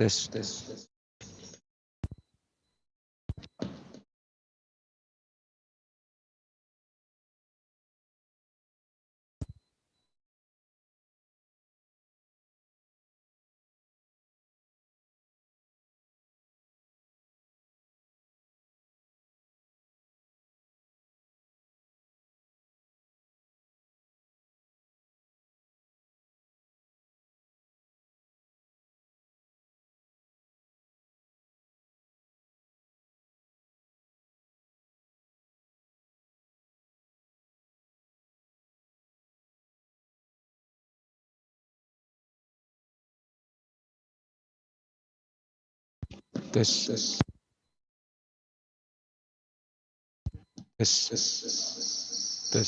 Tes, tes, tes, tes, tes, tes, tes,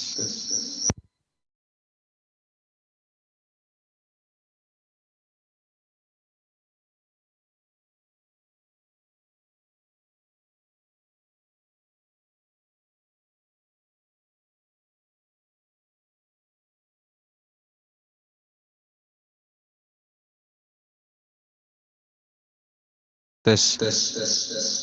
tes, tes, tes, tes,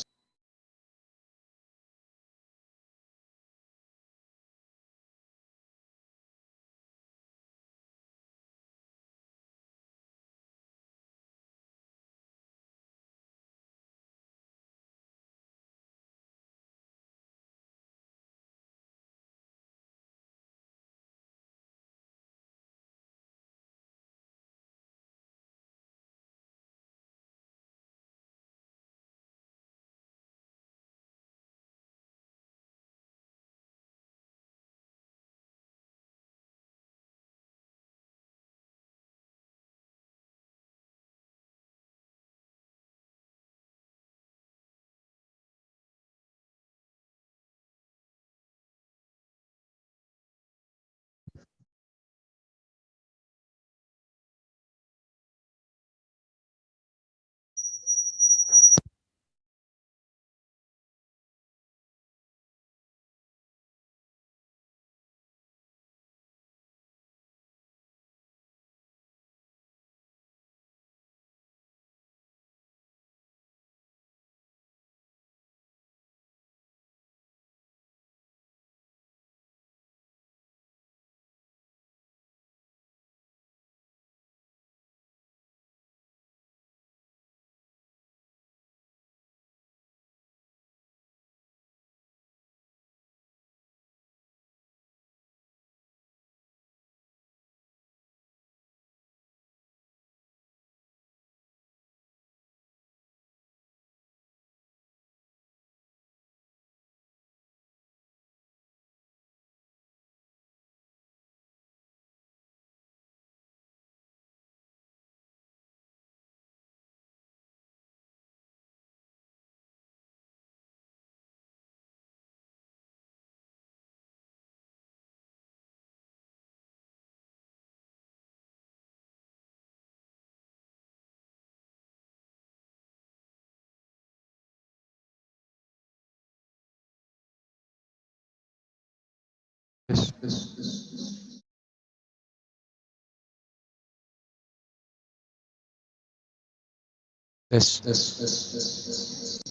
tes, tes, tes,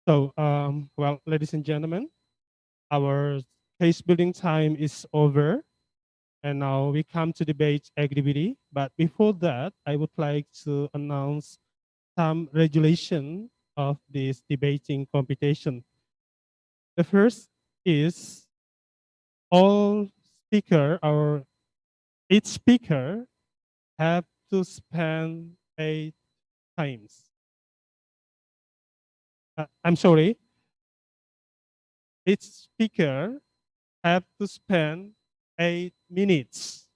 So, well, ladies and gentlemen, our case building time is over. And now we come to debate activity. But before that, I would like to announce some regulation of this debating competition. The first is all speaker or each speaker have to spend 8 times. I'm sorry, each speaker have to spend 8 minutes.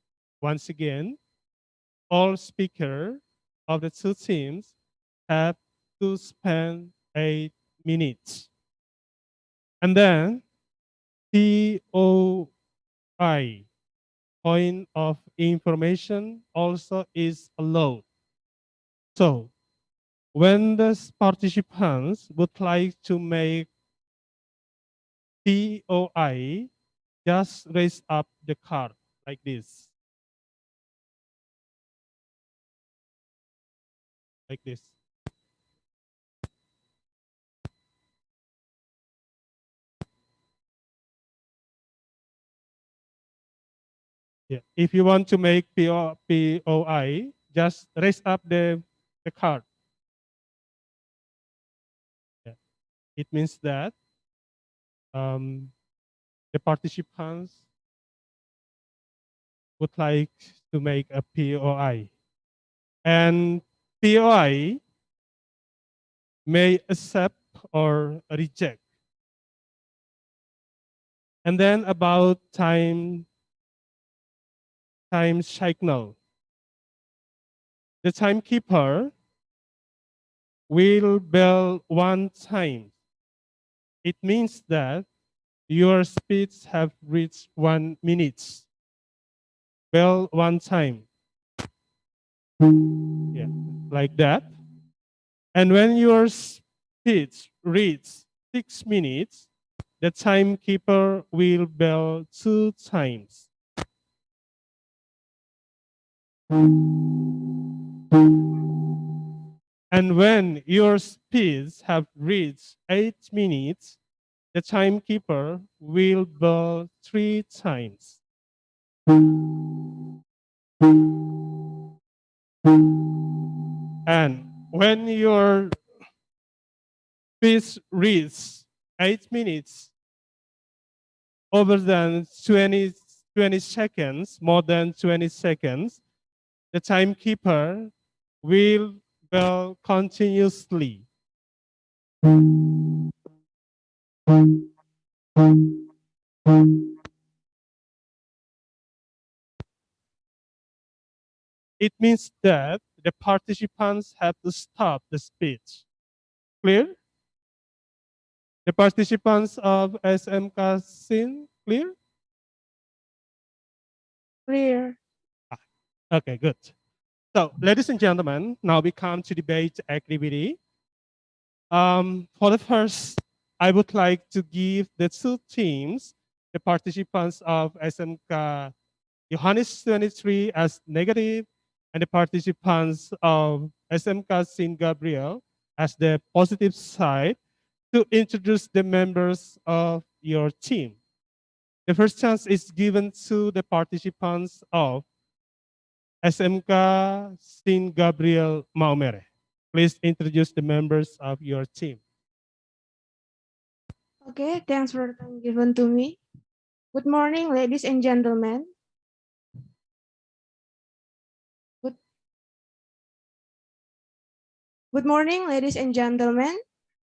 Once again, all speaker of the two teams have to spend 8 minutes. And then POI, point of information, also is allowed. So when the participants would like to make POI, just raise up the card like this, like this. Yeah. If you want to make POI, just raise up the card. Yeah. It means that um, the participants would like to make a POI. And POI may accept or reject. And then about time signal. The timekeeper will bell one time. It means that your speeds have reached 1 minute. Bell one time. Yeah, like that. And when your speech reaches 6 minutes, the timekeeper will bell 2 times. And when your speeds have reached 8 minutes, the timekeeper will bell 3 times. And when your speed reaches 8 minutes, over than 20 seconds, more than 20 seconds, the timekeeper will bell continuously. It means that the participants have to stop the speech. Clear? The participants of SMK scene, clear? Clear. Okay, good. So, ladies and gentlemen, now we come to debate activity. For the first, I would like to give the two teams, the participants of SMK Johannes 23 as negative, and the participants of SMK St. Gabriel as the positive side to introduce the members of your team. The first chance is given to the participants of SMK St. Gabriel Maumere. Please introduce the members of your team. Okay, thanks for the time given to me. Good morning, ladies and gentlemen. Good, good morning, ladies and gentlemen.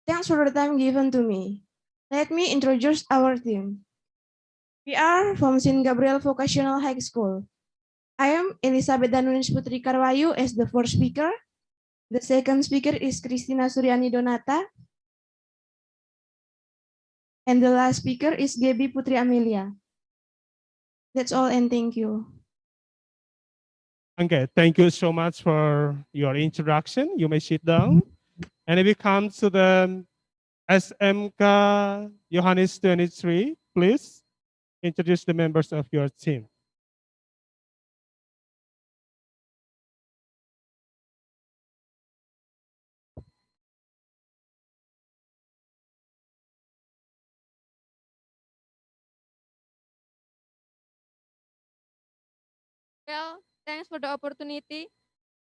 Thanks for the time given to me. Let me introduce our team. We are from St. Gabriel Vocational High School. I am Elizabeth Danunis Putri Karwayu as the first speaker. The second speaker is Christina Suryani Donata. And the last speaker is Gaby Putri Amelia. That's all and thank you. Okay, thank you so much for your introduction. You may sit down. And if we come to the SMK Johannes 23, please introduce the members of your team. Well, thanks for the opportunity.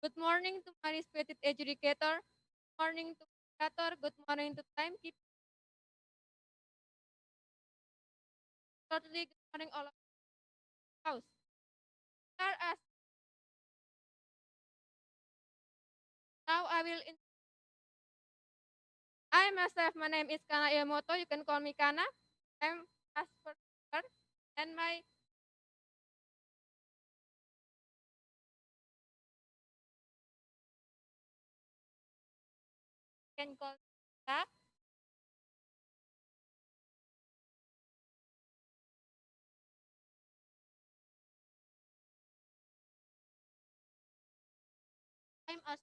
Good morning to my respected educator. Good morning to moderator. Good morning to timekeeper. Thirdly, good morning all of the house. Here as now I will. I myself, my name is Kana Iamoto. You can call me Kana. I'm as per and my can call that. I'm as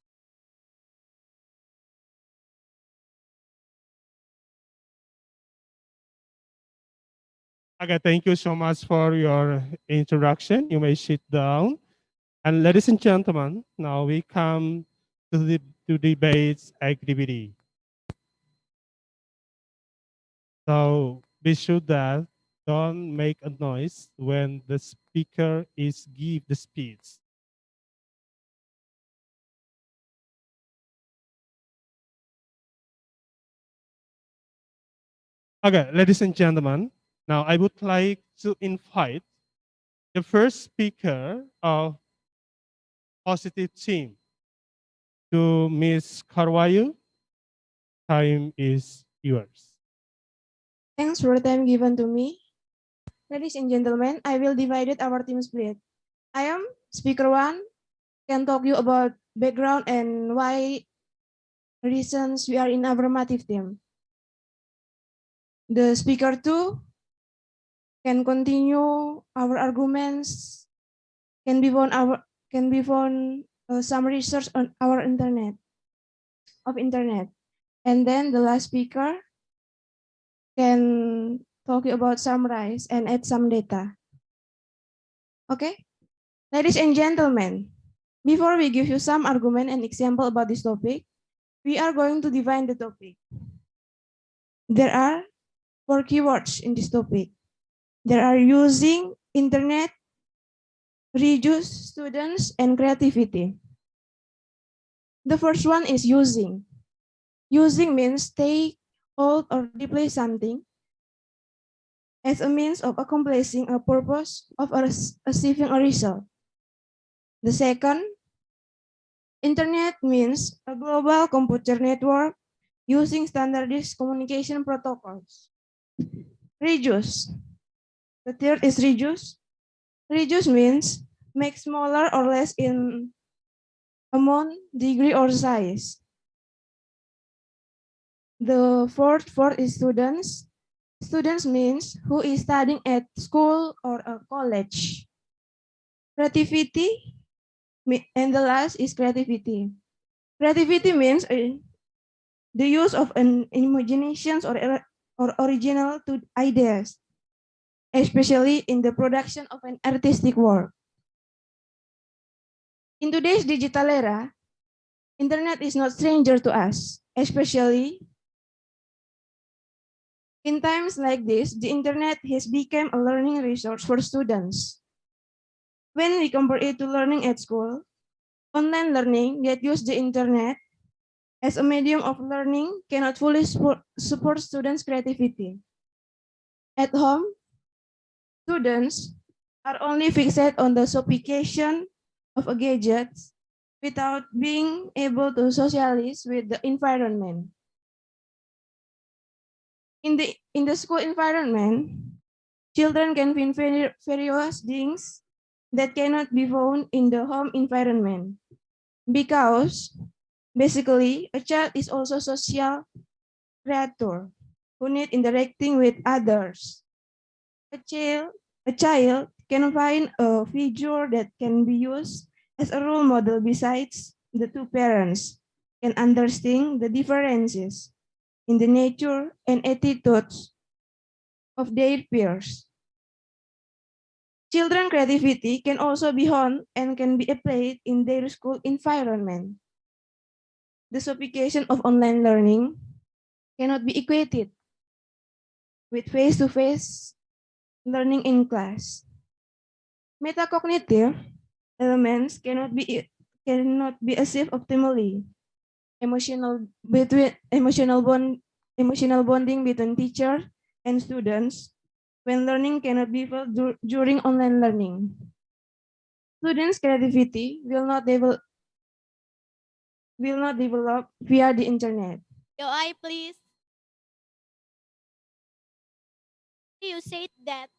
Okay, thank you so much for your introduction. You may sit down. And ladies and gentlemen, now we come to the debate activity. So be sure that don't make a noise when the speaker is give the speech. Okay, ladies and gentlemen, now I would like to invite the first speaker of positive team to Miss Carvalho. Time is yours. Thanks for the time given to me. Ladies and gentlemen, I will divide it our team split. I am speaker one, can talk you about background and why reasons we are in affirmative team. The speaker two can continue our arguments, can be found some research on our internet. And then the last speaker can talk you about summarize and add some data. Okay, ladies and gentlemen, before we give you some argument and example about this topic, we are going to define the topic. There are 4 keywords in this topic. There are using internet, reduce students, and creativity. The first one is using. Using means take, hold, or replace something as a means of accomplishing a purpose of achieving a result. The second, internet means a global computer network using standardized communication protocols. Reduce. The third is reduce. Reduce means make smaller or less in amount, degree, or size. The fourth is students. Students means who is studying at school or a college. Creativity, and the last is creativity. Creativity means the use of an imaginations or original to ideas, especially in the production of an artistic work. In today's digital era, internet is not stranger to us, especially in times like this, the internet has become a learning resource for students. When we compare it to learning at school, online learning that use the internet as a medium of learning cannot fully support students' creativity. At home, students are only fixed on the sophistication of a gadget without being able to socialize with the environment. In the school environment, children can find various things that cannot be found in the home environment because basically a child is also social creature who need interacting with others. A child can find a figure that can be used as a role model besides the two parents, can understand the differences in the nature and attitudes of their peers. Children creativity can also be honed and can be applied in their school environment. The sophistication of online learning cannot be equated with face-to-face learning in class. Metacognitive elements cannot be achieved optimally. Emotional bonding between teacher and students when learning cannot be felt during online learning. Students' creativity will not develop via the internet. Your eye, please. You said that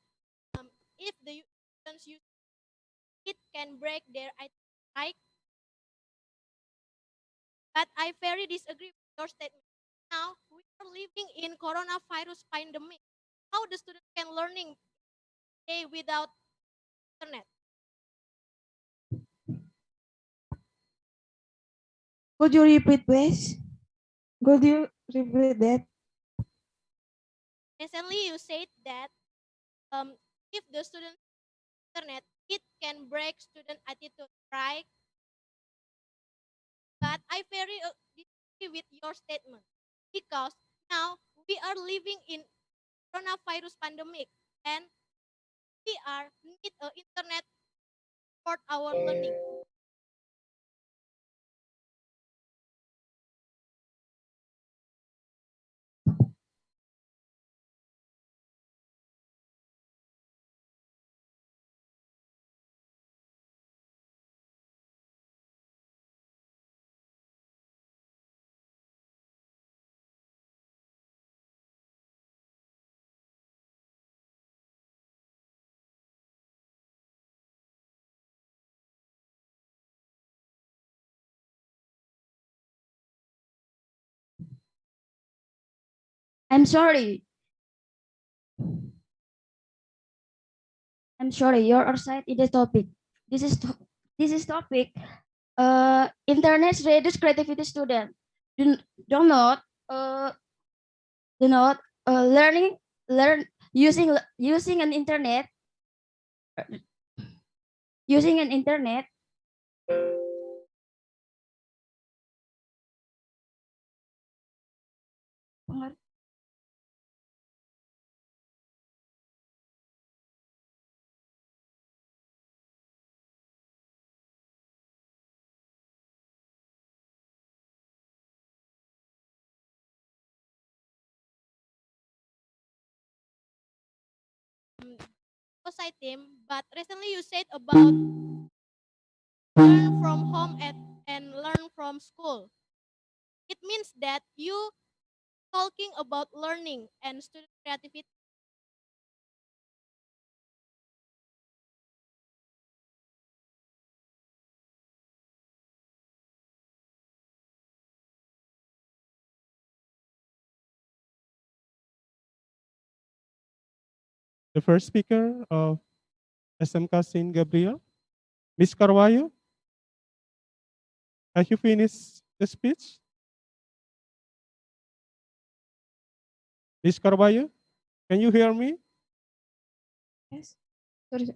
if the students use it can break their identity, right? But I very disagree with your statement. Now we are living in coronavirus pandemic. How the students can learning day without internet? Could you repeat, please? Could you repeat that? Recently, you said that if the student internet, it can break student attitude, right? But I very disagree with your statement because now we are living in coronavirus pandemic and we are need internet for our learning. I'm sorry. I'm sorry. You're outside in the topic. This is this is topic. Internet reduce creativity student. Do, do not uh do not learn using an internet using an internet. Society team, but recently you said about learn from home and learn from school. It means that you talking about learning and student creativity. The first speaker of SMK Saint Gabriel, Miss Carvalho, have you finished the speech? Miss Carvalho, can you hear me? Yes. Sorry.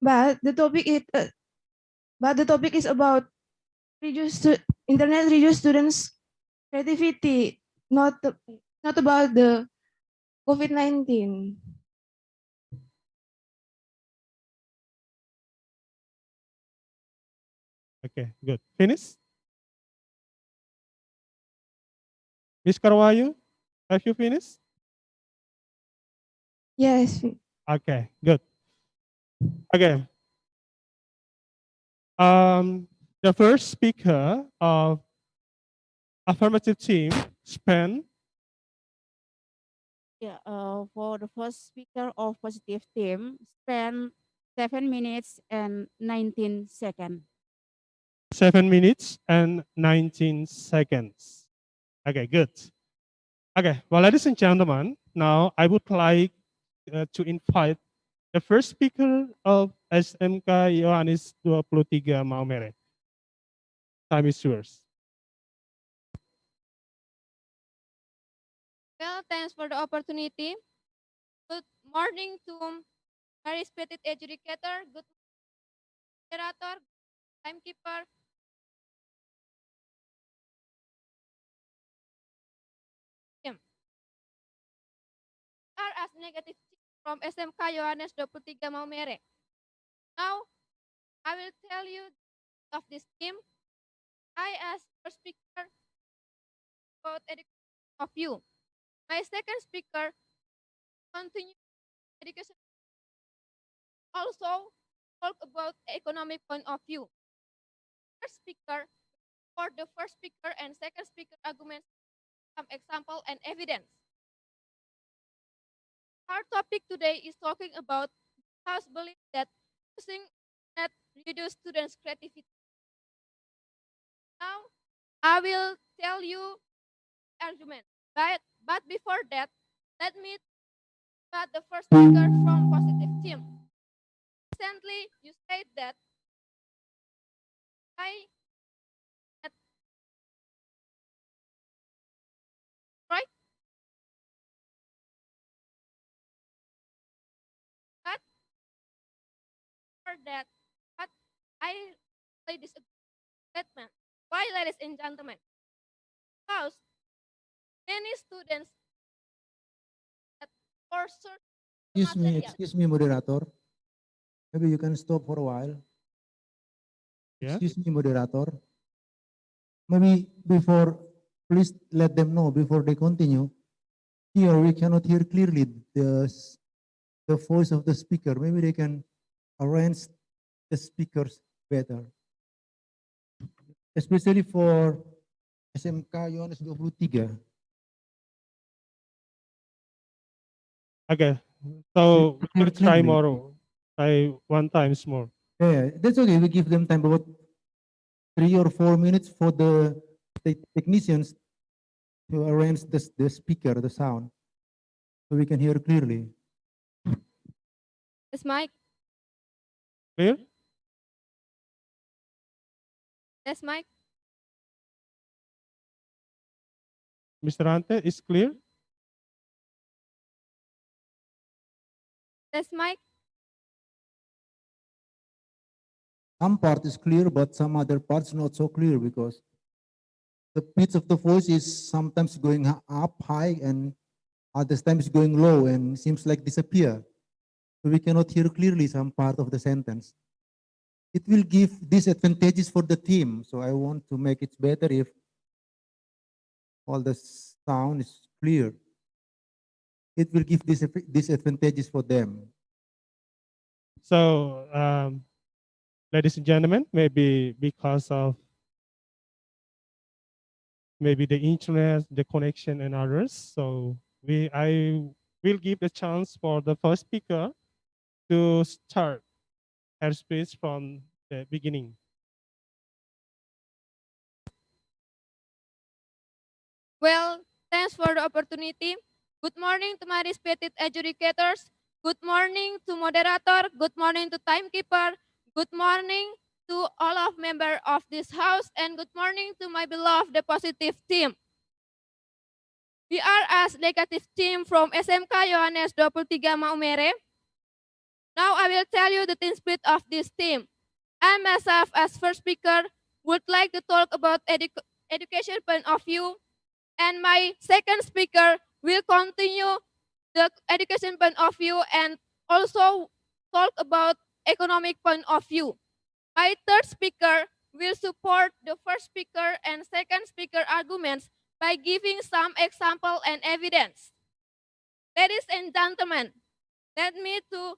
But the topic is about internet reduce students' creativity, not about the COVID-19. Okay, good. Finish? Miss Carvalho, have you finished? Yes. Okay, good. Okay. The first speaker of affirmative team, Span. Yeah, for the first speaker of positive team, spend 7 minutes and 19 seconds. 7 minutes and 19 seconds. Okay, good. Okay, well, ladies and gentlemen, now I would like to invite the first speaker of SMK Yohanes 23 Maumere. Time is yours. Well, thanks for the opportunity. Good morning to my respected educator, good moderator, timekeeper. Yeah. Are as negative from SMK Yohanes 23 Maumere. Now, I will tell you of this team. I as first speaker about education of you. My second speaker continue education also talk about economic point of view. First speaker for the first speaker and second speaker arguments some example and evidence. Our topic today is talking about house belief that using net reduce students' creativity. Now I will tell you argument. But before that, let me start the first speaker from positive team. Recently, you said that I right, but for that, but I say this statement. Why, ladies and gentlemen? Because many students that for certain material. Excuse me, moderator. Maybe you can stop for a while. Yeah. Excuse me, moderator. Maybe before, please let them know before they continue. Here we cannot hear clearly the voice of the speaker. Maybe they can arrange the speakers better. Especially for SMK Yohanes 23. Okay. So Hear we'll try clearly. more. Try one times more. Yeah, that's okay. We give them time about 3 or 4 minutes for the technicians to arrange the speaker, the sound, so we can hear clearly. This mic. Clear? This mic. Mr. Ante, is clear? This mic. Some part is clear, but some other parts not so clear because the pitch of the voice is sometimes going up high and other times going low and seems like disappear. So we cannot hear clearly some part of the sentence. It will give disadvantages for the team. So I want to make it better if all the sound is clear. It will give disadvantages for them. So, ladies and gentlemen, maybe because of maybe the internet, the connection, and others. So I will give the chance for the first speaker to start her speech from the beginning. Well, thanks for the opportunity. Good morning to my respected educators. Good morning to moderator. Good morning to timekeeper. Good morning to all of member of this house, and good morning to my beloved the positive team. We are as negative team from SMK Yohanes 23 Maumere. Now I will tell you the team split of this team. I myself as first speaker would like to talk about education point of view, and my second speaker will continue the education point of view and also talk about economic point of view. My third speaker will support the first speaker and second speaker arguments by giving some example and evidence. Ladies and gentlemen, let me to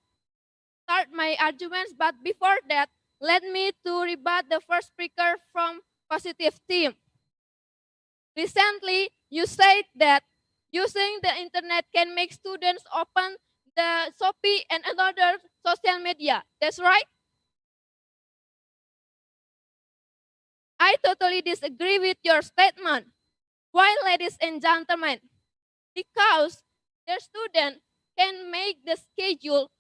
start my arguments, but before that, let me to rebut the first speaker from positive team. Recently, you said that using the internet can make students open the Shopee and another social media. That's right? I totally disagree with your statement. Why, ladies and gentlemen? Because the student can make the schedule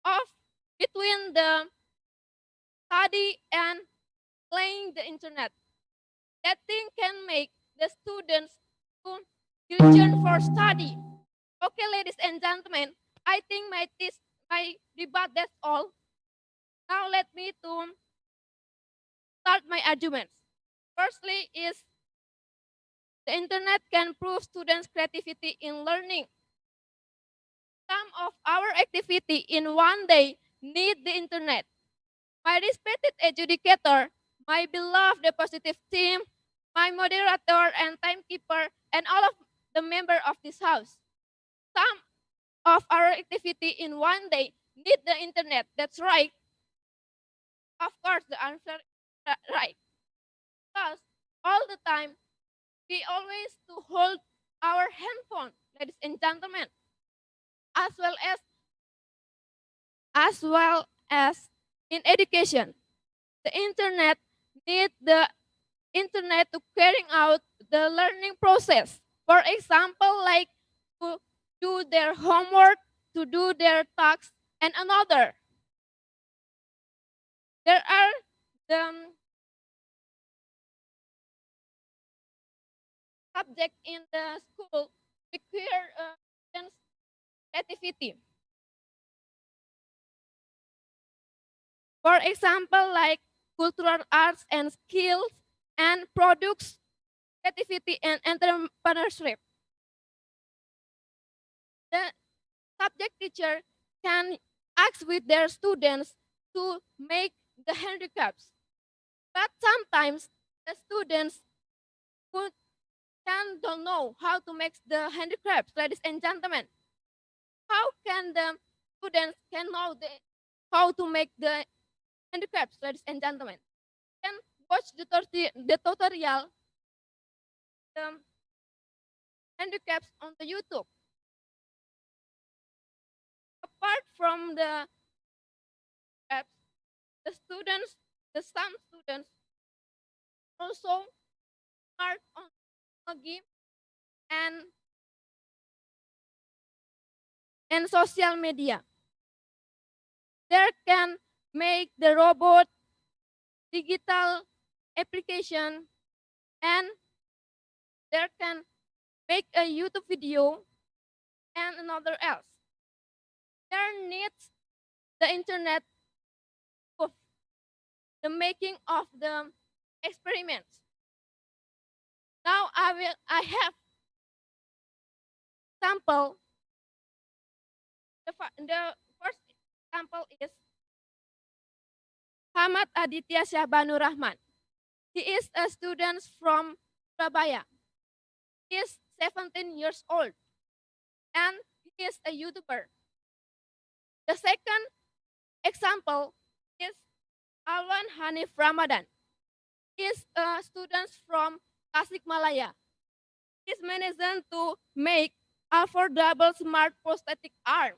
of between the study and playing the internet. That thing can make the students to diligent for study. Okay, ladies and gentlemen, I think my debate that's all. Now let me to start my arguments. Firstly is the internet can prove students' creativity in learning. Some of our activity in one day need the internet. my respected adjudicator, my beloved positive team, my moderator and timekeeper, and all of the members of this house. Some of our activity in one day need the internet. That's right. Of course, the answer is right. Because all the time, we always to hold our handphone, ladies and gentlemen, as well as in education. The internet need the internet to carrying out the learning process. For example, like to do their homework, to do their tasks, and another. There are the subject in the school require students' creativity. For example, like cultural arts and skills and products, creativity and entrepreneurship. The subject teacher can ask with their students to make the handicrafts. But sometimes the students who don't know how to make the handicrafts, ladies and gentlemen. How can the students can know how to make the handicrafts, ladies and gentlemen? Can watch the tutorial, the handicrafts on the YouTube. Apart from the apps, the students, some students also start on technology and social media. They can make the robot, digital application, and they can make a YouTube video and another else. There needs the internet of the making of the experiments. Now I have sample. The first example is Hamad Aditya Syahbanur Rahman. He is a student from Surabaya. He is 17 years old and he is a YouTuber. The second example is Alwan Hanif Ramadan. He is a student from Tasikmalaya. He is managed to make affordable smart prosthetic arm.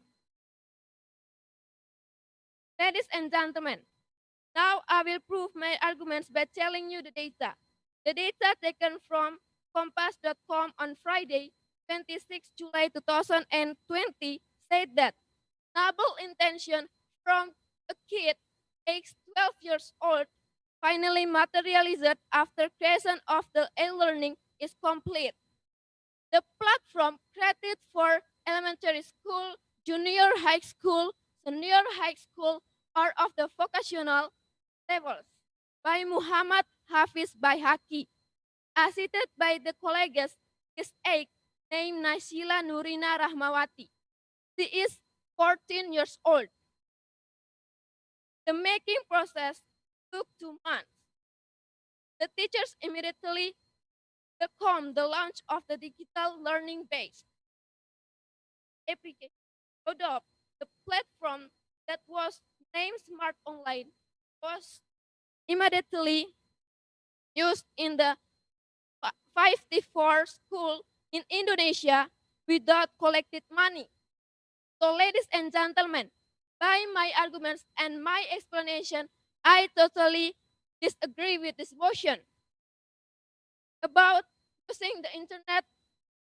Ladies and gentlemen, now I will prove my arguments by telling you the data. The data taken from compass.com on Friday, 26 July 2020 said that noble intention from a kid aged 12 years old finally materialized after creation of the e-learning is complete. The platform created for elementary school, junior high school, senior high school, or of the vocational levels by Muhammad Hafiz Baihaqi, assisted by the colleagues his aide named Nasila Nurina Rahmawati. She is 14 years old. The making process took 2 months. The teachers immediately welcomed the launch of the digital learning-based application. Adobe, the platform that was named Smart Online, was immediately used in the 54 school in Indonesia without collected money. So ladies and gentlemen, by my arguments and my explanation, I totally disagree with this motion about using the internet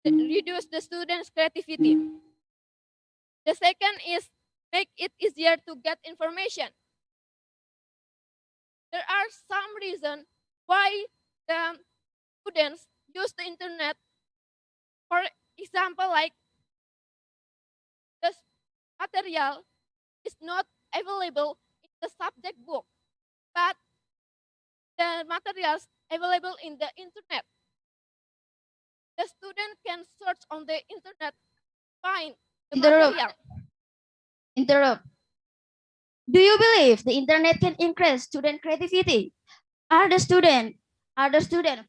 to reduce the students' creativity. The second is make it easier to get information. There are some reasons why the students use the internet. For example, like the material is not available in the subject book, but the materials available in the internet. The student can search on the internet, find the Interrupt. material. Interrupt. Do you believe the internet can increase student creativity? Are the student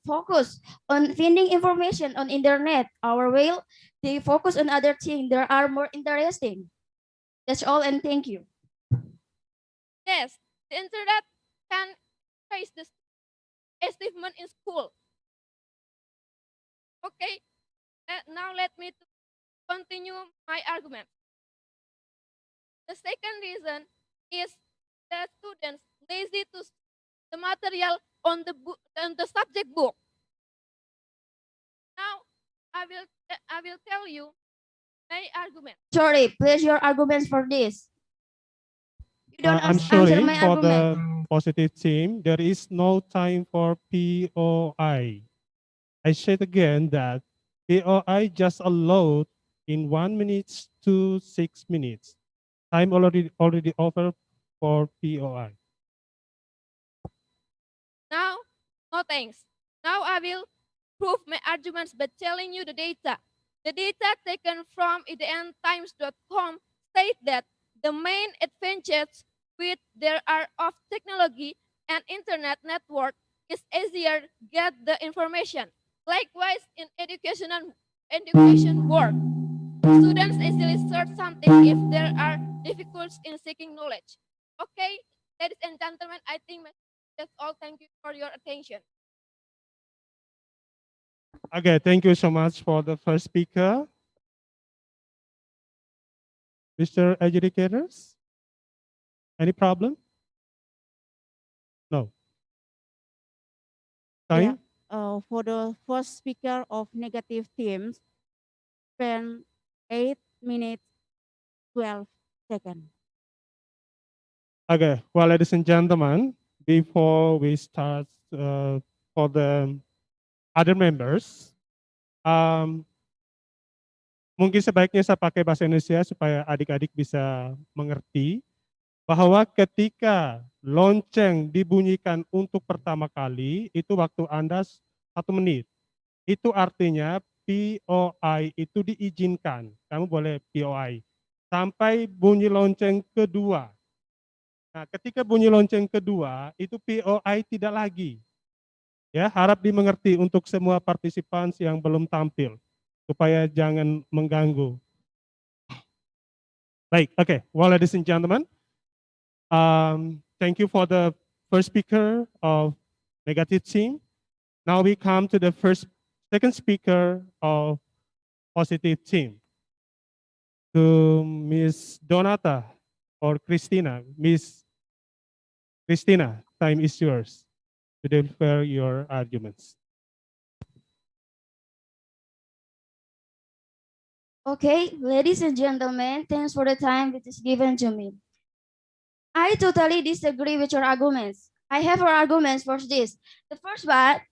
focus on finding information on internet or will they focus on other things that are more interesting? That's all and thank you. Yes, the internet can face the achievement in school. Okay, now let me continue my argument. The second reason is that students lazy to the material on the subject book. Now I will tell you my argument. Sorry, please your arguments for this. You don't I'm answer sorry my for argument. the positive team. There is no time for POI. I said again that POI just allowed in 1 minute to 6 minutes. Time already over for POI. Now, no thanks. Now I will prove my arguments by telling you the data. The data taken from idntimes.com state that the main advantage with there are of technology and internet network is easier get the information. Likewise, in education work, students easily search something if there are difficulties in seeking knowledge. Okay, ladies and gentlemen, I think that's all. Thank you for your attention. Okay, thank you so much for the first speaker. Mr. Educators, any problem? No. Time? For the first speaker of negative teams, spend 8 minutes 12 seconds. Okay, well, ladies and gentlemen, before we start for the other members, mungkin sebaiknya saya pakai bahasa Indonesia supaya adik-adik bisa mengerti bahwa ketika lonceng dibunyikan untuk pertama kali, itu waktu Anda 1 menit. Itu artinya POI itu diizinkan. Kamu boleh POI. Sampai bunyi lonceng kedua. Nah, ketika bunyi lonceng kedua, itu POI tidak lagi. Ya, harap dimengerti untuk semua partisipan yang belum tampil supaya jangan mengganggu. Baik, okay. Well, ladies and gentlemen, thank you for the first speaker of negative team. Now we come to the second speaker of positive team. To Miss Donata or Christina. Miss Christina, time is yours to deliver your arguments. Okay, ladies and gentlemen, thanks for the time which is given to me. I totally disagree with your arguments. I have arguments for this. The first one,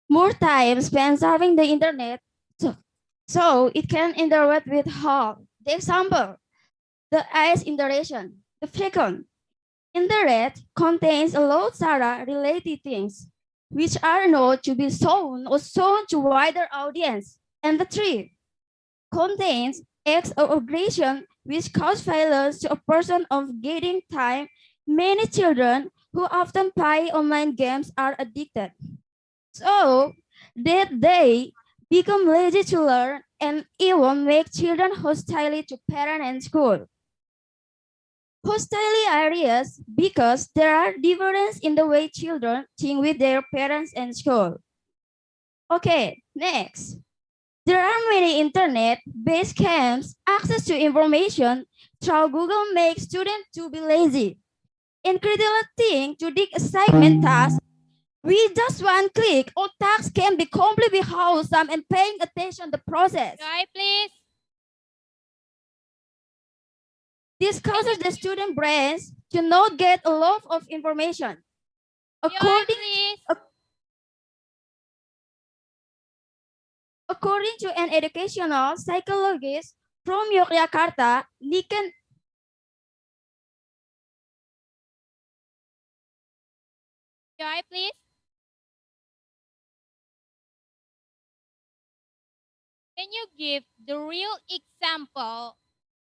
more time spent surfing the internet so it can interact with harm. The example, the ice interaction. The second, internet contains a lot of related things which are not to be shown or shown to wider audience. And the three, contains acts of aggression which cause violence to a person of getting time. Many children who often play online games are addicted. So that they become lazy to learn and even make children hostile to parents and school. Hostile areas because there are differences in the way children think with their parents and school. Okay, next. There are many internet-based scams. Access to information through Google makes students to be lazy. Incredible thing to dig assignment tasks. With just one click, all tasks can be completely wholesome and paying attention to the process. Joy, please. This causes the student brains to not get a lot of information. According to an educational psychologist from Yogyakarta, Niken. Joy, please. Can you give the real example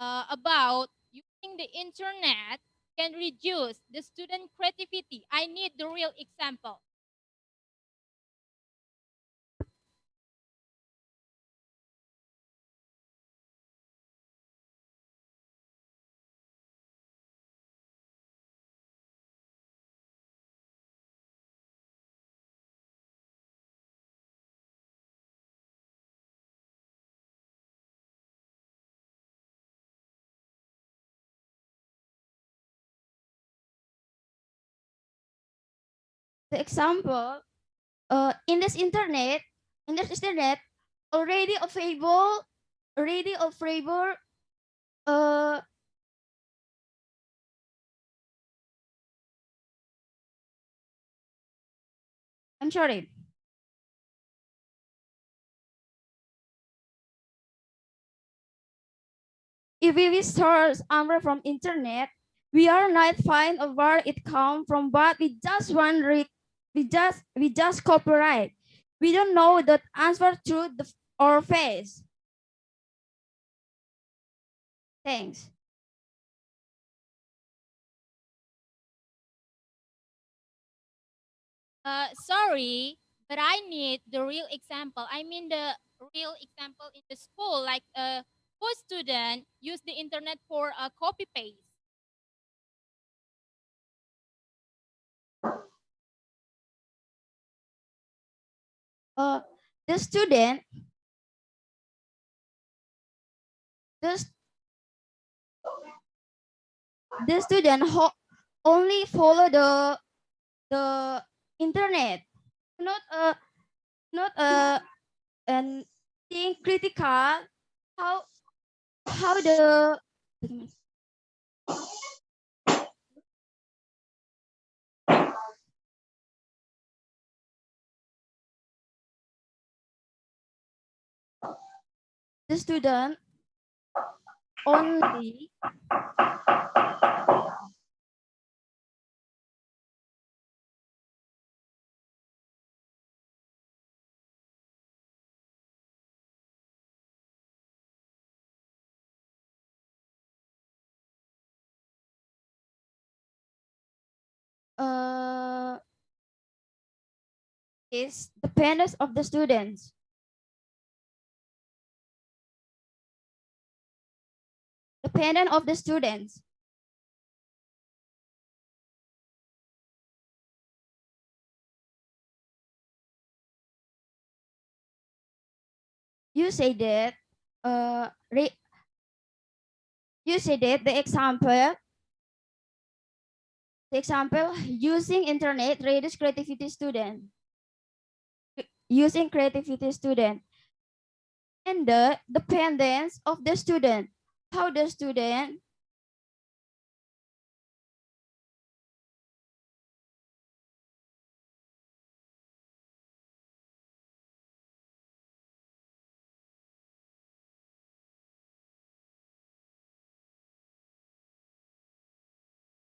about using the internet can reduce the student creativity? I need the real example. The example, in this internet, already available, already available, uh, I'm sorry. If we search umbrella from internet, we are not find out where it come from, but we just we just copyright. We don't know the answer through our face. Thanks. Sorry, but I need the real example. I mean the real example in the school, like who student use the internet for a copy paste. Uh, the student, the, s- the student only follow the internet, not not and think critical how the student only uh, is dependence of the students. Dependent of the students. You say that you say that the example using internet reduce creativity student. Using creativity student and the dependence of the student. How the student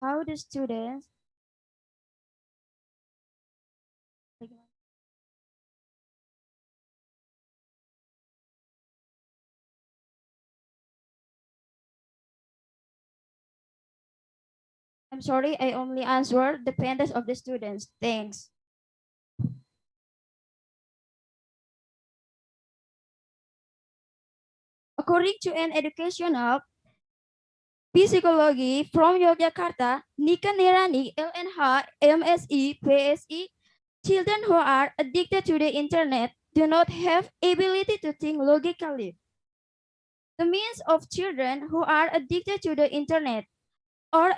how the students I'm sorry, I only answered dependence of the students. Thanks. According to an educational psychology from Yogyakarta, Nika Nirani, LNH, MSE, PSE, children who are addicted to the internet do not have ability to think logically. The means of children who are addicted to the internet are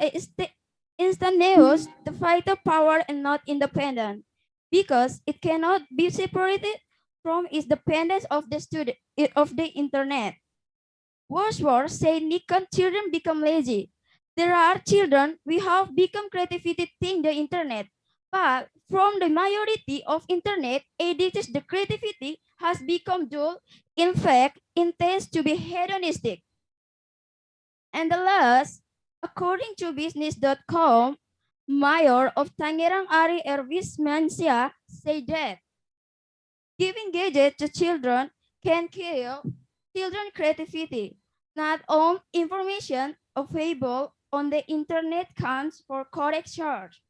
instantaneous, the vital power and not independent, because it cannot be separated from its dependence of the student of the internet. Wordsworth said Nikon children become lazy. There are children we have become creativity think the internet. But from the majority of internet editors, the creativity has become dull. In fact, intends to be hedonistic. And the last, according to business.com, Mayor of Tangerang Ari Ervis Mansia said that giving gadgets to children can kill children creativity. Not all information available on the internet counts for correct search.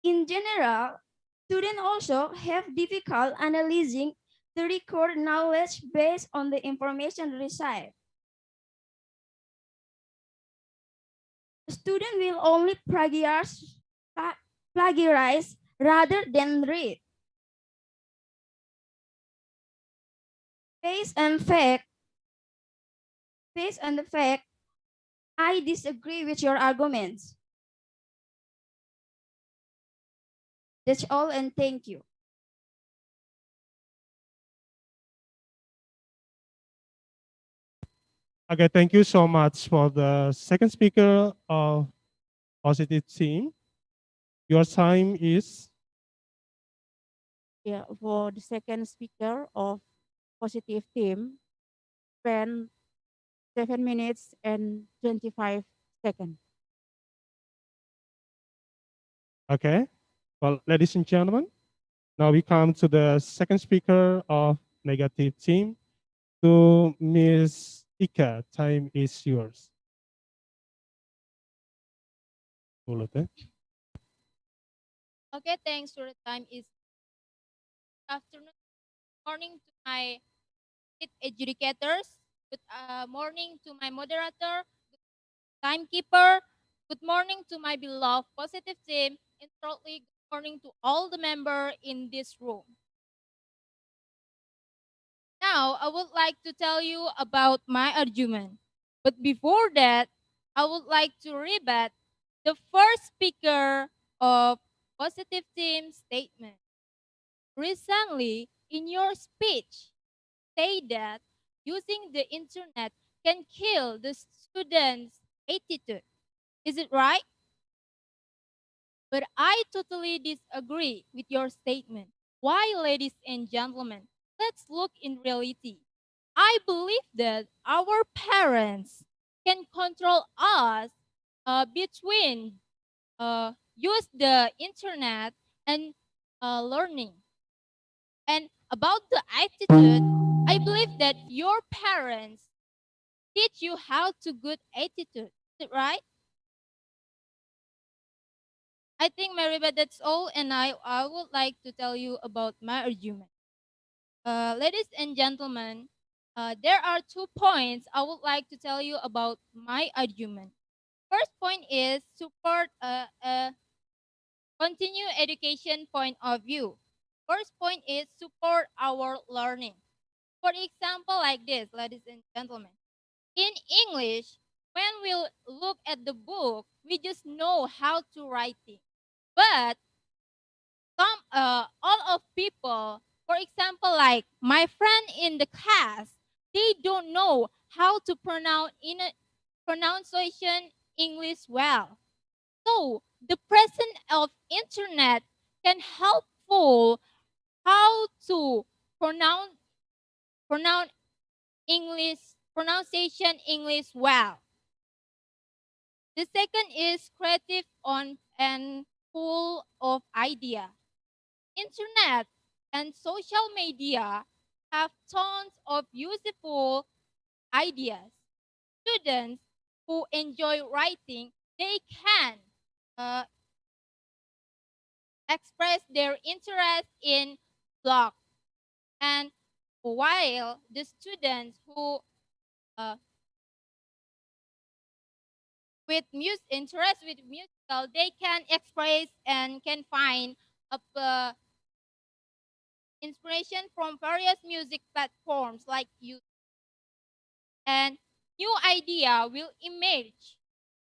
In general, students also have difficulty analyzing the record knowledge based on the information received. The student will only plagiarize rather than read. Based on the fact, I disagree with your arguments. That's all, and thank you. Okay, thank you so much for the second speaker of positive team. Your time is Yeah, for the second speaker of positive team, spend 7 minutes and 25 seconds. okay. Well, ladies and gentlemen, now we come to the second speaker of negative team. To Miss Ika, time is yours. Mulut, eh? Okay, thanks for the time. Is afternoon, morning to my educators. Good morning to my moderator, timekeeper. Good morning to my beloved positive team. And shortly, good morning to all the members in this room. Now, I would like to tell you about my argument. But before that, I would like to rebut the first speaker of positive team statement. Recently, in your speech, say that using the internet can kill the student's attitude. Is it right? But I totally disagree with your statement. Why, ladies and gentlemen? Let's look in reality. I believe that our parents can control us between use the internet and learning. And about the attitude, I believe that your parents teach you how to good attitude. Is it right? I think, Maribel, that's all, and I would like to tell you about my argument. Ladies and gentlemen, there are 2 points I would like to tell you about my argument. First point is support a continue education point of view. First point is support our learning. For example, like this, ladies and gentlemen. In English, when we look at the book, we just know how to write it. But all of people, for example, like my friend in the class, they don't know how to pronounce in a pronunciation English well. So the presence of internet can helpful how to pronounce pronounce English pronunciation English well. The second is creative on and full of idea. Internet and social media have tons of useful ideas. Students who enjoy writing, they can uh, express their interest in blog. And while the students who uh, with interest with musical, they can express and can find inspiration from various music platforms like YouTube. And new idea will emerge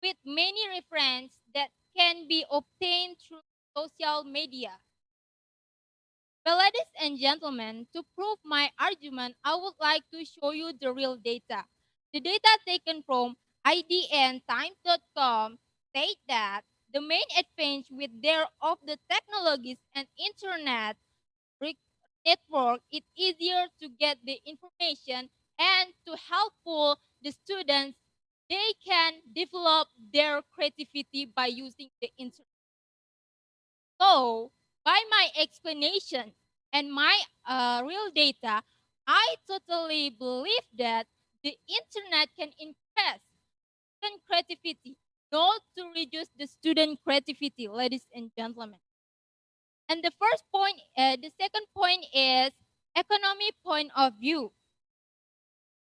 with many references that can be obtained through social media. Well, ladies and gentlemen, to prove my argument, I would like to show you the real data. The data taken from idntimes.com state that the main advantage with their of the technologies and internet network, it's easier to get the information and to helpful the students, they can develop their creativity by using the internet. So, by my explanation and my real data, I totally believe that the internet can increase student creativity, not to reduce the student creativity, ladies and gentlemen. And the second point is economy point of view.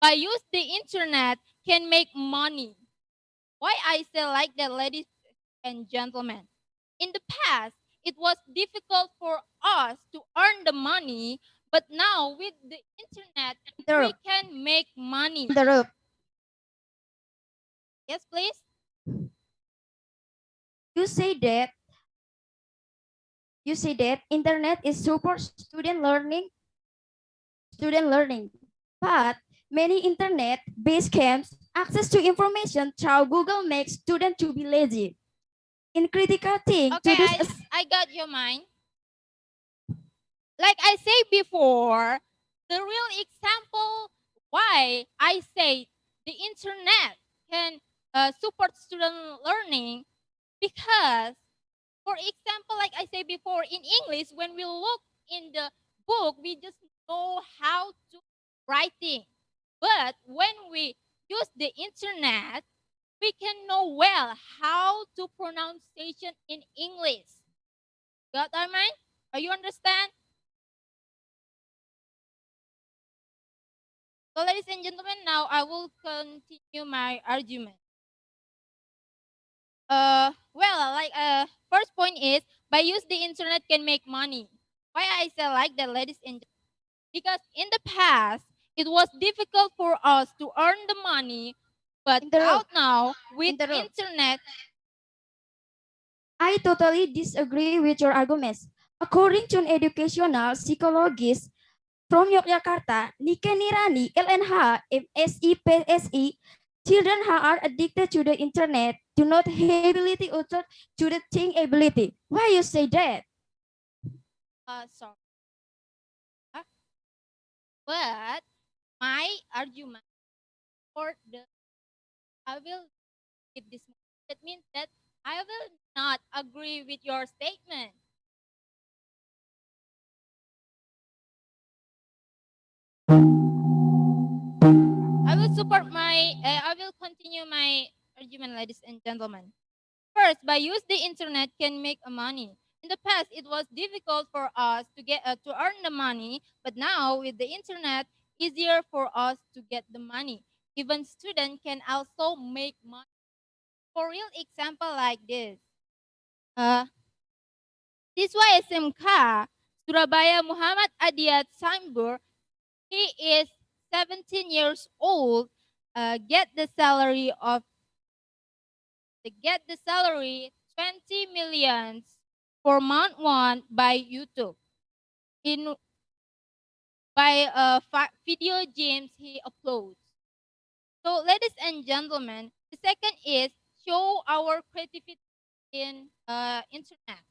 By use the internet can make money. Why I say like that, ladies and gentlemen? In the past, it was difficult for us to earn the money, but now with the internet, we can make money. Interrupt. Yes, please. You say that internet is support student learning, but many internet-based camps access to information through Google makes students to be lazy. In critical thing Okay, to do I got your mind. Like I said before, the real example why I say the internet can support student learning, because, for example, like I said before, in English, when we look in the book, we just know how to writing. But when we use the internet, we can know well how to pronunciation in English. Got that, mind? Are you understand? So, ladies and gentlemen, now I will continue my argument. First point is, by use the internet can make money. Why I say like that, ladies and gentlemen? Because in the past, it was difficult for us to earn the money, but out now with internet. I totally disagree with your arguments. According to an educational psychologist from Yogyakarta, Nike Nirani, LNH, MSI, PSI, children who are addicted to the internet do not have ability also to the think ability. Why you say that? Sorry. But my argument for the I will give this. That means that I will not agree with your statement. I will continue my argument, ladies and gentlemen. First, by use the internet can make a money. In the past, it was difficult for us to get to earn the money, but now with the internet, easier for us to get the money. Even students can also make money. For real example like this, siswa SMK Surabaya Muhammad Adiat Sambur, he is 17 years old, get the salary 20 millions for month one by YouTube in by video games he uploads. So, ladies and gentlemen, the second is show our creativity in internet.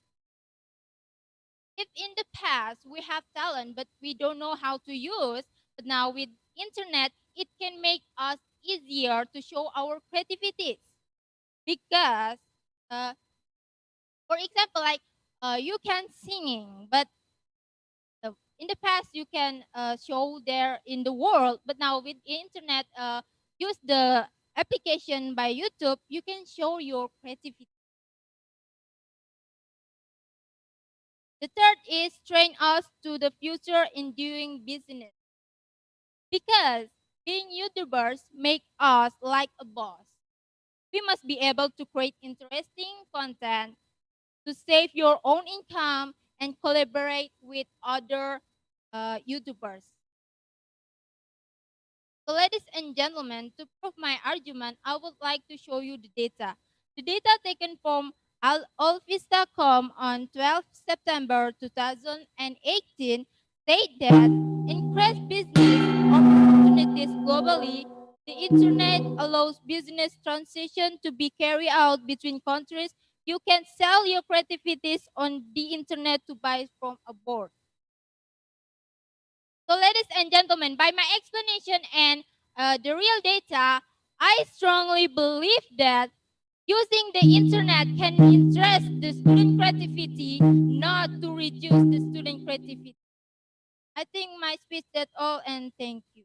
If in the past we have talent but we don't know how to use, but now with internet it can make us easier to show our creativities. Because for example, like you can singing, but in the past you can show there in the world, but now with internet, use the application by YouTube, you can show your creativity. The third is train us to the future in doing business. Because being YouTubers make us like a boss. We must be able to create interesting content to save your own income and collaborate with other YouTubers. So, ladies and gentlemen, to prove my argument, I would like to show you the data. The data taken from Allvista.com on 12 September 2018 state that increased business opportunities globally, the internet allows business transition to be carried out between countries. You can sell your creativities on the internet to buy from abroad. So, ladies and gentlemen, by my explanation and the real data, I strongly believe that using the internet can interest the student creativity, not to reduce the student creativity. I think my speech that's all, and thank you.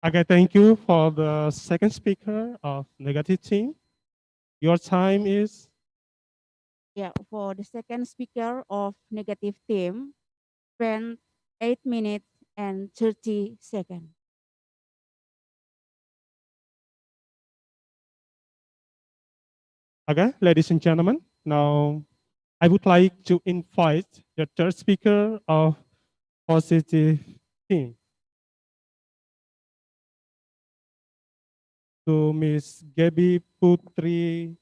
Okay, thank you for the second speaker of negative team. Your time is Yeah, for the second speaker of negative team, spend 8 minutes and 30 seconds. okay, ladies and gentlemen. Now, I would like to invite the third speaker of positive team to Miss Gaby Putri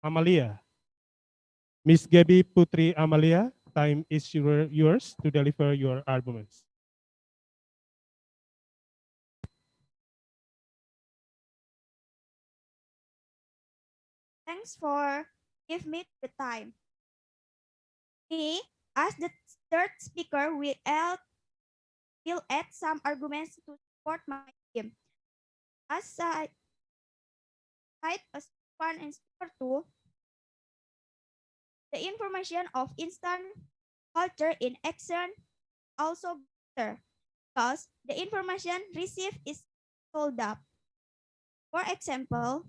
Amalia. Miss Gaby Putri Amalia, time is yours to deliver your arguments. Thanks for give me the time. Me, as the third speaker, will add some arguments to support my team. As I cite a one and speaker two, the information of instant culture in action also better because the information received is sold up. For example,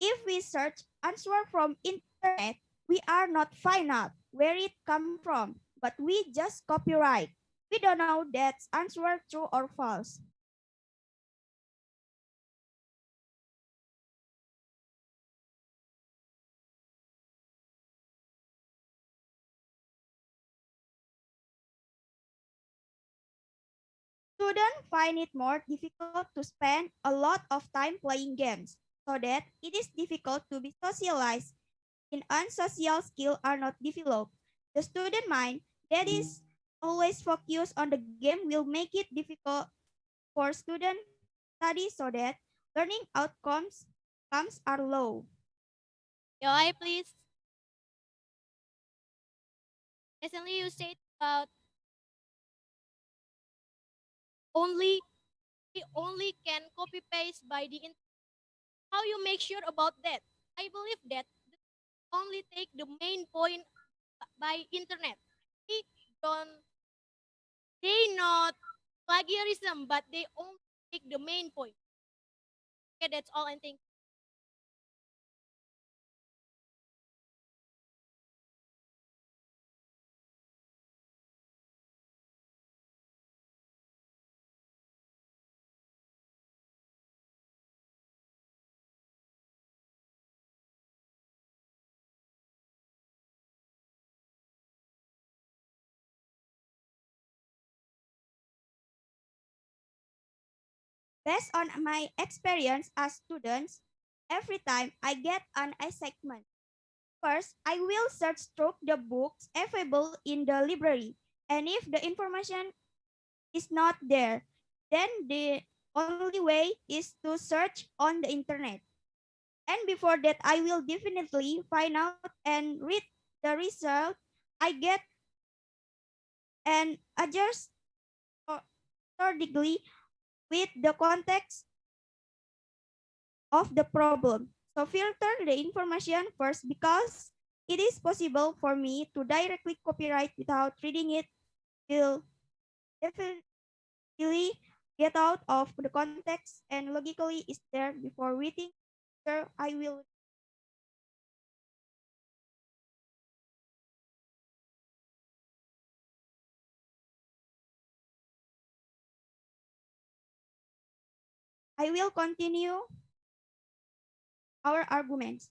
if we search answer from internet, we are not find out where it come from, but we just copyright. We don't know that's answer true or false. Students find it more difficult to spend a lot of time playing games, so that it is difficult to be socialized in unsocial skills are not developed. The student mind that is always focused on the game will make it difficult for students study so that learning outcomes are low. Joy, please. Recently, you said about only we only can copy paste by the internet. How you make sure about that? I believe that they only take the main point by internet. They don't. They not plagiarism, but they only take the main point. Okay, that's all I think. Based on my experience as students, every time I get an assignment, first I will search through the books available in the library. And if the information is not there, then the only way is to search on the internet. And before that, I will definitely find out and read the result I get and adjust accordingly with the context of the problem. So filter the information first because it is possible for me to directly copyright without reading it will definitely get out of the context and logically is there before reading. Sure, I will. I will continue our arguments.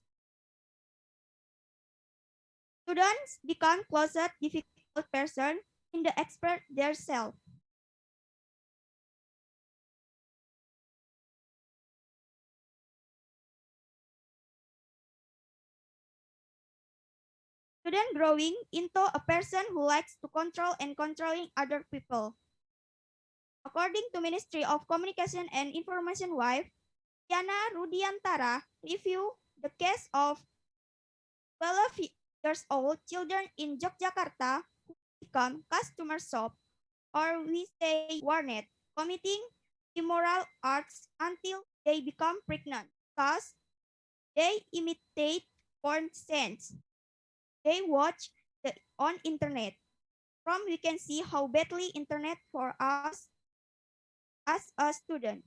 Students become closet difficult person in the expert themselves. Student growing into a person who likes to control and controlling other people. According to Ministry of Communication and Information wife, Yana Rudiantara review the case of 12 years old children in Yogyakarta who become customer shop or we say warnet, committing immoral acts until they become pregnant because they imitate porn scenes. They watch on internet. From we can see how badly internet for us as a student.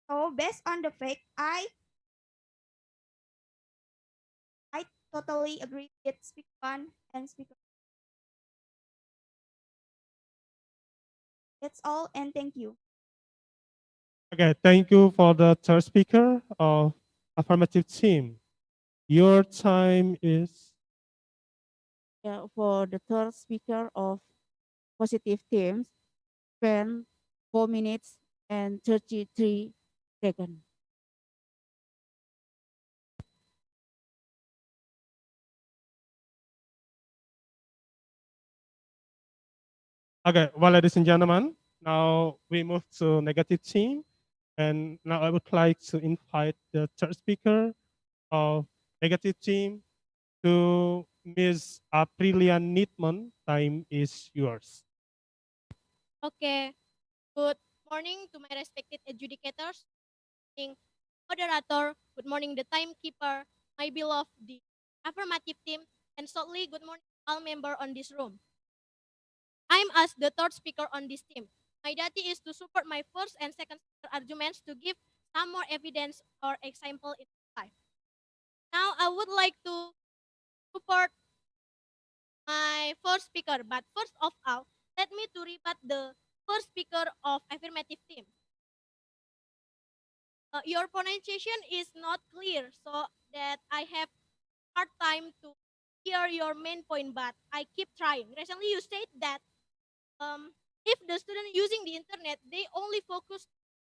So based on the fact, I totally agree with speaker one and speaker. That's all, and thank you. Okay, thank you for the third speaker of affirmative team. Your time is Yeah, for the third speaker of positive themes, spend 4 minutes and 33 seconds. okay. Well, ladies and gentlemen, now we move to negative team, and now I would like to invite the third speaker of negative team to Ms. Aprilia Nitman. Time is yours. Okay. Good morning to my respected adjudicators, good morning moderator, good morning the timekeeper, my beloved the affirmative team, and shortly good morning all member on this room. I'm as the third speaker on this team. My duty is to support my first and second speaker arguments to give some more evidence or example in life. Now I would like to support my first speaker, but first of all, let me to rebut the first speaker of affirmative team. Your pronunciation is not clear, so that I have hard time to hear your main point, but I keep trying. Recently, you said that if the student using the internet, they only focus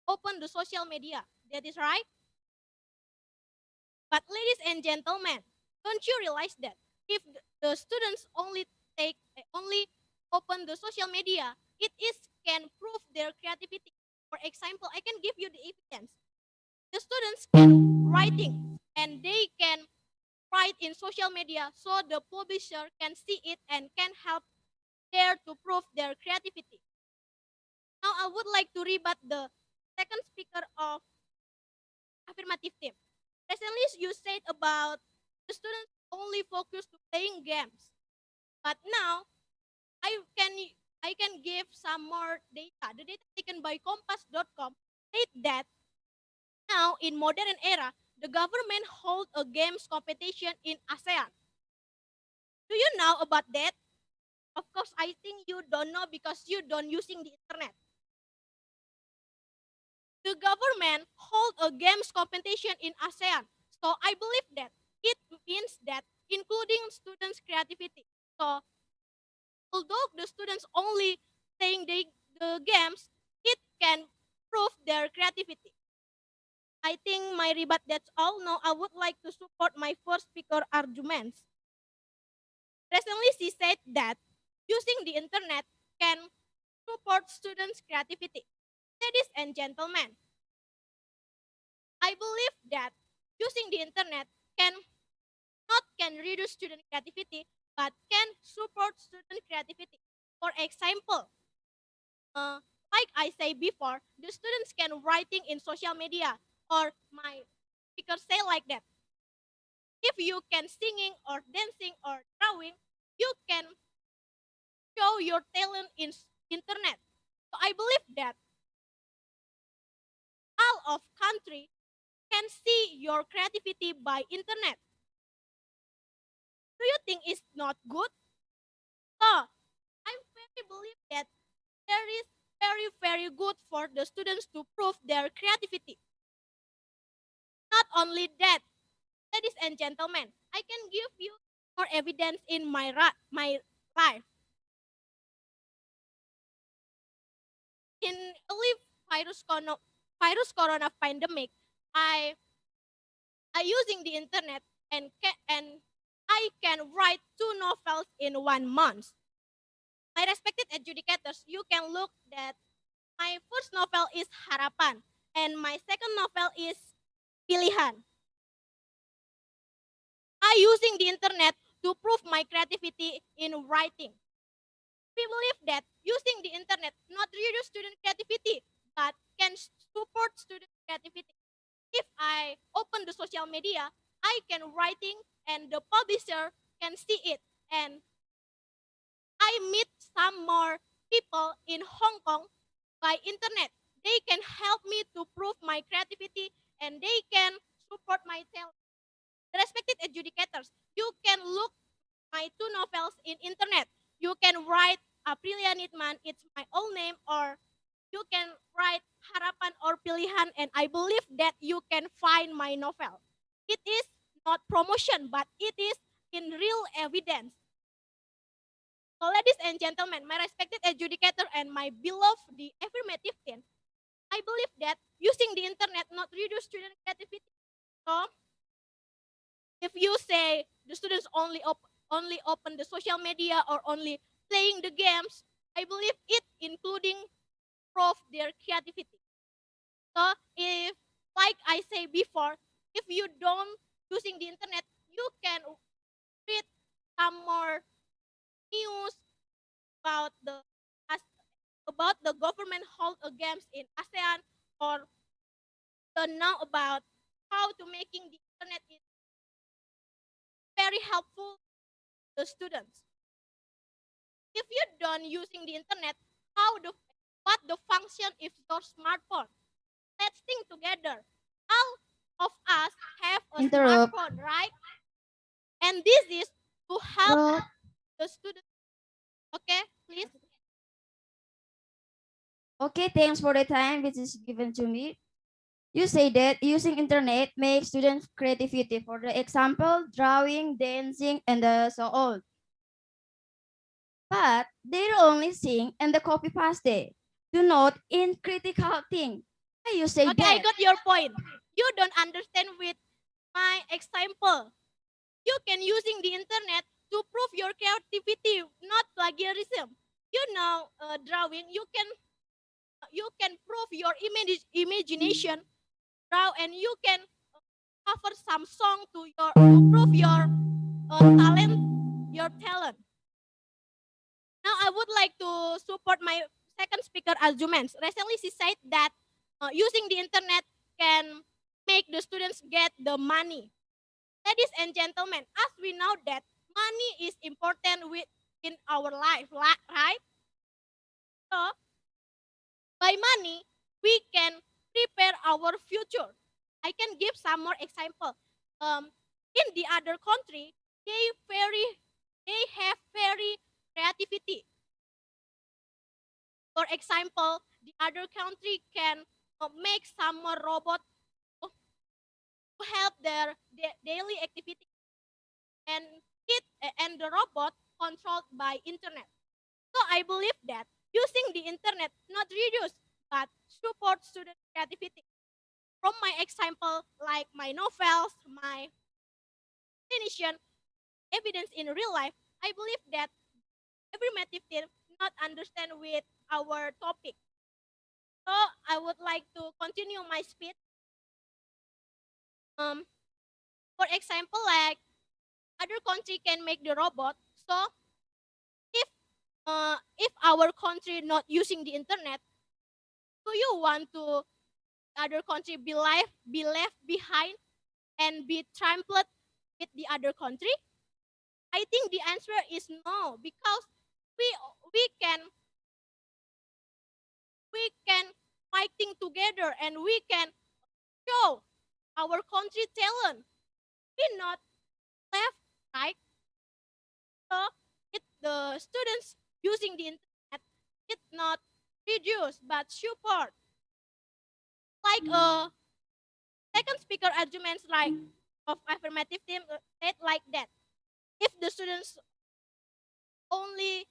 open the social media. That is right. But ladies and gentlemen, don't you realize that if the students only open the social media, it is can prove their creativity. For example, I can give you the evidence. The students can writing and they can write in social media so the publisher can see it and can help there to prove their creativity. Now I would like to rebut the second speaker of affirmative team. Recently you said about the students only focus to playing games. But now I can I can give some more data. The data taken by compass.com state that now in modern era, the government hold a games competition in ASEAN. Do you know about that? Of course, I think you don't know because you don't using the internet. The government hold a games competition in ASEAN. So I believe that it means that including students' creativity. So although the students only playing the games, it can prove their creativity. I think my rebut that's all. Now I would like to support my first speaker arguments. Recently, she said that using the internet can support students' creativity. Ladies and gentlemen, I believe that using the internet can reduce student creativity, but can support student creativity. For example, like I say before, the students can writing in social media, or my speaker say like that. If you can singing or dancing or drawing, you can show your talent in internet. So I believe that all of country can see your creativity by internet. Do you think it's not good? So I very believe that there is very good for the students to prove their creativity. Not only that, ladies and gentlemen, I can give you more evidence in my life. In early virus corona pandemic, I I using the internet and I can write 2 novels in 1 month. My respected adjudicators, you can look that my first novel is Harapan and my second novel is Pilihan. I using the internet to prove my creativity in writing. We believe that using the internet not reduce student creativity, but can support student creativity. If I open the social media, I can writing and the publisher can see it. And I meet some more people in Hong Kong by internet. They can help me to prove my creativity and they can support my talent. Respected adjudicators, you can look my two novels in internet. You can write Aprilia Nitman, it's my own name, or you can write Harapan or Pilihan, and I believe that you can find my novel. It is not promotion, but it is in real evidence. So, ladies and gentlemen, my respected adjudicator and my beloved the affirmative team, I believe that using the internet not reduce student creativity. So, if you say the students only open the social media or only playing the games, I believe it including prove their creativity. So if like I say before, if you don't using the internet, you can read some more news about about the government hold a games in ASEAN or to know about how to making the internet is very helpful to the students. If you don't using the internet, how the what the function if your smartphone? Let's think together. All of us have a Interrupt. smartphone, right? And this is to help Interrupt. the students. Okay, please. Okay, thanks for the time which is given to me. You say that using internet makes students creativity. For the example, drawing, dancing, and so on. But they only sing and the copy paste. Do not in critical thing. Why you say Okay, I that? got your point. You don't understand with my example. You can using the internet to prove your creativity, not plagiarism. You know, drawing. You can prove your imagination, draw, and you can cover some song to prove your talent, your talent. Now, I would like to support my second speaker arguments. Recently, she said that using the internet can make the students get the money. Ladies and gentlemen, as we know that money is important in our life, right? So, by money, we can prepare our future. I can give some more example. In the other country, they very they have very creativity. For example, the other country can make some more robot to help their daily activity, and and the robot controlled by internet. So I believe that using the internet not reduce but support student creativity. From my example, like my novels, my definition, evidence in real life, I believe that every team not understand with our topic. So I would like to continue my speech. Um, for example, like other country can make the robot. So if if our country not using the internet, do you want to other country be left behind and be trampled with the other country? I think the answer is no, because we we can we can fighting together and we can show our country talent. We not left, right? So it the students using the internet, it not reduce but support. Like second speaker arguments like of affirmative team said like that. If the students only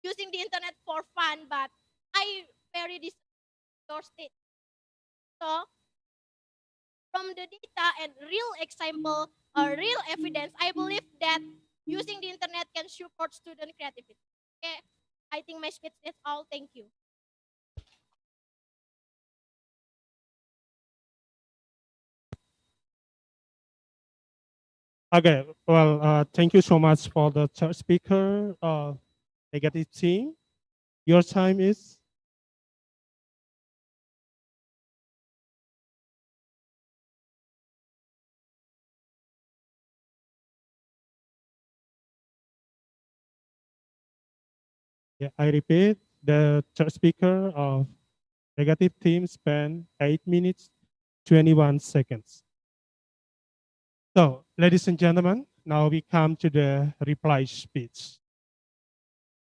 using the internet for fun, but I very distorted. So from the data and real example or real evidence, I believe that using the internet can support student creativity. Okay, I think my speech is all. Thank you. Okay, well, thank you so much for the third speaker, negative team. Your time is Yeah, I repeat, the third speaker of negative team spent 8 minutes, 21 seconds. So, ladies and gentlemen, now we come to the reply speech.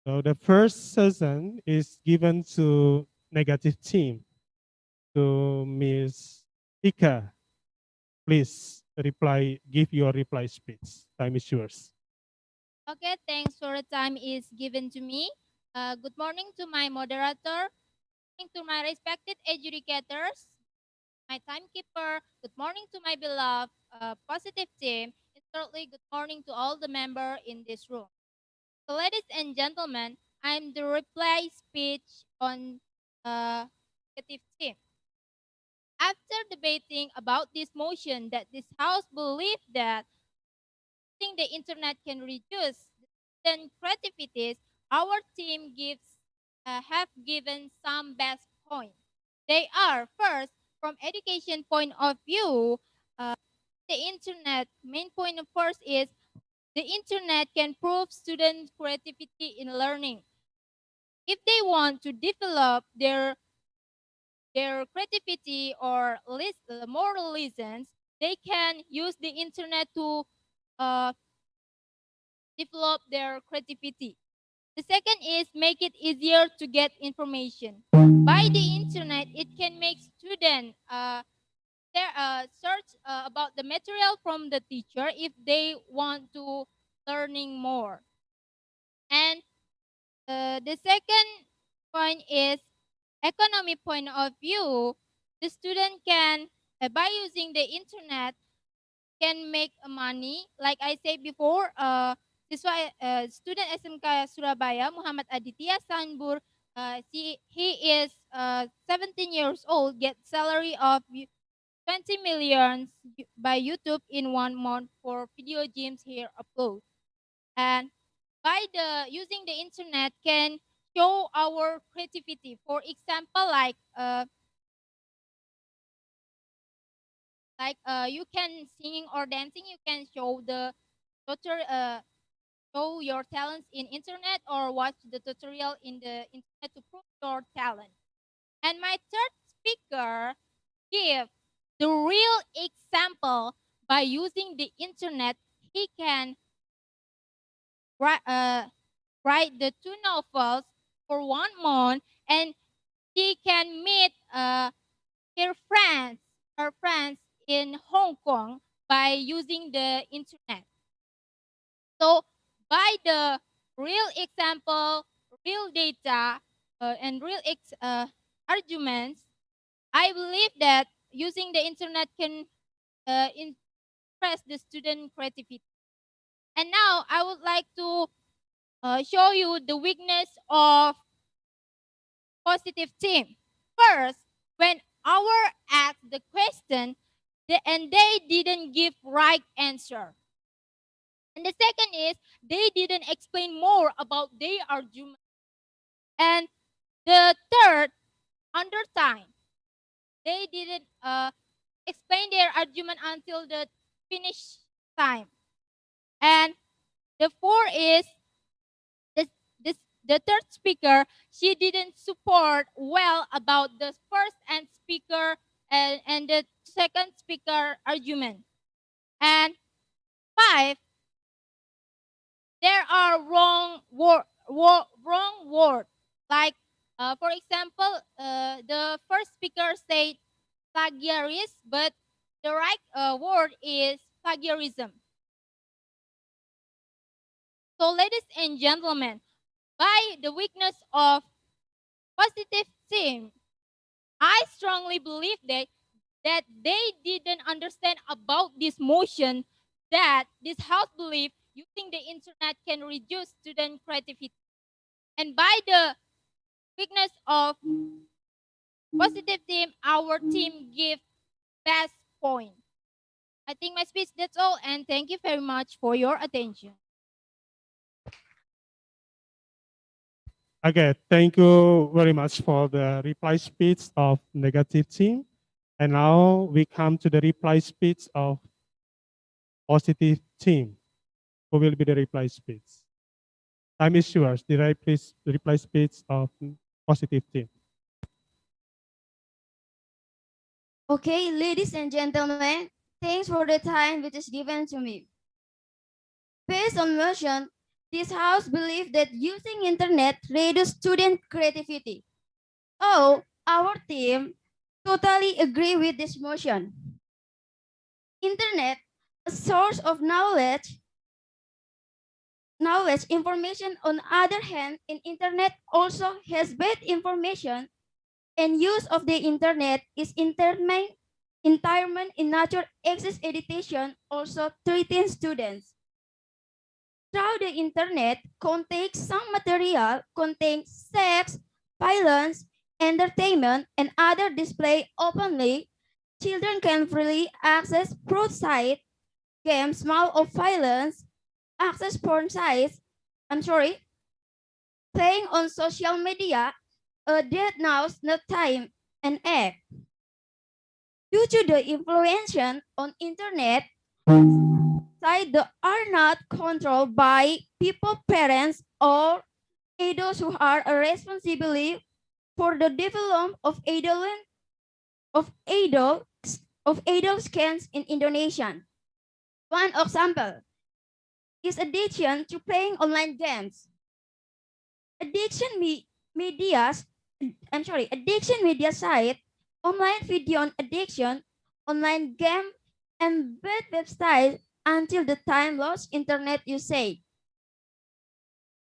So the first session is given to negative team, to Ms. Ika. Please give your reply speech. Time is yours. Okay, thanks for the time is given to me. Good morning to my moderator, to my respected educators, my timekeeper. Good morning to my beloved positive team. And thirdly, good morning to all the members in this room. So, ladies and gentlemen, I'm the reply speech on negative team. After debating about this motion that this House believes that using the internet can reduce student creativities, our team have given some best points. They are first, from education point of view, the internet. Main point of first is the internet can prove student creativity in learning. If they want to develop their creativity or more lessons, they can use the internet to uh, develop their creativity. The second is make it easier to get information. By the internet, it can make students search about the material from the teacher if they want to learning more. And the second point is economy point of view. The student can, by using the internet, can make money. Like I said before, student SMK Surabaya, Muhammad Aditya Sanbur, he is 17 years old, get salary of 20 millions by YouTube in 1 month for video games here upload. And by the using the internet can show our creativity. For example, you can singing or dancing, you can show the show your talents in internet or watch the tutorial in the internet to prove your talent. And my third speaker give the real example by using the internet. He can write the 2 novels for 1 month, and she can meet her friends in Hong Kong by using the internet. So by the real example, real data, and real arguments, I believe that using the internet can impress the student creativity. And now I would like to show you the weakness of positive team. First, when our asked the question and they didn't give right answer. And the second is they didn't explain more about their argument. And the third, under time, they didn't explain their argument until the finish time. And the fourth is this, this the third speaker, she didn't support well about the first and speaker and the second speaker argument. And five, there are wrong word. Like for example, the first speaker said plagiarist, but the right word is plagiarism. So, ladies and gentlemen, by the weakness of positive team, I strongly believe that they didn't understand about this motion that this house believe using the internet can reduce student creativity. And by the weakness of positive team, our team give best point. I think my speech that's all, and thank you very much for your attention. Okay, thank you very much for the reply speech of negative team. And now we come to the reply speech of positive team. Who will be the reply speech? Time is yours. The reply speech of positive team. Okay, ladies and gentlemen, thanks for the time which is given to me. Based on motion, this house believes that using internet reduces student creativity. Oh, our team totally agree with this motion. Internet, a source of knowledge, information. On other hand, in internet also has bad information, and use of the internet is entertainment in nature. Access education also threatens students. Through the internet contains some material contains sex, violence, entertainment, and other display openly. Children can freely access fraud sites, games small of violence, access porn sites, playing on social media, that now's not time and act. Due to the influence on internet, sites that are not controlled by people, parents, or adults who are responsible for the development of adult scans in Indonesia. One example is addiction to playing online games. Addiction media site, online video on addiction, online game, and bad websites until the time lost internet usage.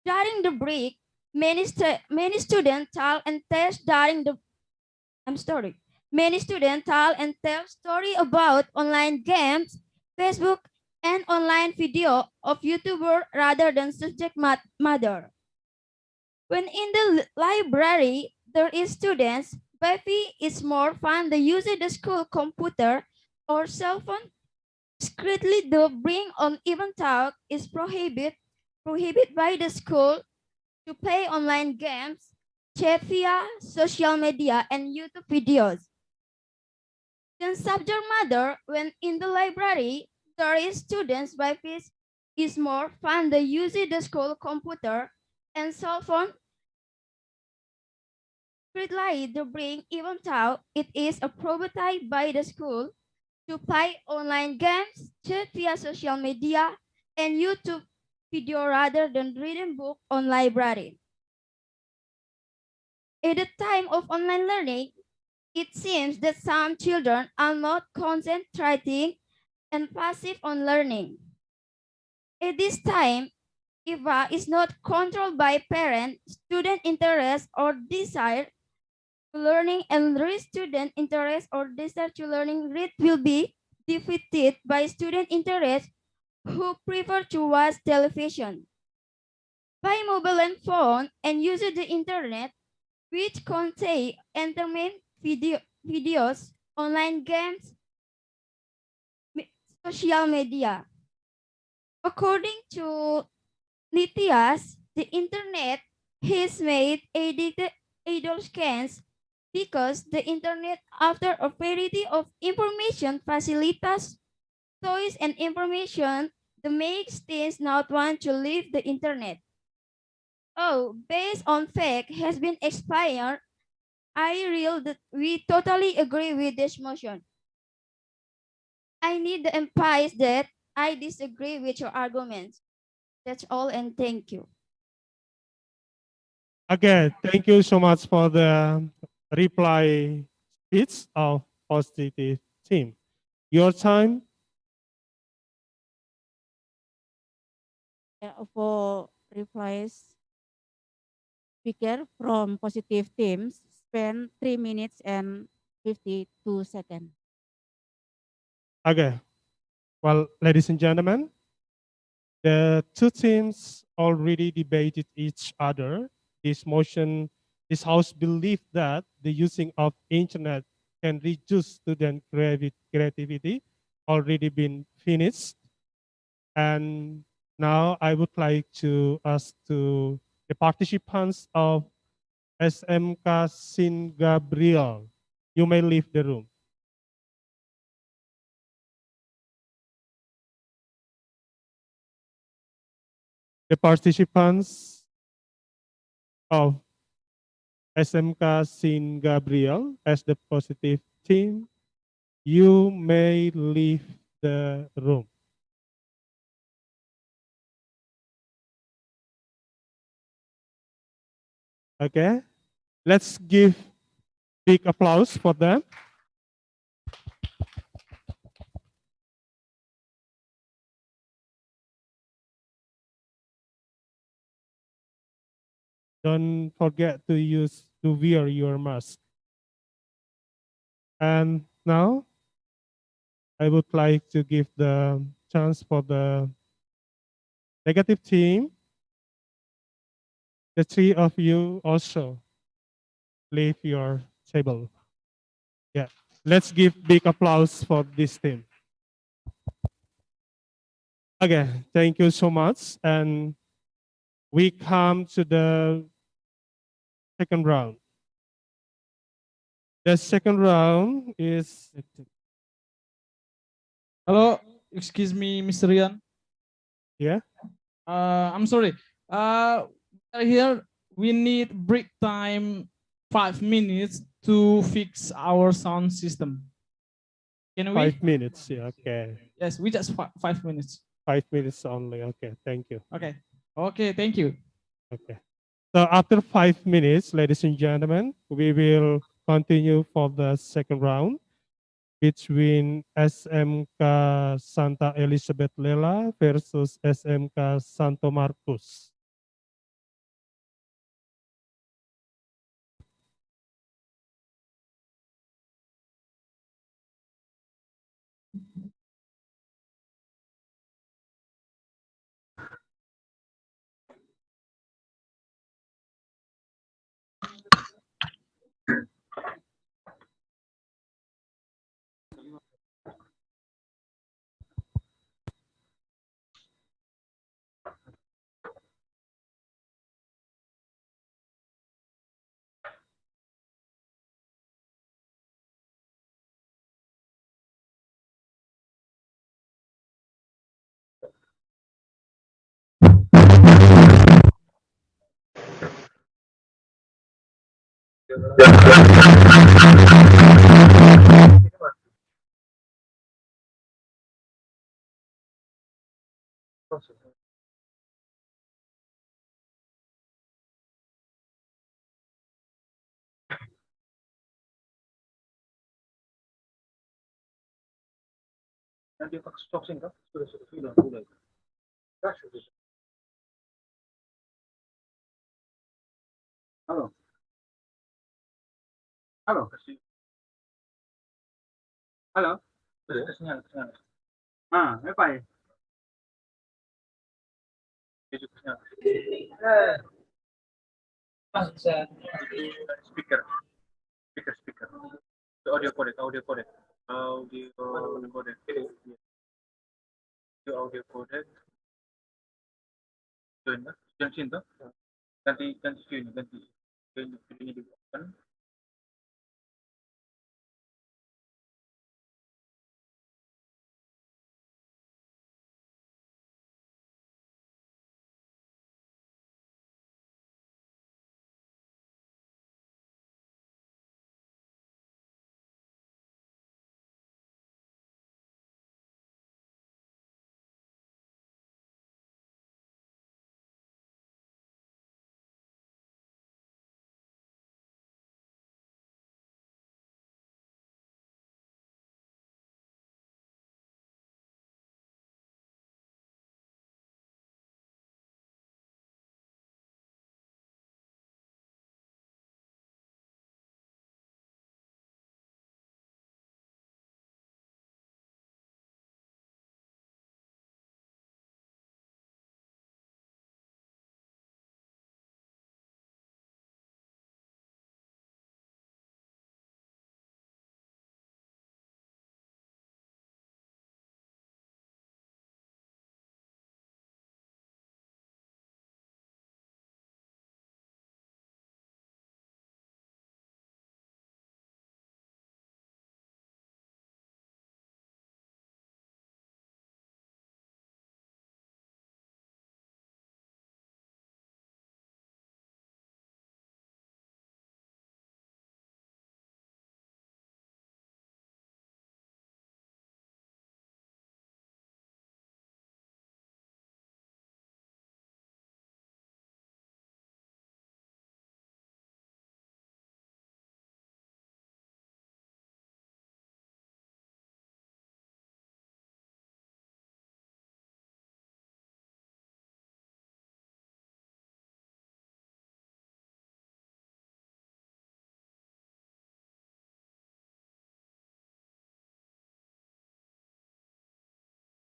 During the break, many students tell and tell during the many students tell and tell story about online games, Facebook, and online video of YouTuber rather than subject matter. When in the library, there is students, Wi-Fi is more fun than using the school computer or cell phone. Strictly the bring on even talk is prohibited by the school to play online games, chat via social media, and YouTube videos. Then subject matter, when in the library, there is students Wi-Fi is more fun than using the school computer and cell phone. Strictly the bring even though it is approved by the school to play online games, chat via social media, and YouTube video rather than reading book on library. At the time of online learning, it seems that some children are not concentrating and passive on learning. At this time, IVA is not controlled by parent, student interest or desire to learning, and read student interest or desire to learning read will be defeated by student interest who prefer to watch television. By mobile and phone and use the internet, which contain entertainment videos, online games, social media. According to Nitias, the internet has made addicted adult scans because the internet, after a variety of information, facilitates choice and information that makes teens not want to leave the internet. Oh, based on fact has been expired, I real that we totally agree with this motion. I need to emphasize that I disagree with your arguments. That's all, and thank you. Again, thank you so much for the reply speech of positive team. Your time. For replies, speaker from positive teams spend 3 minutes and 52 seconds. Okay. Well, ladies and gentlemen, the two teams already debated each other. This house believed that the using of internet can reduce student creativity already been finished. And now I would like to ask to the participants of SMK Sin Gabriel. You may leave the room. The participants of SMK Sin Gabriel as the positive team, you may leave the room. Okay, let's give big applause for them. Don't forget to wear your mask. And now I would like to give the chance for the negative team. The three of you also leave your table. Yeah, let's give big applause for this team. Okay, thank you so much. And we come to the second round. The second round is Hello, excuse me, Mr. Rian. yeah. I'm sorry. Here we need break time 5 minutes to fix our sound system. Can we? 5 minutes. Yeah, okay. Yes, we just 5 minutes. 5 minutes only. Okay, thank you. Okay. Okay, thank you. Okay. So after 5 minutes, ladies and gentlemen, we will continue for the second round between SMK Santa Elizabeth Lela versus SMK Santo Marcos. Halo. Halo. Halo. Sinyal, sinyal. Ah, apa ya? Sinyal. Speaker, speaker. Audio codec, audio codec. Audio codec. Audio codec. Join, join sini tuh. Ganti sini, ganti. Ini di open.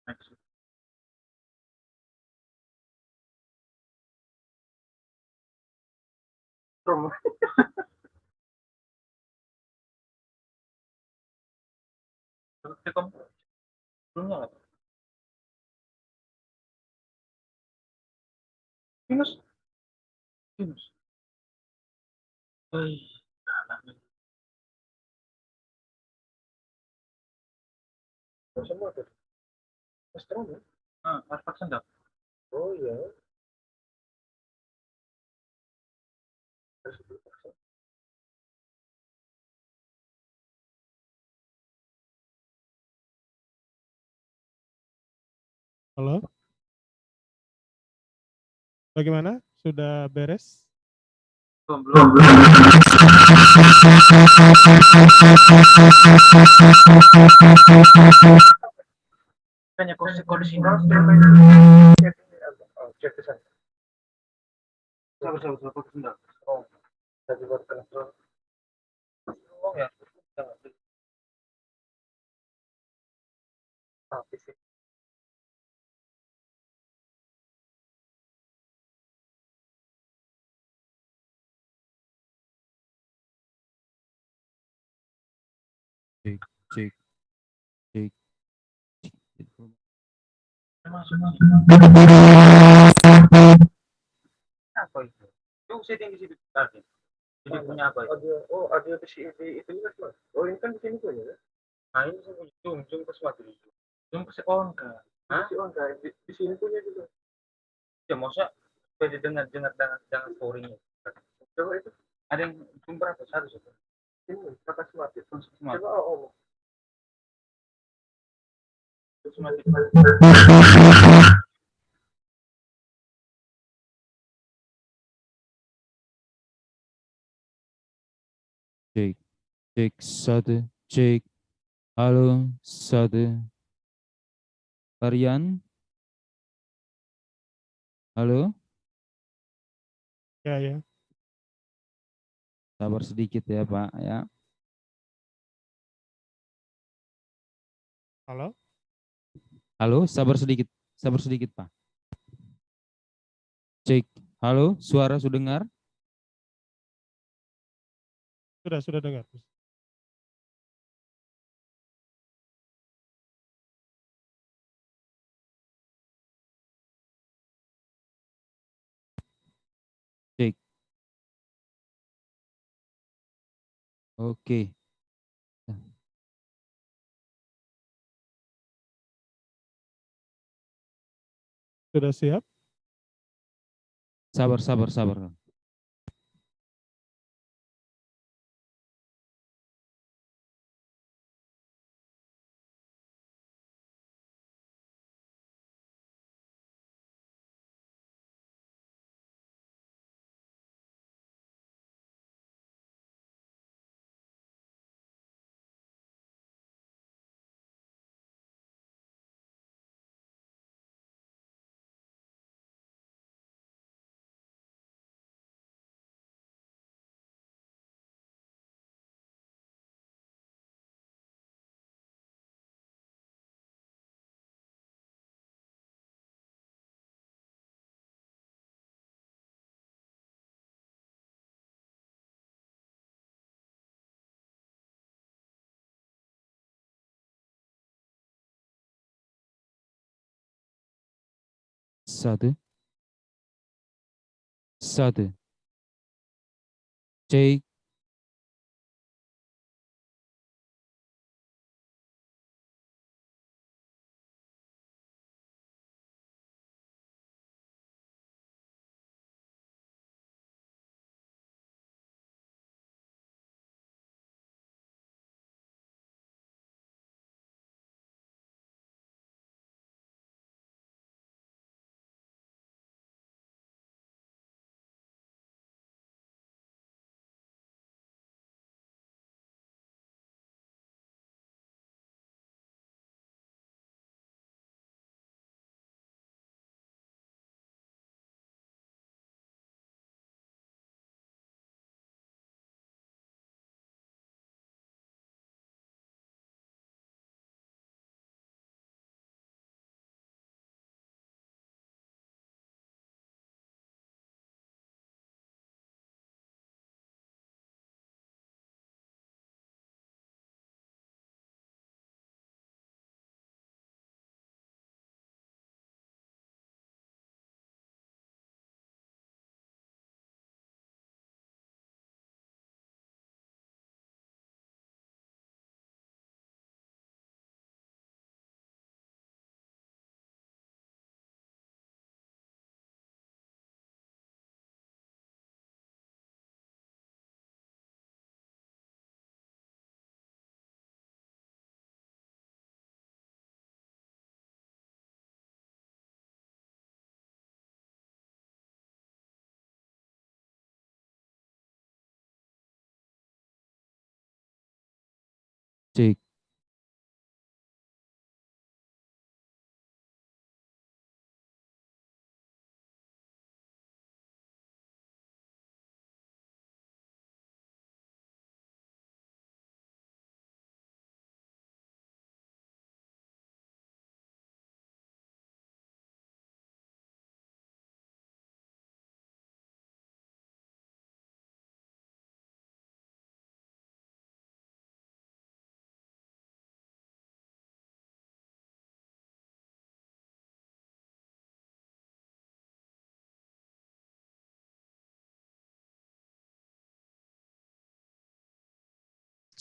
Next. From sebelumnya nggak? Minus, minus. Wih, semua tuh. Mas terus ya? Harus vaksin nggak? Oh iya. Harus vaksin. Halo? Bagaimana? Sudah beres? Belum. Tanya kode sinyal, cek ke sana. Sabar, kode sinyal. Oh, tadi baru transfer. Oh ya, habis sih. Cek, cek, cek. Masuk. Apa itu? Itu setting di situ tadi. Jadi punya apa itu? Audio di sini itu juga mas. Oh ini kan di sini punya ya? Nah ini saya punya zoom ke smart itu. Zoom ke on kan? Hah? Si on kan? Di sini punya juga. Ya maksudnya supaya didengar dengan storynya. Coba itu ada yang zoom berapa? Satu. Ini pakai smart itu. Smart. Coba smart itu. Cek, cek satu, cek. Halo, satu. Varian. Halo, Ya. sabar sedikit ya Pak ya. Halo? Halo, sabar sedikit Pak. Cek, halo, suara sudah dengar? Sudah dengar. Cek. Oke. Sudah siap? Sabar. Satu. Cek.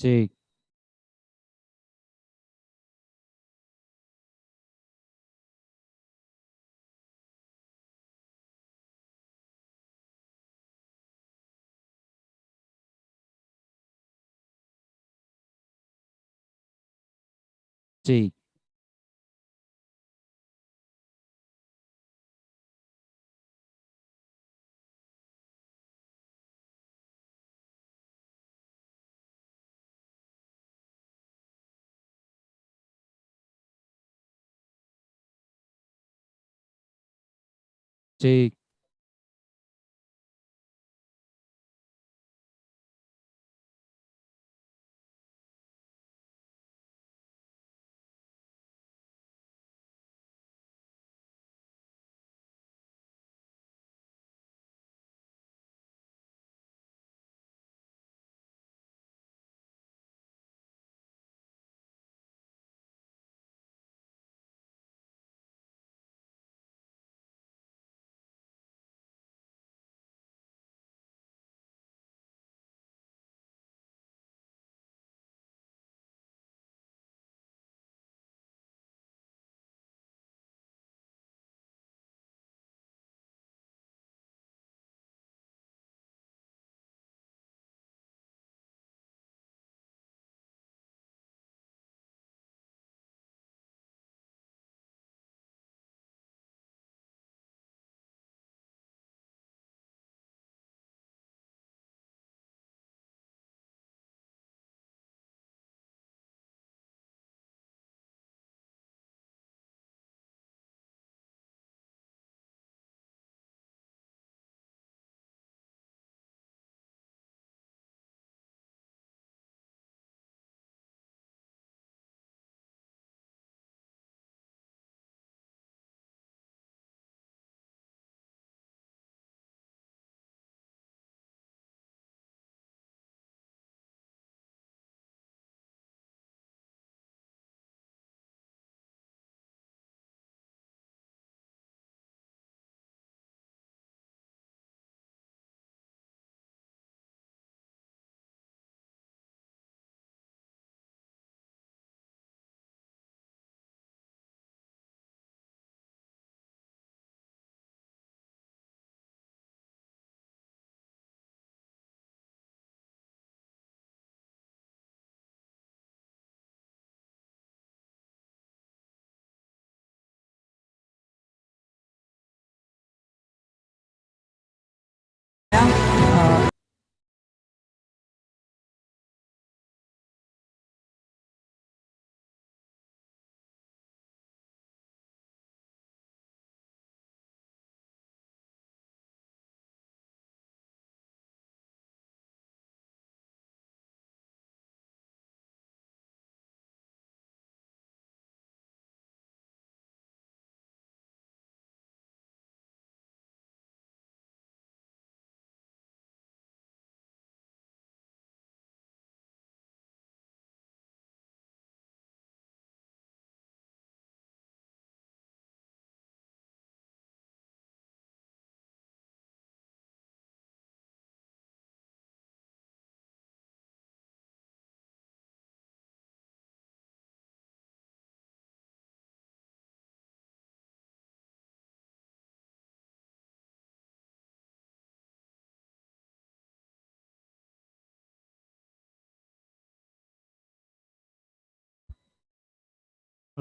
Cek. Cek. Cek.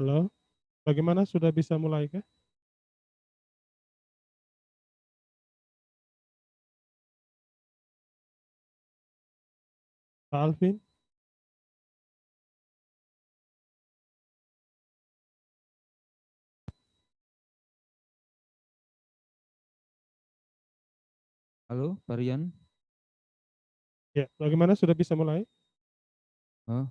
Halo, bagaimana sudah bisa mulai kah? Pak Alvin? Halo, Pak Rian. Ya, bagaimana sudah bisa mulai? Hah?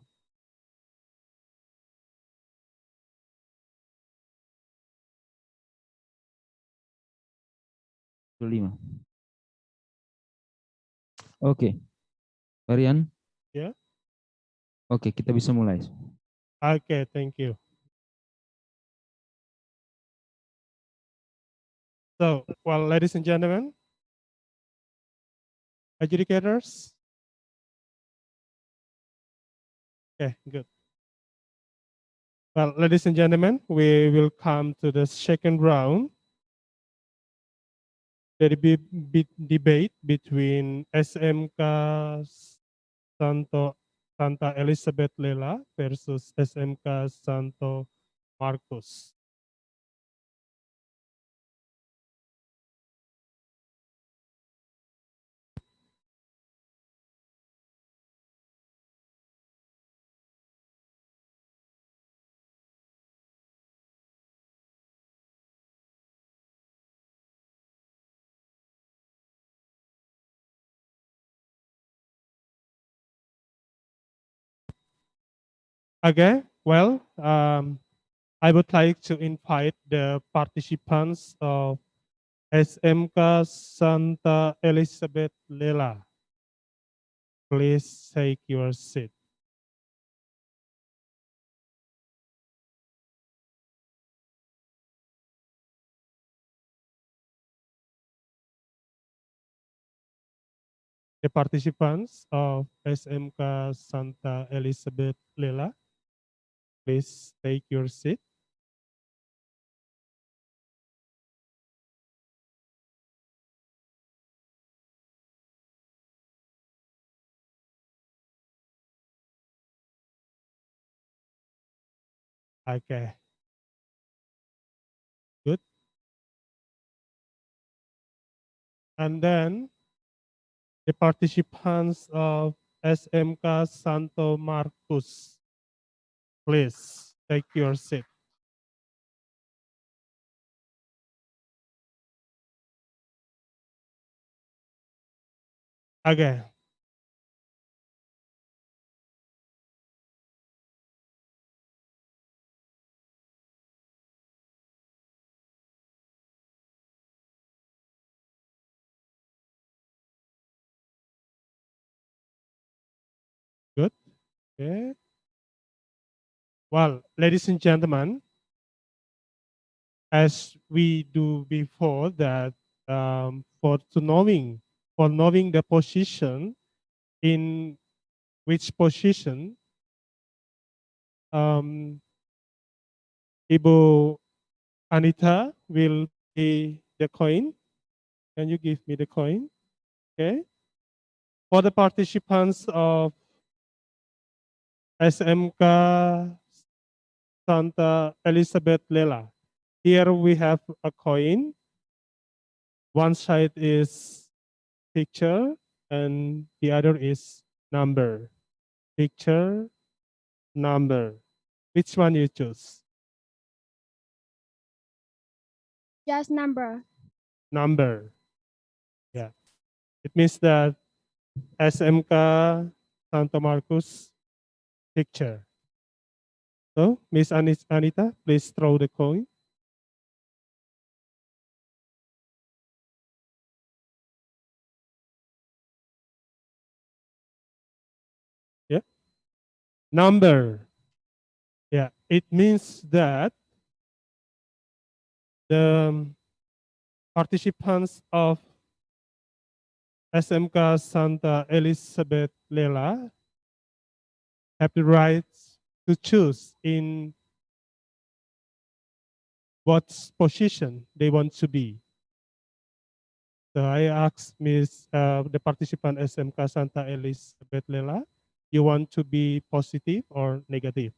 Kelima. Oke, Pak Rian. Ya. Oke, kita bisa mulai. Okay, thank you. So, well, ladies and gentlemen, educators, Okay, good. Well, ladies and gentlemen, we will come to the second round. There will be debate between SMK Santa Elizabeth Lela versus SMK Santo Marcos. Okay, well, I would like to invite the participants of SMK Santa Elizabeth Lela. Please take your seat. The participants of SMK Santa Elizabeth Lela, please take your seat. Okay. Good. And then the participants of SMK Santo Marcos, please take your seat. Okay. Good. Okay. Well, ladies and gentlemen, as we do before that, for knowing the position, in which position um, Ibu Anita will be the coin. Can you give me the coin? Okay. For the participants of SMK Santa Elizabeth Lela, here we have a coin. One side is picture and the other is number. Picture, number. Which one you choose? Just number. Number. Yeah. It means that SMK Santa Marcos picture. So, Miss Anita, please throw the coin. Yeah. Number. Yeah. It means that the participants of SMK Santa Elizabeth Lela have the right to choose in what position they want to be. So I asked the participant SMK Santa Elizabeth Lela, you want to be positive or negative?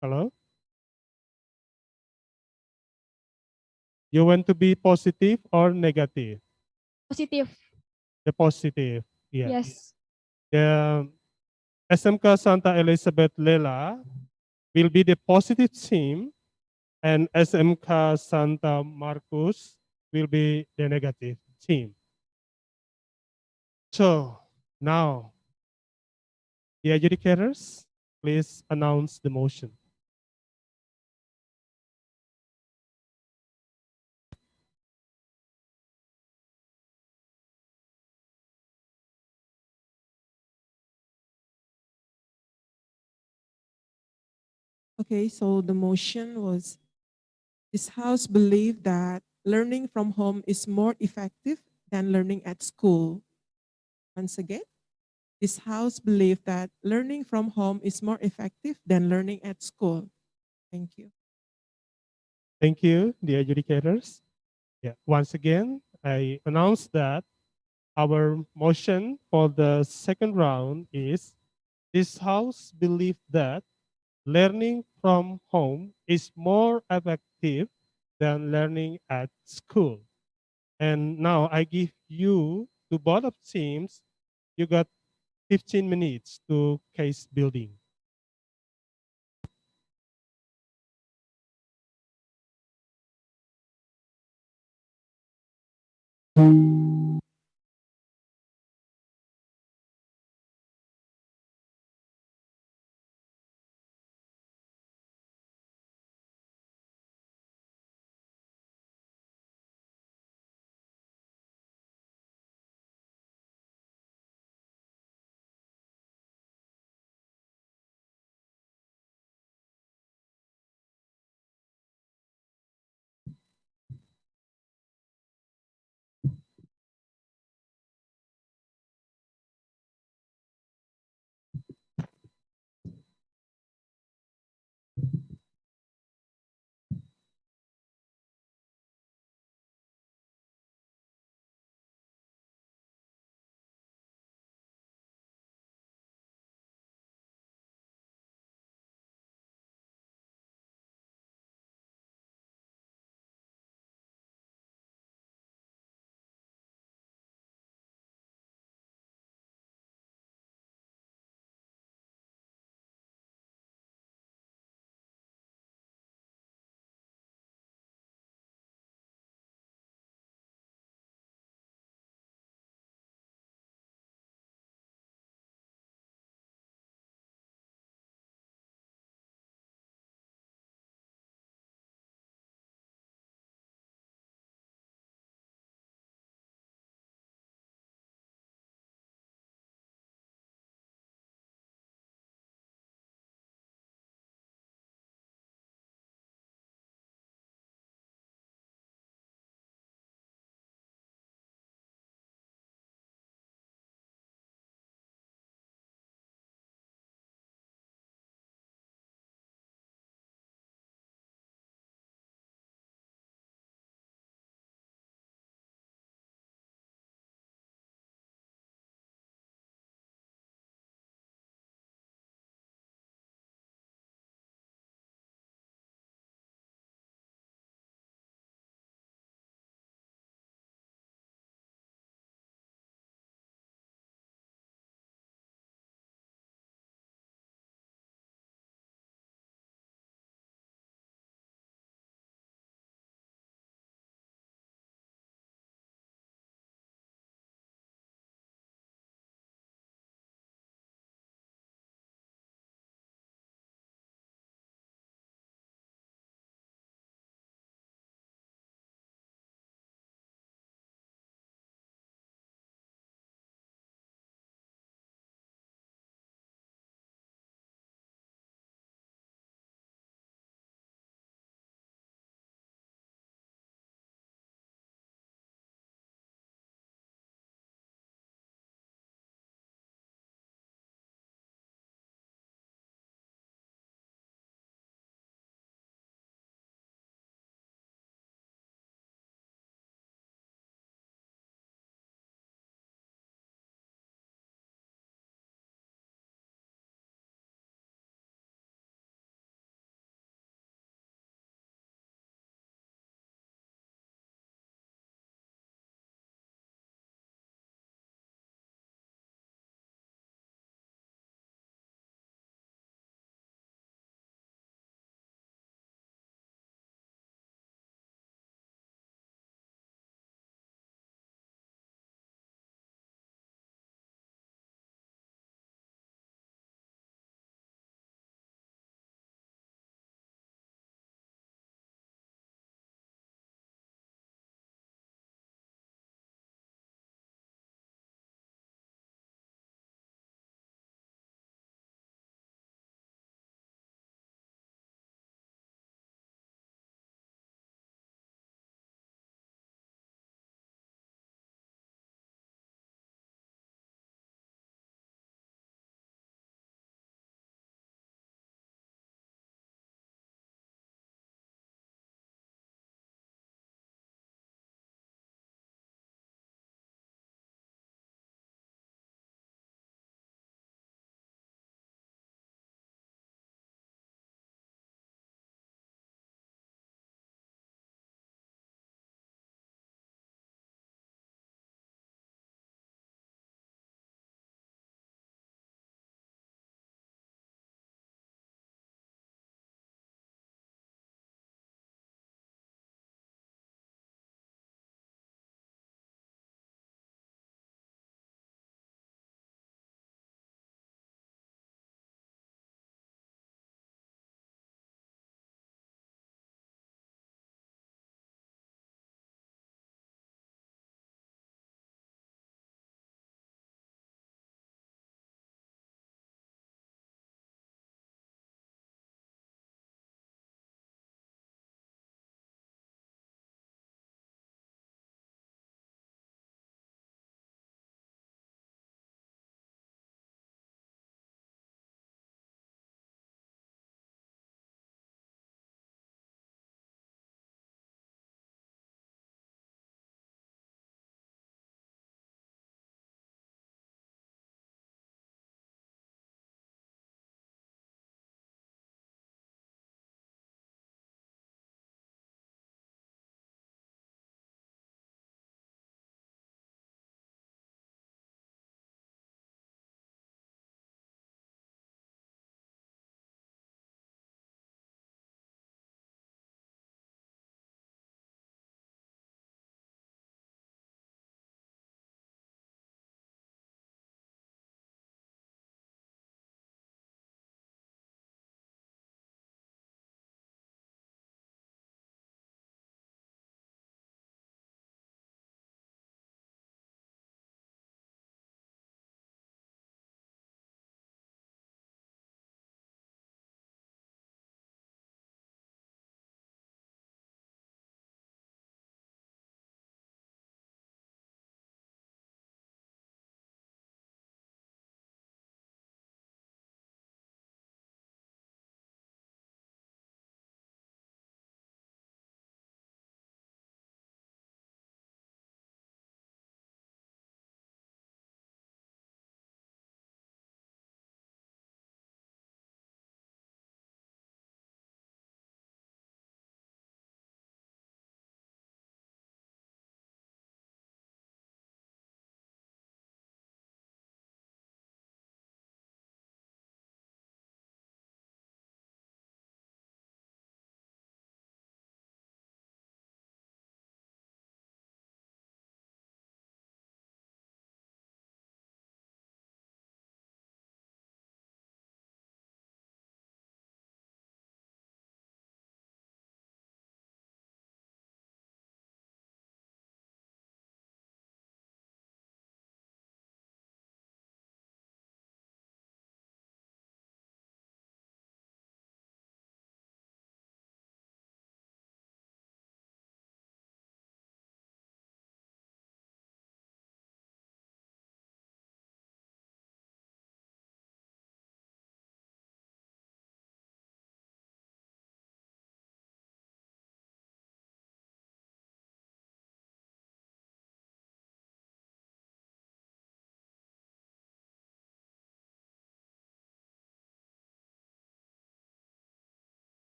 Hello? You want to be positive or negative? Positive. The positive, yeah. Yes. The SMK Santa Elizabeth Lela will be the positive team and SMK Santa Marcos will be the negative team. So now, the adjudicators, please announce the motion. Okay, so the motion was This house believes that learning from home is more effective than learning at school. Once again, this house believes that learning from home is more effective than learning at school. Thank you. Thank you, the adjudicators. Yeah, once again, I announce that our motion for the second round is this house believes that learning from home is more effective than learning at school. And now I give you to both of teams, you got 15 minutes to case building.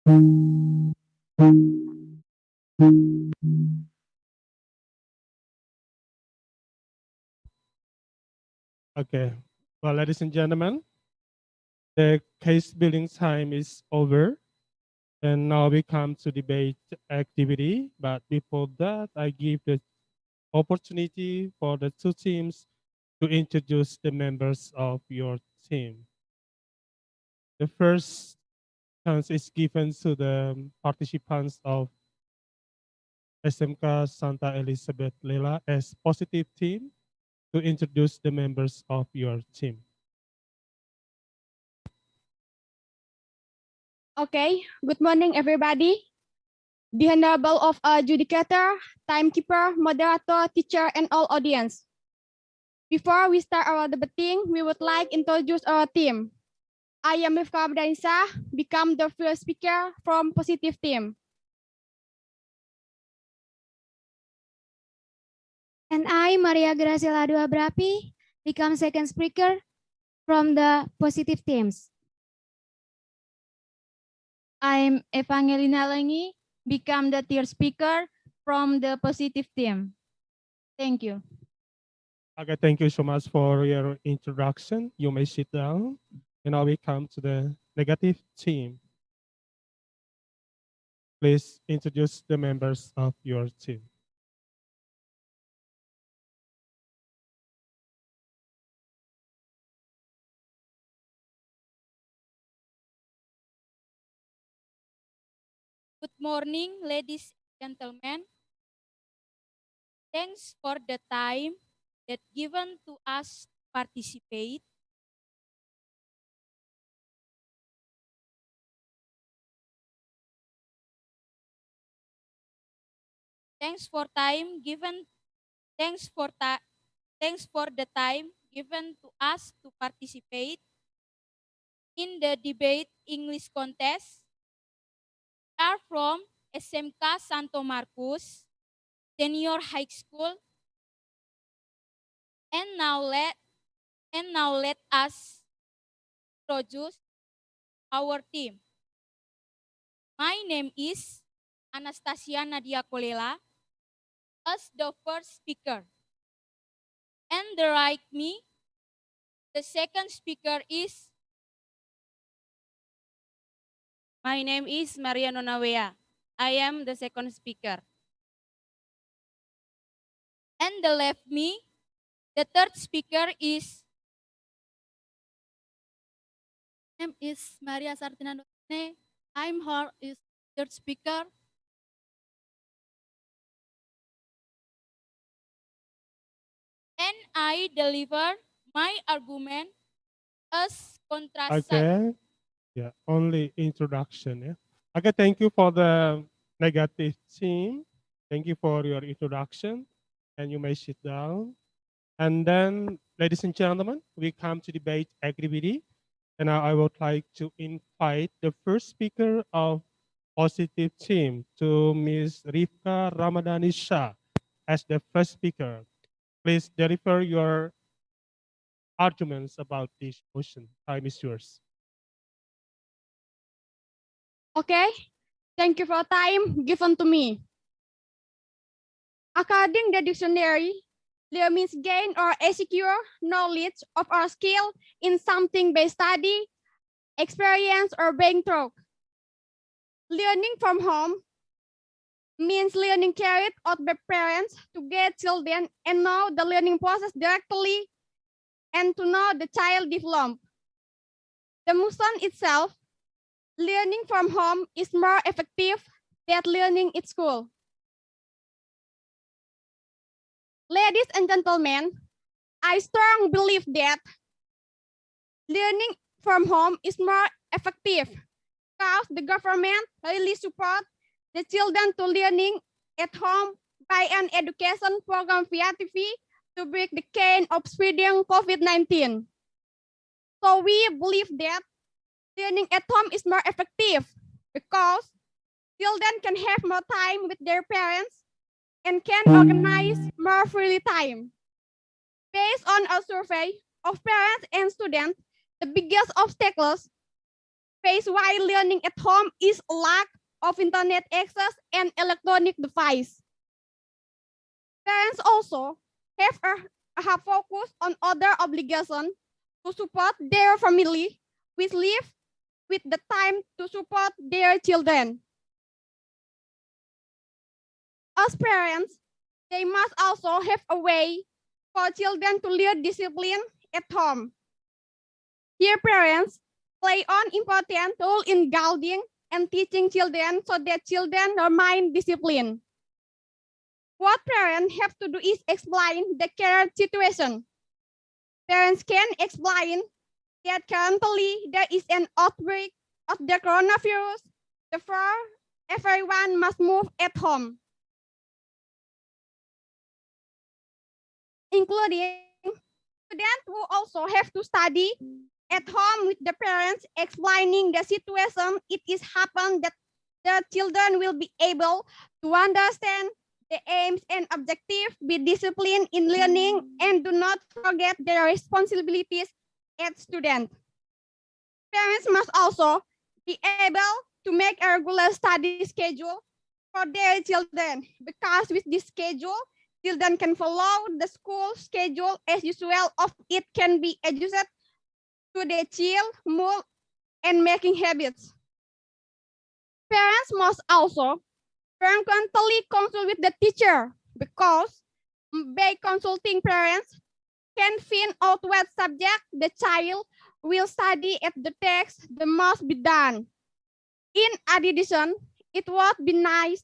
Okay. Well, ladies and gentlemen, the case building time is over. And now we come to debate activity. But before that, I give the opportunity for the two teams to introduce the members of your team. The first chance is given to the participants of SMK Santa Elizabeth Lela as positive team to introduce the members of your team. Okay, good morning, everybody. The Honorable of Adjudicator, Timekeeper, Moderator, Teacher, and all audience. Before we start our debating, we would like to introduce our team. I am Rifka Abdainsa, become the first speaker from Positive Team. And I, Maria Graciela Duabrapi, become second speaker from the Positive Teams. I'm Evangelina Lengi, become the third speaker from the Positive Team. Thank you. Okay, thank you so much for your introduction. You may sit down. And now we come to the negative team. Please introduce the members of your team. Good morning, ladies and gentlemen. Thanks for the time that given to us to participate. Thanks for time given. Thanks for the time given to us to participate in the debate English contest. We are from SMK Santo Marcos Senior High School. And now let us introduce our team. My name is Anastasia Nadia Kolela as the first speaker. And the right me, the second speaker is. My name is Maria Nonawea. I am the second speaker. And the left me, the third speaker is. My name is Maria Sartina Dosne. I'm her is third speaker. And I deliver my argument as contrast. Okay. Yeah, only introduction. Yeah. Okay, thank you for the negative team. Thank you for your introduction. And you may sit down. And then, ladies and gentlemen, we come to debate activity. And now I would like to invite the first speaker of positive team to Ms. Rifka Ramadhani Shah as the first speaker. Please deliver your arguments about this motion. Time is yours. Okay, thank you for time given to me. According to the dictionary, learn means gain or acquire knowledge of or skill in something by study, experience, or being taught. Learning from home means learning carried out by parents to get children and know the learning process directly and to know the child develop. The motion itself, learning from home is more effective than learning at school. Ladies and gentlemen, I strongly believe that learning from home is more effective because the government really support the children to learning at home by an education program via TV to break the chain of spreading COVID-19. So we believe that learning at home is more effective because children can have more time with their parents and can organize more free time. Based on a survey of parents and students, the biggest obstacles face while learning at home is lack of internet access and electronic device. Parents also have focused on other obligations to support their family, which leave with the time to support their children. As parents, they must also have a way for children to learn discipline at home. Here, parents play an important role in guiding and teaching children so that children remain disciplined. What parents have to do is explain the current situation. Parents can explain that currently there is an outbreak of the coronavirus, therefore everyone must move at home, including students who also have to study at home with the parents explaining the situation. It is happen that the children will be able to understand the aims and objectives, be disciplined in learning, and do not forget their responsibilities as students. Parents must also be able to make a regular study schedule for their children, because with this schedule, children can follow the school schedule as usual, of it can be adjusted to the child mood and making habits. Parents must also frequently consult with the teacher, because by consulting, parents can find out what subject the child will study at the text that must be done. In addition, it would be nice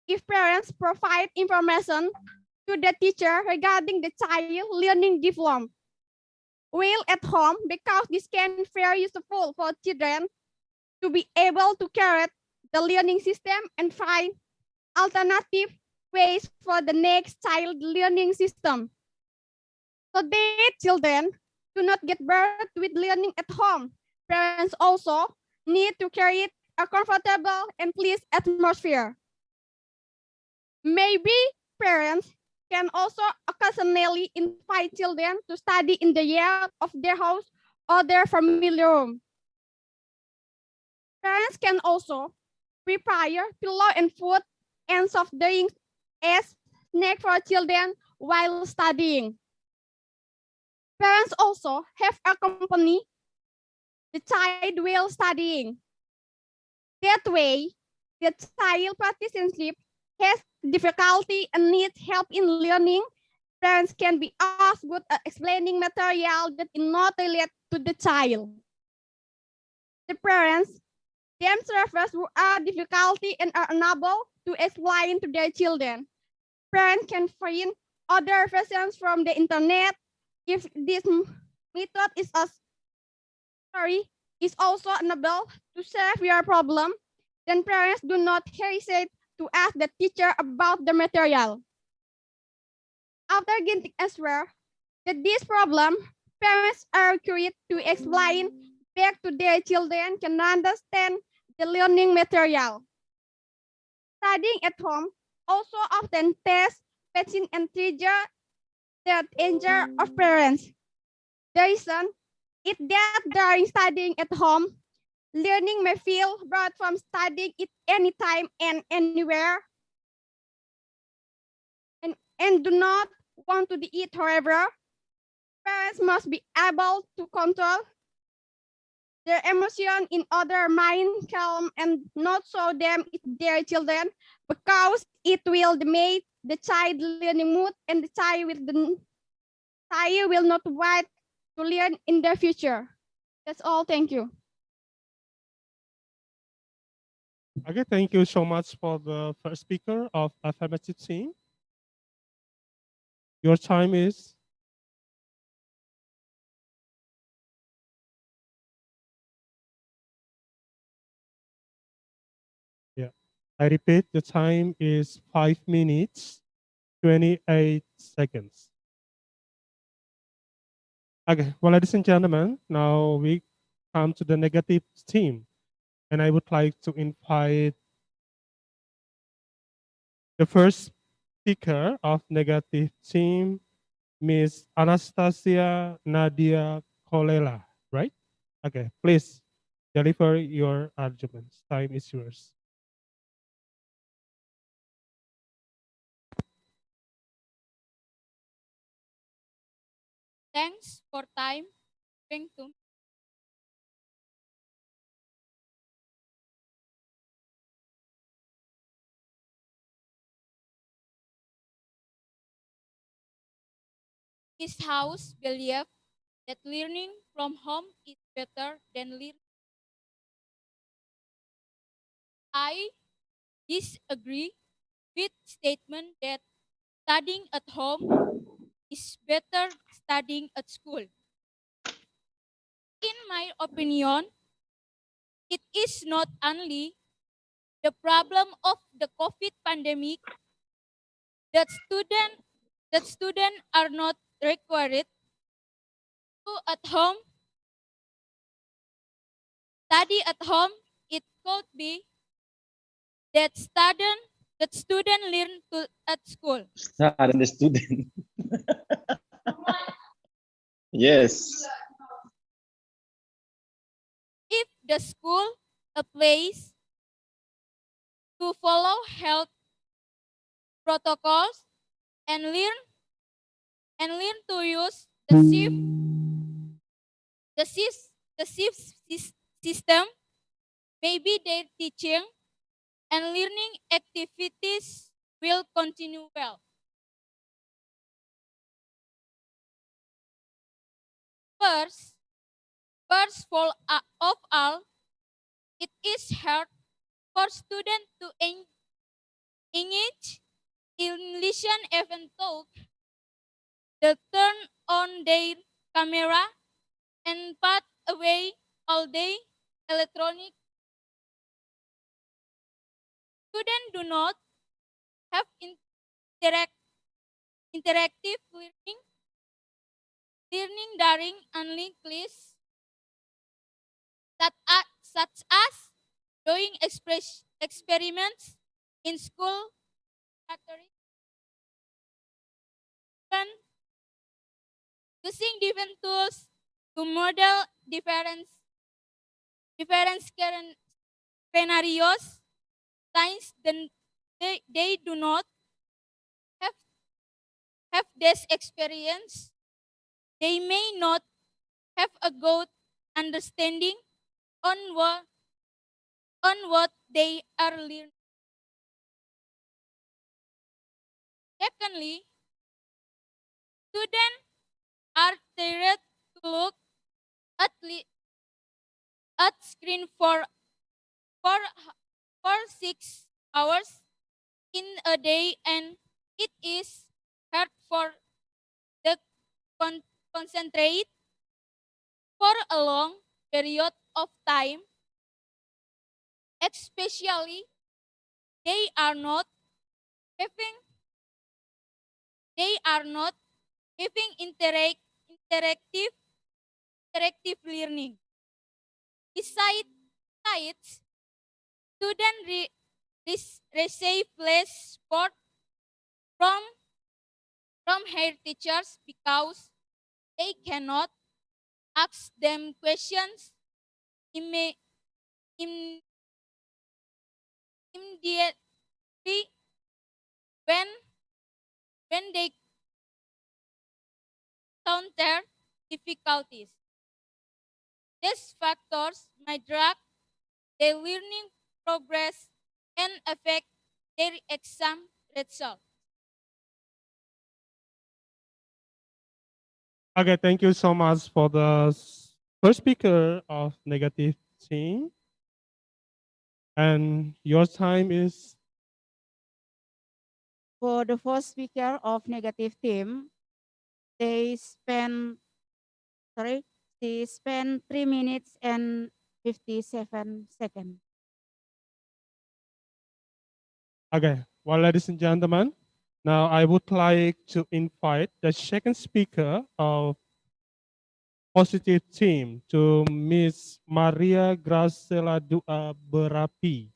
if parents provide information to the teacher regarding the child learning development while at home, because this can be very useful for children to be able to correct the learning system and find alternative ways for the next child learning system, so that children do not get bored with learning at home. Parents also need to create a comfortable and pleasant atmosphere. Maybe parents can also occasionally invite children to study in the yard of their house or their family room. Parents can also prepare pillow and food and soft drinks as snack for children while studying. Parents also have accompany the child while studying. That way, the child participant has difficulty and needs help in learning. Parents can be asked good at explaining material that is not related to the child. The parents themselves who are difficulty and are unable to explain to their children. Parents can find other versions from the internet. If this method is also unable to solve your problem, then parents do not hesitate to ask the teacher about the material. After getting answer that this problem, parents are curious to explain back to their children can understand the learning material. Studying at home also often tests patience and trigger the anger of parents. The reason is that during studying at home, learning may feel bored from studying it anytime and anywhere, and do not want to do it. However, parents must be able to control their emotion in order mind calm and not show them it their children, because it will make the child learning mood and the child will not want to learn in the future. That's all. Thank you. Okay, thank you so much for the first speaker of affirmative team. Your time is I repeat, the time is 5 minutes, 28 seconds. Okay, well, ladies and gentlemen, now we come to the negative team. And I would like to invite the first speaker of negative team, Miss Anastasia Nadia Kolela, right? Okay, please Deliver your arguments. Time is yours. Thanks for time giving to This house believe that learning from home is better than learning. I disagree with statement that studying at home is better studying at school. In my opinion, it is not only the problem of the COVID pandemic that students are not required to at home study at home. It could be that student learn to at school. And the student. Yes. If the school a place to follow health protocols and learn to use the shift system, maybe their teaching and learning activities will continue well. First, of all, it is hard for students to engage in listen even talk. They turn on their camera and put away all day electronic. Students do not have interactive learning during online class, such as doing experiments in school, and using different tools to model different scenarios. Since then they do not have, have this experience, they may not have a good understanding on what they are learning. Secondly, students are taught to look at screen for for 6 hours in a day, and it is hard for the concentrate for a long period of time, especially they are not having they are not having interactive learning. Besides, students receive less support from their teachers because they cannot ask them questions imme- im- immediately when they counter difficulties. These factors may drag their learning progress and affect their exam results. Okay, thank you so much for the first speaker of negative team. And your time is For the first speaker of negative team, they spend they spend 3 minutes and 57 seconds. okay. Well, ladies and gentlemen, now I would like to invite the second speaker of positive team to Miss Maria Gracela Dua Berapi.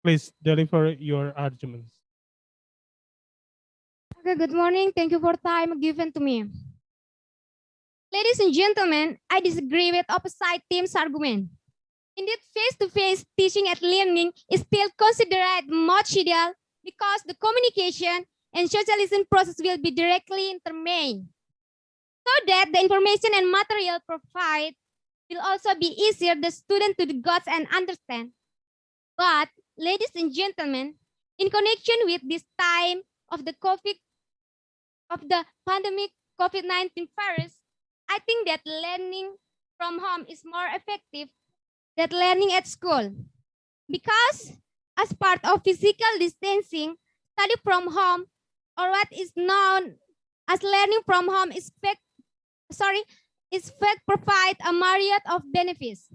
Please deliver your arguments. Okay, good morning. Thank you for time given to me. Ladies and gentlemen, I disagree with opposite team's argument. Indeed, face-to-face teaching and learning is still considered much ideal because the communication and socialization process will be directly intertwined, so that the information and material provided will also be easier the student to grasp and understand. But, ladies and gentlemen, in connection with this time of the pandemic COVID-19 virus, I think that learning from home is more effective than learning at school. Because as part of physical distancing, study from home, or what is known as learning from home, provide a myriad of benefits.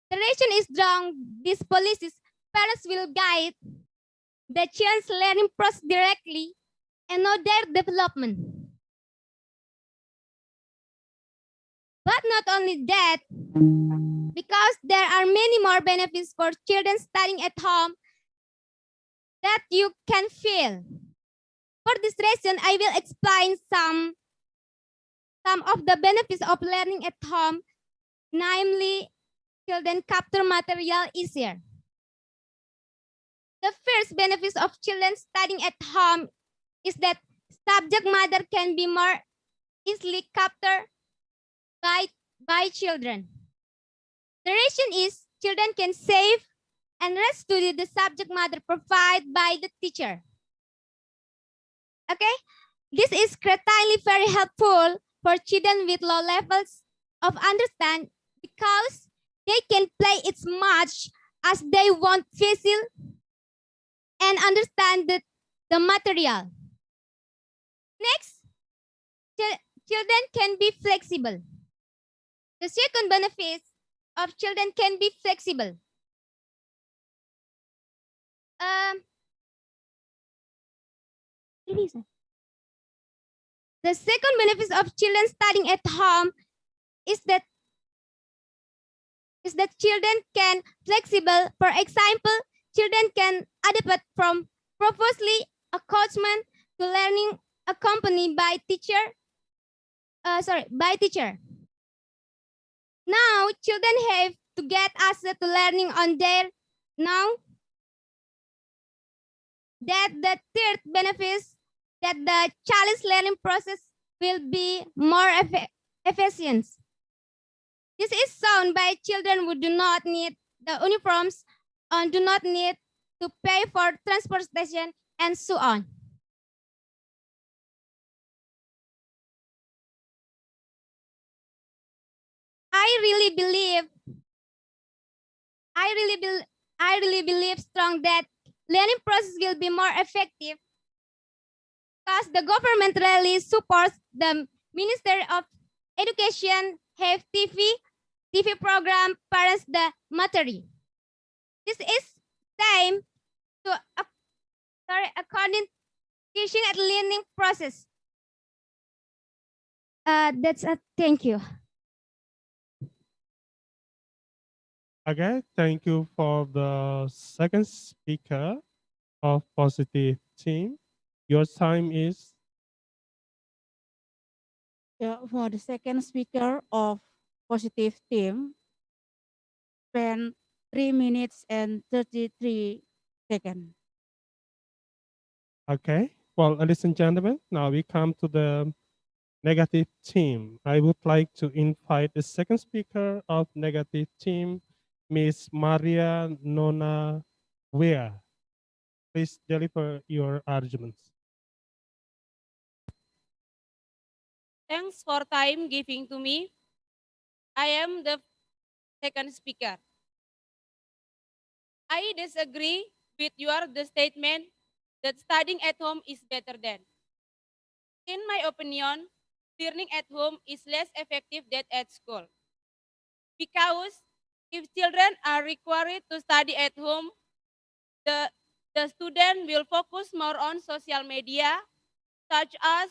The reason is drawn these policies, parents will guide the child's learning process directly and know their development. But not only that, because there are many more benefits for children studying at home that you can feel. For this reason, I will explain some of the benefits of learning at home, namely, children capture material easier. The first benefits of children studying at home is that subject matter can be more easily captured by children. The reason is children can save and restudy the subject matter provided by the teacher. Okay, this is greatly very helpful for children with low levels of understanding because they can play it much as they want visual and understand the material. Next, children can be flexible. The second benefit of children can be flexible. The second benefit of children studying at home is that children can flexible. For example, children can adapt from previously accompaniment to learning accompanied by teacher. Now, children have to get access to learning on their now. That the third benefit that the child's learning process will be more efficient. This is shown by children who do not need the uniforms and do not need to pay for transportation and so on. I really believe strong that learning process will be more effective because the government really supports the Ministry of Education have TV program parents the material. This is same to according teaching and learning process. That's a thank you. Okay, thank you for the second speaker of positive team. Your time is. Yeah, for the second speaker of positive team, spend 3 minutes and 33 seconds. Okay, well, ladies and gentlemen, now we come to the negative team. I would like to invite the second speaker of negative team, Miss Maria Nona Wea. Please deliver your arguments. Thanks for time giving to me. I am the second speaker. I disagree with the statement that studying at home is better than. In my opinion, learning at home is less effective than at school. Because if children are required to study at home, the student will focus more on social media such as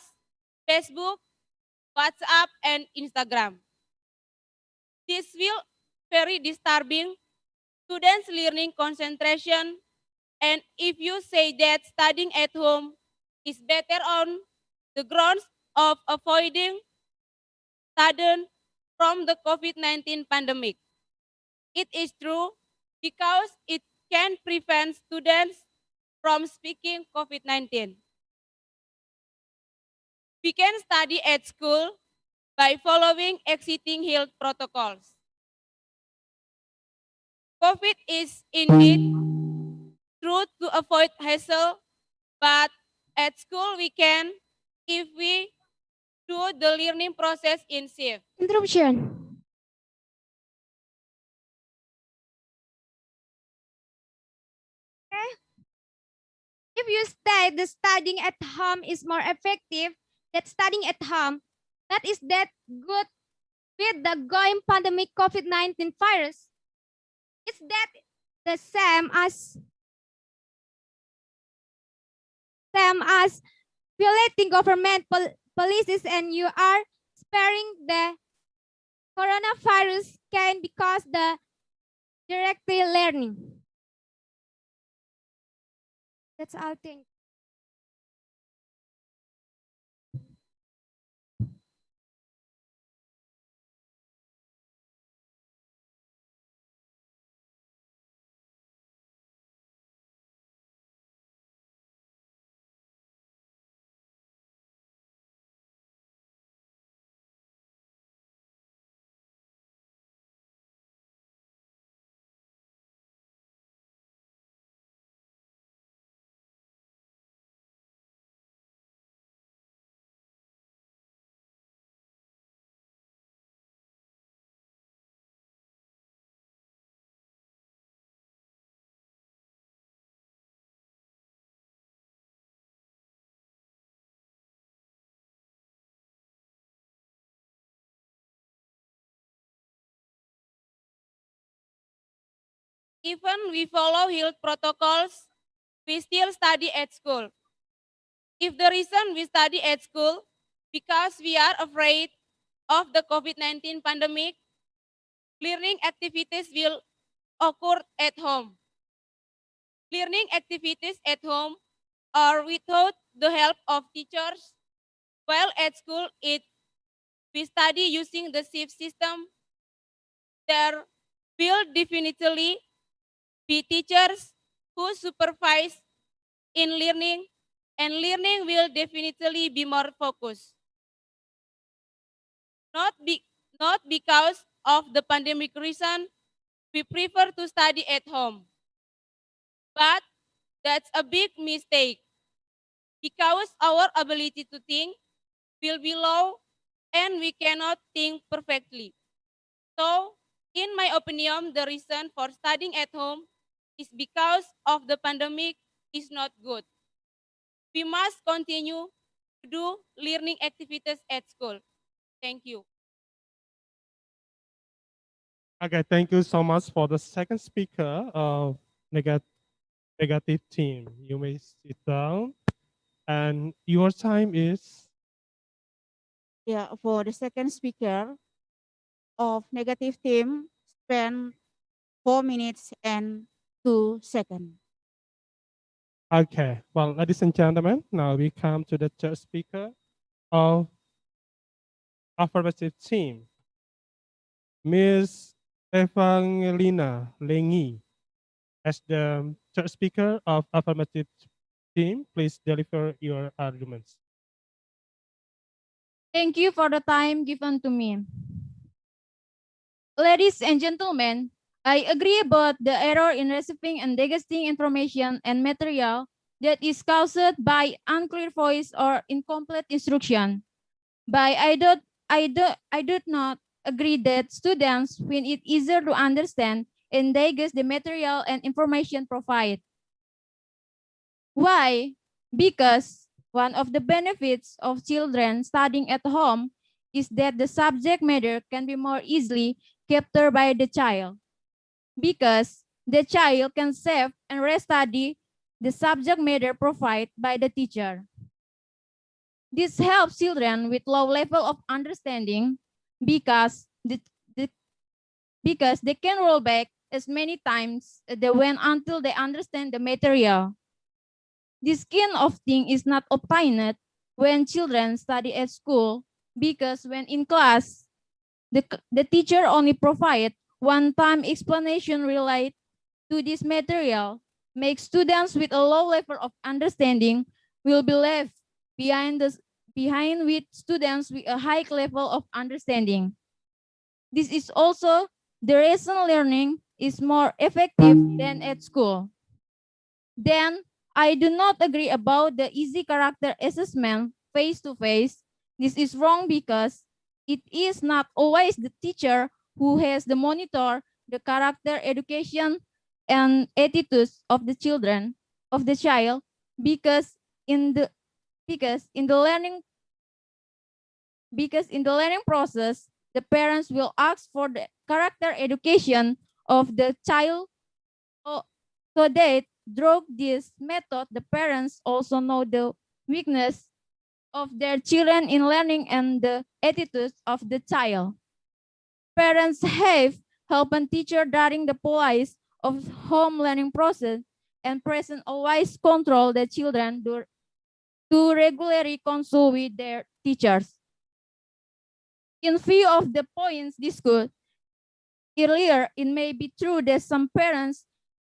Facebook, WhatsApp, and Instagram. This will very disturbing students' learning concentration. And if you say that studying at home is better on the grounds of avoiding sudden from the COVID-19 pandemic. It is true because it can prevent students from speaking COVID-19. We can study at school by following existing health protocols. COVID is indeed true to avoid hassle, but at school we can if we do the learning process in safe. Interruption. Okay. If you say the studying at home is more effective than studying at home, that is that good with the going pandemic COVID-19 virus? Is that the same as violating government policies and you are sparing the coronavirus can because the directly learning? That's all thing. Even we follow health protocols, we still study at school. If the reason we study at school because we are afraid of the COVID-19 pandemic, learning activities will occur at home. Learning activities at home or without the help of teachers, while at school we study using the shift system. There will definitely be teachers who supervise in learning, and learning will definitely be more focused. Not because of the pandemic reason, we prefer to study at home. But that's a big mistake because our ability to think will be low and we cannot think perfectly. So, in my opinion, the reason for studying at home is because of the pandemic is not good. We must continue to do learning activities at school. Thank you. Okay, thank you so much for the second speaker of negative team. You may sit down, and your time is. Yeah, for the second speaker of negative team, spend 4 minutes and 2 seconds. Okay, well, ladies and gentlemen, now we come to the third speaker of affirmative team, Ms. Evangelina Lengi. As the third speaker of affirmative team, please deliver your arguments. Thank you for the time given to me. Ladies and gentlemen, I agree about the error in receiving and digesting information and material that is caused by unclear voice or incomplete instruction. But I do not agree that students find it easier to understand and digest the material and information provided. Why? Because one of the benefits of children studying at home is that the subject matter can be more easily captured by the child. Because the child can save and restudy the subject matter provided by the teacher. This helps children with low level of understanding because because they can roll back as many times they went until they understand the material. This kind of thing is not obtained when children study at school, because when in class, the teacher only provide one-time explanation related to this material, makes students with a low level of understanding will be left behind with students with a high level of understanding. This is also the reason learning is more effective than at school. Then I do not agree about the easy character assessment face to face. This is wrong because it is not always the teacher who has to monitor the character education and attitudes of the children of the child, because in the learning process, the parents will ask for the character education of the child, so that through this method, the parents also know the weakness of their children in learning and the attitudes of the child. Parents have helped teacher during the process of home learning process, and present always control the children to regularly consult with their teachers. In view of the points discussed earlier, it may be true that some parents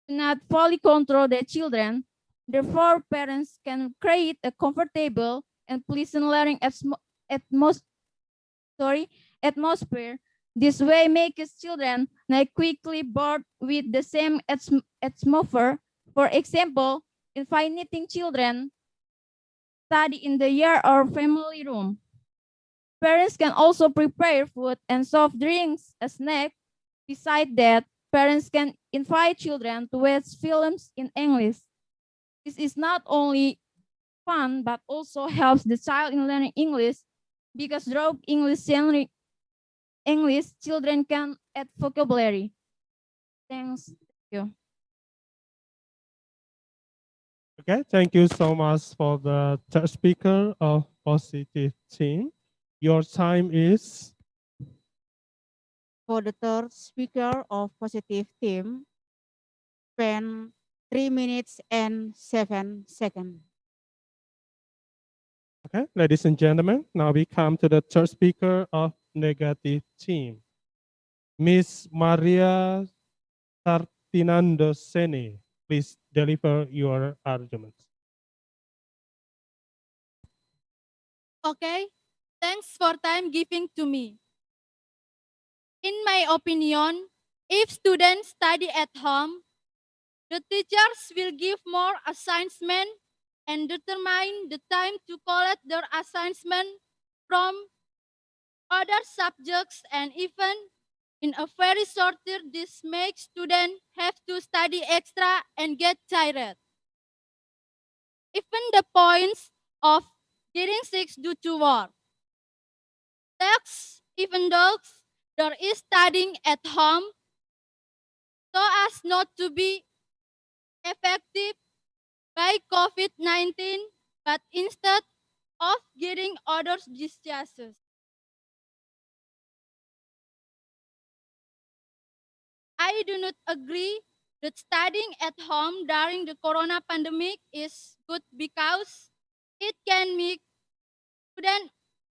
do not fully control their children. Therefore, parents can create a comfortable and pleasant learning atmosphere. This way makes children not quickly bored with the same atmosphere. For example, inviting children study in the yard or family room. Parents can also prepare food and soft drinks as snack. Besides that, parents can invite children to watch films in English. This is not only fun, but also helps the child in learning English, because through English, children can add vocabulary. Thanks. Thank you. Okay, thank you so much for the third speaker of positive team. Your time is For the third speaker of positive team, spend 3 minutes and 7 seconds. okay, ladies and gentlemen. Now we come to the third speaker of negative team, Miss Maria Sartinando Sene. Please deliver your arguments. Okay, thanks for time giving to me. In my opinion, if students study at home, the teachers will give more assignment and determine the time to collect their assignment from other subjects, and even in a very short period, this makes students have to study extra and get tired. Even the points of getting sick due to work. Thus, even though there is studying at home, so as not to be affected by COVID-19, but instead of getting other diseases. I do not agree that studying at home during the corona pandemic is good, because it can make students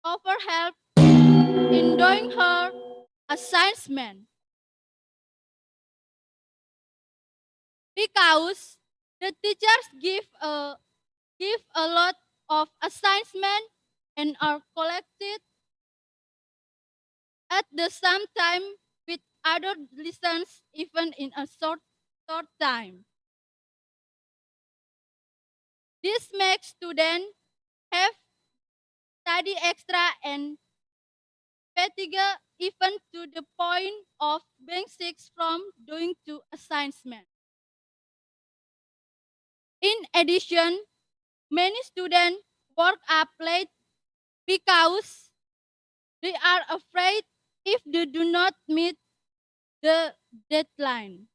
overhelp in doing her assignment. Because the teachers give a lot of assignment and are collected at the same time with other lessons, even in a short time. This makes students have study extra and fatigue, even to the point of being sick from doing two assignments. In addition, many students work up late because they are afraid if they do not meet the deadline.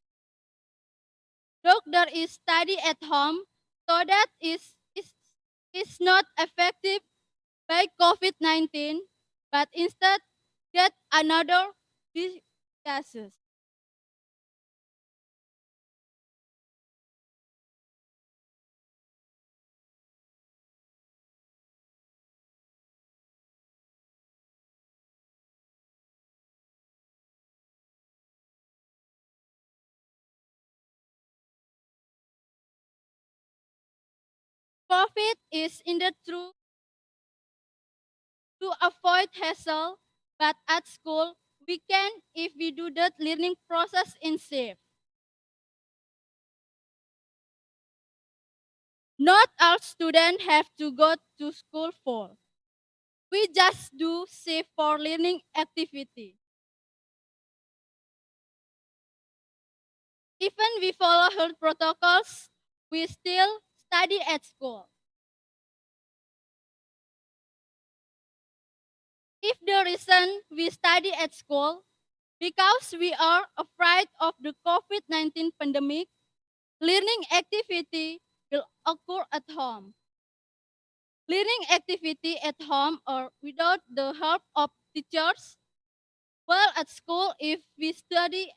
Doctor is study at home, so that is not effective by COVID-19, but instead get another diseases. profit is in the truth to avoid hassle, but at school we can if we do that learning process in safe. Not all students have to go to school for. We just do safe for learning activity. Even we follow health protocols, we still study at school. If the reason we study at school because we are afraid of the COVID-19 pandemic, learning activity will occur at home. Learning activity at home or without the help of teachers, while at school if we study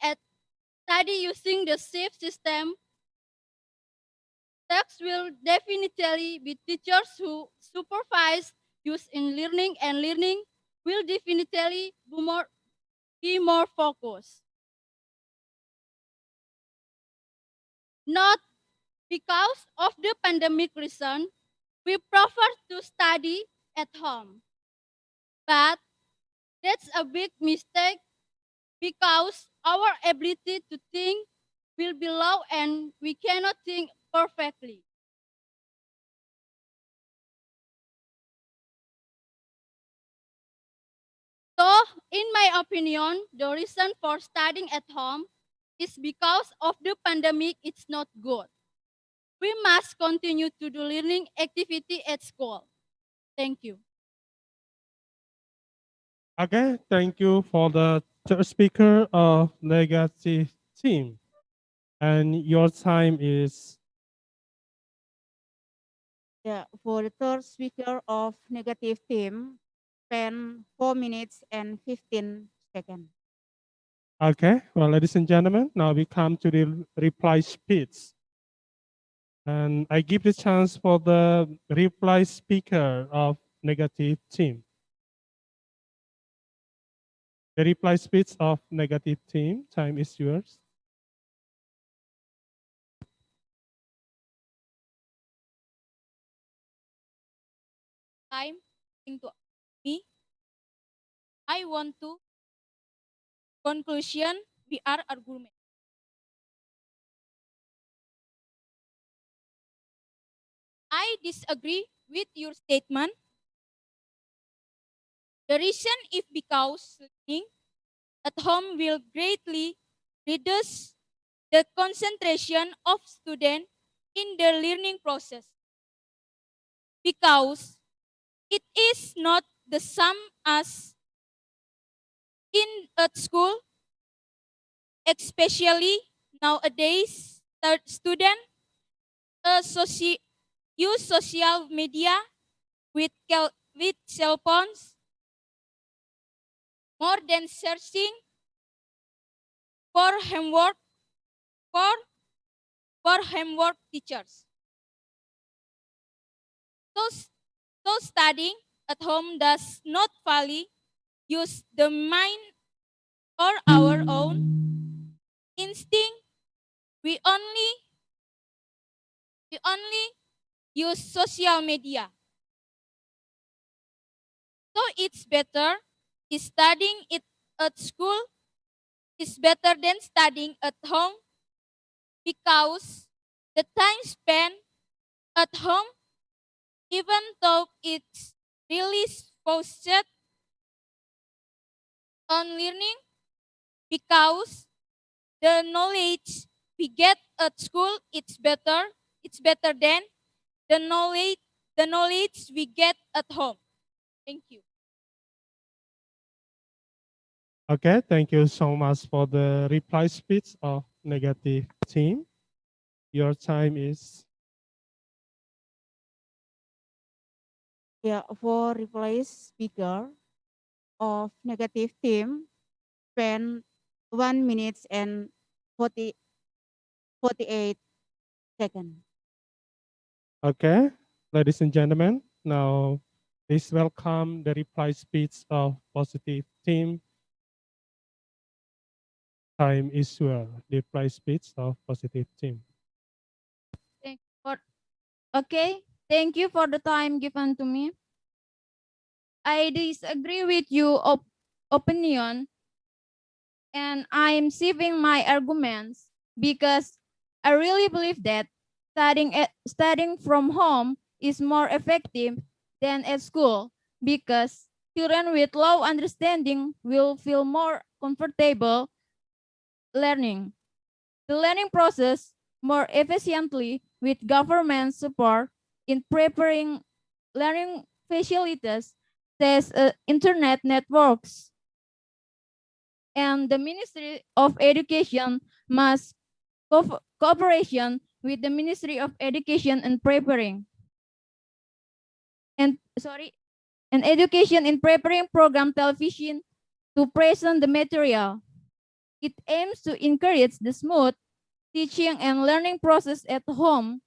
using the safe system, text will definitely be teachers who supervise use in learning, and learning will definitely be more focused. Not because of the pandemic reason, we prefer to study at home. But that's a big mistake because our ability to think will be low and we cannot think perfectly. So, in my opinion, the reason for studying at home is because of the pandemic, it's not good. We must continue to do learning activity at school. Thank you. Okay, thank you for the third speaker of legacy team. And your time is Yeah, for the third speaker of negative team, spend 4 minutes and 15 seconds. okay. Well, ladies and gentlemen, now we come to the reply speech. And I give the chance for the reply speaker of negative team. The reply speech of negative team, time is yours. Time into me. I want to conclusion. We are argument. I disagree with your statement. The reason is because learning at home will greatly reduce the concentration of students in the learning process because it is not the same as in at school, especially nowadays students use social media with cell phones more than searching for homework for homework teachers. So, so studying at home does not fully use the mind or our own instinct. We only use social media. So it's better studying it at school is better than studying at home because the time spent at home, even though it's really focused on learning, because the knowledge we get at school it's better than the knowledge we get at home. Thank you. Okay, thank you so much for the reply speech of negative team. Your time is Yeah, for replace speaker of negative team, spend 1 minute and 48 seconds. okay. Ladies and gentlemen, now please welcome the reply speech of positive team. Time is well. Reply speech of positive team. Thank for, okay, Thank you for the time given to me. I disagree with your opinion, and I'm saving my arguments because I really believe that studying from home is more effective than at school because children with low understanding will feel more comfortable learning the learning process more efficiently with government support in preparing learning facilities such as internet networks. And the Ministry of Education must cooperation with the Ministry of Education in preparing and education in preparing program television to present the material. It aims to encourage the smooth teaching and learning process at home,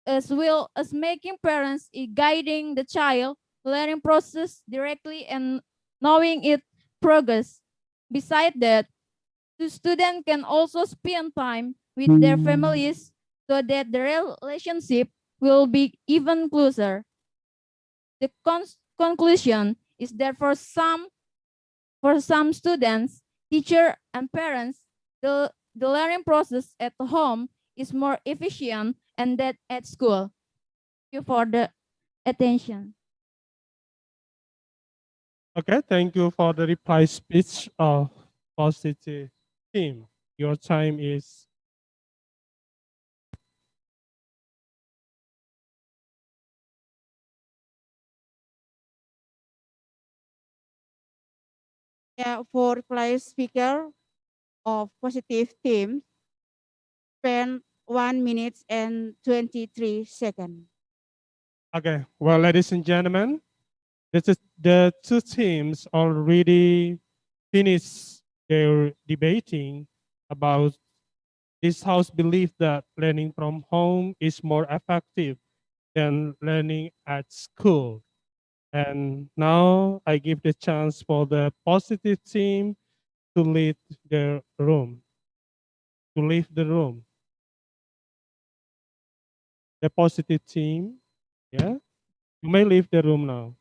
as well as making parents guiding the child learning process directly and knowing its progress. Besides that, the student can also spend time with their families so that the relationship will be even closer. The conclusion is that for some students, teacher, and parents, the learning process at home is more efficient and that at school. Thank you for the attention. Okay, thank you for the reply speech of positive team. Your time is Yeah, for reply speaker of positive team, spend 1 minute and 23 seconds. okay. Well, ladies and gentlemen, the two teams already finished their debating about this house belief that learning from home is more effective than learning at school. And now I give the chance for the positive team to leave the room, to leave the room. The positive team, yeah, you may leave the room now.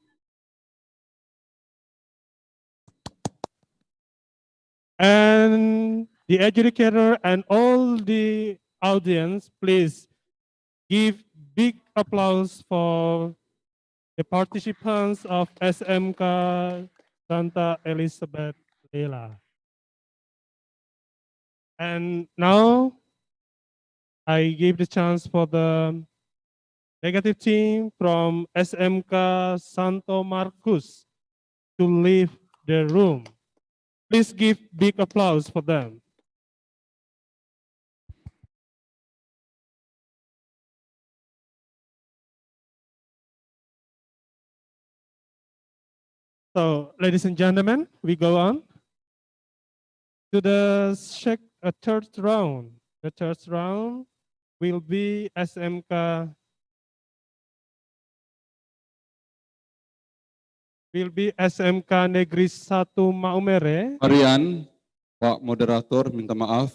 And the educator and all the audience, please give big applause for the participants of SMK Santa Elizabeth Lela. And now I give the chance for the negative team from SMK Santo Marcos to leave the room. Please give big applause for them. So, ladies and gentlemen, we go on to the third round. The third round will be SMK Negeri 1 Maumere. Harian, Pak Moderator, minta maaf.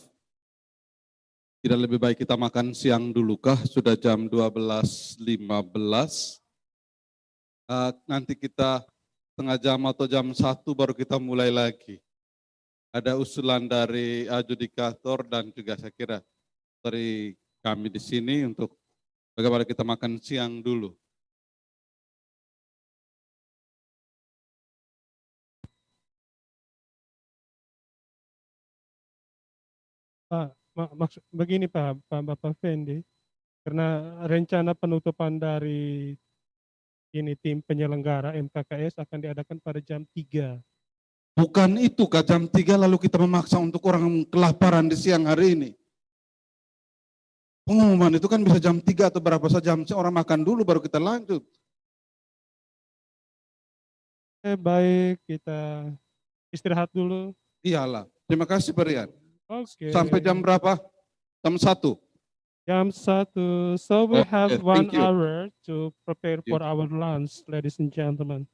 Tidak lebih baik kita makan siang dulu kah? Sudah jam 12.15. Nanti kita setengah jam atau jam 1 baru kita mulai lagi. Ada usulan dari adjudikator dan juga saya kira dari kami di sini untuk bagaimana kita makan siang dulu. Pak, begini Pak Bapak Fendi, karena rencana penutupan dari ini tim penyelenggara MKKS akan diadakan pada jam 3. Bukan itu kah jam 3 lalu kita memaksa untuk orang kelaparan di siang hari ini. Pengumuman itu kan bisa jam 3 atau berapa saja jam, orang makan dulu baru kita lanjut. Baik, kita istirahat dulu. Iyalah, terima kasih Pak Rian. Oke. Sampai jam berapa? Jam 1. Jam 1. So we have 1 thank you. hour to prepare for our lunch, ladies and gentlemen.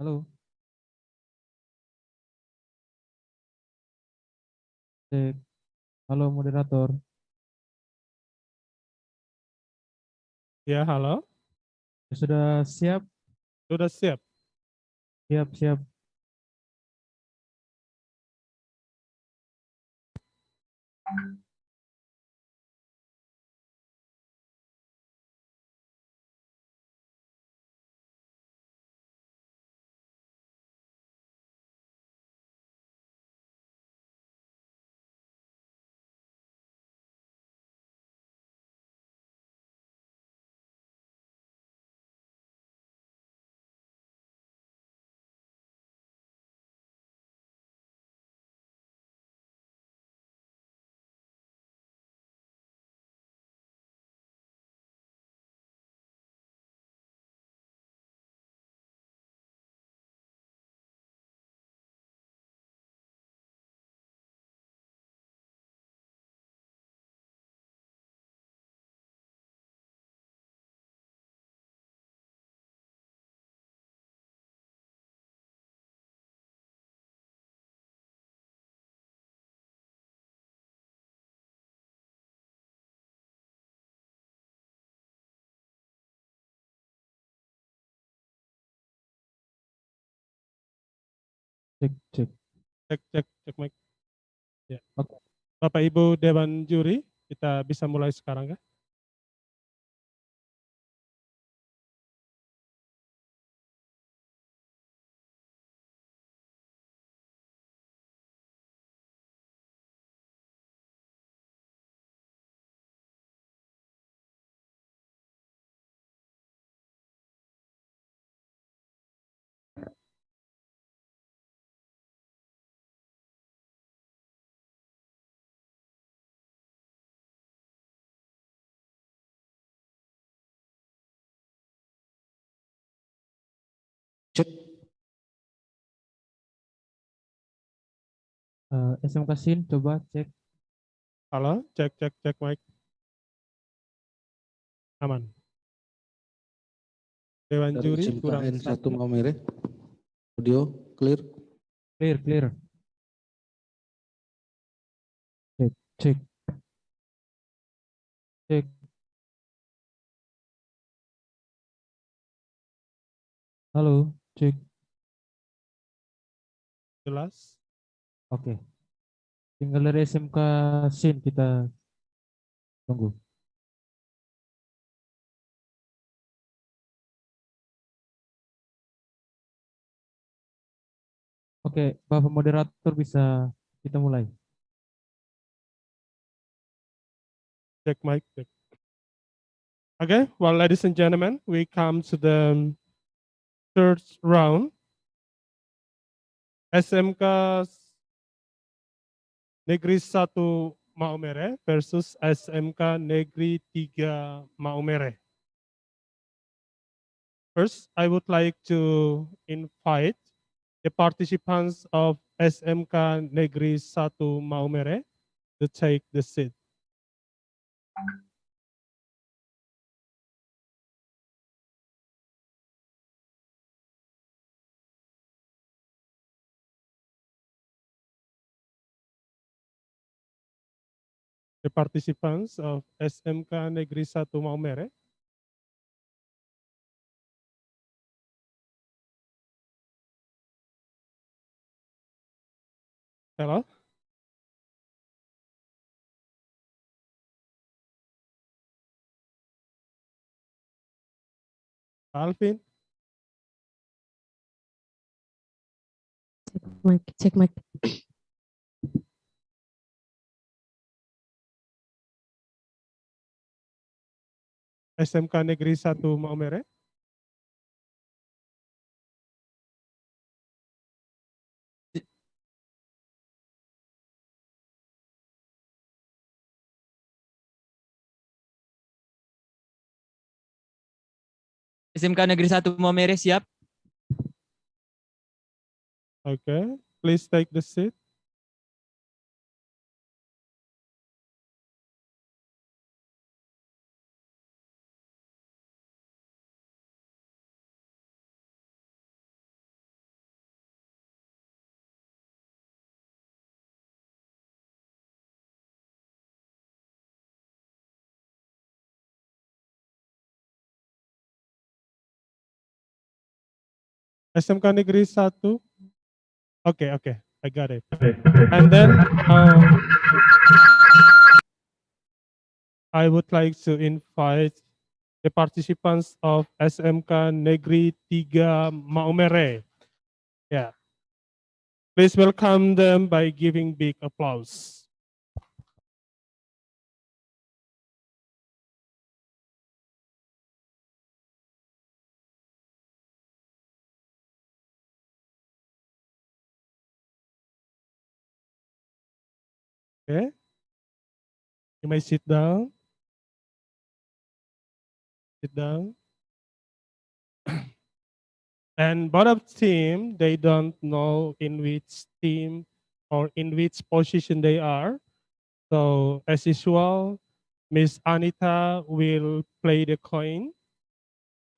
Halo. Cek. Halo moderator. Ya, halo. Sudah siap? Sudah siap. Siap, siap. Cek, cek. Cek mic. Ya. Oke. Bapak Ibu Dewan Juri, kita bisa mulai sekarang ya. Cek. SMK Sin, coba cek. Halo, cek mic. Aman. Dewan Dari Juri kurang SMKN 1 satu. Maumere. Audio clear. Clear, clear. Cek, cek. Cek. Halo, cek. Jelas? Oke. Tinggal dari SMK Sin kita tunggu. Oke, Bapak moderator bisa kita mulai. Check mic. Check. Okay, well, ladies and gentlemen, we come to the third round. SMK Negeri 1 Maumere versus SMK Negeri 3 Maumere. First, I would like to invite the participants of SMK Negeri 1 Maumere to take the seat. The participants of SMK Negeri 1 Maumere. Hello? Alvin? Mic, cek mic. SMK Negeri 1 Maumere. SMK Negeri 1 Maumere siap. Okay, please take the seat. SMK Negeri 1. Okay, okay, I got it. And then I would like to invite the participants of SMK Negeri 3 Maumere. Yeah. Please welcome them by giving big applause. Okay. You may sit down. Sit down. And both of team, they don't know in which team or in which position they are. So as usual, Miss Anita will play the coin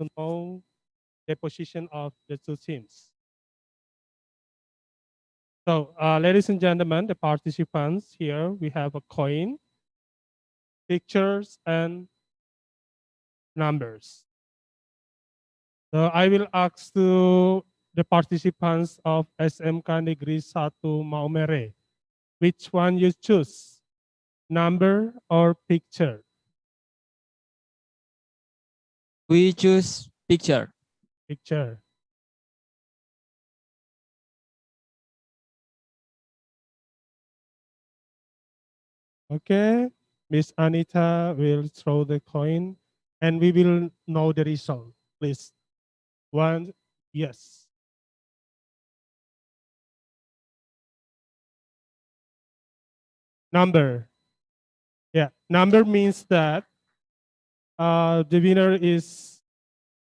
to know the position of the two teams. So ladies and gentlemen, the participants here, we have a coin, pictures, and numbers. So I will ask to the participants of SMK Negeri 1 Maumere, which one you choose, number or picture? We choose picture. Picture. Okay, Miss Anita will throw the coin and we will know the result. Please. One, yes. Number. Yeah, number means that the winner is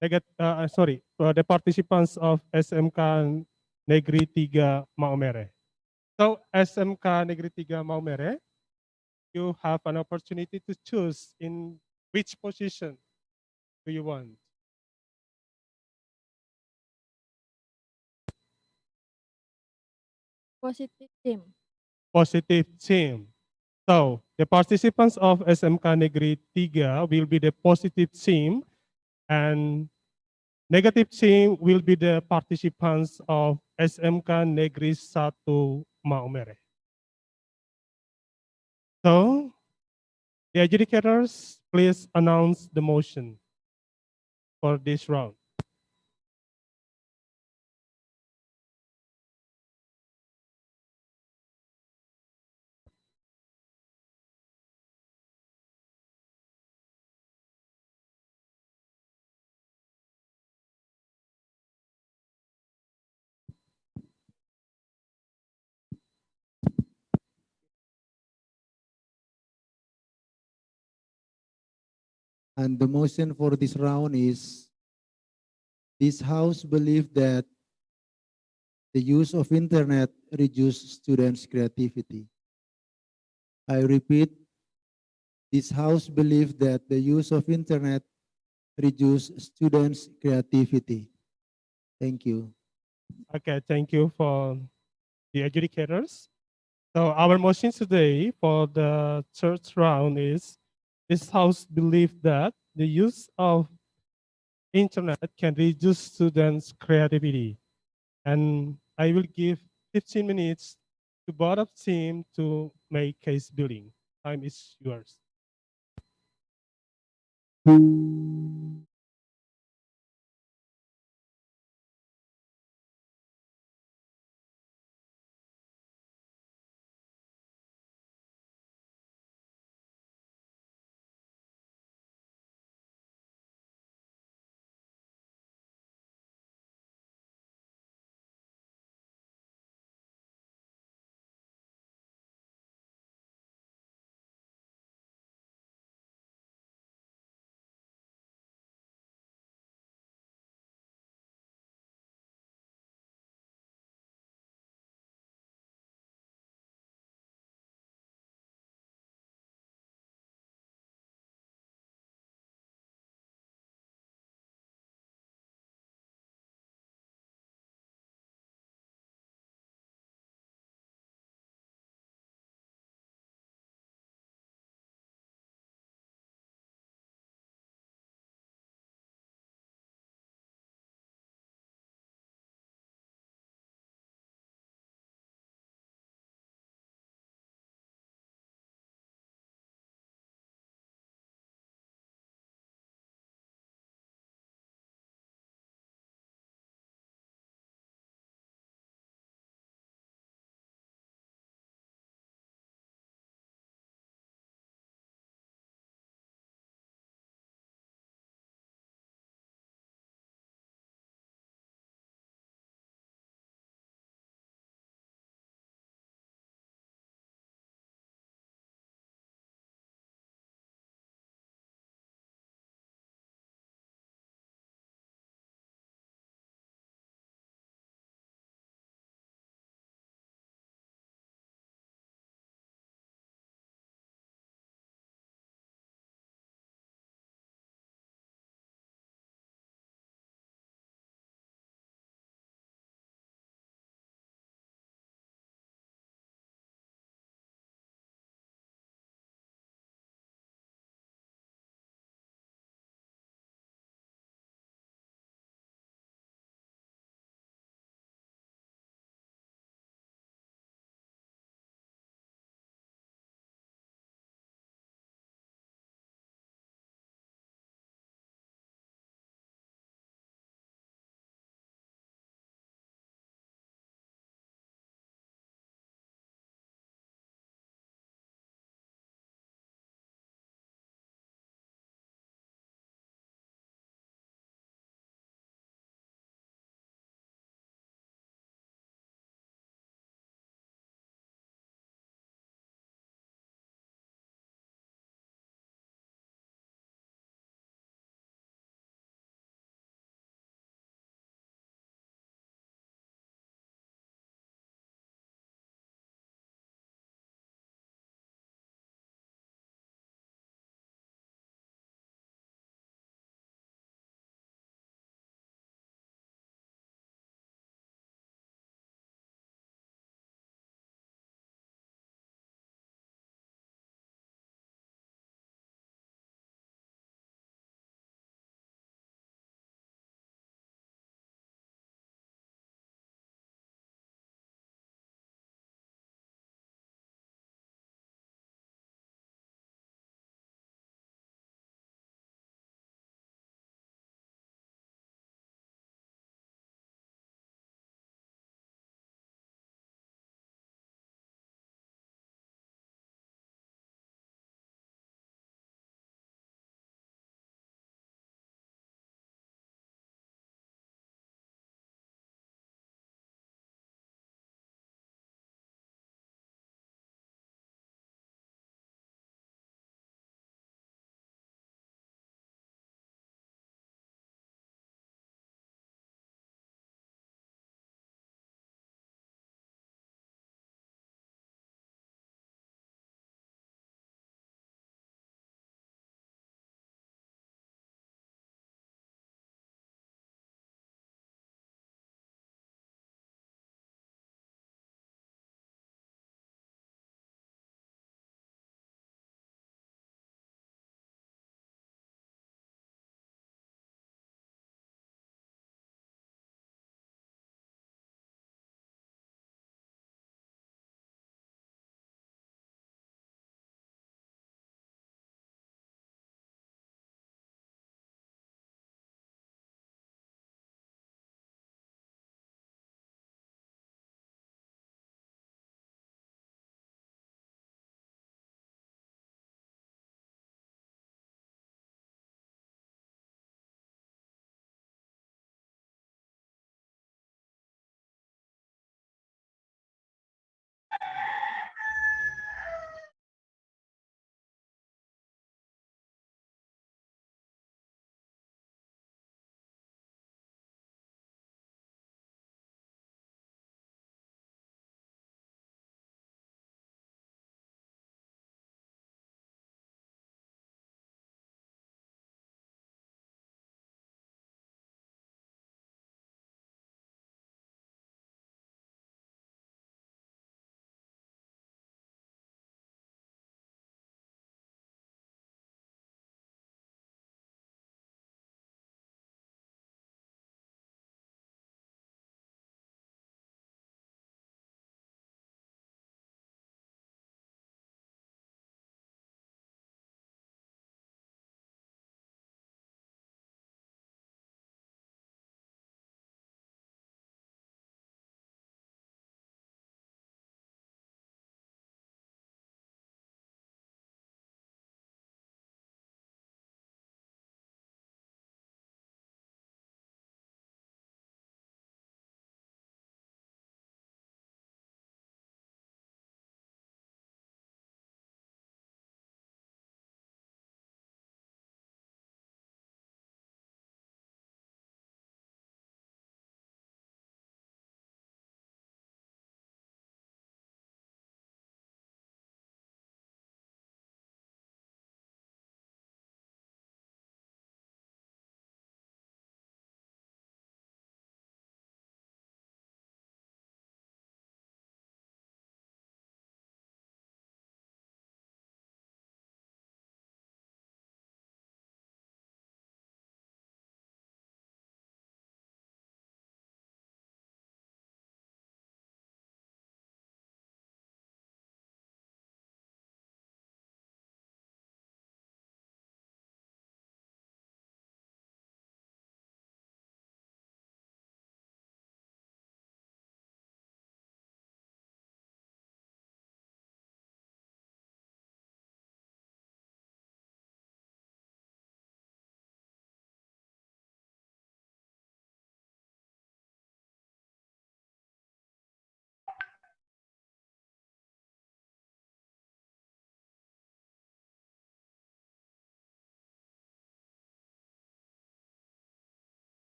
the participants of SMK Negeri 3 Maumere. So SMK Negeri 3 Maumere, you have an opportunity to choose in which position do you want. Positive team. Positive team. So the participants of SMK Negeri 3 will be the positive team and negative team will be the participants of SMK Negeri 1 Maumere. So the adjudicators, please announce the motion for this round. And the motion for this round is this house believe that the use of internet reduce students' creativity. I repeat, this house believe that the use of internet reduce students' creativity. Thank you. Okay, thank you for the adjudicators. So our motion today for the third round is this house believe that the use of internet can reduce students' creativity. And I will give 15 minutes to both of team to make case building. Time is yours.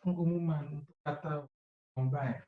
pengumuman untuk kata Lomba.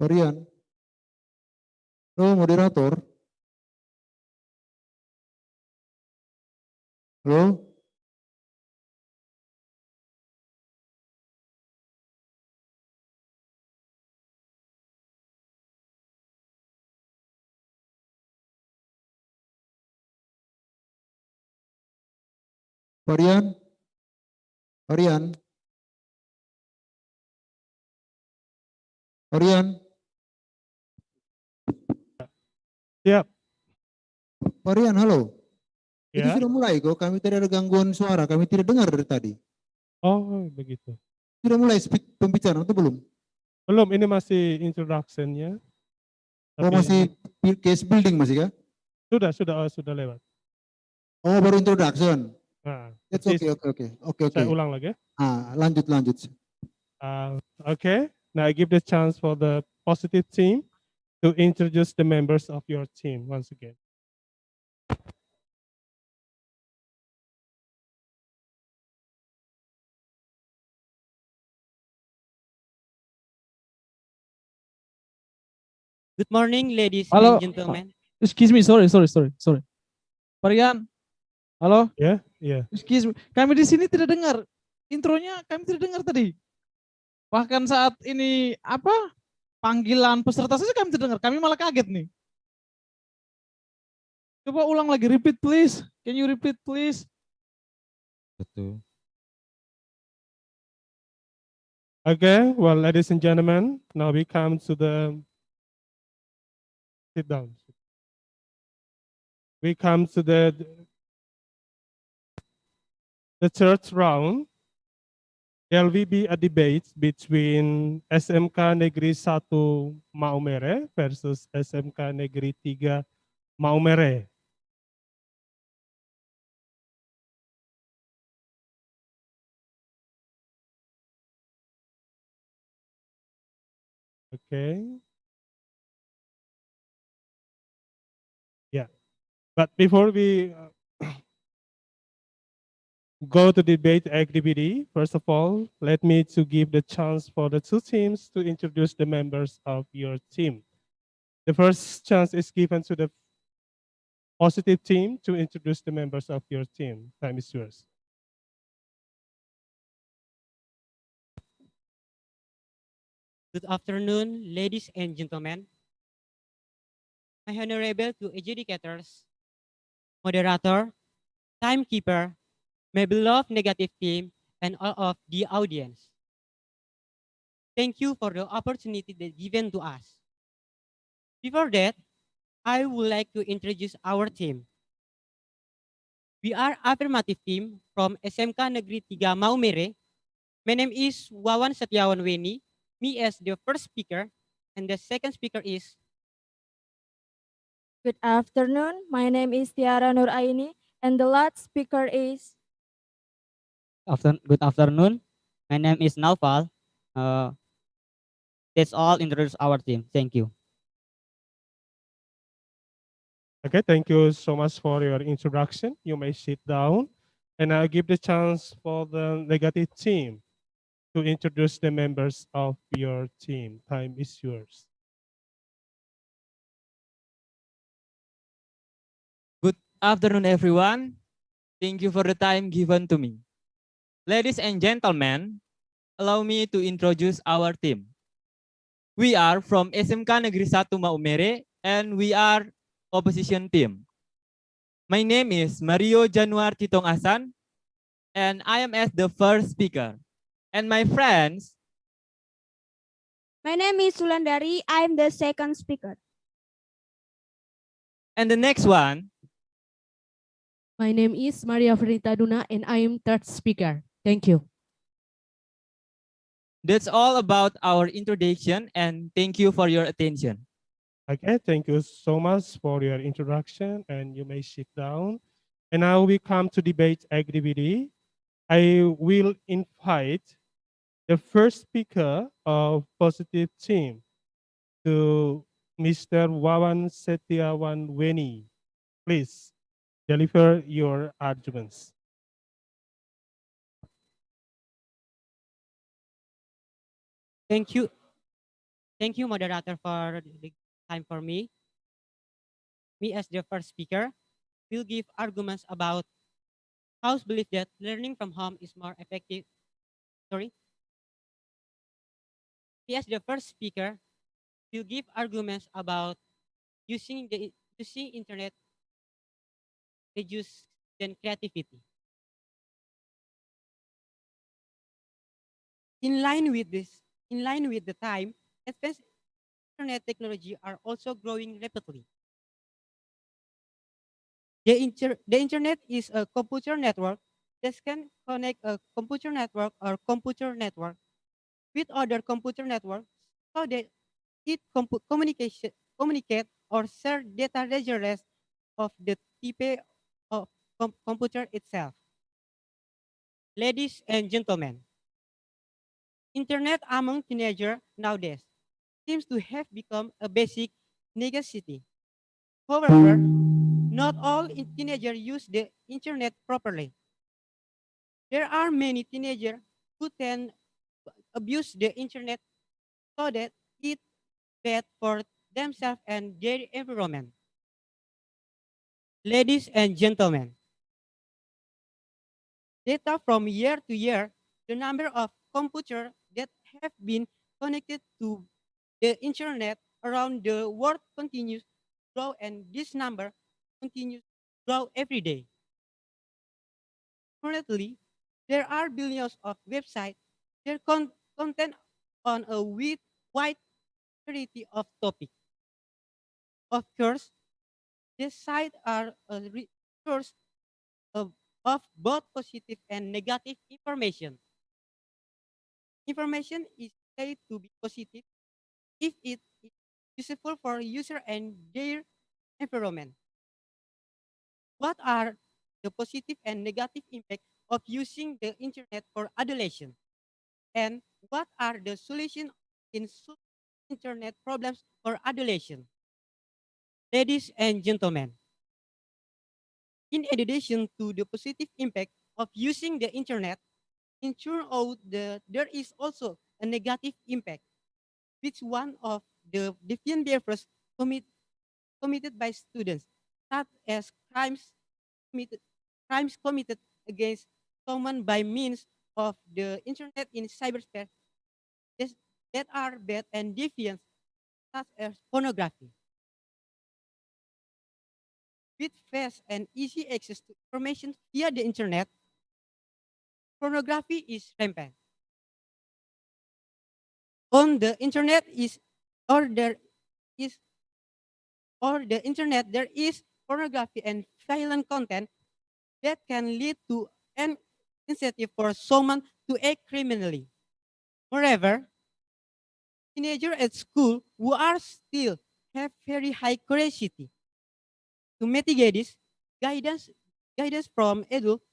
Varian. Halo, moderator. Halo. Varian. Varian. Varian. Siap. Varian, halo. Itu Ya. sudah mulai kok, kami tadi ada gangguan suara, kami tidak dengar dari tadi. Oh, begitu. Sudah mulai pembicaraan atau belum? Belum, ini masih introduction-nya. Oh, Tapi masih case building masih kah? sudah lewat. Oh, baru introduction. Nah, That's which is- okay. Saya ulang lagi. Lanjut. Okay, now I give the chance for the positive team to introduce the members of your team once again. Good morning, ladies Halo. and gentlemen. Excuse me, sorry. Varian. Halo. Ya, Excuse me. Kami di sini tidak dengar. Intronya kami tidak dengar tadi. Bahkan saat ini panggilan peserta saja kami tidak dengar. Kami malah kaget nih. Coba ulang lagi. Repeat please. Can you repeat please? Betul. Okay, well, ladies and gentlemen, now we come to the sit down. We come to the third round. There will be a debate between SMK Negeri 1 Maumere versus SMK Negeri 3 Maumere. Okay. Yeah, but before we go to debate activity, first of all, let me to give the chance for the two teams to introduce the members of your team. The first chance is given to the positive team to introduce the members of your team. Time is yours. Good afternoon, ladies and gentlemen. My honorable to educators, moderator, timekeeper, my beloved negative team, and all of the audience. Thank you for the opportunity that given to us. Before that, I would like to introduce our team. We are affirmative team from SMK Negeri 3 Maumere. My name is Wawan Setiawan Weni, me as the first speaker, and the second speaker is. Good afternoon. My name is Tiara Nur Aini, and the last speaker is. Good afternoon. My name is Naufal. That's all introduce our team. Thank you. Okay, thank you so much for your introduction. You may sit down, and I'll give the chance for the negative team to introduce the members of your team. Time is yours. Good afternoon, everyone. Thank you for the time given to me. Ladies and gentlemen, allow me to introduce our team. We are from SMK Negeri 1 Maumere, and we are opposition team. My name is Mario Januar Titong Asan, and I am as the first speaker. And my friends. My name is Sulandari. I am the second speaker. And the next one. My name is Maria Fernita Duna, and I am third speaker. Thank you. That's all about our introduction, and thank you for your attention. Okay, thank you so much for your introduction, and you may sit down. And now we come to debate activity. I will invite the first speaker of positive team to Mr. Wawan Setiawan Weni. Please deliver your arguments. Thank you. Thank you, moderator, for the time for me. Me as the first speaker will give arguments about House belief that learning from home is more effective. Sorry. Me as the first speaker will give arguments about using internet reduce than creativity. In line with the time, advanced internet technology are also growing rapidly. The internet is a computer network that can connect a computer network or computer network with other computer networks so that it communicate or share data regardless of the type of computer itself. Ladies and gentlemen, internet among teenagers nowadays seems to have become a basic necessity. However, not all teenagers use the internet properly. There are many teenagers who tend to abuse the internet so that it's bad for themselves and their environment. Ladies and gentlemen, data from year to year, the number of computers that have been connected to the internet around the world continues to grow, and this number continues to grow every day. Currently, there are billions of websites. Their content on a wide variety of topics. Of course, these sites are a source of both positive and negative information. Information is said to be positive if it is useful for user and their environment. What are the positive and negative impacts of using the internet for adolescents? And what are the solutions in internet problems for adolescents? Ladies and gentlemen, in addition to the positive impact of using the internet, in turn out there is also a negative impact, which one of the deviant behaviors committed by students, such as committed, crimes committed against someone by means of the internet in cyberspace that that are bad and deviant, such as pornography. With fast and easy access to information via the internet, pornography is rampant. On the internet or there is or the internet there is pornography and violent content that can lead to an incentive for someone to act criminally. Moreover, teenagers at school who are still have very high curiosity. To mitigate this, guidance guidance from adults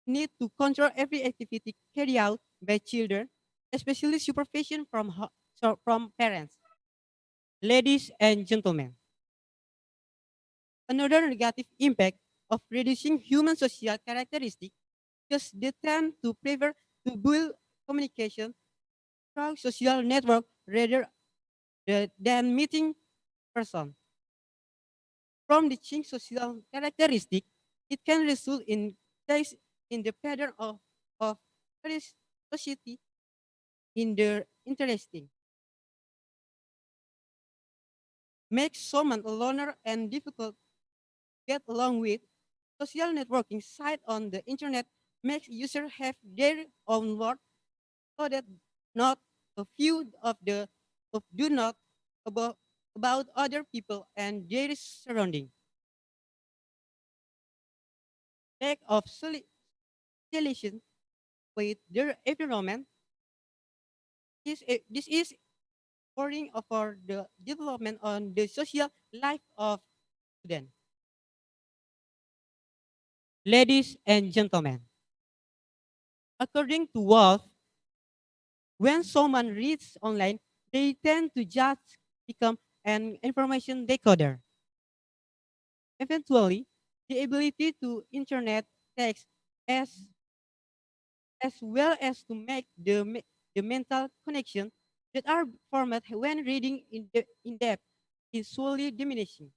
need to control every activity carried out by children, especially supervision from parents. Ladies and gentlemen, another negative impact of reducing human social characteristics is they tend to prefer to build communication through social network rather than meeting person. From the change social characteristic, it can result in change in the pattern of society in their interesting. Makes someone a loner and difficult to get along with. Social networking site on the internet makes users have their own world so that not a few of do not about other people and their surrounding. Lack of solution with their environment. This is worrying for the development on the social life of students. Ladies and gentlemen, according to Wolf, when someone reads online, they tend to just become an information decoder. Eventually, the ability to internet text as well as to make the mental connection that are formed when reading in depth is slowly diminishing.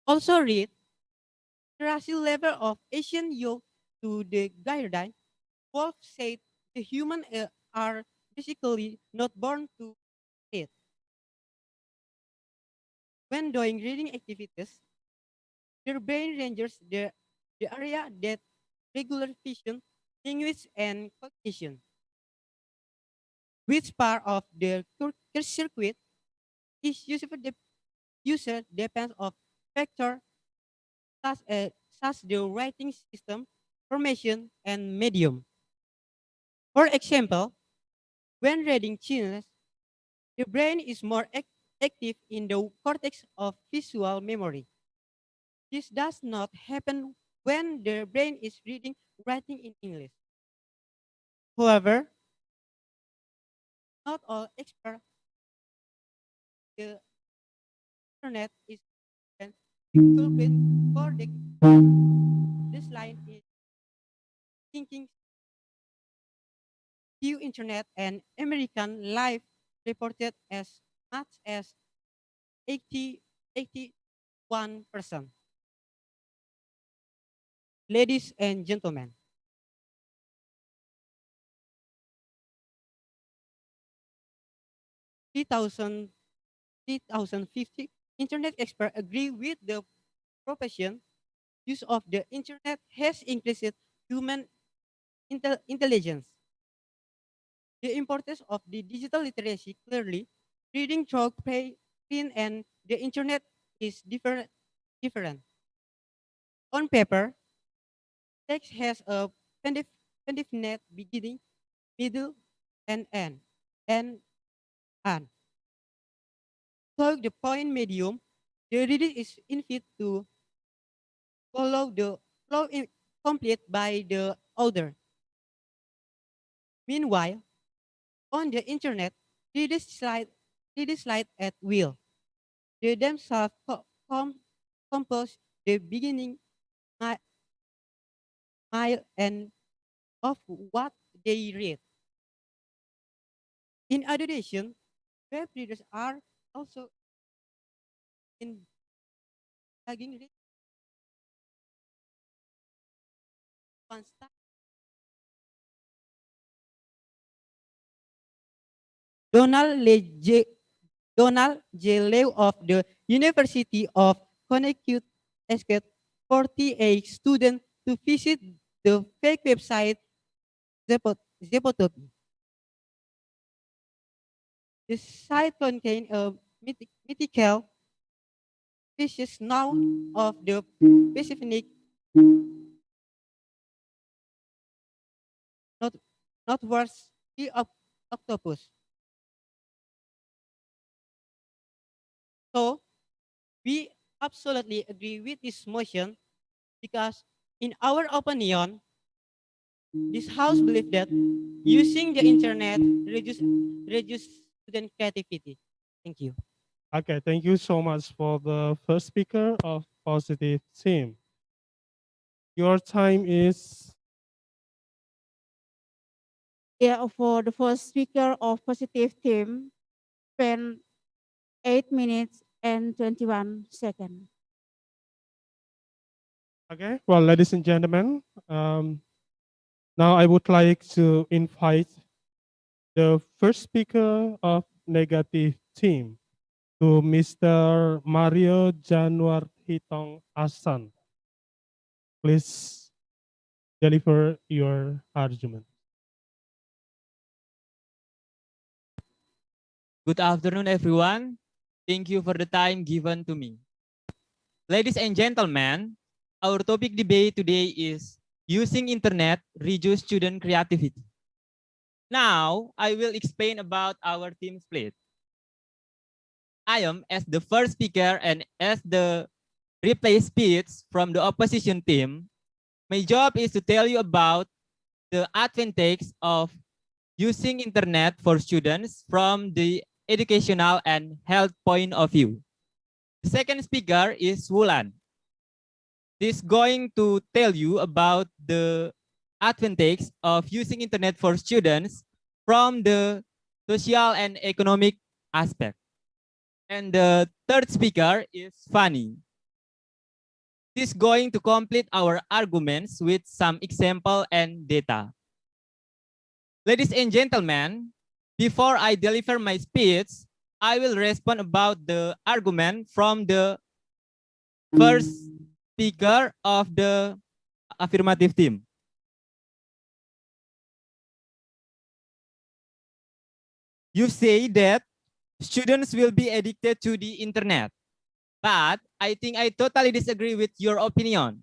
Also read literacy level of Asian youth to the guardian. Wolf said the humans are basically not born to read. When doing reading activities, their brain ranges the area that regular vision, language, and cognition. Which part of the circuit is used for the user depends on factors such the writing system, formation, and medium. For example, when reading channels, the brain is more active in the cortex of visual memory. This does not happen when the brain is reading writing in English. However, not all experts the internet is culprit for this line is thinking few internet and American life reported as much as 81%. Ladies and gentlemen, 3000 3050 internet experts agree with the proposition use of the internet has increased human intelligence. The importance of the digital literacy clearly, reading through print and the internet is different. On paper, text has a definite beginning, middle, and end. And an. So the point medium, the reader is invited to follow the flow complete by the author. Meanwhile, on the internet, readers slide at will. They themselves compose the beginning, mile, and of what they read. In addition, web readers are also in tagging read one style. Donald J. Lew of the University of Connecticut asked 48 students to visit the fake website Zepotop. The site contained a mythical species known of the Pacific not northward sea of octopus. So we absolutely agree with this motion because in our opinion, this house believes that using the internet reduce student creativity. Thank you. Okay, thank you so much for the first speaker of positive team. Your time is Yeah, for the first speaker of positive team, spend 8 minutes and 21 seconds. okay. Well, ladies and gentlemen, now I would like to invite the first speaker of negative team to Mr. Mario Januar Hitong Asan. Please deliver your argument. Good afternoon, everyone. Thank you for the time given to me. Ladies and gentlemen, our topic debate today is using internet reduce student creativity. Now, I will explain about our team split. I am as the first speaker and as the replay speech from the opposition team. My job is to tell you about the advantage of using internet for students from the educational and health point of view. The second speaker is Wulan. He's going to tell you about the advantage of using internet for students from the social and economic aspect. And the third speaker is funny. This is going to complete our arguments with some example and data. Ladies and gentlemen, before I deliver my speech, I will respond about the argument from the first speaker of the affirmative team. You say that students will be addicted to the internet, but I think I totally disagree with your opinion.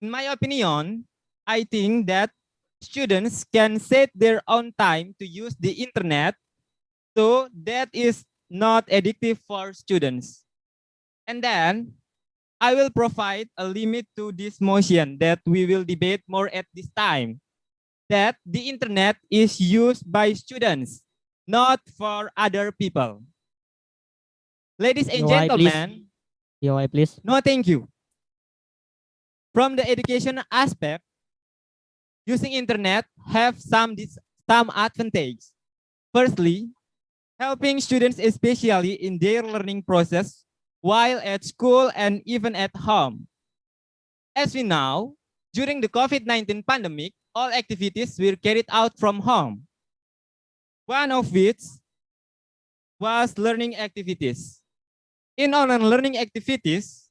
In my opinion, I think that students can set their own time to use the internet, so that is not addictive for students. And then I will provide a limit to this motion that we will debate more at this time, that the internet is used by students, not for other people. Ladies and Your eye, please. gentlemen, Your eye, please. no, thank you. From the education aspect, using internet have some advantage. Firstly, helping students especially in their learning process while at school and even at home. As we know, during the COVID-19 pandemic, all activities were carried out from home. One of which was learning activities. In online learning activities,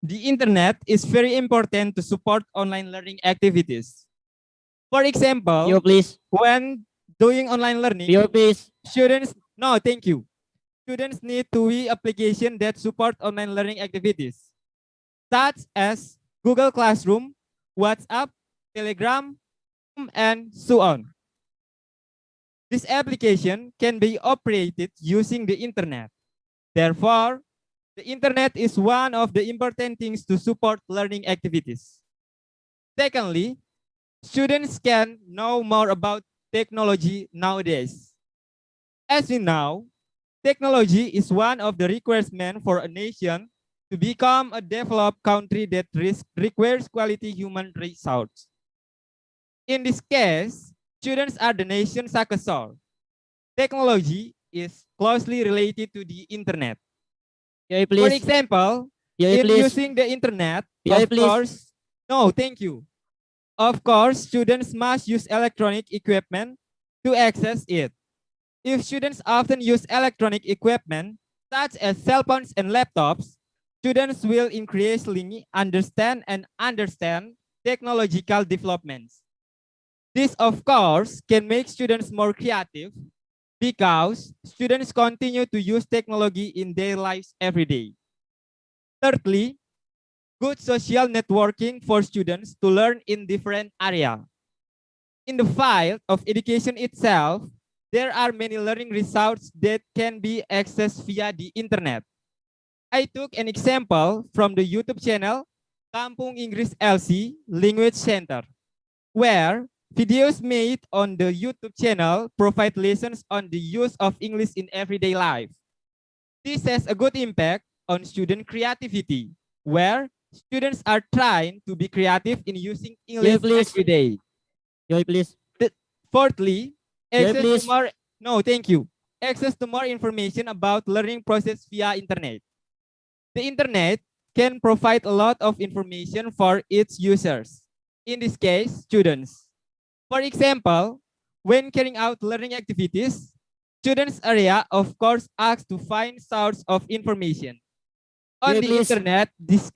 the internet is very important to support online learning activities. For example, please. when doing online learning, please. students, no, thank you. Students need to be applications that support online learning activities, such as Google Classroom, WhatsApp, Telegram, and so on. This application can be operated using the internet. Therefore, the internet is one of the important things to support learning activities. Secondly, students can know more about technology nowadays. As we know, technology is one of the requirements for a nation to become a developed country that requires quality human resources. In this case, students are the nation's successor. Technology is closely related to the internet. For example, in using the internet, of course, no, thank you. Of course, students must use electronic equipment to access it. If students often use electronic equipment, such as cell phones and laptops, students will increasingly understand technological developments. This, of course, can make students more creative because students continue to use technology in their lives every day. Thirdly, good social networking for students to learn in different areas. In the field of education itself, there are many learning resources that can be accessed via the internet. I took an example from the YouTube channel Kampung Inggris LC Language Center, where videos made on the YouTube channel provide lessons on the use of English in everyday life. This has a good impact on student creativity, where students are trying to be creative in using English every day. Please. Fourthly, access please. to more, no, thank you. Access to more information about learning process via internet. The internet can provide a lot of information for its users. In this case, students. For example, when carrying out learning activities, students area, of course, asked to find source of information. On the internet, this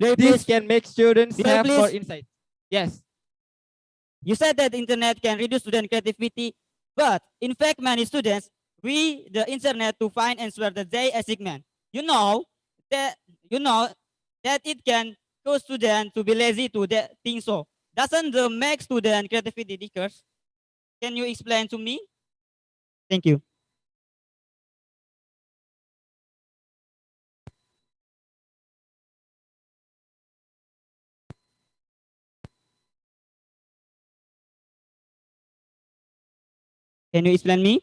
can make students have more insight. Yes. You said that the internet can reduce student creativity, but in fact, many students read the internet to find answers that they assignment. You know that it can cause students to be lazy to think so. Doesn't the make student creativity decrease? Can you explain to me? Thank you. Can you explain me?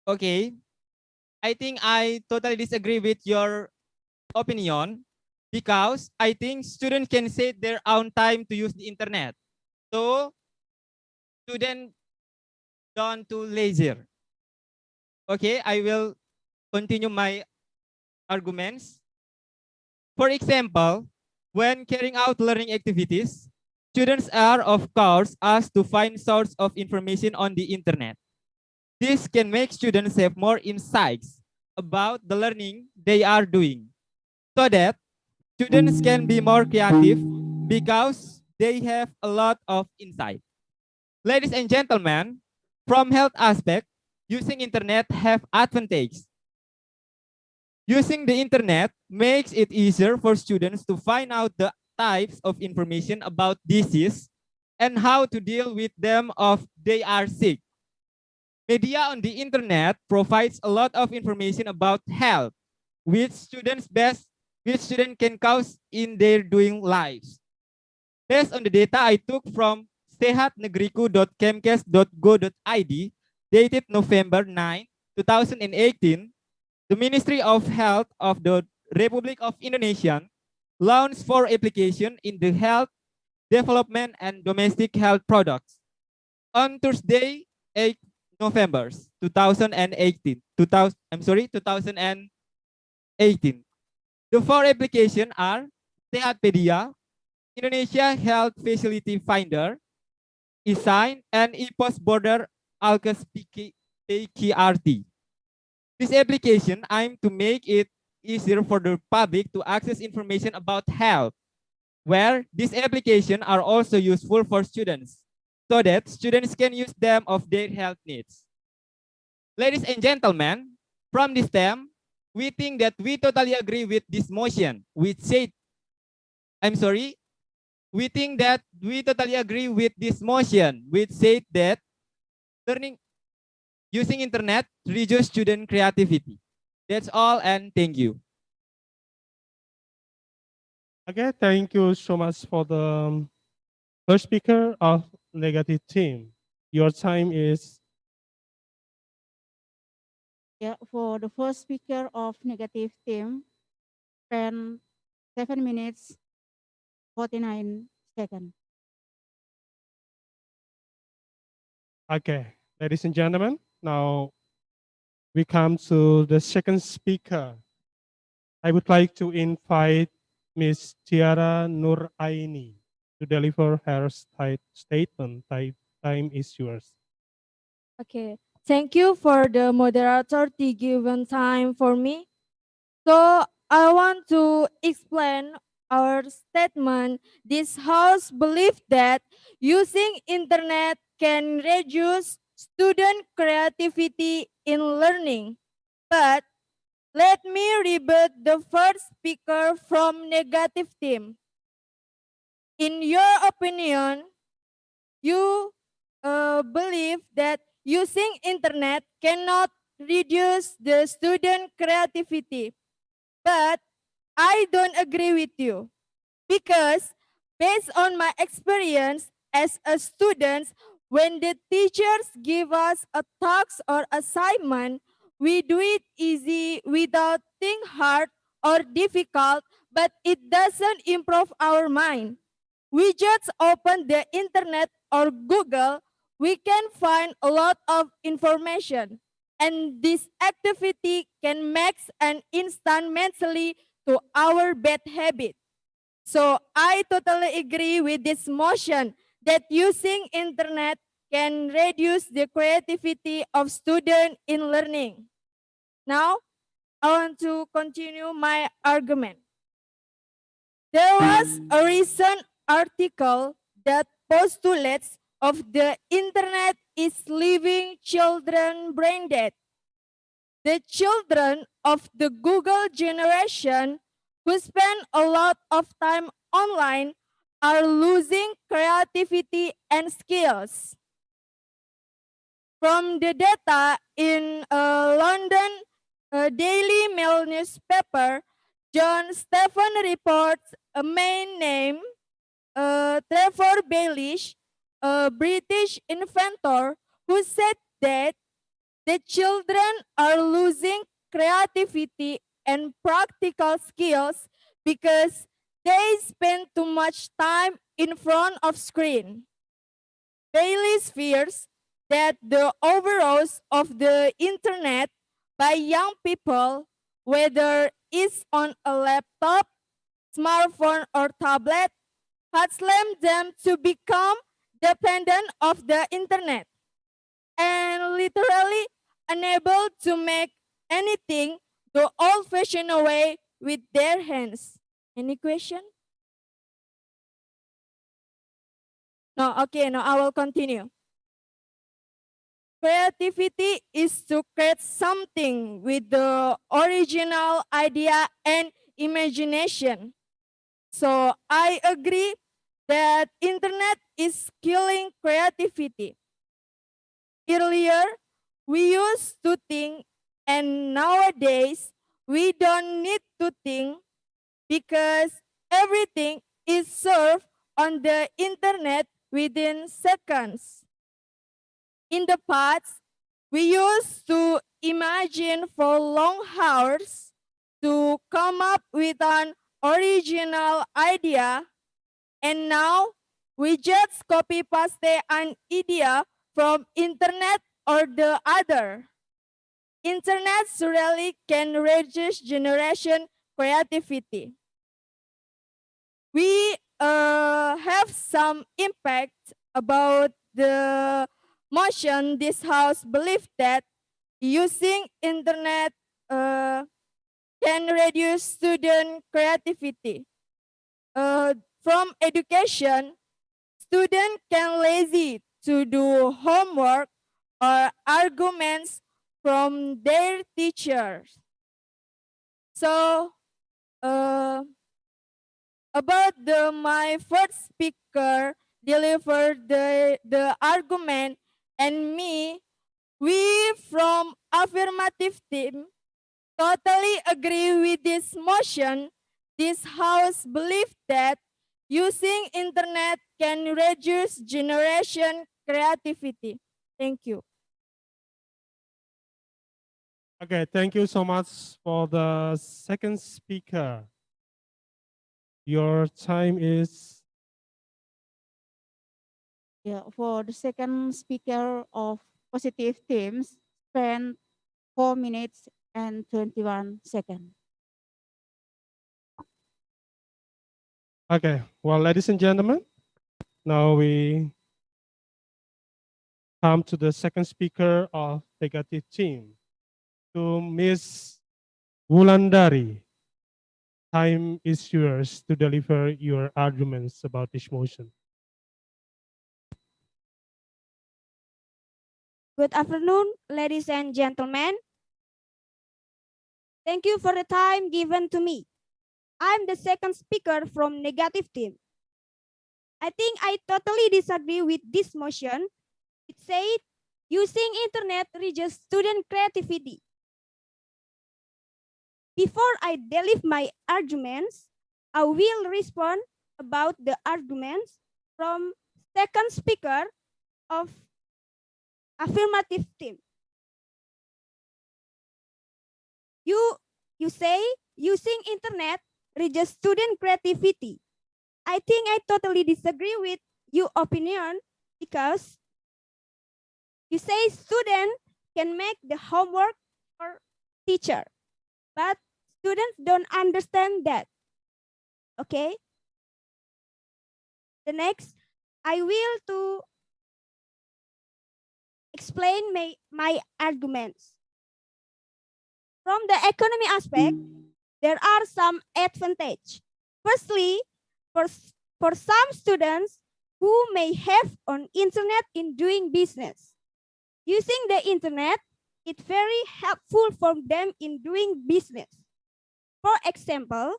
Okay. I think I totally disagree with your opinion because I think students can set their own time to use the internet. So students don't too lazy. Okay, I will continue my arguments. For example, when carrying out learning activities, students are of course asked to find source of information on the internet. This can make students have more insights about the learning they are doing, so that students can be more creative because they have a lot of insight. Ladies and gentlemen, from health aspect, using internet have advantages. Using the internet makes it easier for students to find out the types of information about disease and how to deal with them if they are sick. Media on the internet provides a lot of information about health, which students can cause in their doing lives. Based on the data I took from sehatnegriku.kemkes.go.id, dated November 9, 2018, the Ministry of Health of the Republic of Indonesia launched 4 applications in the health, development, and domestic health products. On Thursday, 8 November 2018, 2018. The 4 applications are Sehatpedia, Indonesia Health Facility Finder, eSign, and ePost Border Alkes PKRT. This application aims to make it easier for the public to access information about health, where these applications are also useful for students, so that students can use them of their health needs. Ladies and gentlemen, from this term, we think that we totally agree with this motion, which said, we think that we totally agree with this motion, which said that learning using internet reduce student creativity. That's all, and thank you. Okay, thank you so much for the first speaker of negative team. Your time is Yeah, for the first speaker of negative team, spend 7 minutes, 49 seconds. okay. Ladies and gentlemen, now we come to the second speaker. I would like to invite Ms. Tiara Nuraini to deliver her statement. Time is yours. Okay. Thank you for the moderator to given time for me. So I want to explain our statement. This house believes that using internet can reduce student creativity in learning. But let me rebut the first speaker from negative team. In your opinion, you believe that using internet cannot reduce the student creativity. But I don't agree with you because based on my experience as a student, when the teachers give us a task or assignment, we do it easy without think hard or difficult, but it doesn't improve our mind. We just open the internet or Google, we can find a lot of information. And this activity can make an instant mentally to our bad habit. So I totally agree with this motion that using internet can reduce the creativity of students in learning. Now, I want to continue my argument. There was a recent article that postulates of the internet is leaving children brain dead. The children of the Google generation who spend a lot of time online are losing creativity and skills. From the data in a London Daily Mail newspaper, John Stephen reports a man named Trevor Baelish, a British inventor, who said that the children are losing creativity and practical skills because they spend too much time in front of screen. daily fears that the overuse of the internet by young people, whether it's on a laptop, smartphone, or tablet, has led them to become dependent of the internet and literally unable to make anything the old-fashioned way with their hands. Any question? No, okay, no, I will continue. Creativity is to create something with the original idea and imagination. So I agree that internet is killing creativity. Earlier, we used to think, and nowadays we don't need to think because everything is served on the internet within seconds. In the past, we used to imagine for long hours to come up with an original idea, and now we just copy paste an idea from internet or the other. Internet really can reduce generation creativity. We have some impact about the motion. This house believe that using internet can reduce student creativity. From education, student can lazy to do homework or arguments from their teachers. So about my first speaker delivered the argument, and me, we from affirmative team totally agree with this motion. This house believe that using internet can reduce generation creativity. Thank you. Okay, thank you so much for the second speaker. Your time is Yeah, for the second speaker of positive themes, spend 4 minutes and 21 seconds. okay. Well, ladies and gentlemen, now we come to the second speaker of negative team, to Miss Wulandari. Time is yours to deliver your arguments about this motion. Good afternoon, ladies and gentlemen. Thank you for the time given to me. I'm the second speaker from negative team. I think I totally disagree with this motion. It said using internet reduces student creativity. Before I deliver my arguments, I will respond about the arguments from second speaker of affirmative team. You say using internet reduces student creativity. I think I totally disagree with your opinion because you say student can make the homework for teacher, but students don't understand that. Okay. The next, I will to explain my arguments. From the economy aspect, there are some advantage. Firstly, for some students who may have on internet in doing business, using the internet, it's very helpful for them in doing business. For example,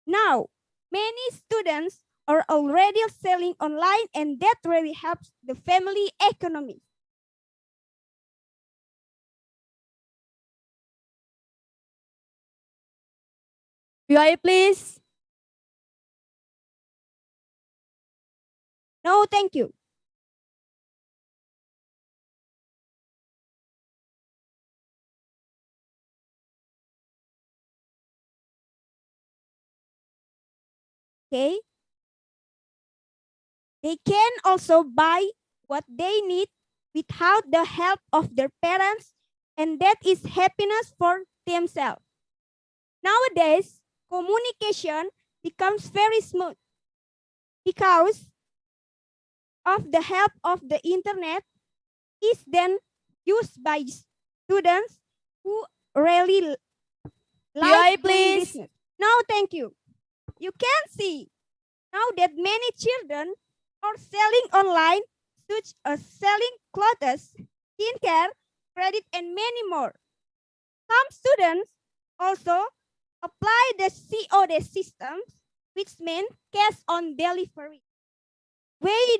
now many students are already selling online, and that really helps the family economy. UI, please. No, thank you. Okay. They can also buy what they need without the help of their parents, and that is happiness for themselves. Nowadays, communication becomes very smooth because of the help of the internet is then used by students who really like doing business. Now, thank you. You can see now that many children are selling online, such as selling clothes, skincare, credit, and many more. Some students also apply the COD systems, which means cash on delivery, where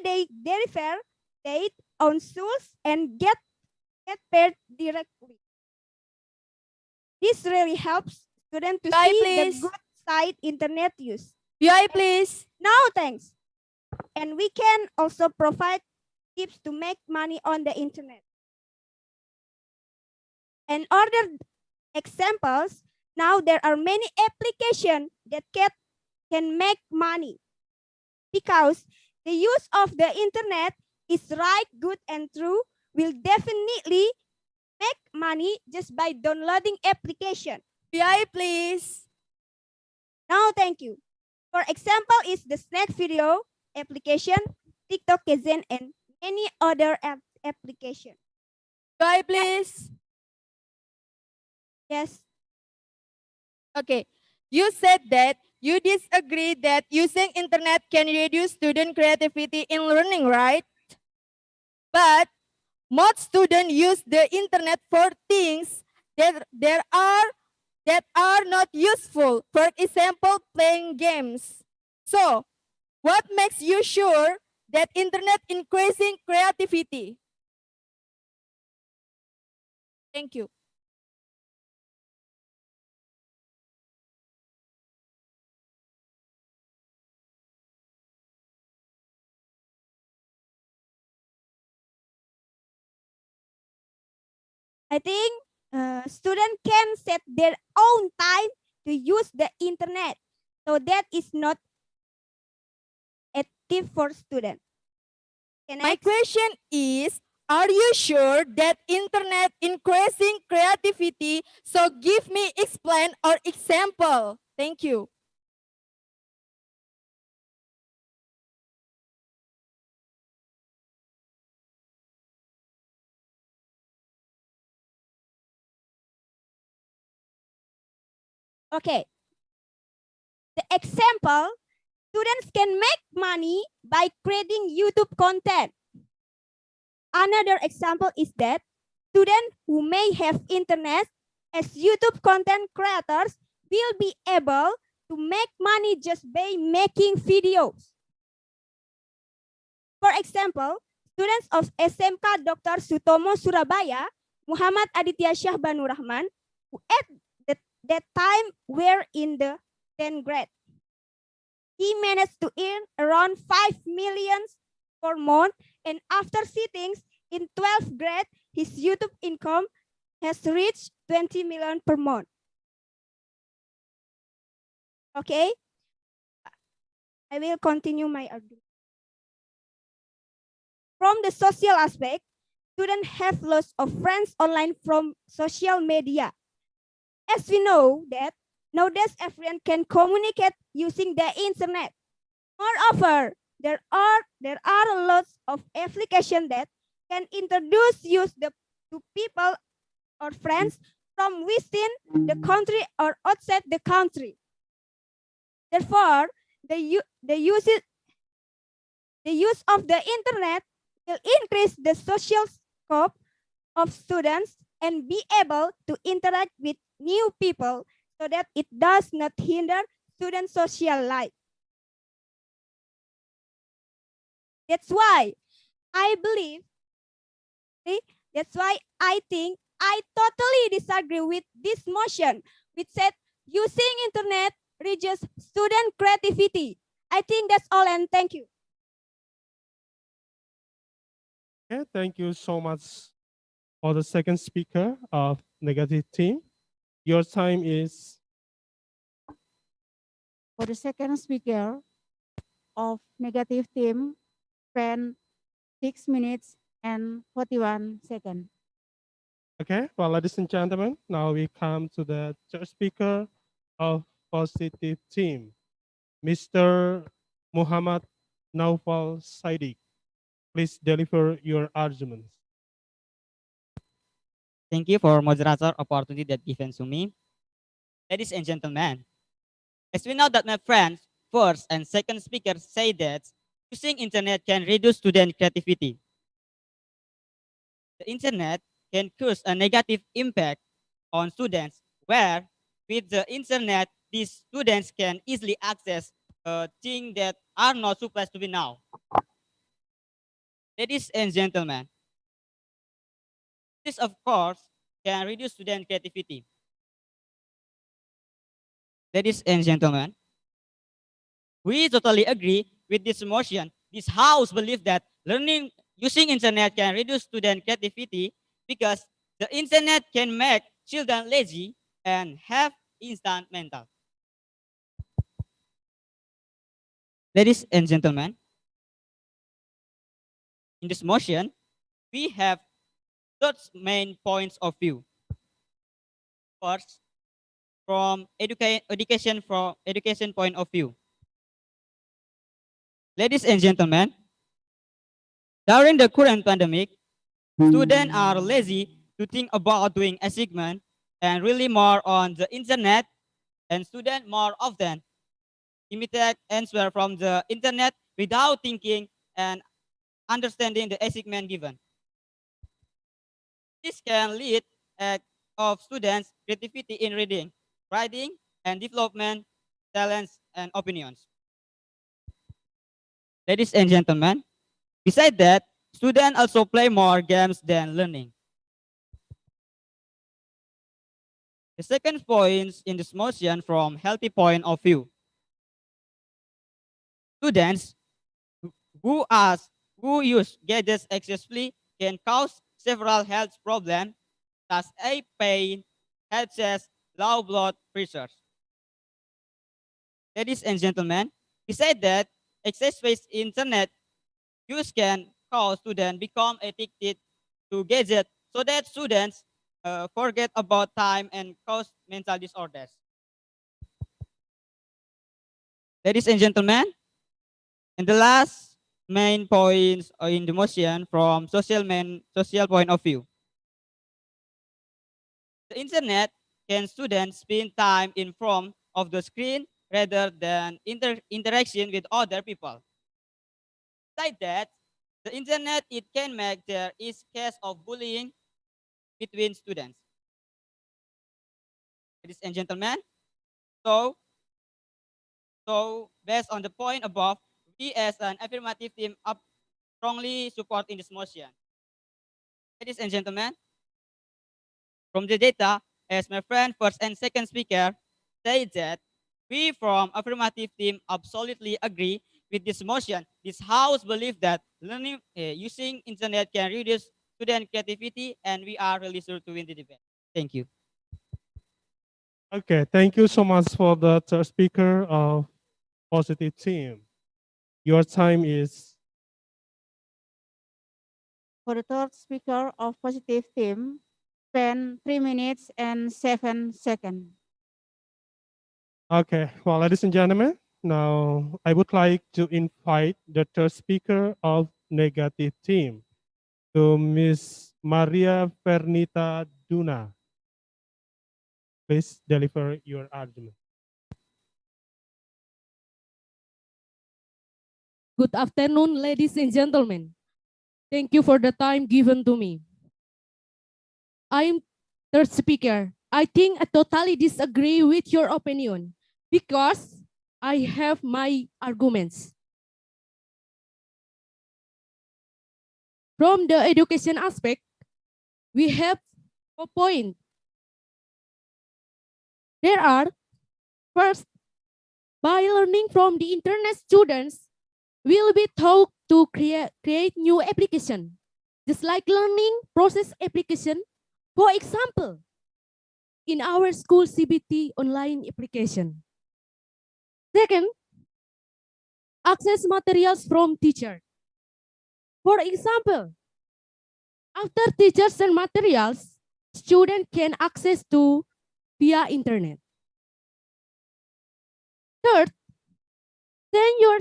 they deliver their own shoes and get paid directly. This really helps students to see the good side internet use. please. Now, thanks. And we can also provide tips to make money on the internet. And other examples, now there are many applications that can make money because the use of the internet is right, good, and true will definitely make money just by downloading application. Please. Now, thank you. For example, is the snack video application, TikTok, Kaizen, and many other applications. Please. Yes. Okay. You said that you disagree that using internet can reduce student creativity in learning, right? But most students use the internet for things that are not useful. For example, playing games. So, what makes you sure that internet increasing creativity? Thank you. I think students can set their own time to use the internet. So that is not a tip for students. My question is, are you sure that internet increasing creativity? So give me explain or example. Thank you. Okay. The example, students can make money by creating YouTube content. Another example is that students who may have internet as YouTube content creators will be able to make money just by making videos. For example, students of SMK Dr. Sutomo Surabaya, Muhammad Aditya Syahbanur Rahman, who at that time were in the 10th grade. He managed to earn around 5 million per month, and after sittings in 12th grade, his YouTube income has reached 20 million per month. Okay, I will continue my argument. From the social aspect, students have lots of friends online from social media. As we know that nowadays everyone can communicate using the internet. Moreover, there are lots of applications that can introduce you to people or friends from within the country or outside the country. Therefore, the use of the internet will increase the social scope of students and be able to interact with new people so that it does not hinder student social life. That's why I believe, that's why I think I totally disagree with this motion, which said using internet reduces student creativity. I think that's all, and thank you. Okay, thank you so much for the second speaker of negative team. Your time is. For the second speaker of negative team, spent 6 minutes and 41 seconds. Okay, well, ladies and gentlemen, now we come to the third speaker of positive team, Mr. Muhammad Naufal Saidik. Please deliver your arguments. Thank you for moderator opportunity that given to me. Ladies and gentlemen, as we know that my friends, first and second speakers say that using internet can reduce student creativity. The internet can cause a negative impact on students where with the internet, these students can easily access things that are not supposed to be now. Ladies and gentlemen, this of course can reduce student creativity. Ladies and gentlemen, we totally agree with this motion. This house believes that learning using internet can reduce student creativity because the internet can make children lazy and have instant mental. Ladies and gentlemen, in this motion, we have those main points of view. First, from education point of view. Ladies and gentlemen, during the current pandemic, students are lazy to think about doing assignment and really more on the internet, and students more often imitate answer from the internet without thinking and understanding the assignment given. This can lead of students' creativity in reading, writing, and development, talents, and opinions. Ladies and gentlemen, besides that, students also play more games than learning. The second point in this motion from healthy point of view. Students who use gadgets excessively can cause several health problems such as pain, headaches, low blood pressure. Ladies and gentlemen, besides that, excessive internet use can cause students become addicted to gadgets so that students forget about time and cause mental disorders. Ladies and gentlemen, and the last main points in the motion from social point of view. The internet can students spend time in front of the screen rather than interaction with other people. Besides that, the internet it can make there is case of bullying between students. Ladies and gentlemen, so based on the point above, we as an affirmative team up strongly support in this motion. Ladies and gentlemen, from the data, as my friend first and second speaker say that we from affirmative team absolutely agree with this motion. This house believe that learning using internet can reduce student creativity, and we are really sure to win the debate. Thank you. Okay, thank you so much for the third speaker of positive team. Your time is For the third speaker of positive team, spend 3 minutes and 7 seconds. okay. Well, ladies and gentlemen, now I would like to invite the third speaker of negative team to Miss Maria Fernita Duna. Please deliver your argument. Good afternoon, ladies and gentlemen. Thank you for the time given to me. I am third speaker. I think I totally disagree with your opinion because I have my arguments. From the education aspect, we have a point. There are, first, by learning from the internet, students will be taught to create new application, just like learning process application. For example, in our school CBT online application. Second, access materials from teacher. For example, after teachers and materials, students can access to via internet. Third, send your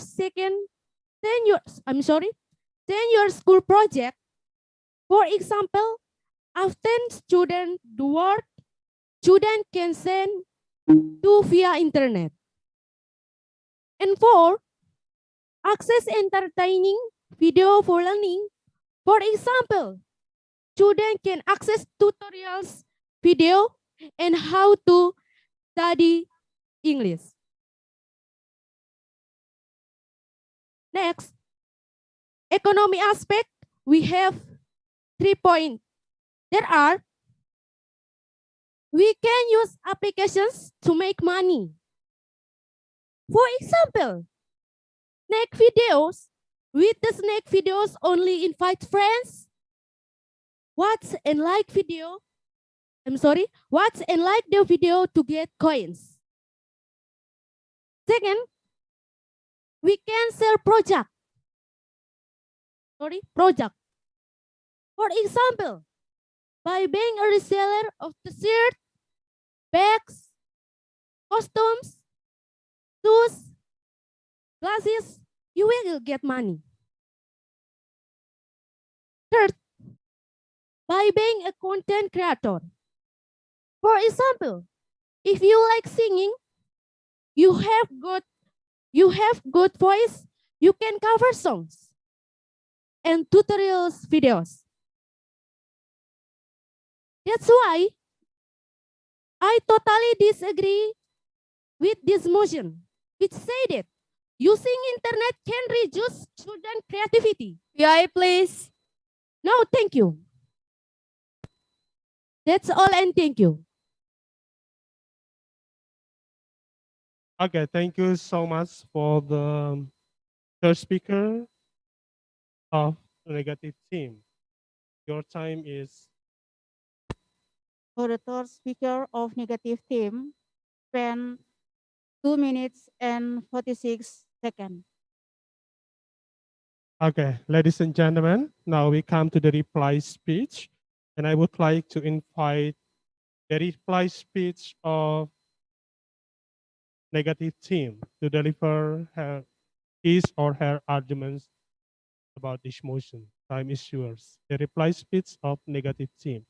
school project. For example, after student do work, student can send to via internet. And four, access entertaining video for learning. For example, student can access tutorials, video, and how to study English. Next, economy aspect, we have 3 points. There are, we can use applications to make money. For example, snack videos. With the snack videos, only invite friends. Watch and like the video to get coins. Second, we can sell project. For example, by being a reseller of the shirt, bags, costumes, shoes, glasses, you will get money. Third, by being a content creator. For example, if you like singing, you have good voice, you can cover songs and tutorials videos. That's why I totally disagree with this motion, which said that using internet can reduce student creativity. PI, please. No, thank you. That's all, and thank you. Okay, thank you so much for the third speaker of the negative team. Your time is. For the third speaker of negative team, spend 2 minutes and 46 seconds. Okay, ladies and gentlemen, now we come to the reply speech, and I would like to invite the reply speech of negative team to deliver his or her arguments about this motion. Time is yours. The reply speech of negative team.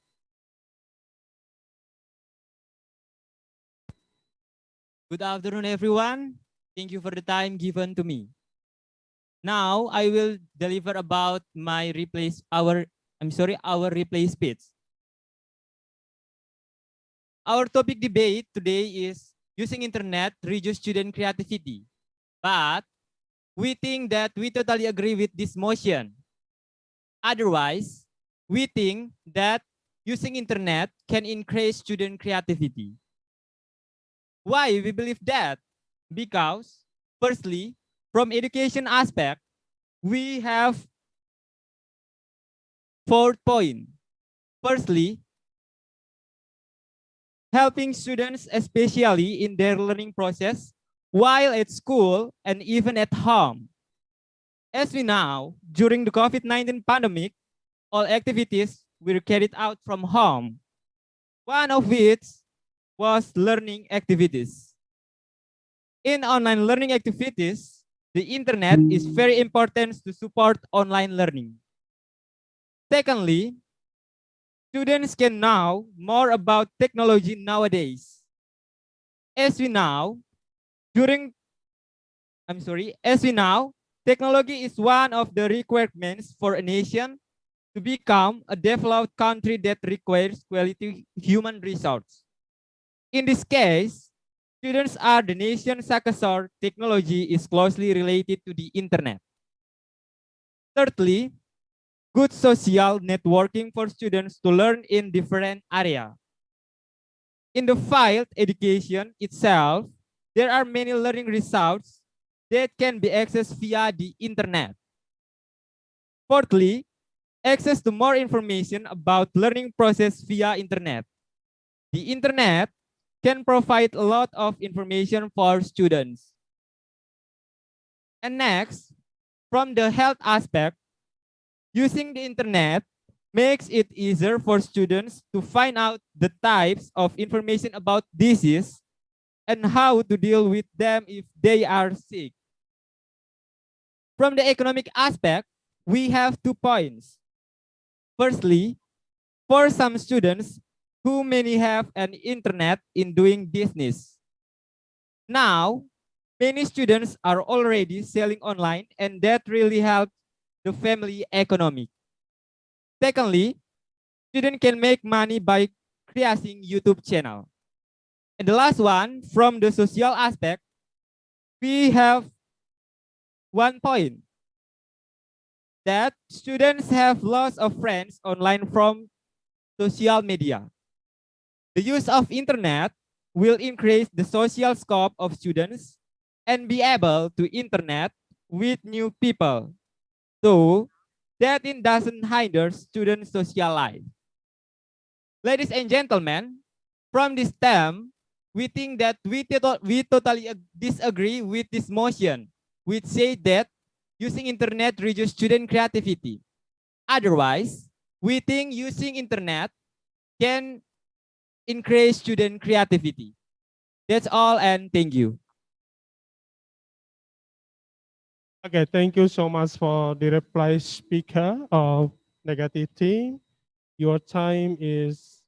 Good afternoon, everyone. Thank you for the time given to me. Now I will deliver about our replay speech. Our topic debate today is using internet to reduce student creativity. But we think that we totally agree with this motion. Otherwise, we think that using internet can increase student creativity. Why we believe that? Because firstly, from education aspect, we have 4 points. Firstly, helping students, especially in their learning process, while at school and even at home. As we know, during the COVID-19 pandemic, all activities were carried out from home. One of which was learning activities. In online learning activities, the internet is very important to support online learning. Secondly, students can know more about technology nowadays. As we know, technology is one of the requirements for a nation to become a developed country that requires quality human resources. In this case, students are the nation's successor. Technology is closely related to the internet. Thirdly, good social networking for students to learn in different areas. In the field education itself, there are many learning results that can be accessed via the internet. Fourthly, access to more information about learning process via internet. The internet can provide a lot of information for students. And next, from the health aspect, Using the internet makes it easier for students to find out the types of information about disease and how to deal with them if they are sick. From the economic aspect, we have 2 points. Firstly, for some students who may have an internet in doing business. Now, many students are already selling online and that really helps the family economy. Secondly, students can make money by creating YouTube channel. And the last one, from the social aspect, we have 1 point that students have lots of friends online from social media. The use of internet will increase the social scope of students and be able to internet with new people. So that it doesn't hinder students' social life. Ladies and gentlemen, from this term, we think that we totally disagree with this motion, which say that using internet reduces student creativity. Otherwise, we think using internet can increase student creativity. That's all, and thank you. Okay, thank you so much for the reply speaker of negative team. Your time is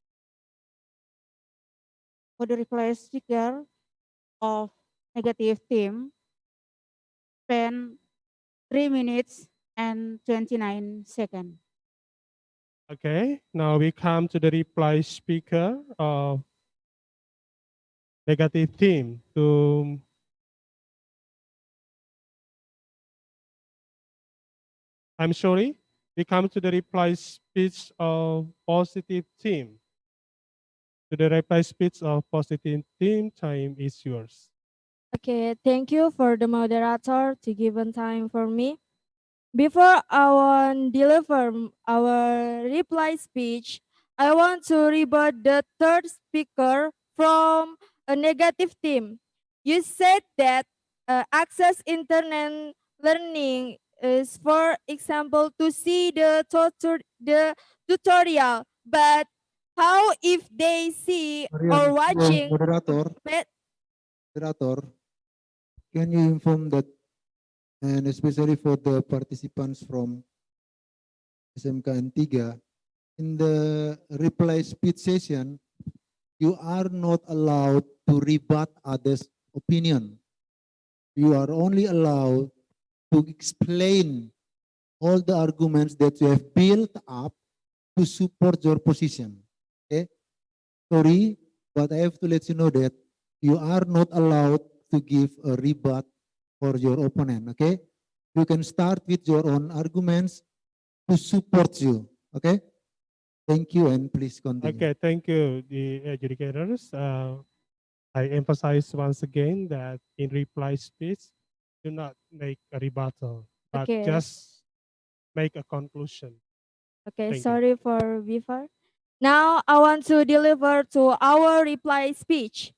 For the reply speaker of negative team, spend 3 minutes and 29 seconds. okay. Now we come to the reply speaker of negative team to I'm sorry. We come to the reply speech of positive team. To the reply speech of positive team, time is yours. Okay, thank you for the moderator to given time for me. Before I want deliver our reply speech, I want to rebut the third speaker from a negative team. You said that access internet learning is, for example, to see the tutorial, but how if they see or watching Moderator, can you inform that, and especially for the participants from SMKN 3, in the reply speech session, you are not allowed to rebut others' opinion. You are only allowed to explain all the arguments that you have built up to support your position. Okay? Sorry, but I have to let you know that you are not allowed to give a rebut for your opponent. Okay? You can start with your own arguments to support you. Okay? Thank you, and please continue. Okay, thank you, the educators. I emphasize once again that in reply speech, do not make a rebuttal, but Okay. just make a conclusion. Okay, Thank you. sorry for before. Now I want to deliver to our reply speech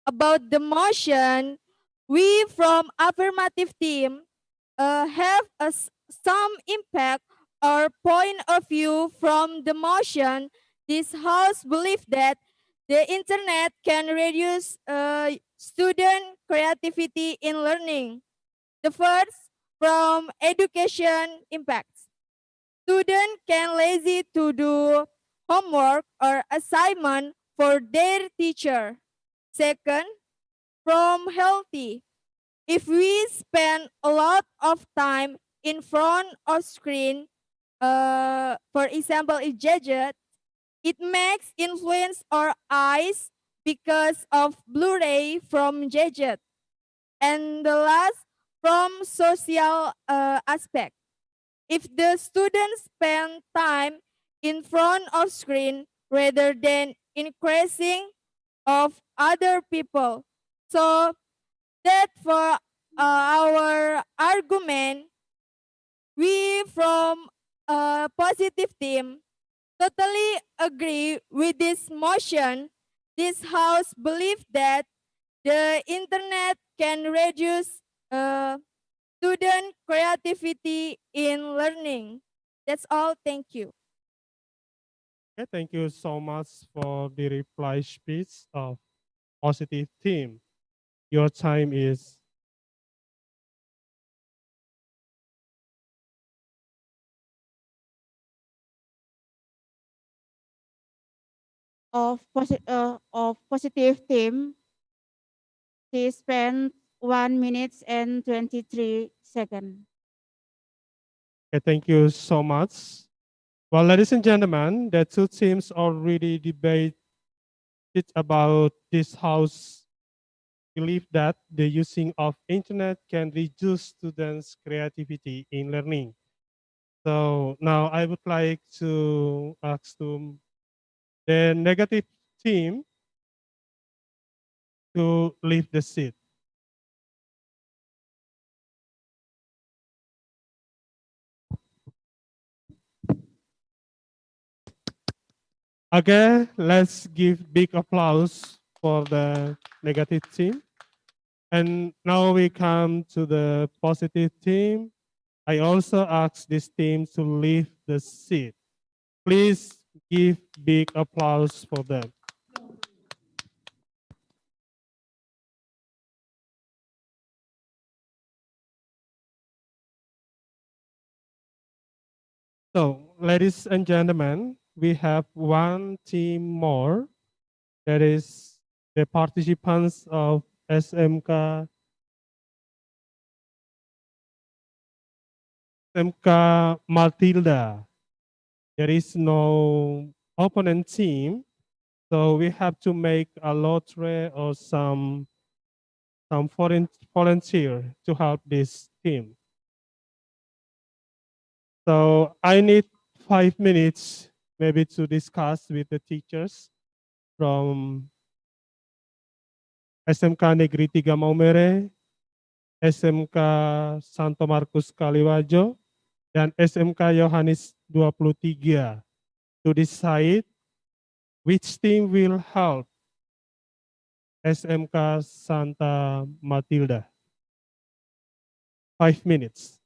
about the motion. We from affirmative team have some impact or point of view from the motion. This house believes that the internet can reduce student creativity in learning. The first, from education impacts. Students can lazy to do homework or assignment for their teacher. Second, from healthy. If we spend a lot of time in front of screen, for example, a gadget, it makes influence our eyes because of blue ray from gadget. And the last, from social aspect. If the students spend time in front of screen rather than increasing of other people, so that for our argument, we from a positive team totally agree with this motion. This house believes that the internet can reduce student creativity in learning. That's all. Thank you. Okay, thank you so much for the reply speech of positive team. Your time is of positive team, she spent 1 minute and 23 seconds. okay, thank you so much. Well, ladies and gentlemen, the two teams already debated about this house believe that the using of internet can reduce students' creativity in learning. So now I would like to ask the negative team to leave the seat. Okay, let's give big applause for the negative team. And now we come to the positive team. I also ask this team to leave the seat. Please give big applause for them. So, ladies and gentlemen, we have one team more. That is the participants of SMK Matilda. There is no opponent team, so we have to make a lottery or some foreign volunteer to help this team. So I need 5 minutes maybe to discuss with the teachers from SMK Negeri 3 Maumere, SMK Santo Markus Kaliwajo, dan SMK Yohanes 23 to decide which team will help SMK Santa Matilda. 5 minutes.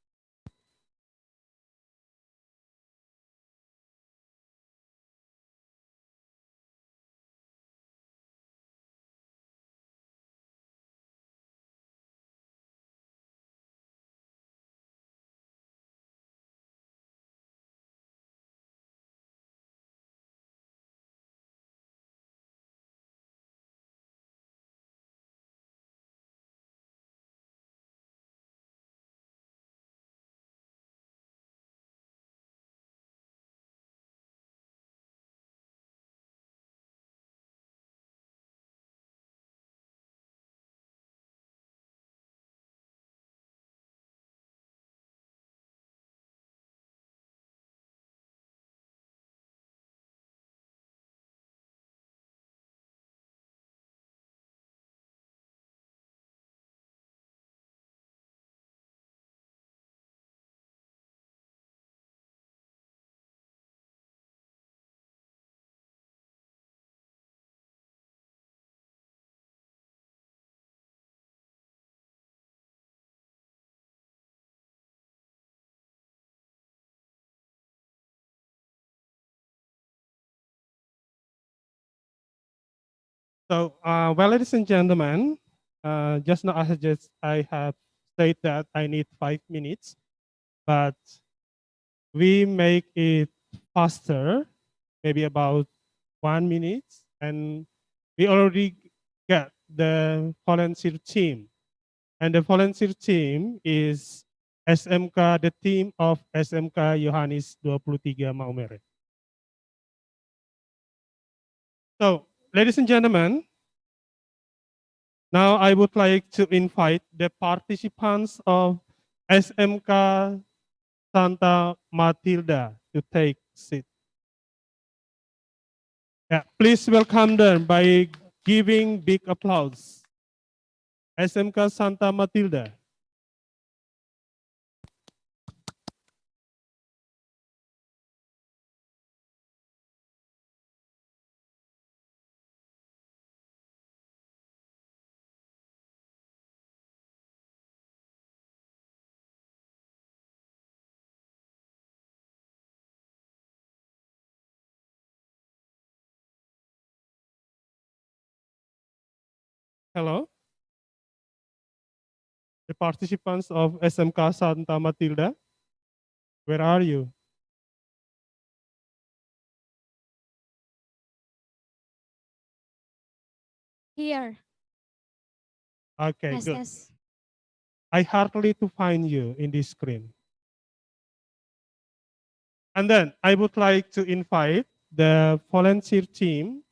So, well, ladies and gentlemen, just now I have said that I need 5 minutes, but we make it faster, maybe about 1 minute, and we already get the volunteer team. And the volunteer team is SMK, the team of SMK Yohanes 23 Maumere. So, ladies and gentlemen, now I would like to invite the participants of SMK Santa Matilda to take seat. Yeah, please welcome them by giving big applause. SMK Santa Matilda. Hello? The participants of SMK Santa Matilda, where are you? Here. Okay, Yes, good. yes. I hardly to find you in this screen. And then I would like to invite the volunteer team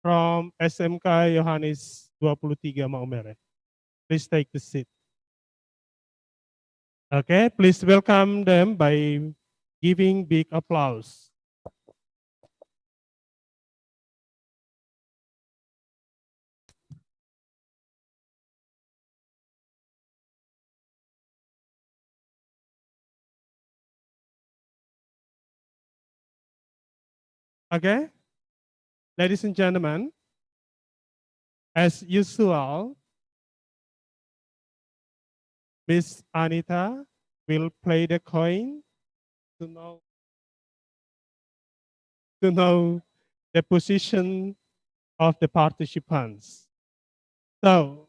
from SMK Yohanes 23 Maumere. Please take the seat. Okay, please welcome them by giving big applause. Okay, ladies and gentlemen, as usual, Miss Anita will play the coin to know the position of the participants. So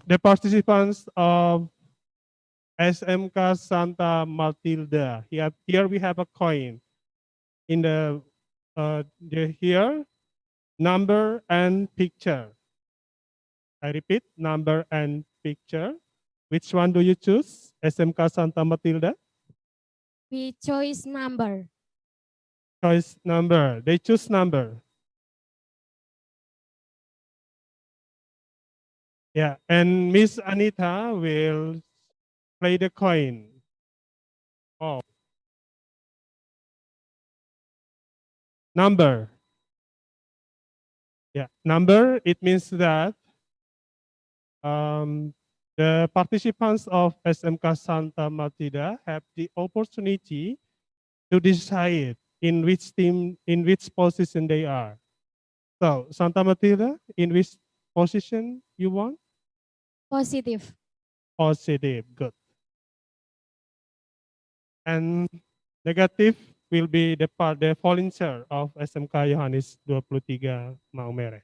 the participants of SMK Santa Matilda. Here we have a coin. In here, number and picture. I repeat, number and picture. Which one do you choose? SMK Santa Matilda? We choose number. Choice number. They choose number. Yeah, and Miss Anita will play the coin. Oh. Number. Yeah, number, it means that the participants of SMK Santa Matilda have the opportunity to decide in which team, in which position they are. So, Santa Matilda, in which position you want? Positive. Positive, good. And negative will be the volunteer of SMK Yohanes 23 Maumere.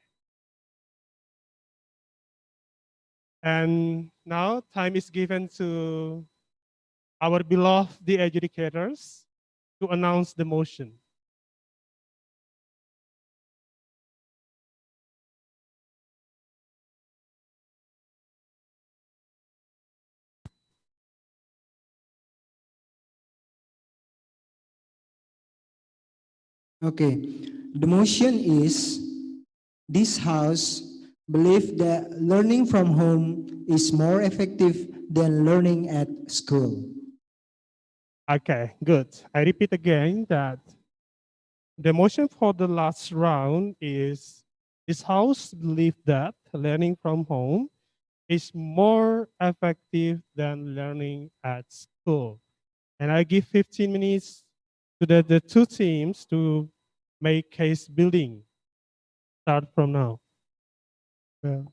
And now time is given to our beloved the educators to announce the motion. Okay, the motion is this house believe that learning from home is more effective than learning at school. Okay, good. I repeat again that the motion for the last round is this house believe that learning from home is more effective than learning at school. And I give 15 minutes to the two teams to make case building. Start from now. Yeah.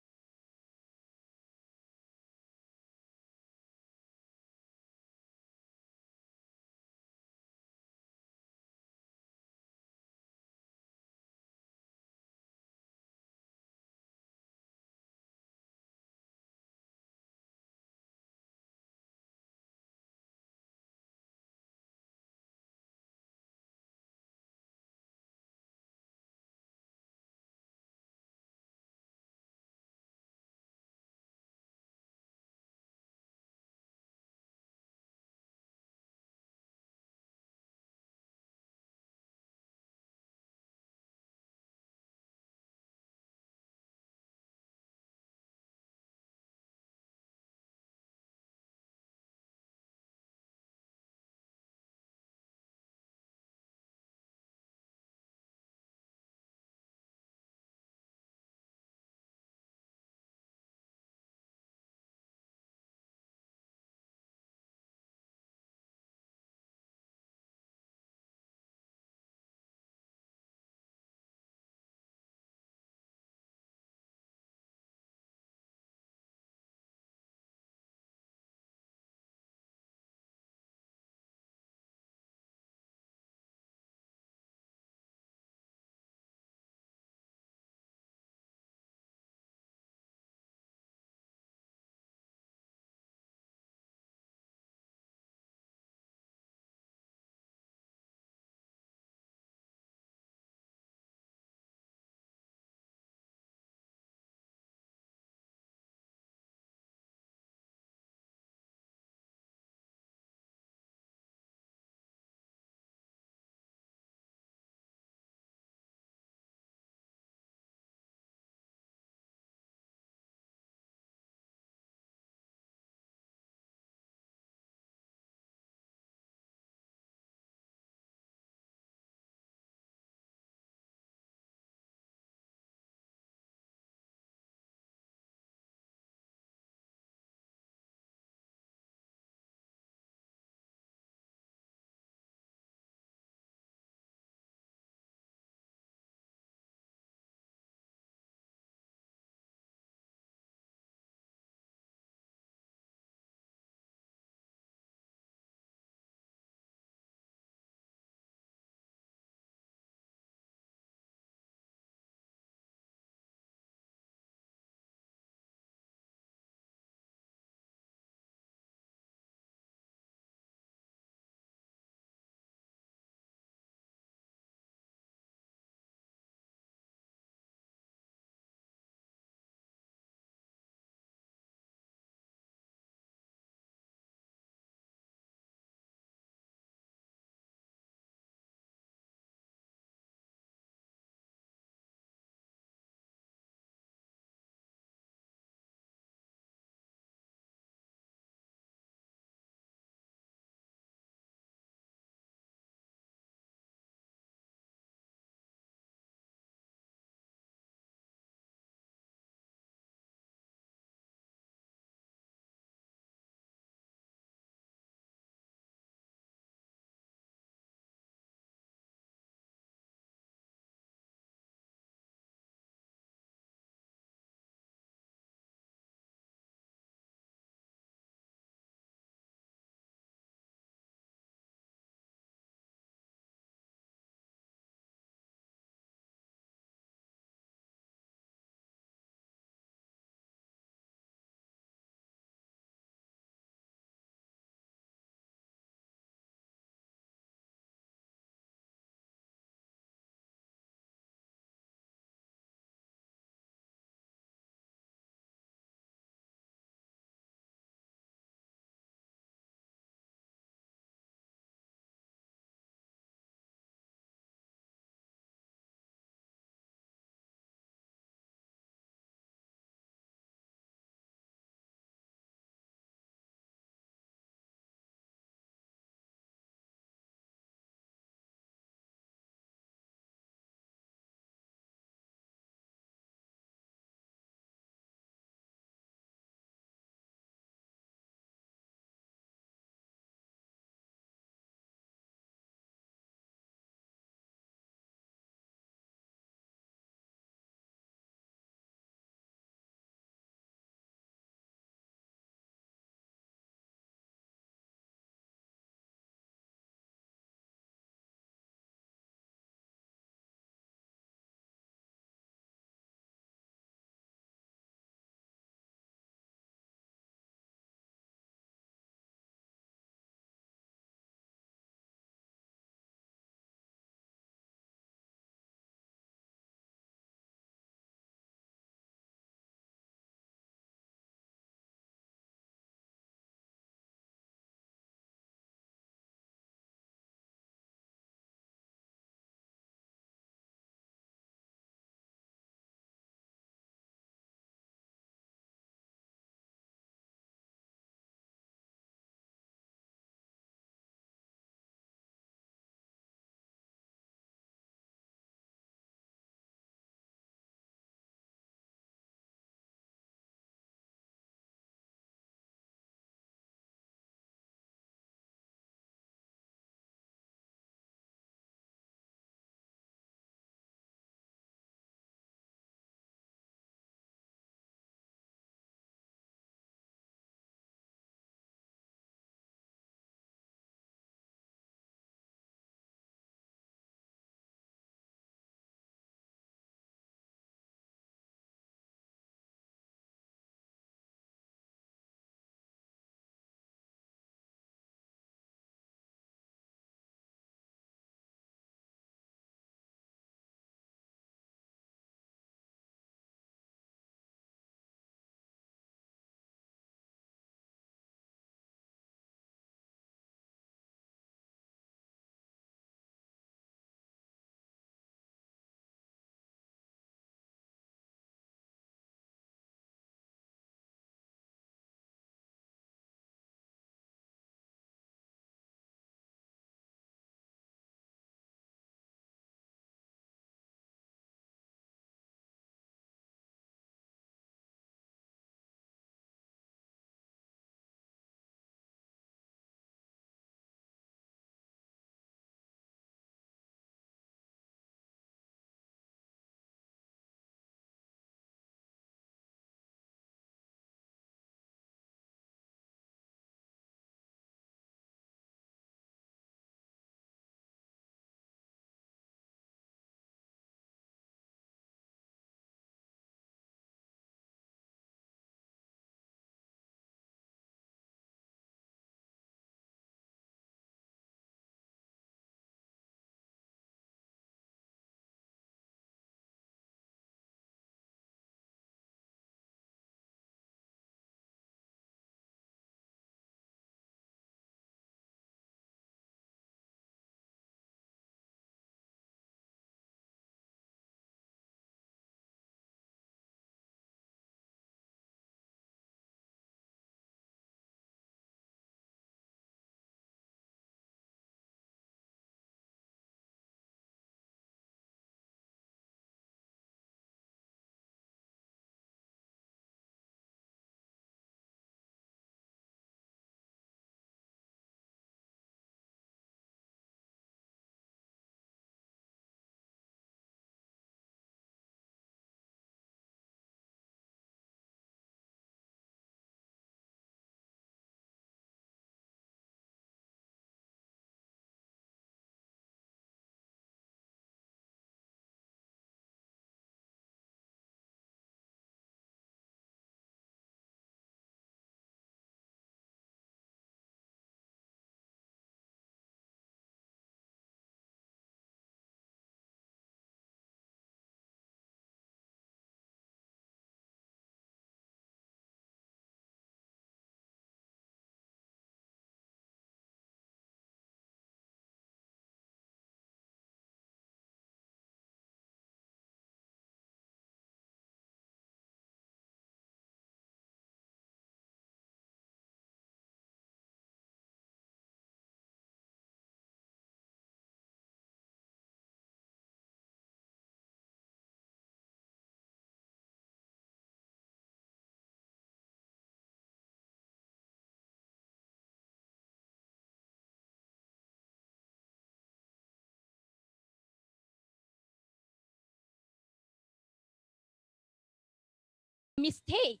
mistake.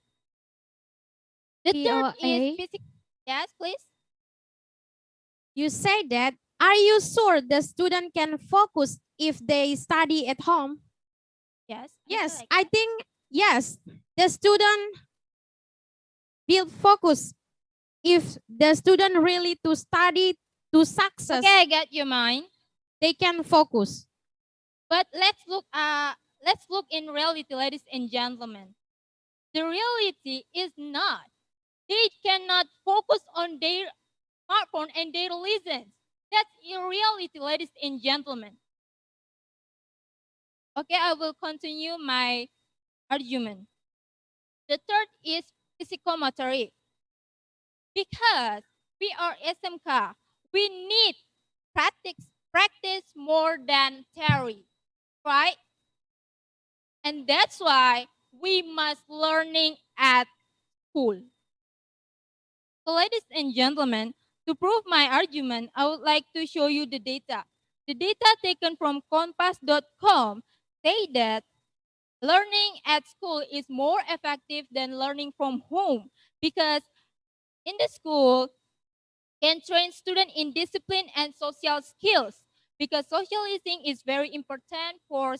The third is POA. physical. Yes, please. You say that, are you sure the student can focus if they study at home? Yes. Yes, I think yes. The student will focus if the student really to study to success. Okay, I get your mind. They can focus. But let's look in reality, ladies and gentlemen. The reality is not. They cannot focus on their smartphone and their lessons. That's irreality, ladies and gentlemen. Okay, I will continue my argument. The third is psychomotoric. Because we are SMK, we need practice more than theory, right? And that's why we must learning at school. So ladies and gentlemen, to prove my argument, I would like to show you the data. The data taken from compass.com say that learning at school is more effective than learning from home because in the school can train students in discipline and social skills because socializing is very important for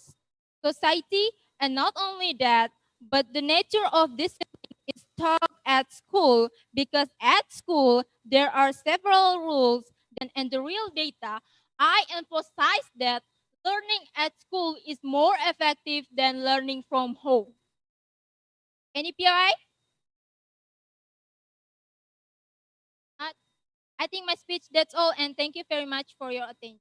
society. And not only that, but the nature of discipline is taught at school because at school there are several rules. Then in the real data, I emphasize that learning at school is more effective than learning from home. Any PI? I think my speech, that's all, and thank you very much for your attention.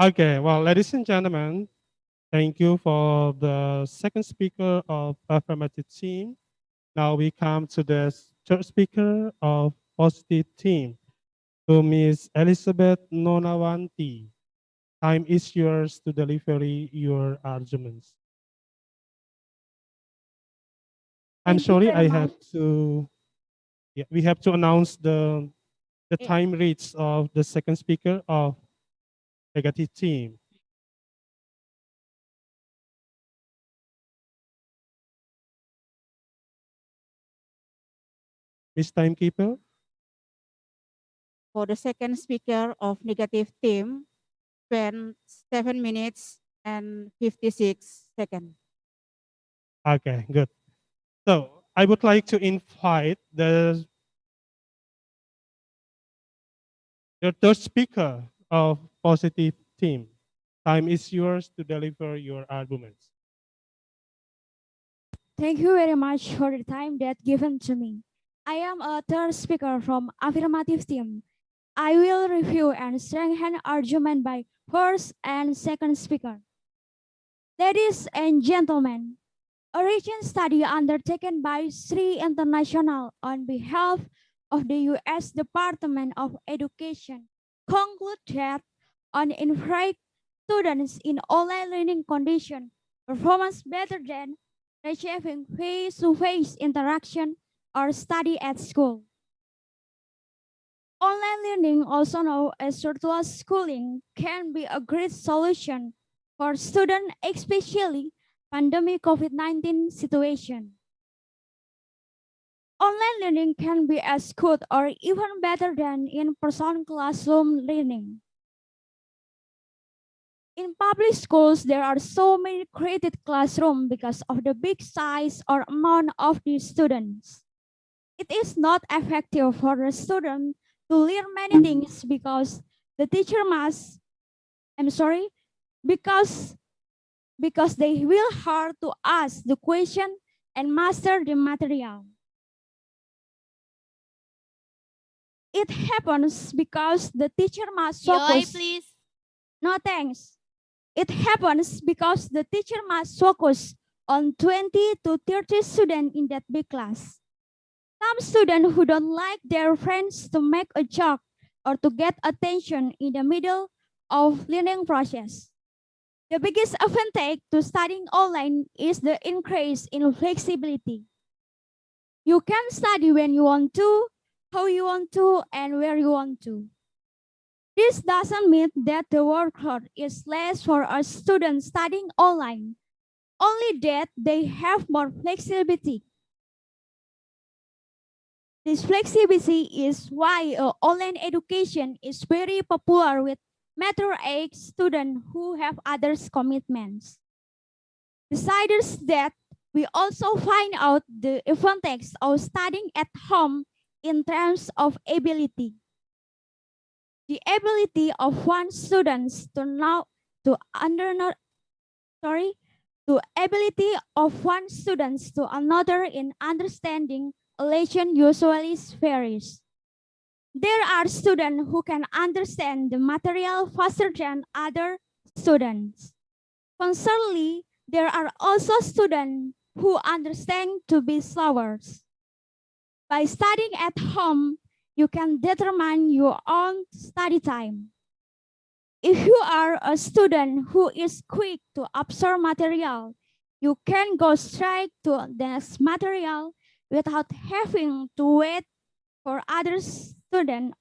Okay, well, ladies and gentlemen, thank you for the second speaker of affirmative team. Now we come to the third speaker of positive team, to Ms. Elizabeth Nonawanti. Time is yours to deliver your arguments. I'm Thank you sorry, very I much. have to, we have to announce the time reach of the second speaker of negative team. Miss Timekeeper. For the second speaker of negative team, spend 7 minutes and 56 seconds. Okay, good. So I would like to invite the third speaker of positive team. Time is yours to deliver your arguments. Thank you very much for the time that given to me. I am a third speaker from affirmative team. I will review and strengthen argument by first and second speaker. Ladies and gentlemen, a recent study undertaken by Sri International on behalf of the U.S. Department of Education conclude that on average, students in online learning condition performance better than receiving face-to-face interaction or study at school. Online learning, also known as virtual schooling, can be a great solution for students, especially pandemic COVID-19 situation. Online learning can be as good or even better than in-person classroom learning. In public schools, there are so many created classrooms because of the big size or amount of the students. It is not effective for the student to learn many things because the teacher must, because they will hard to ask the question and master the material. It happens because the teacher must focus. please. No thanks. It happens because the teacher must focus on 20 to 30 students in that big class. Some students who don't like their friends to make a joke or to get attention in the middle of learning process. The biggest advantage to studying online is the increase in flexibility. You can study when you want to, how you want to, and where you want to. This doesn't mean that the workload is less for a student studying online, only that they have more flexibility. This flexibility is why online education is very popular with mature-age students who have other commitments. Besides that, we also find out the advantage of studying at home in terms of ability. The ability of one student to know to under sorry the ability of one student to another in understanding a lesson usually varies. There are students who can understand the material faster than other students. Conversely, there are also students who understand to be slower. By studying at home, you can determine your own study time. If you are a student who is quick to absorb material, you can go straight to the next material without having to wait for other students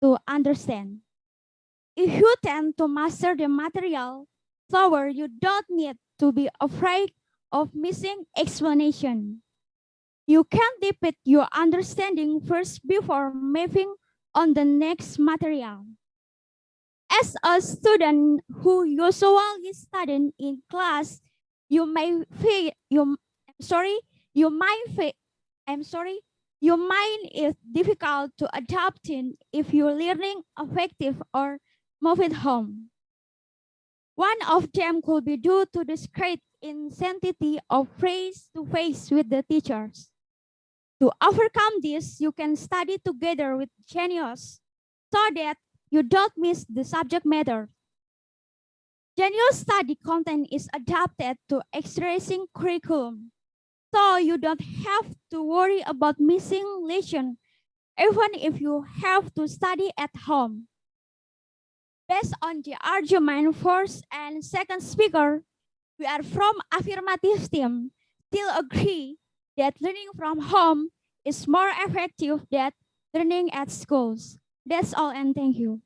to understand. If you tend to master the material slower, you don't need to be afraid of missing explanation. You can deepen your understanding first before moving on the next material. As a student who usually study in class, you may feel you might feel your mind is difficult to adapt in if your learning effective or move it home. One of them could be due to the great intensity of face-to-face with the teachers. To overcome this, you can study together with genius so that you don't miss the subject matter. Genius study content is adapted to existing curriculum, so you don't have to worry about missing lesson even if you have to study at home. Based on the argument first and second speaker, we are from affirmative team still agree that learning from home is more effective than learning at schools. That's all and thank you.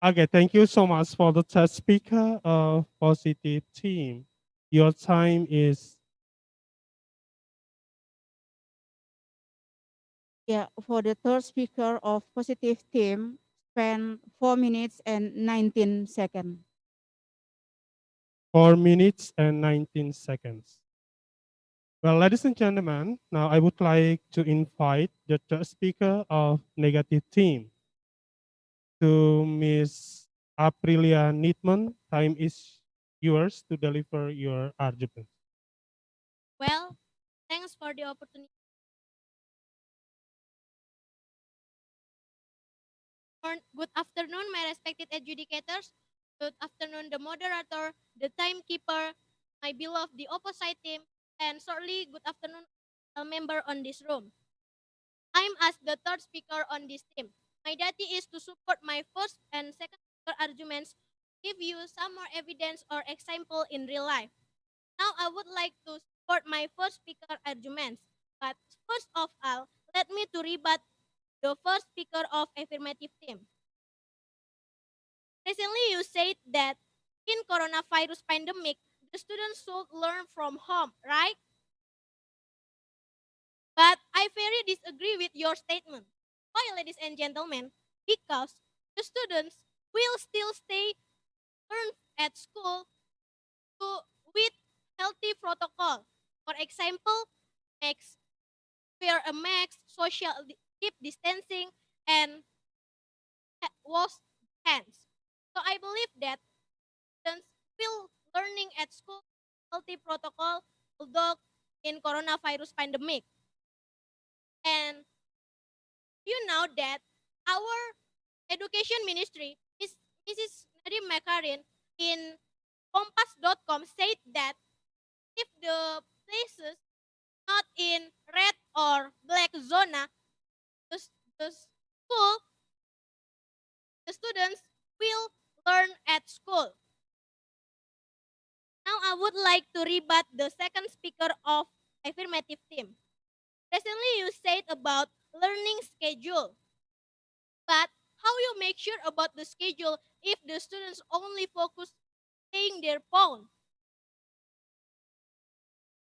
Okay, thank you so much for the third speaker of positive team. Your time is Yeah, for the third speaker of positive team, spend 4 minutes and 19 seconds. 4 minutes and 19 seconds. Well, ladies and gentlemen, now I would like to invite the third speaker of negative team to Miss Aprilia Nitman. Time is yours to deliver your argument. Well, thanks for the opportunity. Good afternoon, my respected adjudicators. Good afternoon, the moderator, the timekeeper, my beloved, the opposite team, and certainly good afternoon, a member on this room. I'm as the third speaker on this team. My duty is to support my first and second speaker arguments, give you some more evidence or example in real life. Now I would like to support my first speaker arguments. But first of all, let me to rebut the first speaker of affirmative team. Recently, you said that in coronavirus pandemic, the students should learn from home, right? But I very disagree with your statement. Why, ladies and gentlemen? Because the students will still stay learn at school with healthy protocol. For example, wear a mask, keep distancing, and wash hands. So I believe that students will learning at school healthy protocol, although in coronavirus pandemic. And you know that our education ministry is Mrs. Nadine Makarin in Kompas.com said that if the places not in red or black zona, the school, the students will learn at school. Now I would like to rebut the second speaker of affirmative team. Recently you said about learning schedule. But you make sure about the schedule if the students only focus playing their phone?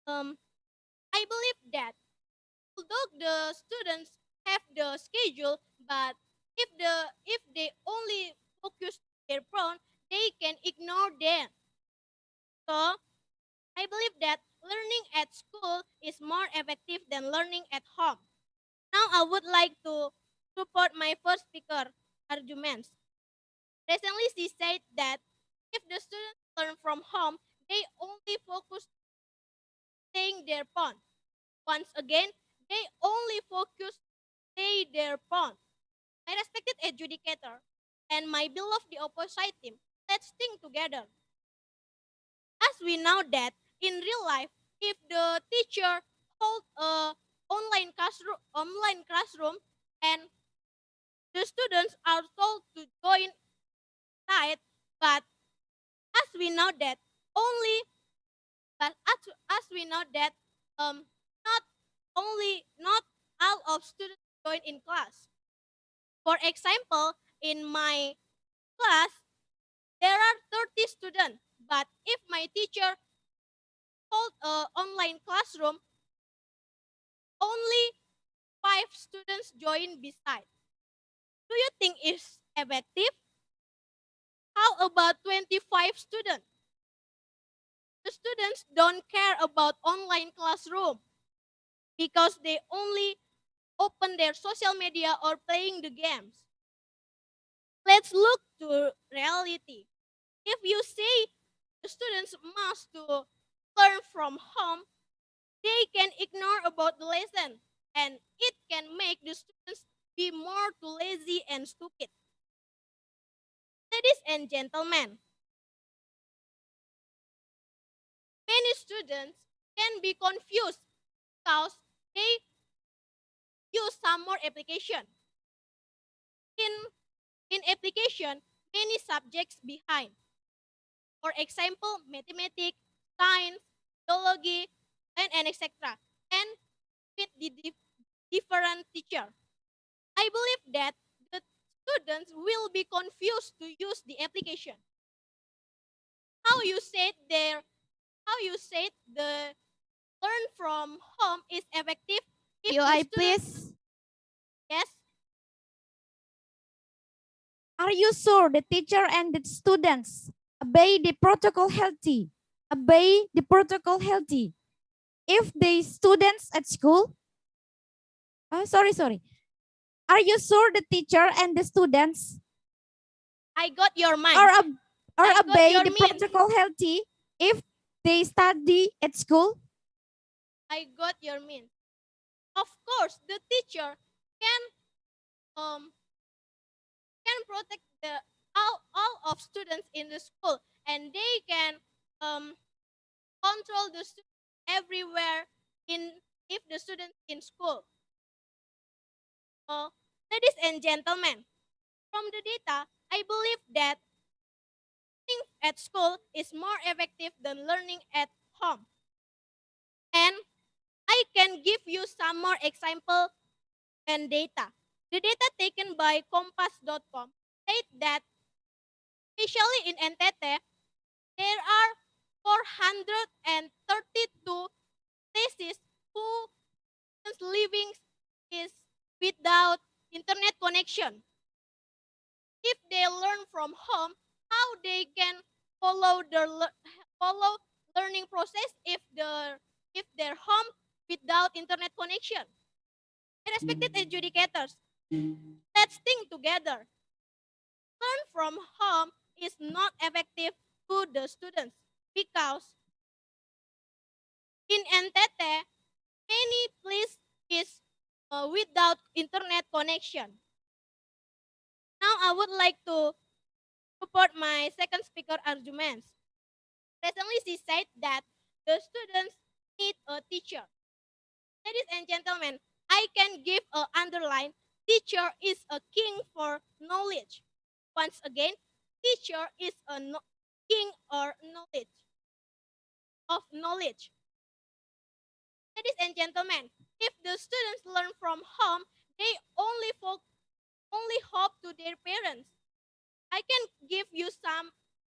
I believe that although the students have the schedule, but if they only focus their phone, they can ignore them. So I believe that learning at school is more effective than learning at home. Now I would like to support my first speaker arguments. Recently she said that if the students learn from home, they only focus playing their phone. Once again, they only focus play their phone. My respected adjudicator and my beloved the opposite team, let's think together. As we know that in real life, if the teacher hold a online classroom and the students are told to join site, but as we know that only as we know that not not all of students join in class. For example, in my class there are 30 students, but if my teacher hold a online classroom, only 5 students join beside. Do you think it's effective? How about 25 students? The students don't care about online classroom because they only open their social media or playing the games. Let's look to reality. If you say the students must to learn from home, they can ignore about the lesson and it can make the students be more too lazy and stupid. Ladies and gentlemen, many students can be confused because they use some more application. In application, many subjects behind. For example, mathematics, science, biology, and etc. And with the different teacher. I believe that the students will be confused to use the application. How you said the learn from home is effective if UI, the students, please. yes, Are you sure the teacher and the students obey the protocol healthy? Obey the protocol healthy. If the students at school, sorry. Are you sure the teacher and the students I got your mind. or I got obey your the mean. protocol healthy if they study at school? I got your mean. Of course, the teacher can protect the all of students in the school, and they can control the students everywhere in if the students in school. Ladies and gentlemen, from the data, I believe that learning at school is more effective than learning at home. And I can give you some more example and data. The data taken by compass.com state that especially in NTT, there are 432 places who living is without internet connection. If they learn from home, how they can follow follow learning process if their home without internet connection? Respected adjudicators, let's think together. Learn from home is not effective to the students because in NTT, many places is without internet connection. Now I would like to support my second speaker arguments. Recently she said that the students need a teacher. Ladies and gentlemen, I can give a underline. Teacher is a king for knowledge. Once again, teacher is a king or knowledge of knowledge. Ladies and gentlemen, if the students learn from home, they only hope to their parents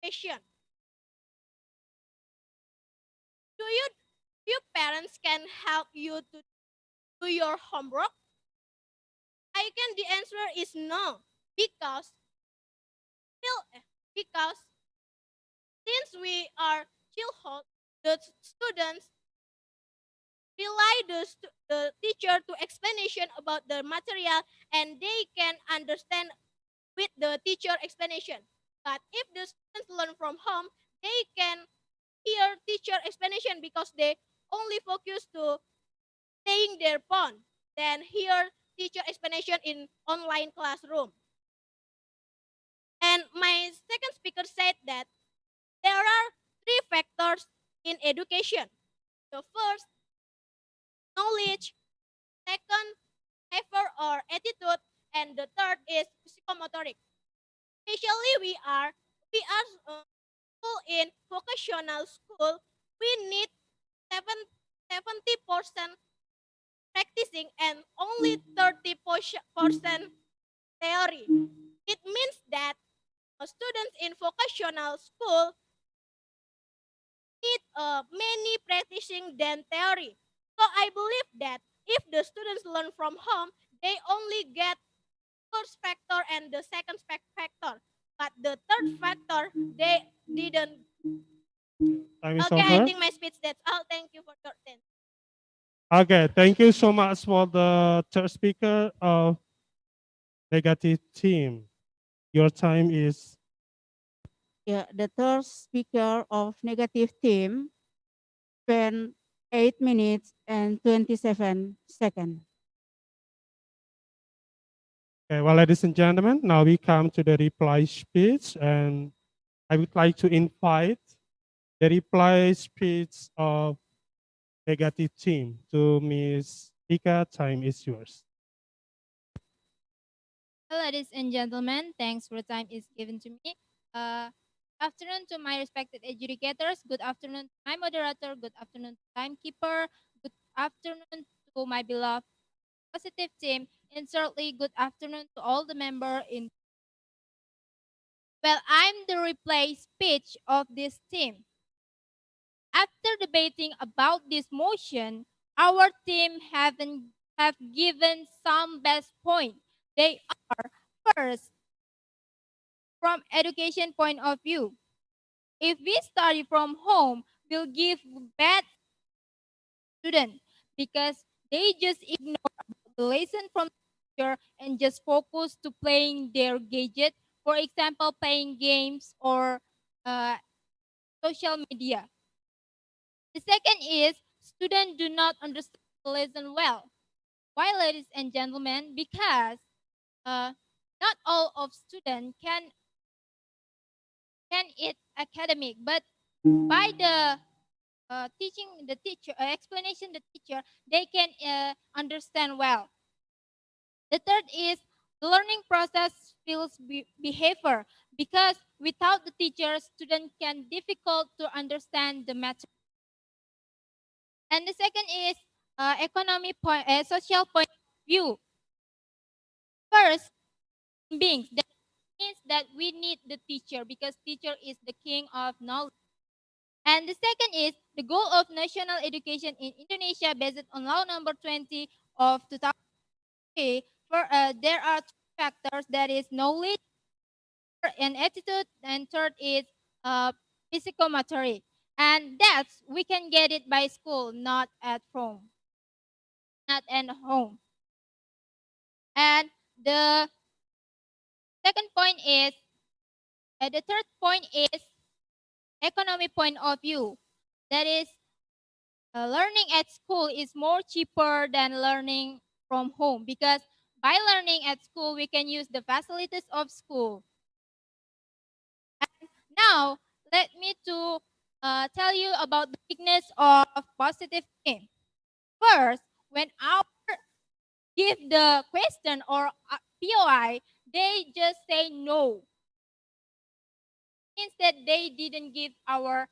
Question. Do you parents can help you to do your homework? The answer is no, because because since we are childhood, the students rely the teacher to explanation about the material, and they can understand with the teacher explanation. But if the students learn from home, they can hear teacher explanation because they only focus to playing their phone, then hear teacher explanation in online classroom. And my second speaker said that there are three factors in education. The first, knowledge; second, effort or attitude; and the third is psychomotoric. Especially school in vocational school, we need 70% practicing and only 30% theory. It means that students in vocational school need many practicing than theory. So I believe that if the students learn from home, they only get first factor and the second factor, but the third factor they didn't. Time is Okay, I over. think my speech that's all. Thank you for your attention. Okay, thank you so much for the third speaker of negative team. Your time is Yeah, the third speaker of negative team spent 8 minutes and 27 seconds. okay. Well, ladies and gentlemen, now we come to the reply speech, and I would like to invite the reply speech of negative team to Miss Ika. Time is yours. Hello, ladies and gentlemen. Thanks for the time is given to me. Afternoon to my respected educators. Good afternoon to my moderator. Good afternoon to timekeeper. Good afternoon to my beloved positive team. And certainly good afternoon to all the member in. Well, I'm the replay speech of this team. After debating about this motion, our team have given some best point. They are first, from education point of view. If we study from home, we'll give bad student because they just ignore the lesson from teacher and just focus to playing their gadget. For example, playing games or uh, social media. The second is students do not understand the lesson well. Why, ladies and gentlemen? Because not all of students can it academic, but by the teaching the teacher, explanation the teacher, they can understand well. The third is the learning process feels behavior because without the teacher, student can difficult to understand the matter. And the second is economy point, social point of view. First, beings. That means that we need the teacher because teacher is the king of knowledge. And the second is the goal of national education in Indonesia based on law number 20 of 2003. There are two factors, that is knowledge and attitude, and third is psychomotoric. And that's we can get it by school, not at home. Not at home. And the second point is, the third point is economy point of view. That is, learning at school is more cheaper than learning from home because by learning at school, we can use the facilities of school. And now, let me to tell you about the weakness of positive thinking. First, when our give the question or POI, they just say no. Instead, they didn't give our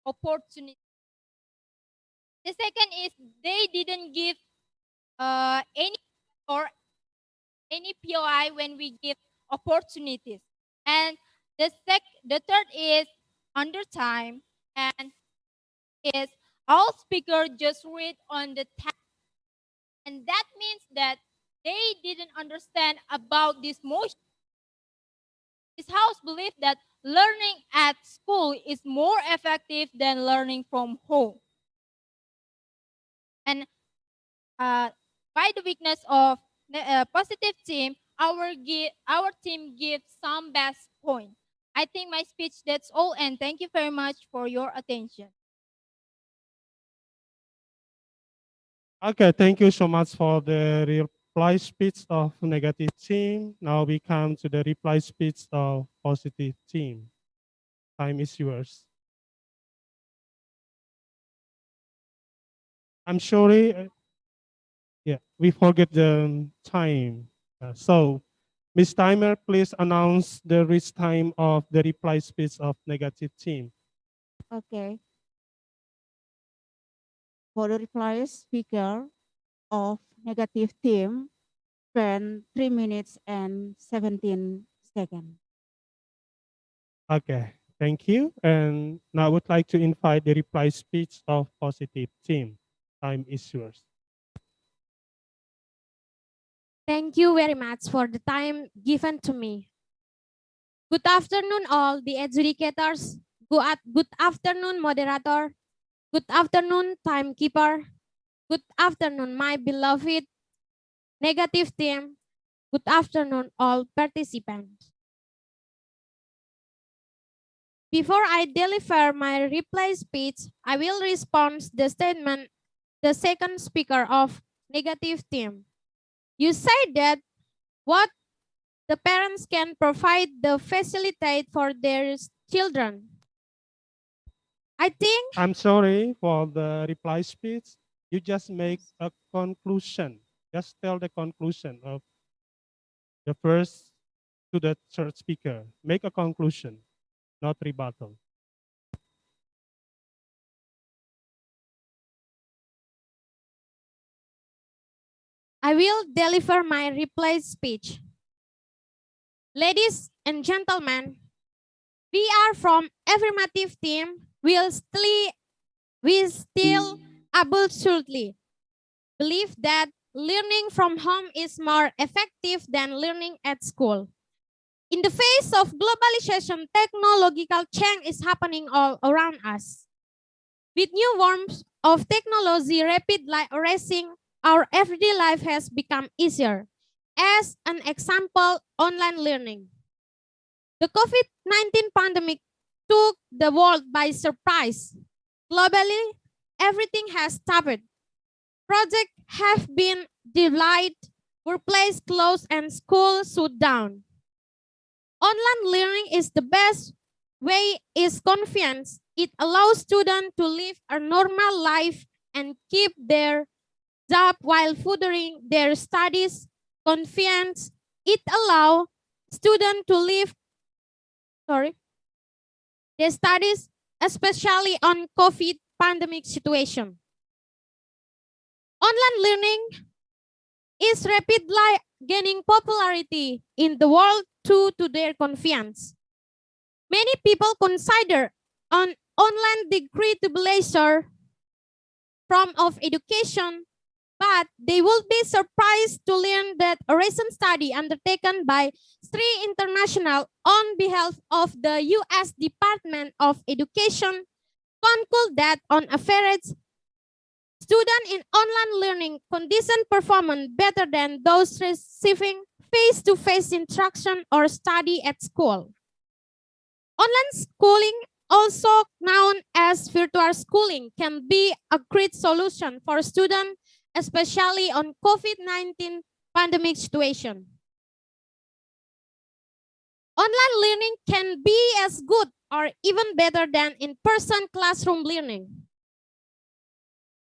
opportunity. The second is they didn't give any or any POI when we give opportunities. And The third is under time, and is all speakers just read on the tab. And that means that they didn't understand about this motion. This house believes that learning at school is more effective than learning from home. And by the weakness of the positive team, our team gives some best point. I think my speech that's all, and thank you very much for your attention. Okay, thank you so much for the reply speech of negative team. Now we come to the reply speech of positive team. Time is yours. I'm sorry. Yeah, we forget the time. So, Ms. Timer, please announce the reach time of the reply speech of negative team. Okay. For the reply speaker of negative team, spend 3 minutes and 17 seconds. Okay, thank you. And now I would like to invite the reply speech of positive team. Time is yours. Thank you very much for the time given to me. Good afternoon, all the adjudicators. Good afternoon, moderator. Good afternoon, timekeeper. Good afternoon, my beloved negative team. Good afternoon, all participants. Before I deliver my reply speech, I will respond the statement the second speaker of negative team. You say that what the parents can provide the facilitate for their children. I think I'm sorry for the reply speech. You just make a conclusion. Just tell the conclusion of the first to the third speaker. Make a conclusion, not rebuttal. I will deliver my reply speech. Ladies and gentlemen, we are from affirmative team. We still absolutely believe that learning from home is more effective than learning at school. In the face of globalization, technological change is happening all around us. With new forms of technology rapidly erasing, our everyday life has become easier. As an example, online learning. The COVID-19 pandemic took the world by surprise. Globally, everything has stopped. Projects have been delayed, workplace closed, and schools shut down. Online learning is the best way is convenience. It allows students to live a normal life and keep their job while furthering their studies. Convenience. It allows students to live their studies, especially on COVID pandemic situation. Online learning is rapidly gaining popularity in the world due to their convenience. Many people consider an online degree to be lesser form of education, but they will be surprised to learn that a recent study undertaken by Sri International on behalf of the U.S. Department of Education conclude that on average, students in online learning condition performance better than those receiving face-to-face instruction or study at school. Online schooling, also known as virtual schooling, can be a great solution for students, especially on COVID-19 pandemic situation. Online learning can be as good or even better than in-person classroom learning.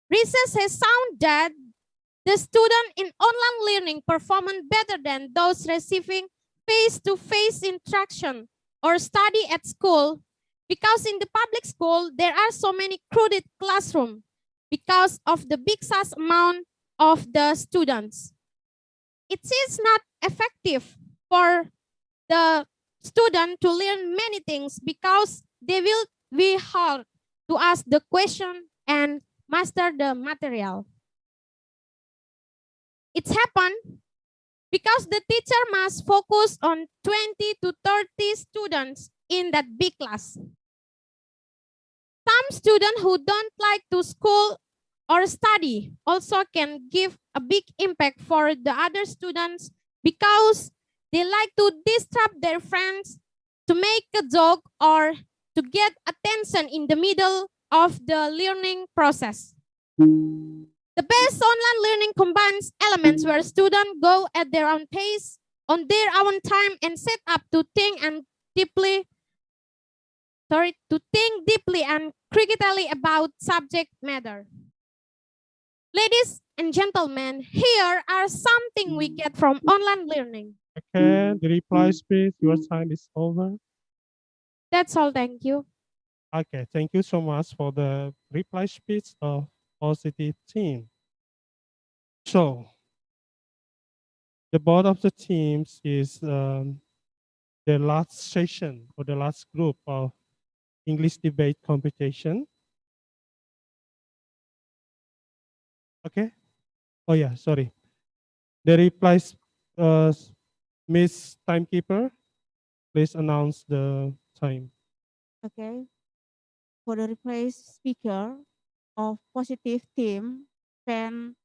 Research has found that the student in online learning perform better than those receiving face-to-face instruction or study at school, because in the public school, there are so many crowded classrooms because of the big size amount of the students. It is not effective for the students to learn many things because they will be hard to ask the question and master the material. It's happened because the teacher must focus on 20 to 30 students in that big class. Some students who don't like to school or study also can give a big impact for the other students because they like to disrupt their friends, to make a joke, or to get attention in the middle of the learning process. The best online learning combines elements where students go at their own pace, on their own time, and set up to think deeply and critically about subject matter. Ladies and gentlemen, here are something we get from online learning. Okay, the reply speech, your time is over. That's all, thank you. Okay, thank you so much for the reply speech of positive team. So, the board of the teams is the last session or the last group of English debate competition. Okay. Oh yeah, sorry. The replies, Miss Timekeeper, please announce the time. Okay. For the replace speaker of positive team, spend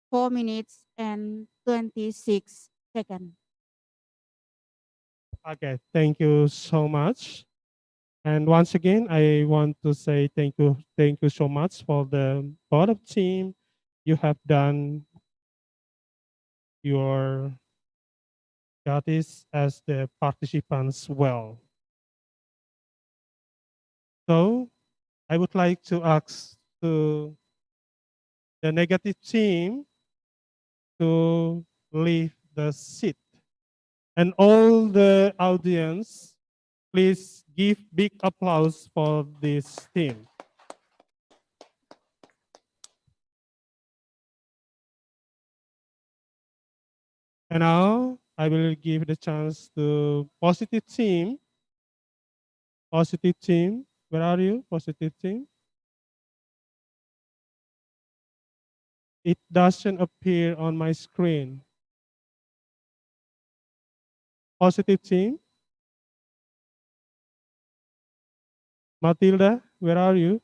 4 minutes and 26 seconds. Okay, thank you so much. And once again, I want to say thank you so much for the board of team. You have done your duties as the participants well. So I would like to ask to the negative team to leave the seat. And all the audience, please give big applause for this team. And now I will give the chance to positive team. Positive team, where are you? Positive team. It doesn't appear on my screen. Positive team. Matilda, where are you?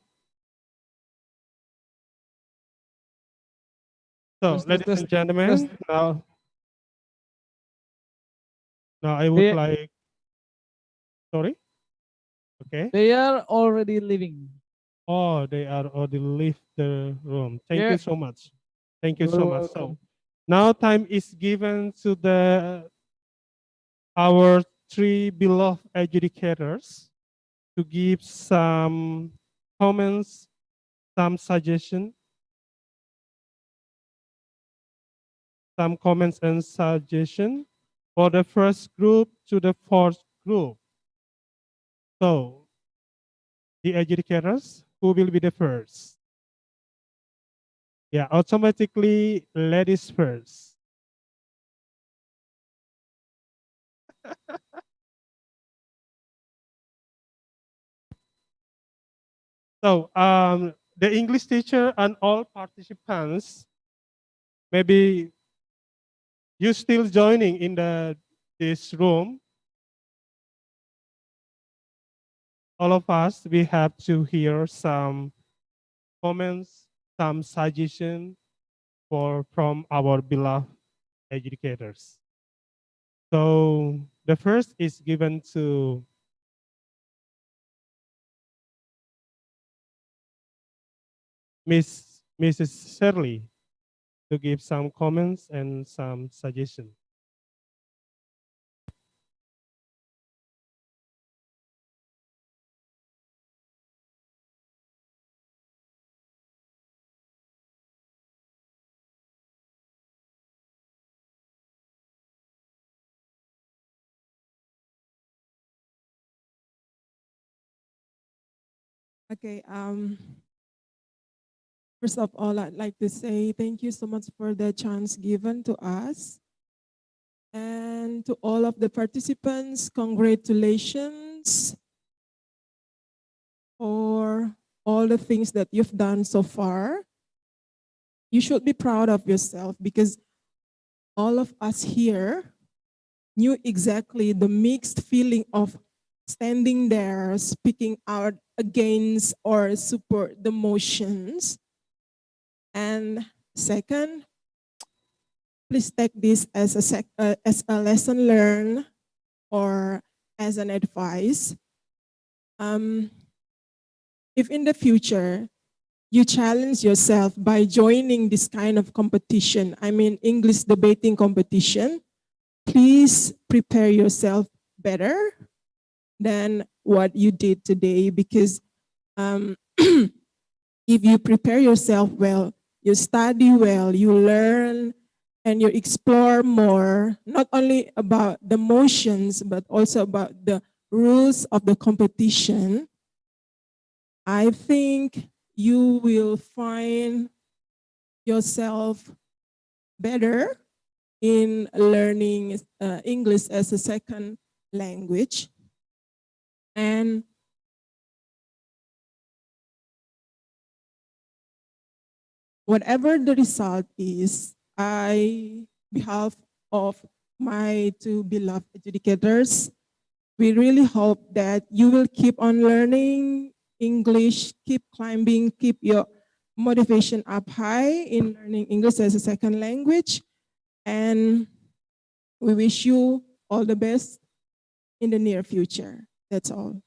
So, ladies and gentlemen, now I would like, sorry? Okay. They are already leaving. Oh, they are already leave the room. Thank Yeah. you so much. Thank you You're so much. So welcome. now time is given to our three beloved educators to give some comments, some suggestion, and suggestion for the first group to the fourth group. So the educators, who will be the first? Yeah, automatically ladies first. So the English teacher and all participants, maybe you still joining in this room. All of us, we have to hear some comments, some suggestion from our beloved educators. So the first is given to Mrs. Shirley to give some comments and some suggestions. Okay. First of all, I'd like to say thank you so much for the chance given to us. And to all of the participants. Congratulations for all the things that you've done so far. You should be proud of yourself because all of us here knew exactly the mixed feeling of standing there, speaking out against or support the motions. And second, please take this as a lesson learned or as an advice. If in the future you challenge yourself by joining this kind of competition, I mean English debating competition, please prepare yourself better than what you did today, because if you prepare yourself well, you study well, you learn, and you explore more, not only about the motions, but also about the rules of the competition, I think you will find yourself better in learning English as a second language. And whatever the result is, on behalf of my two beloved educators, we really hope that you will keep on learning English, keep climbing, keep your motivation up high in learning English as a second language. And we wish you all the best in the near future. That's all.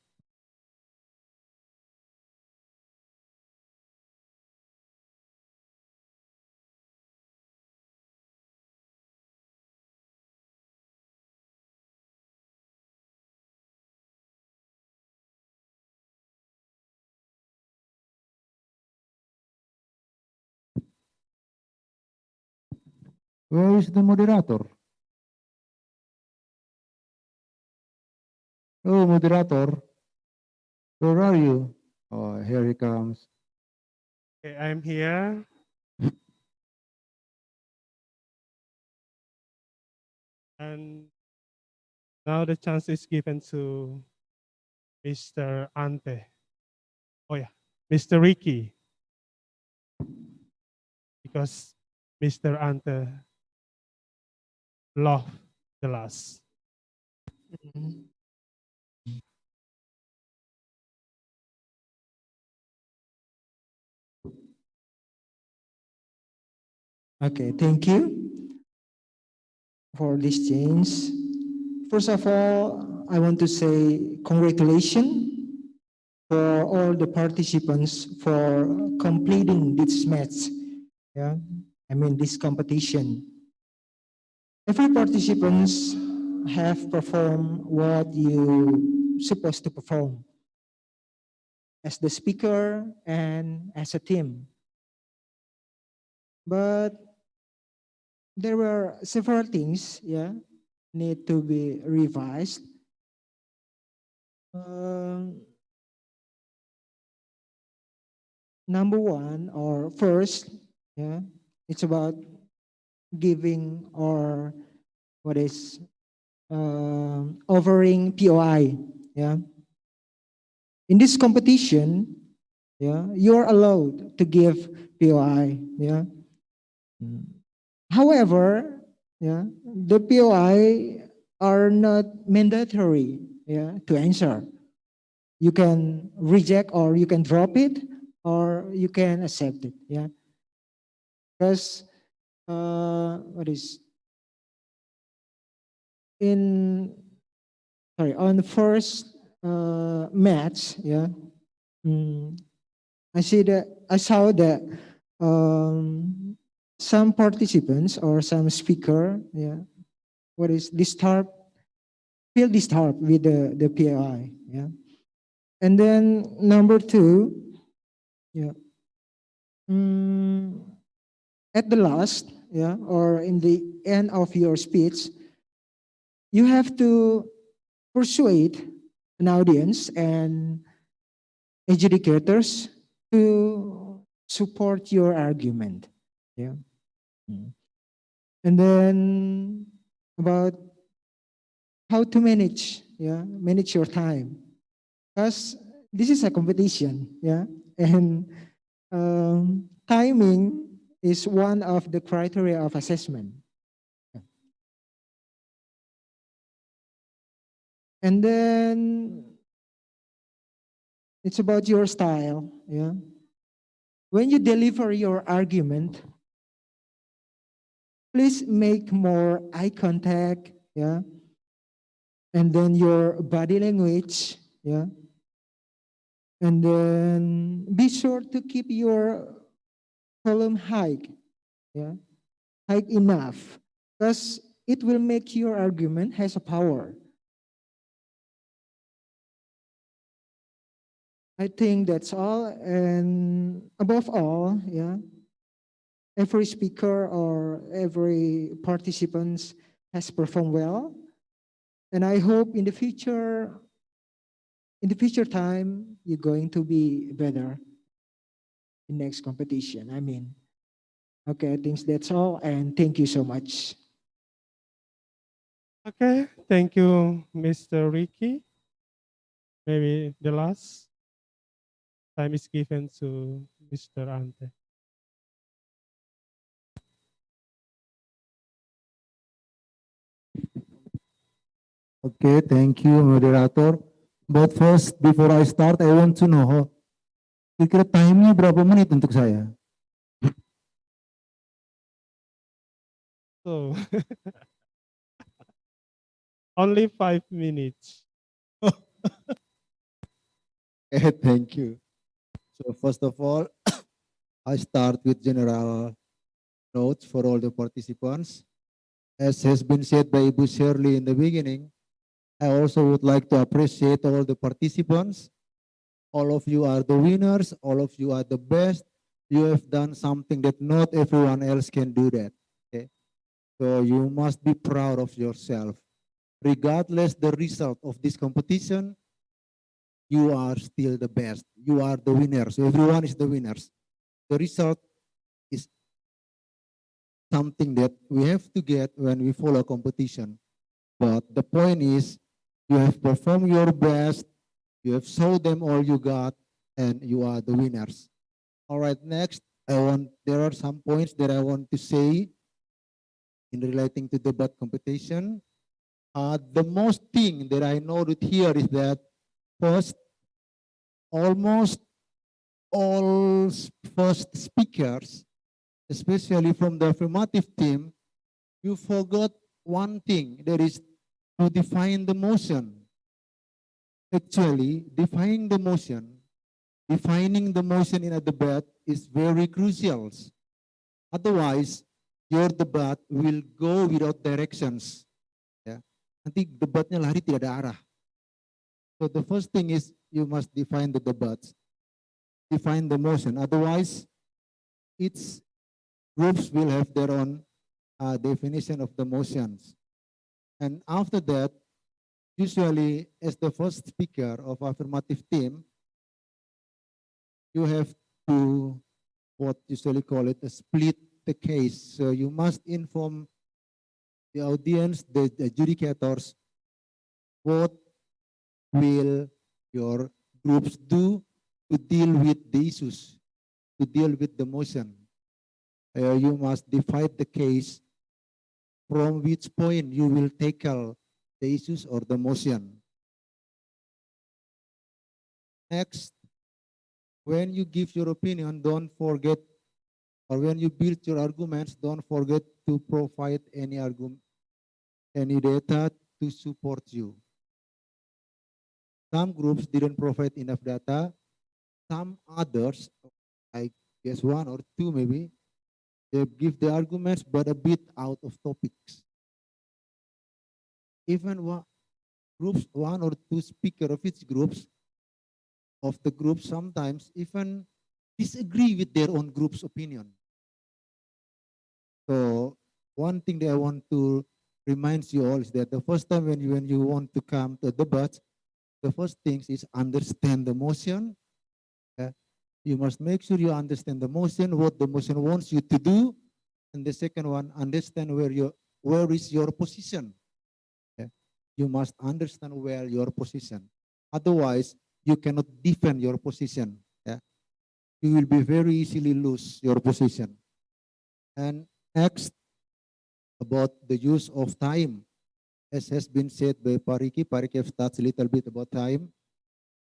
Where is the moderator? Oh, moderator, where are you? Oh, here he comes. Okay, I'm here. And now the chance is given to Mr. Ante. Oh yeah, Mr. Ricky. Because Mr. Ante loved the last. Okay, thank you for this change. First of all, I want to say congratulations for all the participants for completing this match. Yeah, I mean this competition. Every participants have performed what you supposed to perform as the speaker and as a team. But there were several things, yeah, need to be revised. Number one or first, yeah, it's about giving or what is offering POI, yeah. In this competition, yeah, you are allowed to give POI, yeah. However, yeah, the POI are not mandatory, yeah, to answer. You can reject or you can drop it or you can accept it, yeah. Because what is on the first match, yeah. I saw that some participants or some speaker, yeah, feel disturbed with the PI, yeah. And then number two, yeah, at the last, yeah, or in the end of your speech, you have to persuade an audience and educators to support your argument, yeah. And then about how to manage, yeah, manage your time. Because this is a competition, yeah, and timing is one of the criteria of assessment. And then it's about your style, yeah. When you deliver your argument, please make more eye contact, yeah. And then your body language, yeah. And then be sure to keep your volume high, yeah, high enough, because it will make your argument has a power. I think that's all, and above all, yeah, every speaker or every participant has performed well, and I hope in the future time, you're going to be better in next competition. I mean, okay, I think that's all, and thank you so much. Okay, thank you, Mr. Ricky. Maybe the last time is given to Mr. Ante. Okay, thank you, moderator. But first, before I start, I want to know, kira-kira time-nya berapa menit untuk saya? So, only 5 minutes. Okay, thank you. So first of all, I start with general notes for all the participants. As has been said by Ibu Shirley in the beginning, I also would like to appreciate all the participants. All of you are the winners. All of you are the best. You have done something that not everyone else can do that. Okay? So you must be proud of yourself. Regardless the result of this competition, you are still the best. You are the winners. So everyone is the winners. The result is something that we have to get when we follow competition. But the point is, you have performed your best, you have showed them all you got, and you are the winners. All right, next, there are some points that I want to say in relating to debate competition. The most thing that I noted here is that first, almost all first speakers, especially from the affirmative team, you forgot one thing, that is to define the motion. Actually, defining the motion in a debate is very crucial. Otherwise, your debate will go without directions. Ya. Nanti debatnya lari tidak ada arah. So the first thing is you must define the debates, define the motion. Otherwise, its groups will have their own definition of the motions. And after that, usually as the first speaker of affirmative team, you have to what usually call it a split the case. So you must inform the audience, the adjudicators, what will your groups do to deal with the issues, to deal with the motion. You must divide the case from which point you will tackle the issues or the motion. Next, when you give your opinion, don't forget, or when you build your arguments, don't forget to provide any argument, any data to support you. Some groups didn't provide enough data. Some others, I guess one or two maybe, they give the arguments but a bit out of topics. Even one or two speaker of each groups, of the group sometimes even disagree with their own group's opinion. So one thing that I want to remind you all is that the first time when you want to come to a debate, the first thing is understand the motion. You must make sure you understand the motion, what the motion wants you to do. And the second one, understand where is your position. You must understand well your position. Otherwise, you cannot defend your position. Yeah? You will be very easily lose your position. And next, about the use of time. As has been said by Pariki have touched a little bit about time.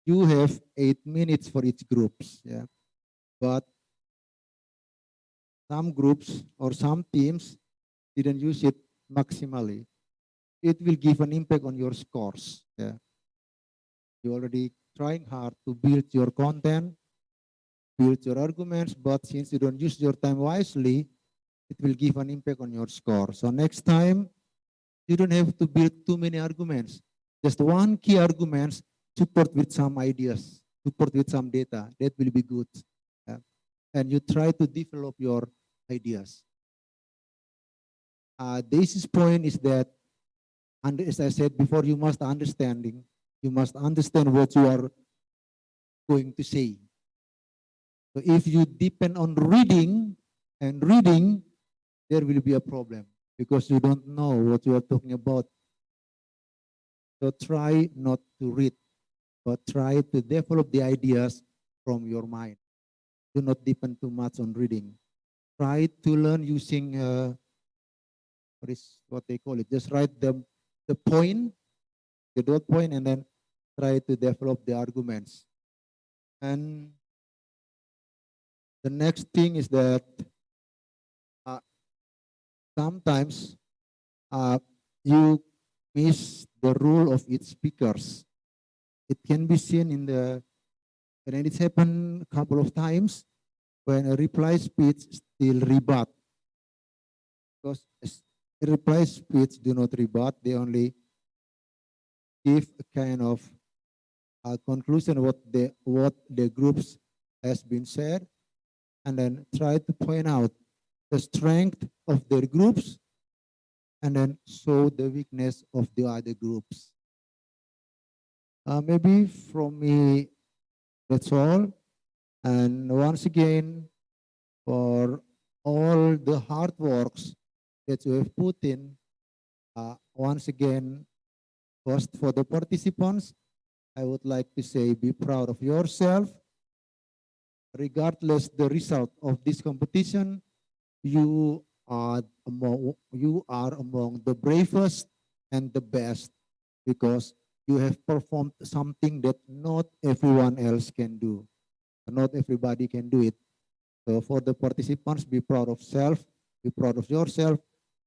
You have 8 minutes for each groups. Yeah? But some groups or some teams didn't use it maximally. It will give an impact on your scores. Yeah. You're already trying hard to build your content, build your arguments, but since you don't use your time wisely, it will give an impact on your score. So next time, you don't have to build too many arguments. Just one key argument, support with some ideas, support with some data. That will be good. Yeah. And you try to develop your ideas. This point is that, and as I said before, you must understand what you are going to say. So if you depend on reading, there will be a problem because you don't know what you are talking about. So try not to read, but try to develop the ideas from your mind. Do not depend too much on reading. Try to learn using what they call it. Just write the point, the dot point, and then try to develop the arguments. And the next thing is that sometimes you miss the rule of its speakers. It can be seen in and it's happened a couple of times when a reply speech still rebut. Because a reply speech do not rebut, they only give a kind of conclusion what the groups has been said, and then try to point out the strength of their groups and then show the weakness of the other groups. Maybe from me, that's all. And once again, for all the hard works that you have put in, once again, first for the participants, I would like to say be proud of yourself. Regardless the result of this competition, you are among the bravest and the best because you have performed something that not everyone else can do. Not everybody can do it. So for the participants, be proud of self, be proud of yourself.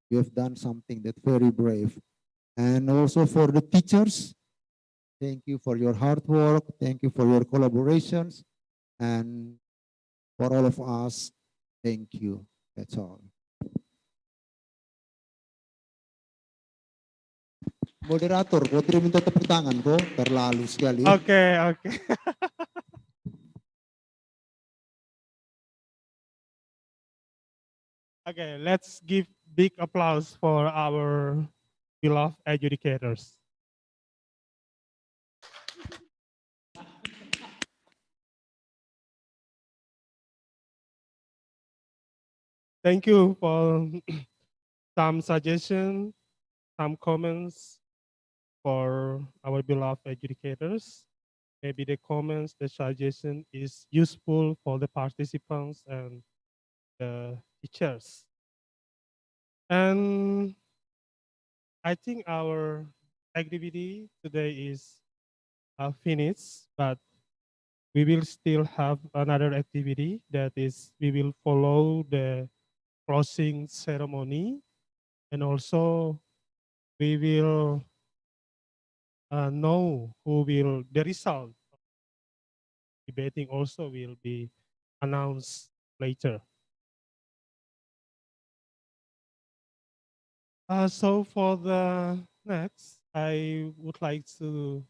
You have done something that's very brave. And also for the teachers, thank you for your hard work. Thank you for your collaborations. And for all of us, thank you. That's all. Moderator, kau tidak minta tepuk tangan kok, terlalu sekali. Okay. Okay, let's give big applause for our beloved educators. Thank you for some suggestions, some comments for our beloved educators. Maybe the comments, the suggestion is useful for the participants and the teachers. And I think our activity today is finished, but we will still have another activity that is we will follow the closing ceremony, and also we will know who will the result of debating also will be announced later. So for the next, I would like to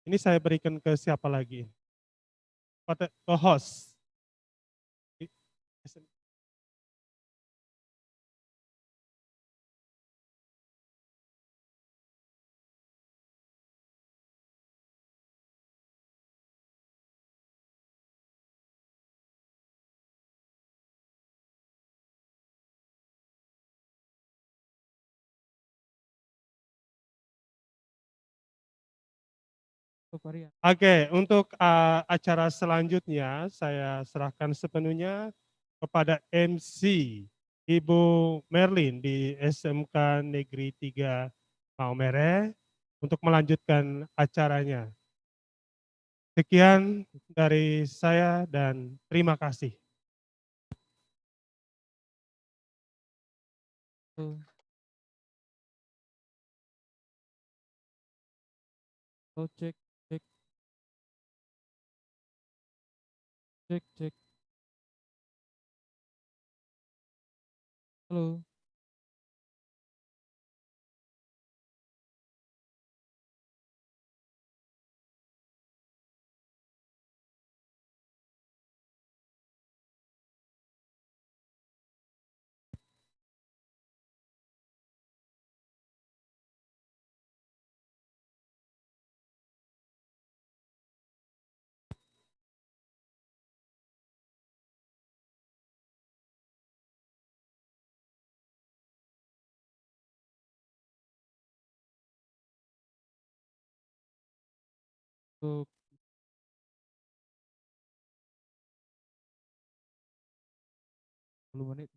ini saya berikan ke siapa lagi? Pada ke host. Oke, untuk acara selanjutnya saya serahkan sepenuhnya kepada MC Ibu Merlin di SMK Negeri 3 Maumere untuk melanjutkan acaranya. Sekian dari saya dan terima kasih. Oh, cek, cek. Cek, cek. Halo. Untuk 10 menit.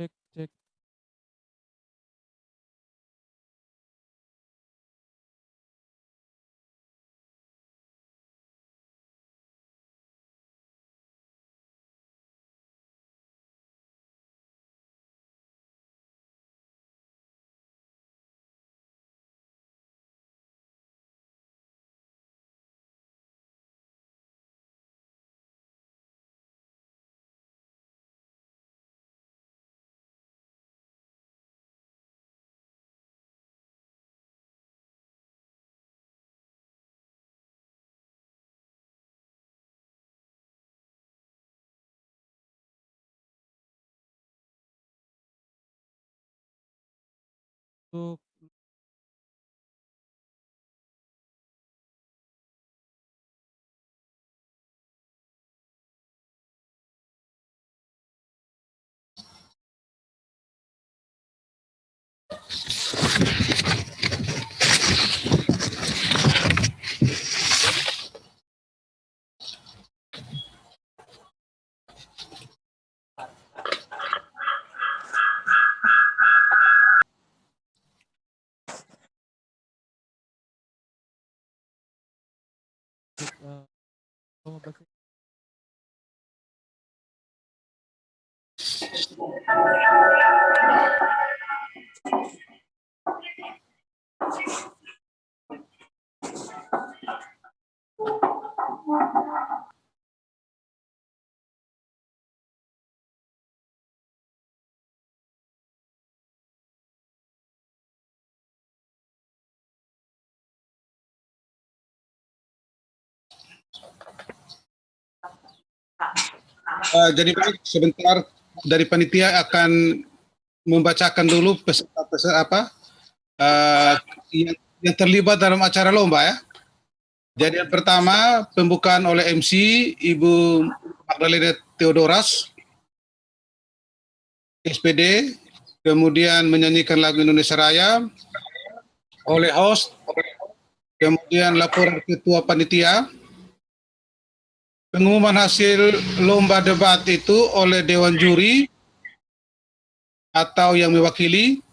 Cek. Untuk Lomba bahasa Jadi baik, sebentar dari panitia akan membacakan dulu peserta-peserta yang terlibat dalam acara lomba ya. Jadi yang pertama pembukaan oleh MC Ibu Magdalena Theodoras, SPD, kemudian menyanyikan lagu Indonesia Raya oleh host, kemudian laporan ketua panitia, pengumuman hasil lomba debat itu oleh Dewan Juri atau yang mewakili.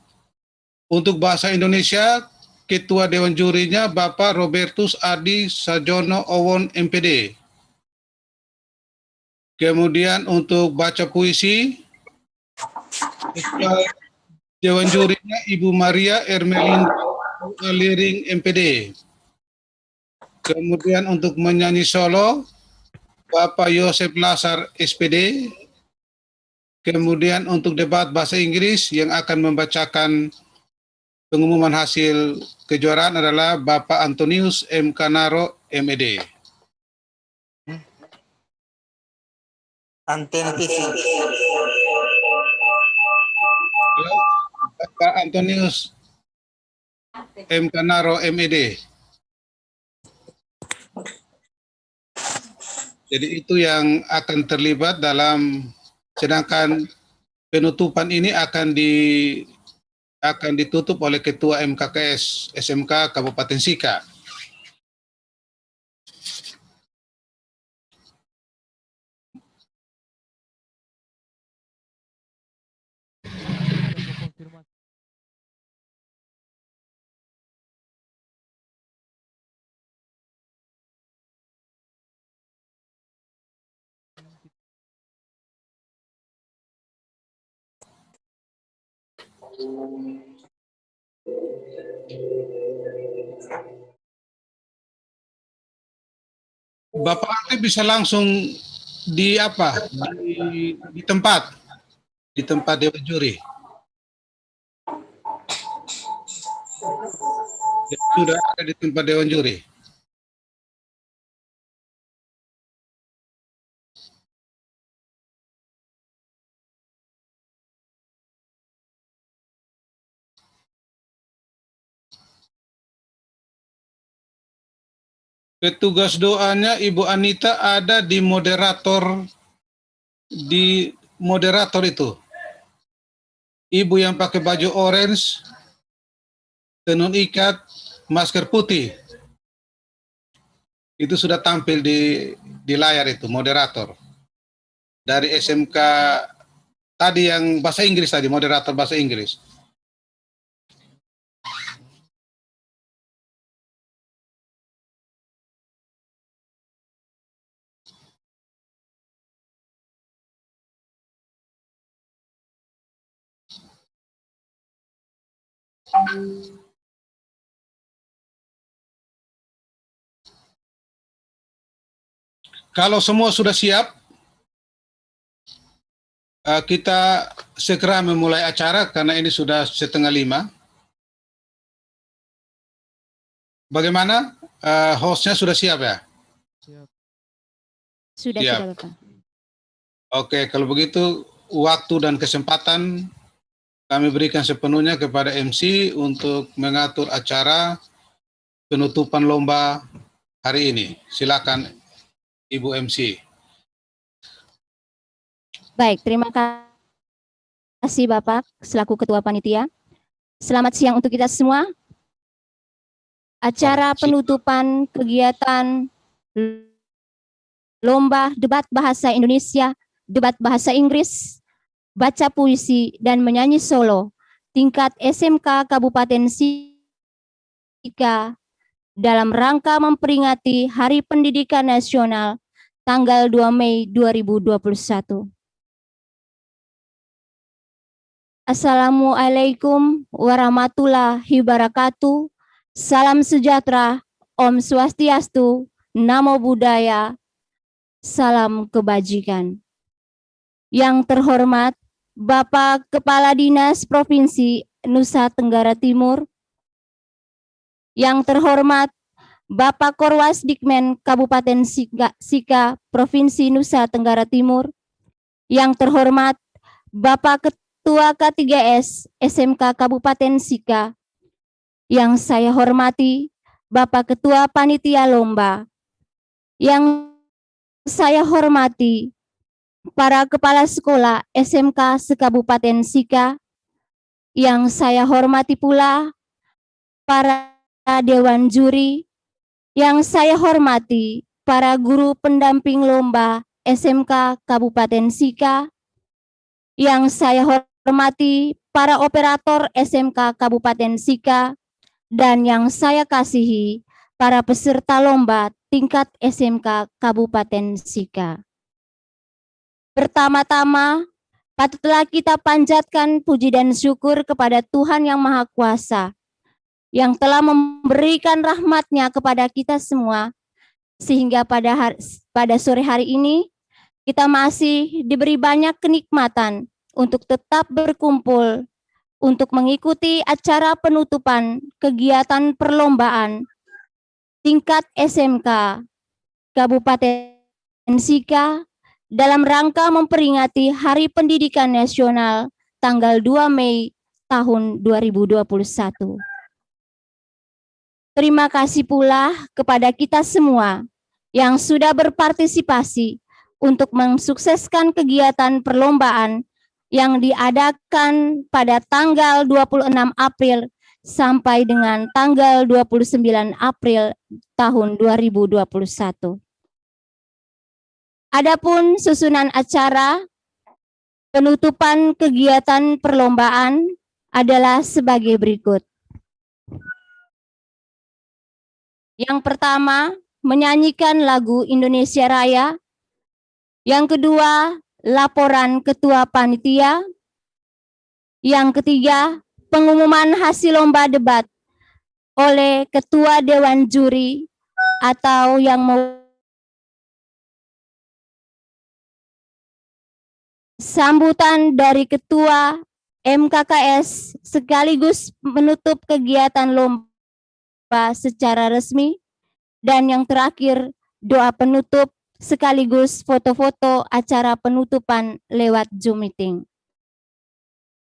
Untuk bahasa Indonesia, Ketua Dewan Jurinya Bapak Robertus Adi Sajono Owon MPD. Kemudian untuk baca puisi, Ketua Dewan Jurinya Ibu Maria Ermelinda Aliring MPD. Kemudian untuk menyanyi solo, Bapak Yosef Lasar SPD. Kemudian untuk debat bahasa Inggris yang akan membacakan pengumuman hasil kejuaraan adalah Bapak Antonius M. Kanaro, MED. Antena TV. Bapak Antonius M. Kanaro, MED. Jadi itu yang akan terlibat dalam, sedangkan penutupan ini akan ditutup oleh Ketua MKKS SMK Kabupaten Sika. Bapak nanti bisa langsung di tempat Dewan Juri. Sudah ada di tempat Dewan Juri. Petugas doanya Ibu Anita ada di moderator itu. Ibu yang pakai baju orange, tenun ikat, masker putih. Itu sudah tampil di layar itu, moderator. Dari SMK tadi yang bahasa Inggris tadi, moderator bahasa Inggris. Kalau semua sudah siap, kita segera memulai acara karena ini sudah 4:30. Bagaimana? Hostnya sudah siap ya? Sudah, Siap. sudah Bapak. Oke, kalau begitu waktu dan kesempatan kami berikan sepenuhnya kepada MC untuk mengatur acara penutupan lomba hari ini. Silakan Ibu MC. Baik, terima kasih Bapak selaku Ketua Panitia. Selamat siang untuk kita semua. Acara penutupan kegiatan Lomba Debat Bahasa Indonesia, Debat Bahasa Inggris, Baca Puisi, dan Menyanyi Solo tingkat SMK Kabupaten Sika dalam rangka memperingati Hari Pendidikan Nasional tanggal 2 Mei 2021. Assalamualaikum warahmatullahi wabarakatuh. Salam sejahtera, Om Swastiastu, Namo Buddhaya, salam kebajikan. Yang terhormat Bapak Kepala Dinas Provinsi Nusa Tenggara Timur, yang terhormat Bapak Korwasdikmen Kabupaten Sika Provinsi Nusa Tenggara Timur, yang terhormat Bapak Ketua K3S SMK Kabupaten Sika, yang saya hormati Bapak Ketua Panitia Lomba, yang saya hormati para kepala sekolah SMK se-Kabupaten Sika, yang saya hormati pula para dewan juri, yang saya hormati para guru pendamping lomba SMK Kabupaten Sika, yang saya hormati para operator SMK Kabupaten Sika, dan yang saya kasihi para peserta lomba tingkat SMK Kabupaten Sika. Pertama-tama, patutlah kita panjatkan puji dan syukur kepada Tuhan Yang Maha Kuasa, yang telah memberikan rahmat-Nya kepada kita semua, sehingga pada sore hari ini, kita masih diberi banyak kenikmatan untuk tetap berkumpul untuk mengikuti acara penutupan kegiatan perlombaan tingkat SMK Kabupaten Sika dalam rangka memperingati Hari Pendidikan Nasional tanggal 2 Mei tahun 2021. Terima kasih pula kepada kita semua yang sudah berpartisipasi untuk mensukseskan kegiatan perlombaan yang diadakan pada tanggal 26 April sampai dengan tanggal 29 April tahun 2021. Adapun susunan acara penutupan kegiatan perlombaan adalah sebagai berikut. Yang pertama, menyanyikan lagu Indonesia Raya. Yang kedua, laporan Ketua Panitia. Yang ketiga, pengumuman hasil lomba debat oleh Ketua Dewan Juri atau yang sambutan dari Ketua MKKS sekaligus menutup kegiatan lomba secara resmi. Dan yang terakhir, doa penutup sekaligus foto-foto acara penutupan lewat Zoom meeting.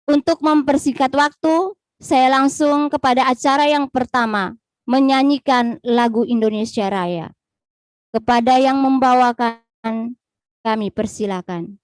Untuk mempersingkat waktu, saya langsung kepada acara yang pertama, menyanyikan lagu Indonesia Raya. Kepada yang membawakan, kami persilakan.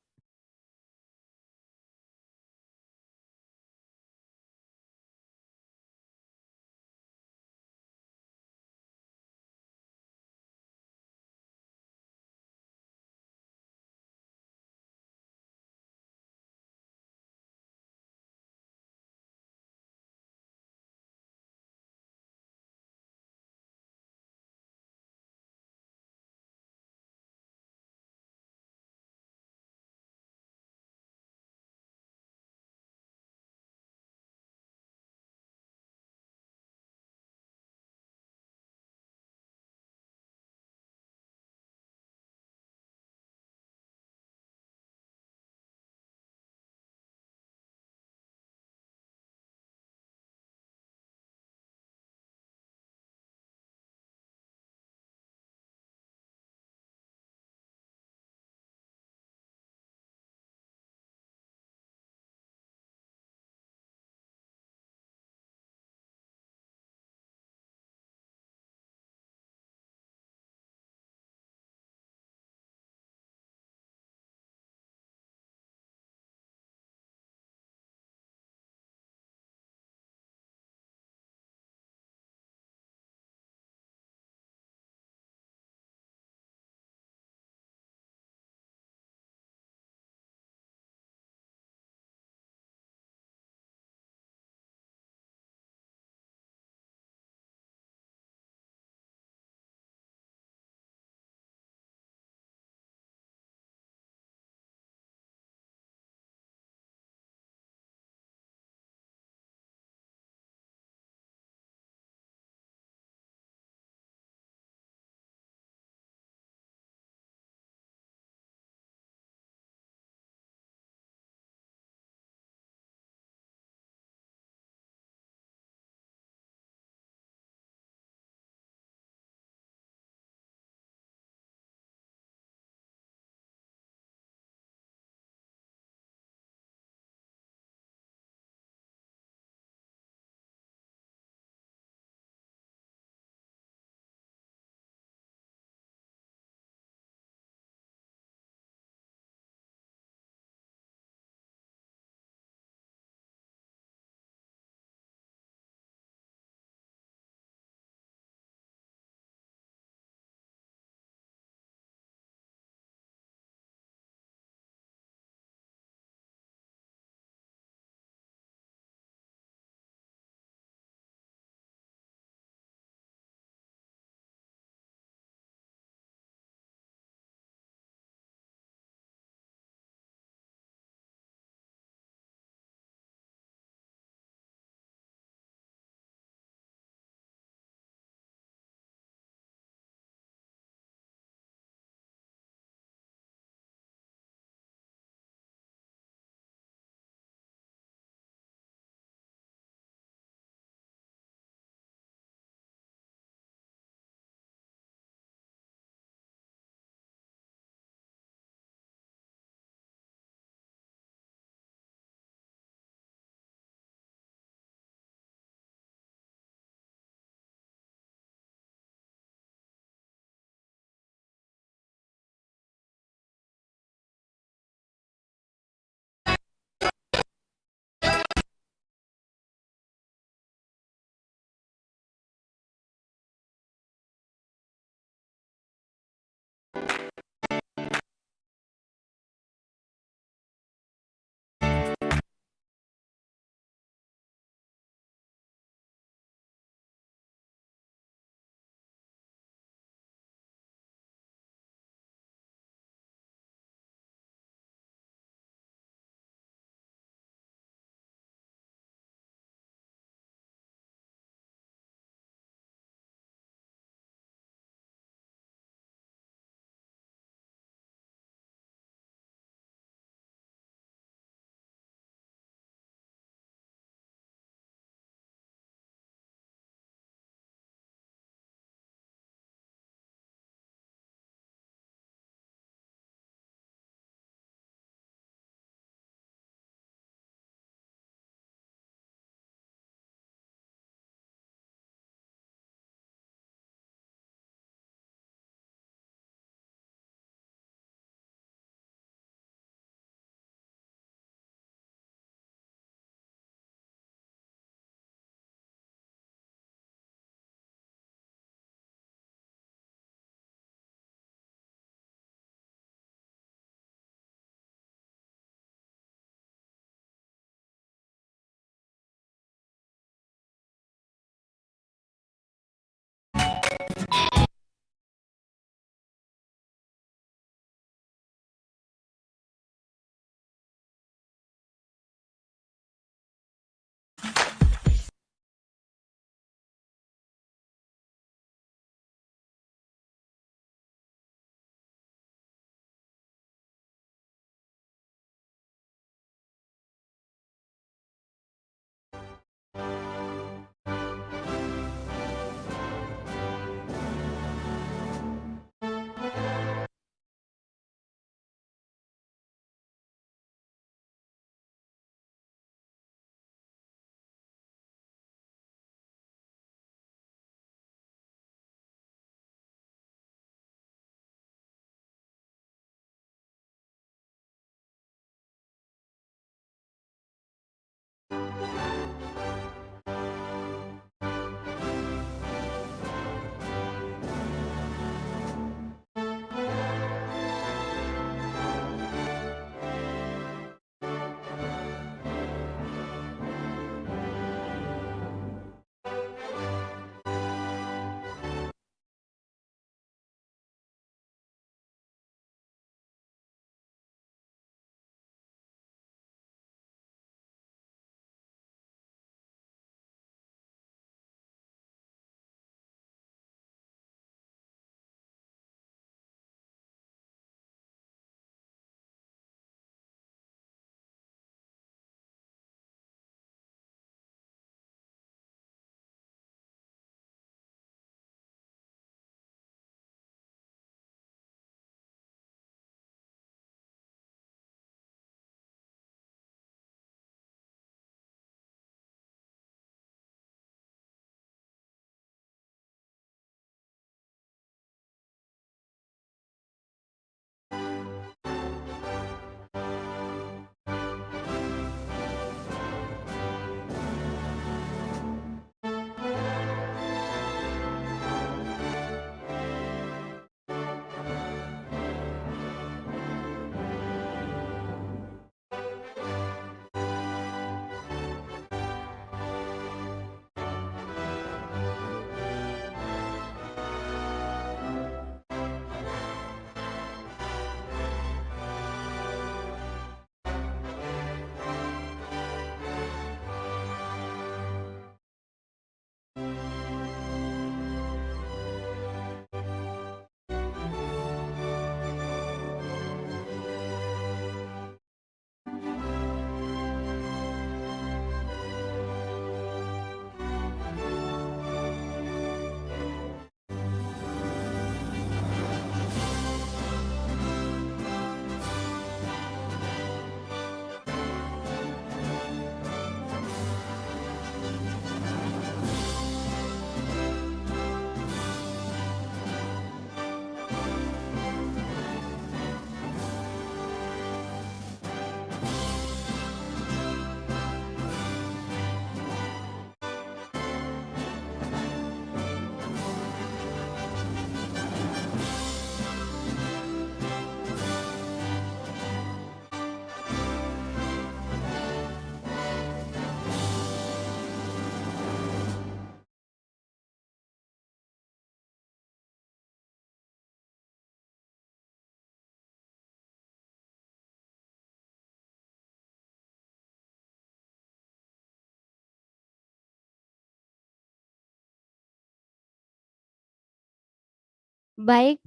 Baik,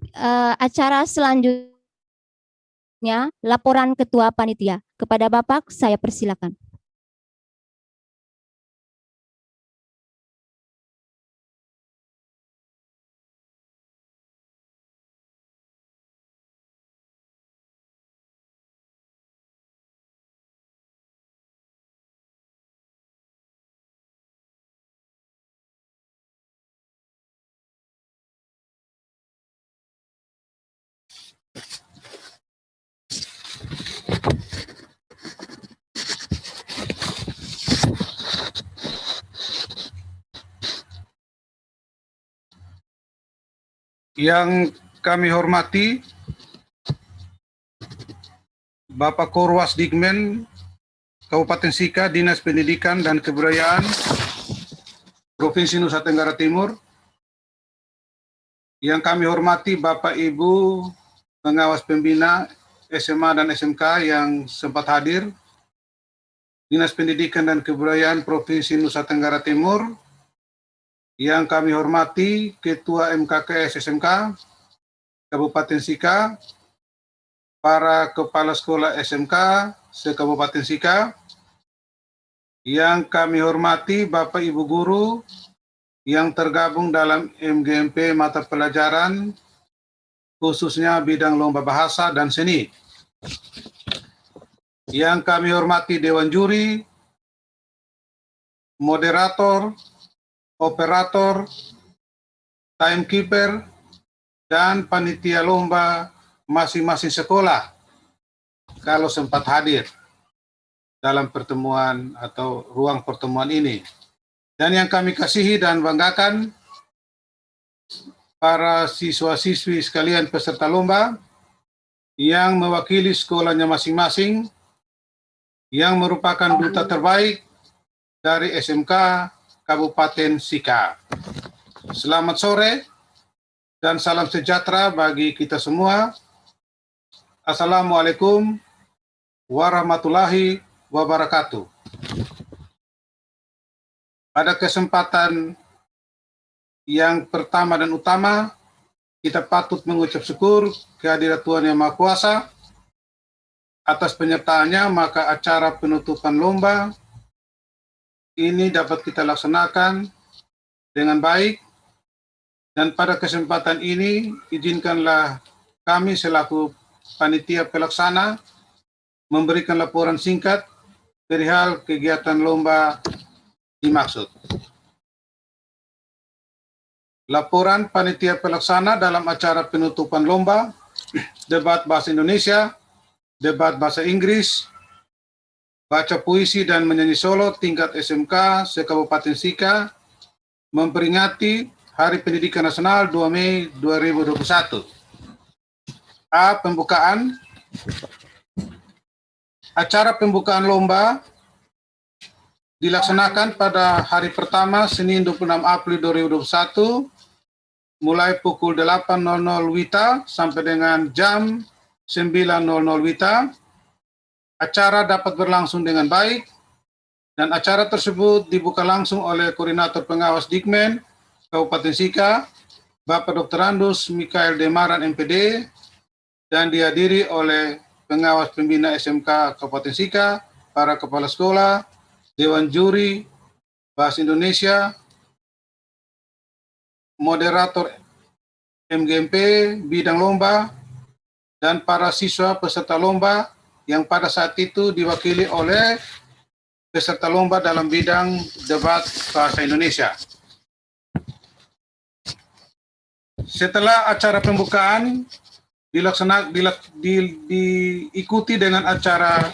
acara selanjutnya laporan Ketua Panitia. Kepada Bapak, saya persilakan. Yang kami hormati Bapak Korwas Digmen Kabupaten Sika, Dinas Pendidikan dan Kebudayaan Provinsi Nusa Tenggara Timur. Yang kami hormati Bapak Ibu pengawas pembina SMA dan SMK yang sempat hadir, Dinas Pendidikan dan Kebudayaan Provinsi Nusa Tenggara Timur. Yang kami hormati Ketua MKKS SMK Kabupaten Sika, para kepala sekolah SMK se-Kabupaten Sika. Yang kami hormati Bapak Ibu guru yang tergabung dalam MGMP mata pelajaran khususnya bidang lomba bahasa dan seni. Yang kami hormati Dewan Juri, moderator, operator, timekeeper, dan panitia lomba masing-masing sekolah kalau sempat hadir dalam pertemuan atau ruang pertemuan ini. Dan yang kami kasihi dan banggakan, para siswa-siswi sekalian peserta lomba yang mewakili sekolahnya masing-masing, yang merupakan duta terbaik dari SMK Kabupaten Sika. Selamat sore dan salam sejahtera bagi kita semua. Assalamualaikum warahmatullahi wabarakatuh. Pada kesempatan yang pertama dan utama, kita patut mengucap syukur kehadirat Tuhan Yang Maha Kuasa atas penyertaannya, maka acara penutupan lomba ini dapat kita laksanakan dengan baik. Dan pada kesempatan ini, izinkanlah kami selaku panitia pelaksana memberikan laporan singkat perihal kegiatan lomba dimaksud. Laporan panitia pelaksana dalam acara penutupan lomba debat bahasa Indonesia, debat bahasa Inggris, baca puisi dan menyanyi solo tingkat SMK se-Kabupaten Sika memperingati Hari Pendidikan Nasional 2 Mei 2021. A. Pembukaan. Acara pembukaan lomba dilaksanakan pada hari pertama Senin 26 April 2021 mulai pukul 8.00 WITA sampai dengan jam 9.00 WITA. Acara dapat berlangsung dengan baik dan acara tersebut dibuka langsung oleh Koordinator Pengawas Digmen Kabupaten Sika, Bapak Dr. Andus Mikael Demaran MPD, dan dihadiri oleh pengawas pembina SMK Kabupaten Sika, para kepala sekolah, Dewan Juri Bahasa Indonesia, moderator MGMP bidang lomba, dan para siswa peserta lomba yang pada saat itu diwakili oleh peserta lomba dalam bidang debat bahasa Indonesia. Setelah acara pembukaan diikuti dengan acara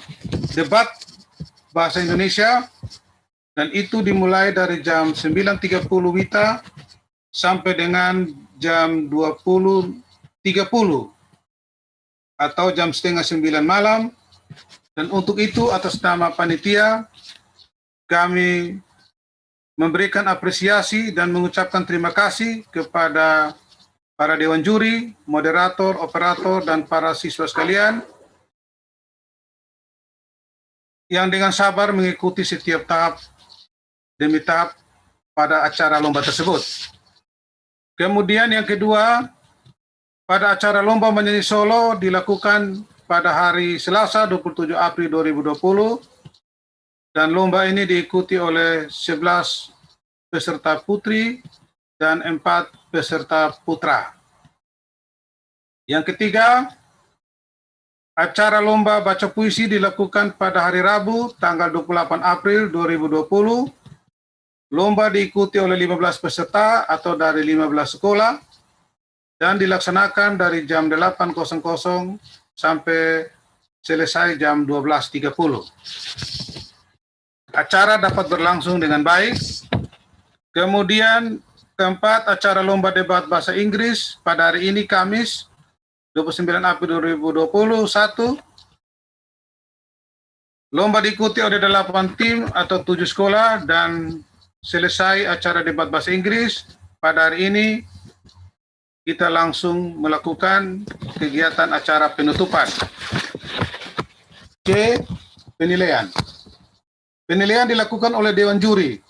debat bahasa Indonesia, dan itu dimulai dari jam 9.30 WITA sampai dengan jam 20.30 atau jam setengah 9 malam. Dan untuk itu atas nama panitia kami memberikan apresiasi dan mengucapkan terima kasih kepada para dewan juri, moderator, operator, dan para siswa sekalian yang dengan sabar mengikuti setiap tahap demi tahap pada acara lomba tersebut. Kemudian yang kedua, pada acara lomba menyanyi solo dilakukan pada hari Selasa 27 April 2020 dan lomba ini diikuti oleh 11 peserta putri dan 4 peserta putra. Yang ketiga, acara lomba baca puisi dilakukan pada hari Rabu tanggal 28 April 2020. Lomba diikuti oleh 15 peserta atau dari 15 sekolah dan dilaksanakan dari jam 8.00 sampai selesai jam 12.30. Acara dapat berlangsung dengan baik. Kemudian keempat, acara lomba debat bahasa Inggris pada hari ini Kamis 29 April 2021. Lomba diikuti oleh 8 tim atau 7 sekolah dan selesai acara debat bahasa Inggris pada hari ini kita langsung melakukan kegiatan acara penutupan. C. Penilaian. Penilaian dilakukan oleh Dewan Juri.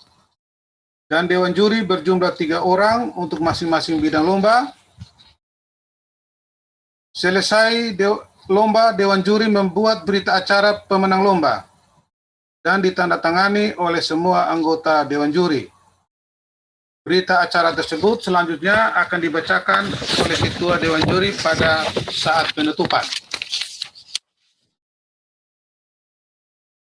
Dan Dewan Juri berjumlah 3 orang untuk masing-masing bidang lomba. Selesai lomba, Dewan Juri membuat berita acara pemenang lomba dan ditandatangani oleh semua anggota Dewan Juri. Berita acara tersebut selanjutnya akan dibacakan oleh Ketua Dewan Juri pada saat penutupan.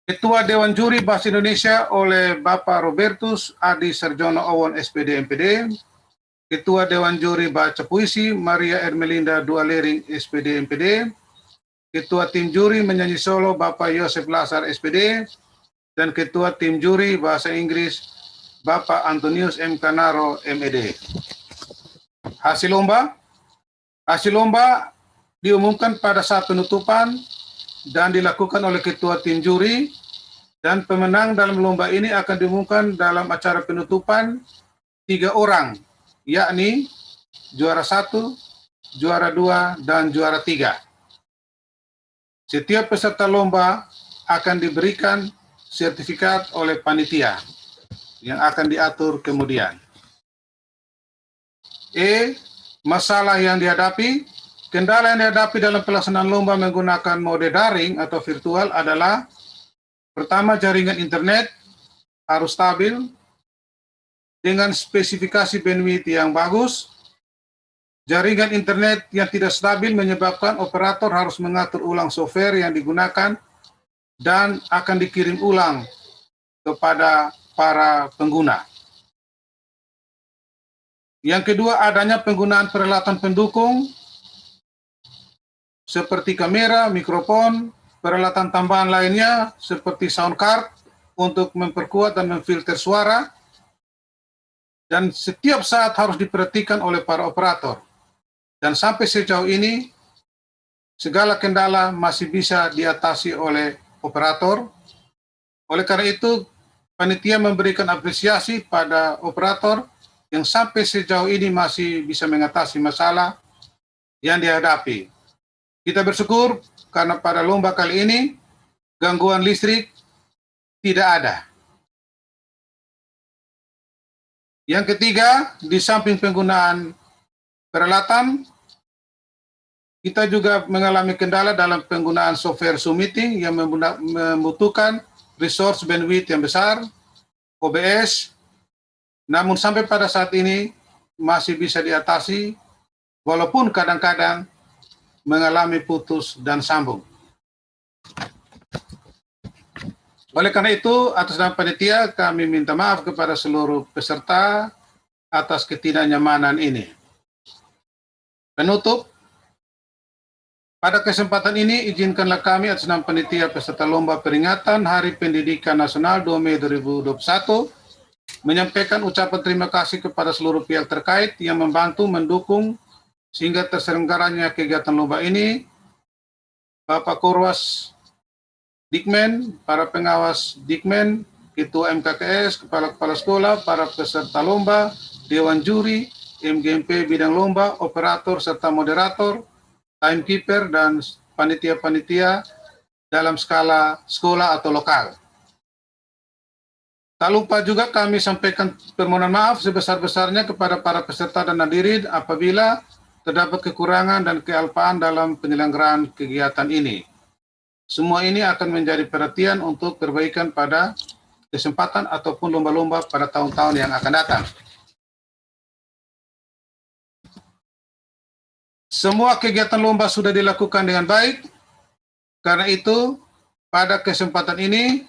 Ketua Dewan Juri Bahasa Indonesia oleh Bapak Robertus Adi Sarjono Owon SPD MPD. Ketua Dewan Juri Baca Puisi Maria Ermelinda Dualering SPD MPD. Ketua Tim Juri Menyanyi Solo Bapak Yosef Lazar SPD. Dan Ketua Tim Juri Bahasa Inggris Bapak Antonius M. Kanaro MED. Hasil lomba diumumkan pada saat penutupan dan dilakukan oleh Ketua Tim Juri, dan pemenang dalam lomba ini akan diumumkan dalam acara penutupan 3 orang, yakni juara 1, juara 2, dan juara 3. Setiap peserta lomba akan diberikan sertifikat oleh panitia yang akan diatur kemudian. E. Masalah yang dihadapi. Kendala yang dihadapi dalam pelaksanaan lomba menggunakan mode daring atau virtual adalah: pertama, jaringan internet harus stabil dengan spesifikasi bandwidth yang bagus. Jaringan internet yang tidak stabil menyebabkan operator harus mengatur ulang software yang digunakan dan akan dikirim ulang kepada para pengguna. Yang kedua, adanya penggunaan peralatan pendukung seperti kamera, mikrofon, peralatan tambahan lainnya seperti sound card untuk memperkuat dan memfilter suara, dan setiap saat harus diperhatikan oleh para operator. Dan sampai sejauh ini, segala kendala masih bisa diatasi oleh operator. Oleh karena itu, panitia memberikan apresiasi pada operator yang sampai sejauh ini masih bisa mengatasi masalah yang dihadapi. Kita bersyukur karena pada lomba kali ini gangguan listrik tidak ada. Yang ketiga, di samping penggunaan peralatan, kita juga mengalami kendala dalam penggunaan software Zoom Meeting yang membutuhkan resource bandwidth yang besar, OBS, namun sampai pada saat ini masih bisa diatasi, walaupun kadang-kadang mengalami putus dan sambung. Oleh karena itu, atas nama panitia, kami minta maaf kepada seluruh peserta atas ketidaknyamanan ini. Penutup, pada kesempatan ini, izinkanlah kami atas nama panitia peserta lomba peringatan Hari Pendidikan Nasional 2 Mei 2021, menyampaikan ucapan terima kasih kepada seluruh pihak terkait yang membantu mendukung sehingga terselenggaranya kegiatan lomba ini, Bapak Korwas Dikmen, para pengawas Dikmen, Ketua MKKS, Kepala-Kepala Sekolah, para peserta lomba, Dewan Juri, MGMP Bidang Lomba, Operator, serta Moderator, Timekeeper, dan panitia-panitia dalam skala sekolah atau lokal. Tak lupa juga kami sampaikan permohonan maaf sebesar-besarnya kepada para peserta dan hadirin apabila terdapat kekurangan dan kealpaan dalam penyelenggaraan kegiatan ini. Semua ini akan menjadi perhatian untuk perbaikan pada kesempatan ataupun lomba-lomba pada tahun-tahun yang akan datang. Semua kegiatan lomba sudah dilakukan dengan baik. Karena itu, pada kesempatan ini,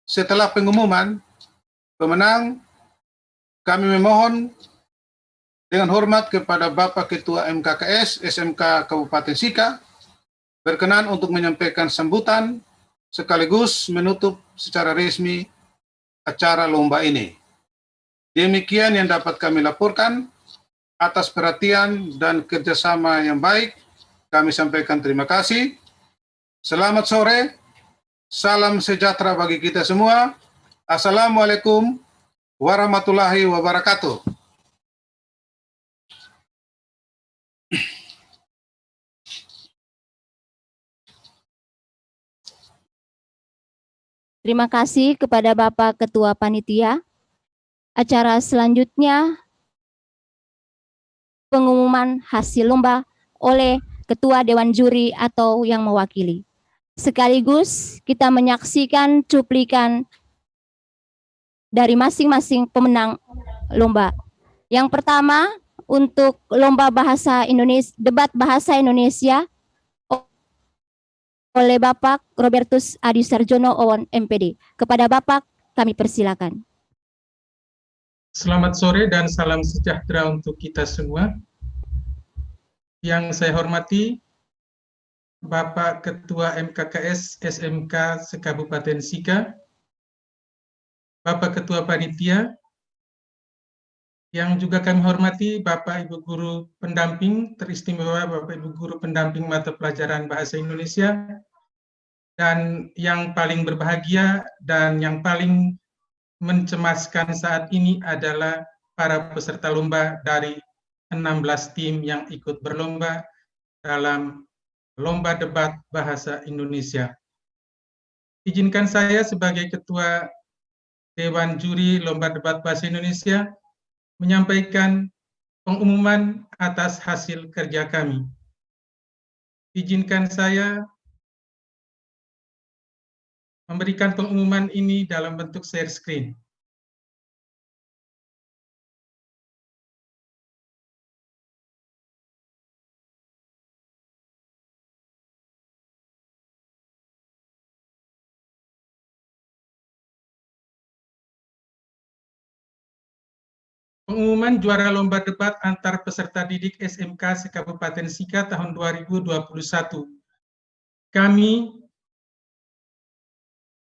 setelah pengumuman pemenang, kami memohon dengan hormat kepada Bapak Ketua MKKS SMK Kabupaten Sika berkenan untuk menyampaikan sambutan sekaligus menutup secara resmi acara lomba ini. Demikian yang dapat kami laporkan. Atas perhatian dan kerjasama yang baik, kami sampaikan terima kasih. Selamat sore, salam sejahtera bagi kita semua. Assalamualaikum warahmatullahi wabarakatuh. Terima kasih kepada Bapak Ketua Panitia. Acara selanjutnya pengumuman hasil lomba oleh Ketua Dewan Juri atau yang mewakili. Sekaligus kita menyaksikan cuplikan dari masing-masing pemenang lomba. Yang pertama untuk lomba bahasa Indonesia, debat bahasa Indonesia oleh Bapak Robertus Adi Sarjono Owon MPD. Kepada Bapak kami persilakan. Selamat sore dan salam sejahtera untuk kita semua. Yang saya hormati Bapak Ketua MKKS SMK Kabupaten Sika, Bapak Ketua Panitia, yang juga kami hormati Bapak Ibu Guru Pendamping teristimewa, Bapak Ibu Guru Pendamping mata pelajaran Bahasa Indonesia, dan yang paling berbahagia dan yang paling mencemaskan saat ini adalah para peserta lomba dari 16 tim yang ikut berlomba dalam Lomba Debat Bahasa Indonesia. Izinkan saya sebagai Ketua Dewan Juri Lomba Debat Bahasa Indonesia menyampaikan pengumuman atas hasil kerja kami. Izinkan saya memberikan pengumuman ini dalam bentuk share screen. Pengumuman juara lomba debat antar peserta didik SMK Kabupaten Sika tahun 2021. Kami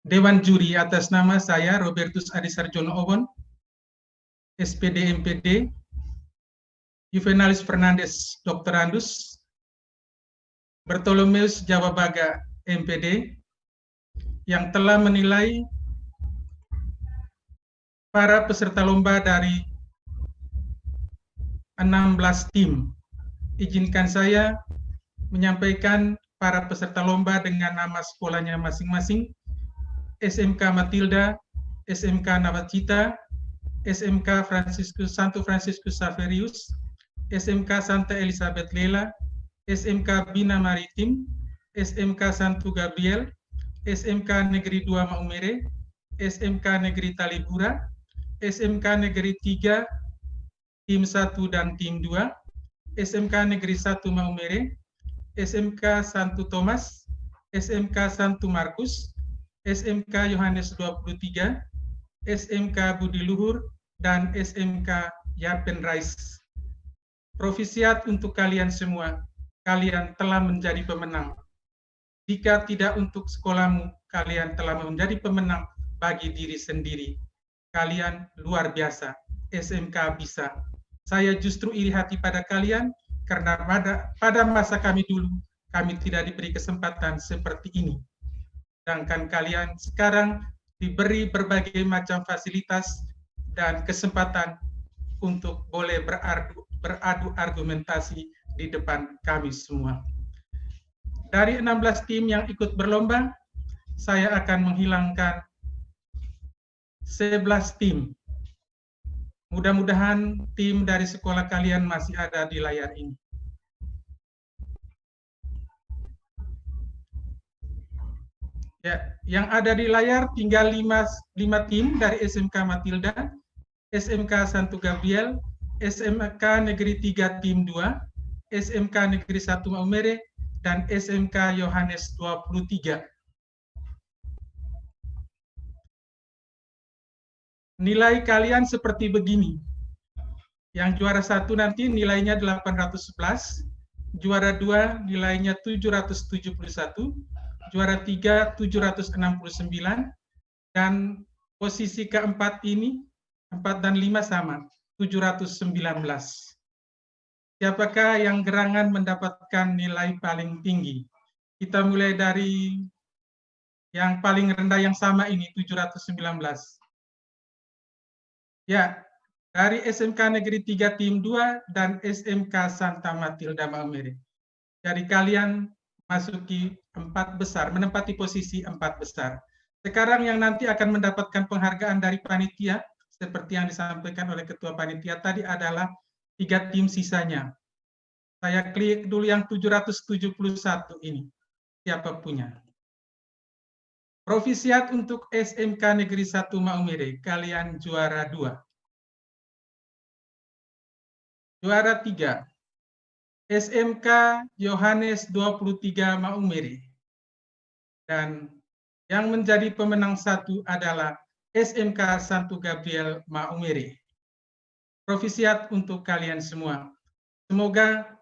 Dewan Juri atas nama saya Robertus Adi Sarjono Owon, SPD MPD, Juvenalis Fernandes Doktorandus, Bartolomeus Jawa Baga MPD, yang telah menilai para peserta lomba dari 16 tim. Izinkan saya menyampaikan para peserta lomba dengan nama sekolahnya masing-masing. SMK Matilda, SMK Nawacita, SMK Santo Franciscus Saverius, SMK Santa Elizabeth Lela, SMK Bina Maritim, SMK Santo Gabriel, SMK Negeri 2 Maumere, SMK Negeri Talibura, SMK Negeri 3 Tim 1 dan Tim 2, SMK Negeri 1 Maumere, SMK Santo Thomas, SMK Santo Markus, SMK Yohanes 23, SMK Budi Luhur, dan SMK Yapen Rais. Profisiat untuk kalian semua, kalian telah menjadi pemenang. Jika tidak untuk sekolahmu, kalian telah menjadi pemenang bagi diri sendiri. Kalian luar biasa, SMK bisa. Saya justru iri hati pada kalian, karena pada masa kami dulu, kami tidak diberi kesempatan seperti ini. Sedangkan kalian sekarang diberi berbagai macam fasilitas dan kesempatan untuk boleh beradu argumentasi di depan kami semua. Dari 16 tim yang ikut berlomba, saya akan menghilangkan 11 tim Mudah-mudahan tim dari sekolah kalian masih ada di layar ini. Ya, yang ada di layar tinggal 5 tim dari SMK Matilda, SMK Santo Gabriel, SMK Negeri 3 Tim 2, SMK Negeri 1 Maumere, dan SMK Yohanes 23. Nilai kalian seperti begini. Yang juara 1 nanti nilainya 811, juara 2 nilainya 771, juara 3 769, dan posisi keempat ini 4 dan 5 sama, 719. Siapakah yang gerangan mendapatkan nilai paling tinggi? Kita mulai dari yang paling rendah yang sama ini, 719. Ya, dari SMK Negeri 3 Tim 2 dan SMK Santa Matilda Maumere. Jadi kalian masuki 4 besar, menempati posisi 4 besar. Sekarang yang nanti akan mendapatkan penghargaan dari panitia, seperti yang disampaikan oleh Ketua Panitia tadi adalah 3 tim sisanya. Saya klik dulu yang 771 ini. Siapa punya? Provisiat untuk SMK Negeri 1 Maumere, kalian juara 2. Juara 3, SMK Yohanes 23 Maumere. Dan yang menjadi pemenang 1 adalah SMK Santo Gabriel Maumere. Provisiat untuk kalian semua. Semoga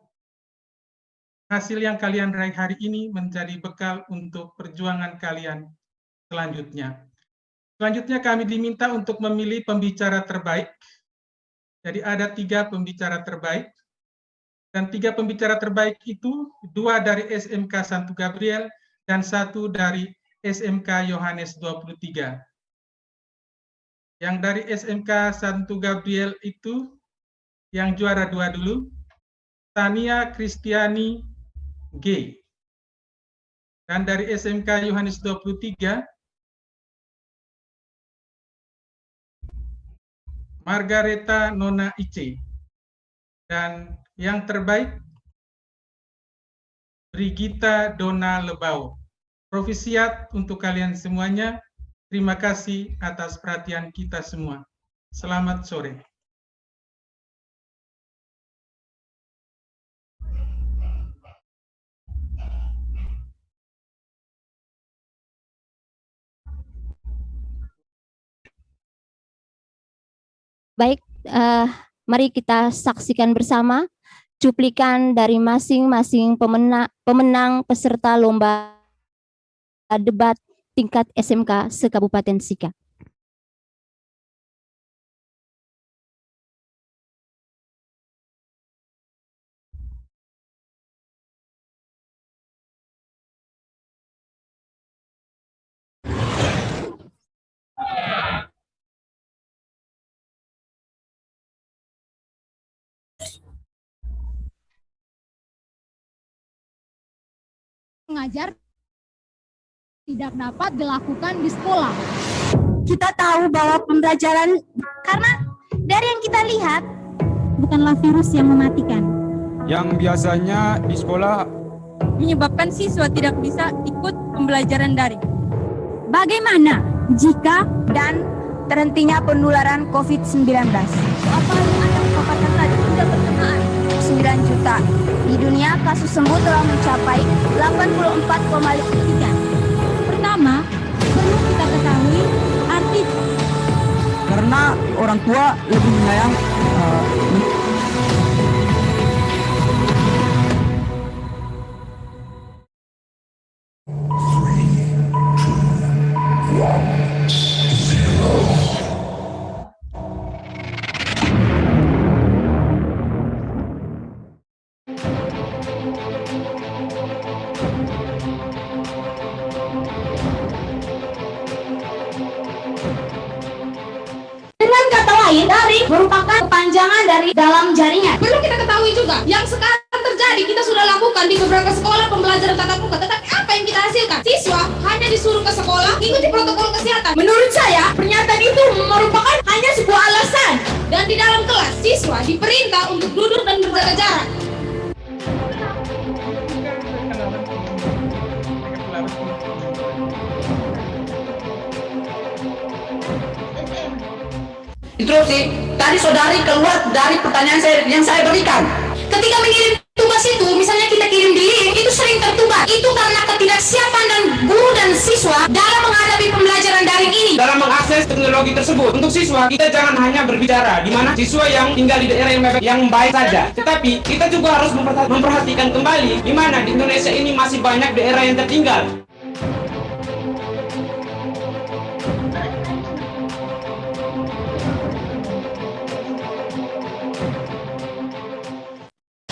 hasil yang kalian raih hari ini menjadi bekal untuk perjuangan kalian selanjutnya. Selanjutnya kami diminta untuk memilih pembicara terbaik. Jadi ada 3 pembicara terbaik. Dan 3 pembicara terbaik itu 2 dari SMK Santo Gabriel dan 1 dari SMK Yohanes 23. Yang dari SMK Santo Gabriel itu yang juara 2 dulu, Tania Kristiani G. Dan dari SMK Yohanes 23, Margareta Nona Ice. Dan yang terbaik, Brigita Dona Lebau. Provisiat untuk kalian semuanya. Terima kasih atas perhatian kita semua. Selamat sore. Baik, mari kita saksikan bersama cuplikan dari masing-masing pemenang peserta lomba debat tingkat SMK se-Kabupaten Sika. Mengajar tidak dapat dilakukan di sekolah. Kita tahu bahwa pembelajaran, karena dari yang kita lihat, bukanlah virus yang mematikan. Yang biasanya di sekolah menyebabkan siswa tidak bisa ikut pembelajaran daring. Bagaimana jika dan terhentinya penularan COVID-19? Apa yang Anda paparkan tadi sudah bersamaan? 9 juta. Di dunia kasus sembuh telah mencapai 84,3. Pertama, perlu kita ketahui arti. Karena orang tua lebih menyayang daring merupakan kepanjangan dari dalam jaringan. Perlu kita ketahui juga, yang sekarang terjadi kita sudah lakukan di beberapa sekolah pembelajaran tatap muka. Tetapi apa yang kita hasilkan? Siswa hanya disuruh ke sekolah, ikuti protokol kesehatan. Menurut saya, pernyataan itu merupakan hanya sebuah alasan. Dan di dalam kelas, siswa diperintah untuk duduk dan berjaga jarak. Interupsi, tadi saudari keluar dari pertanyaan yang saya berikan. Ketika mengirim tugas itu, misalnya kita kirim di link, itu sering tertugas. Itu karena ketidaksiapan dan guru dan siswa dalam menghadapi pembelajaran daring ini. Dalam mengakses teknologi tersebut, untuk siswa kita jangan hanya berbicara di mana siswa yang tinggal di daerah yang baik saja, tetapi kita juga harus memperhatikan kembali di mana di Indonesia ini masih banyak daerah yang tertinggal.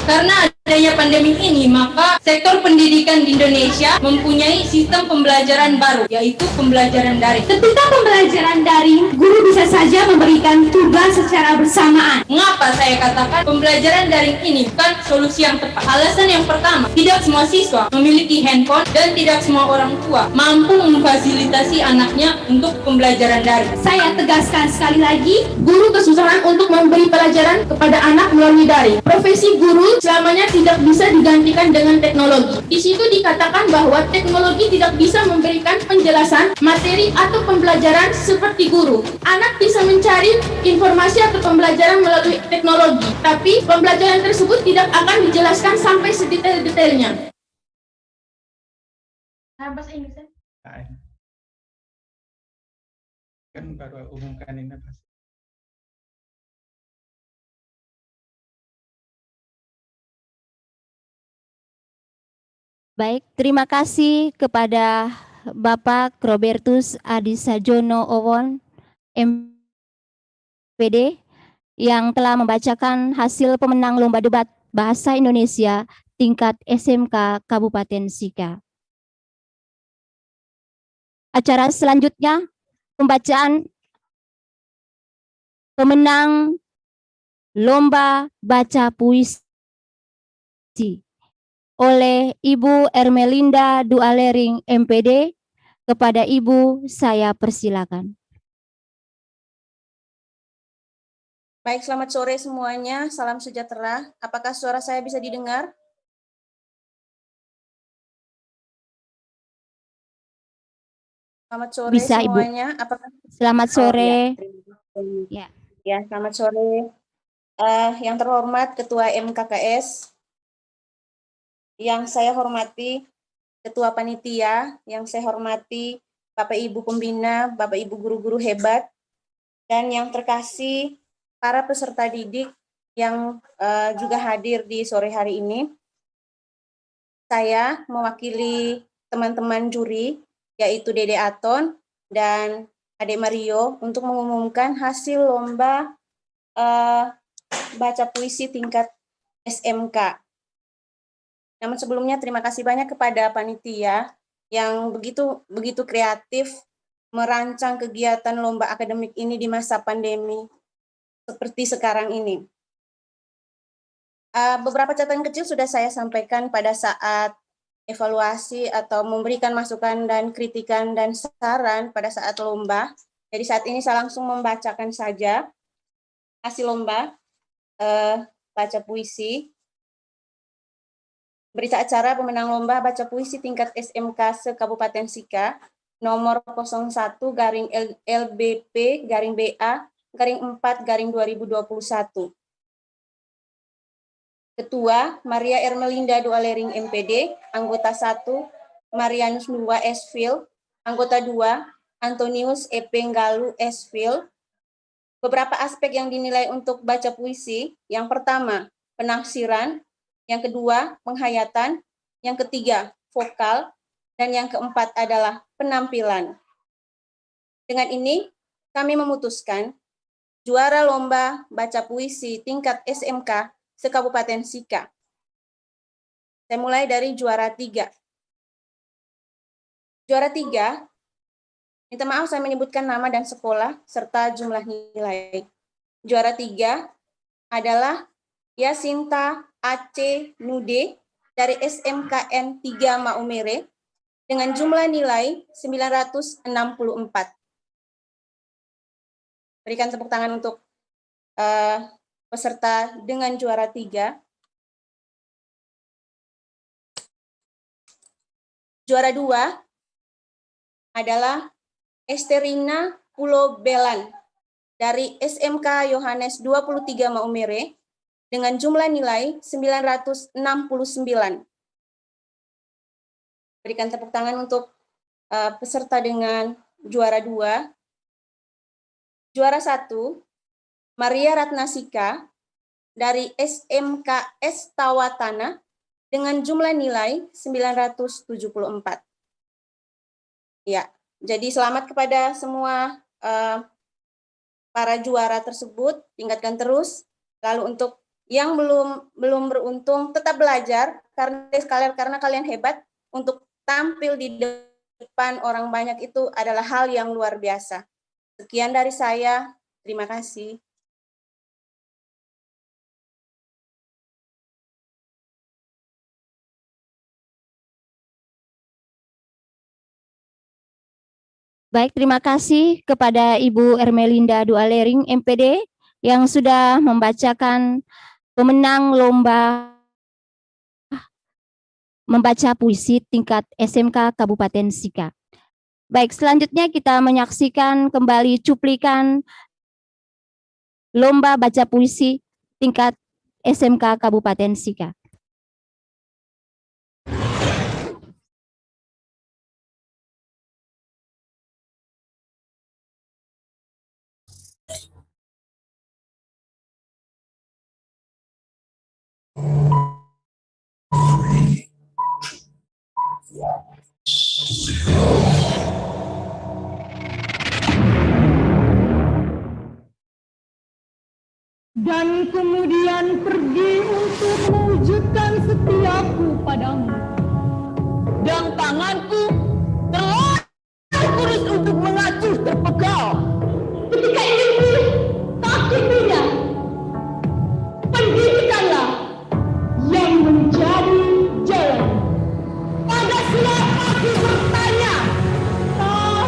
Karena adanya pandemi ini, maka sektor pendidikan di Indonesia mempunyai sistem pembelajaran baru, yaitu pembelajaran daring. Ketika pembelajaran daring, guru bisa saja memberikan tugas secara bersamaan. Mengapa saya katakan pembelajaran daring ini bukan solusi yang tepat? Alasan yang pertama, tidak semua siswa memiliki handphone dan tidak semua orang tua mampu memfasilitasi anaknya untuk pembelajaran daring. Saya tegaskan sekali lagi, Guru kesusahan untuk memberi pelajaran kepada anak melalui daring. Profesi guru selamanya tidak bisa digantikan dengan teknologi. Di situ dikatakan bahwa teknologi tidak bisa memberikan penjelasan, materi atau pembelajaran seperti guru. Anak bisa mencari informasi atau pembelajaran melalui teknologi, tapi pembelajaran tersebut tidak akan dijelaskan sampai sedetail-detailnya. Bahasa Inggrisnya? Kan baru umumkan ini bahasa. Baik, terima kasih kepada Bapak Robertus Adisajono Owon, MPD, yang telah membacakan hasil pemenang Lomba Debat Bahasa Indonesia tingkat SMK Kabupaten Sika. Acara selanjutnya, pembacaan pemenang Lomba Baca Puisi oleh Ibu Ermelinda Dualering MPD. Kepada Ibu saya persilakan. Baik, selamat sore semuanya. Salam sejahtera. Apakah suara saya bisa didengar? Selamat sore Bisa, semuanya. Ibu. Apakah... Selamat sore. Ya. Ya, selamat sore. Yang terhormat Ketua MKKS, yang saya hormati Ketua Panitia, yang saya hormati Bapak Ibu Pembina, Bapak Ibu guru-guru hebat, dan yang terkasih para peserta didik yang juga hadir di sore hari ini. Saya mewakili teman-teman juri, yaitu Dede Aton dan Ade Mario, untuk mengumumkan hasil lomba baca puisi tingkat SMK. Namun sebelumnya terima kasih banyak kepada panitia yang begitu kreatif merancang kegiatan lomba akademik ini di masa pandemi seperti sekarang ini. Beberapa catatan kecil sudah saya sampaikan pada saat evaluasi atau memberikan masukan dan kritikan dan saran pada saat lomba. Jadi saat ini saya langsung membacakan saja hasil lomba baca puisi. Berita acara pemenang lomba baca puisi tingkat SMK se-Kabupaten Sika nomor 01 garing LBP garing BA garing 4 garing 2021. Ketua Maria Ermelinda Dualering MPD, anggota 1 Marianus Nuwa Esfil, anggota 2 Antonius Epenggalu Esfil. Beberapa aspek yang dinilai untuk baca puisi. Yang pertama, penafsiran. Yang kedua, penghayatan. Yang ketiga, vokal. Dan yang keempat adalah penampilan. Dengan ini, kami memutuskan juara lomba baca puisi tingkat SMK se-Kabupaten Sika. Saya mulai dari juara 3. Juara 3, minta maaf saya menyebutkan nama dan sekolah serta jumlah nilai. Juara 3 adalah Yasinta AC Nude dari SMKN 3 Maumere dengan jumlah nilai 964. Berikan tepuk tangan untuk peserta dengan juara 3. Juara 2 adalah Esterina Pulo Belan dari SMK Yohanes 23 Maumere dengan jumlah nilai 969. Berikan tepuk tangan untuk peserta dengan juara 2. Juara 1, Maria Ratnasika dari SMKS Tawatana dengan jumlah nilai 974. Ya, jadi selamat kepada semua para juara tersebut, tingkatkan terus. Lalu untuk yang belum beruntung, tetap belajar karena kalian hebat. Untuk tampil di depan orang banyak itu adalah hal yang luar biasa. Sekian dari saya, terima kasih. Baik, terima kasih kepada Ibu Ermelinda Dualering, MPD, yang sudah membacakan pemenang lomba membaca puisi tingkat SMK Kabupaten Sika. Baik, selanjutnya kita menyaksikan kembali cuplikan lomba baca puisi tingkat SMK Kabupaten Sika. Dan kemudian pergi untuk mewujudkan setiaku padamu. Dan tanganku telah kurus untuk mengacuh terpegal. Ketika itu kaki tidak. Pendidikanlah yang menjadi jalan. Pada siapa aku bertanya, tak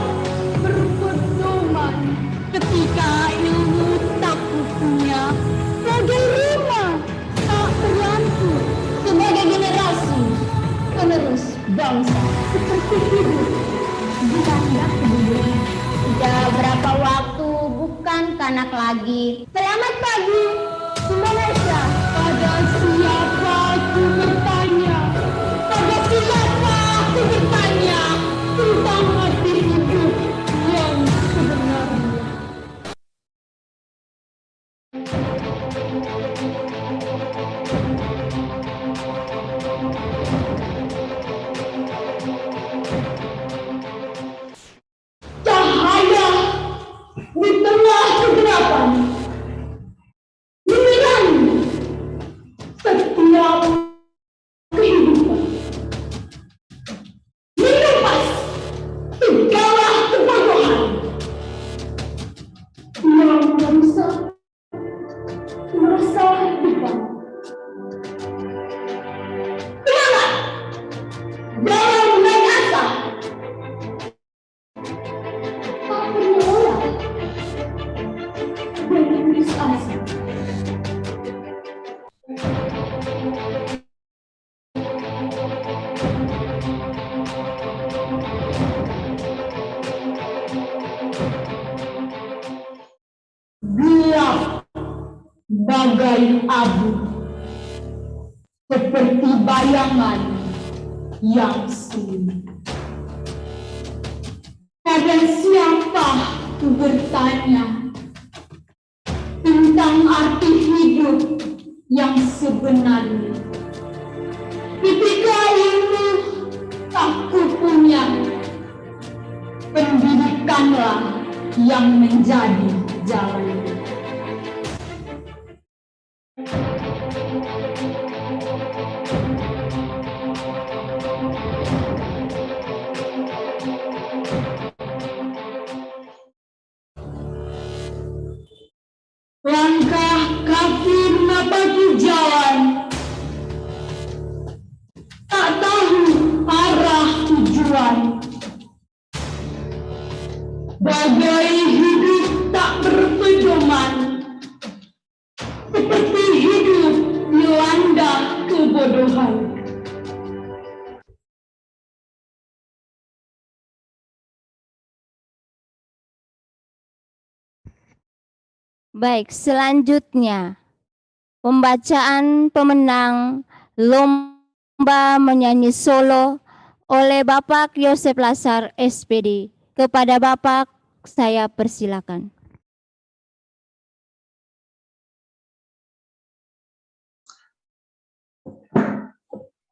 berpedoman ketika ilmu tak punya. Bagaimana tak terlampu sebagai generasi penerus bangsa seperti hidup bukannya kemudian. Sudah berapa waktu bukan kanak lagi. Selamat pagi Indonesia. Pada siapa aku bertanya, pada siapa aku bertanya tentang arti hidup yang sebenarnya. Cahaya di tengah kegelapan menerangi setiap kehidupan, menumpas segala kebodohan yang merusak merasa depan. Semangat dalam menaik asa. Tak pernah orang berputus asa. Gelap bagai abu, seperti bayangan yang sulit. Pada siapa ku bertanya tentang arti hidup yang sebenarnya. Ketika ilmu tak ku punya, pendidikanlah yang menjadi jalan. Langkah kaki menapaki jalan, tak tahu arah tujuan. Bagai hidup tak berpedoman, Baik, selanjutnya pembacaan pemenang lomba menyanyi solo oleh Bapak Yosef Lasar SPD. Kepada Bapak saya persilakan.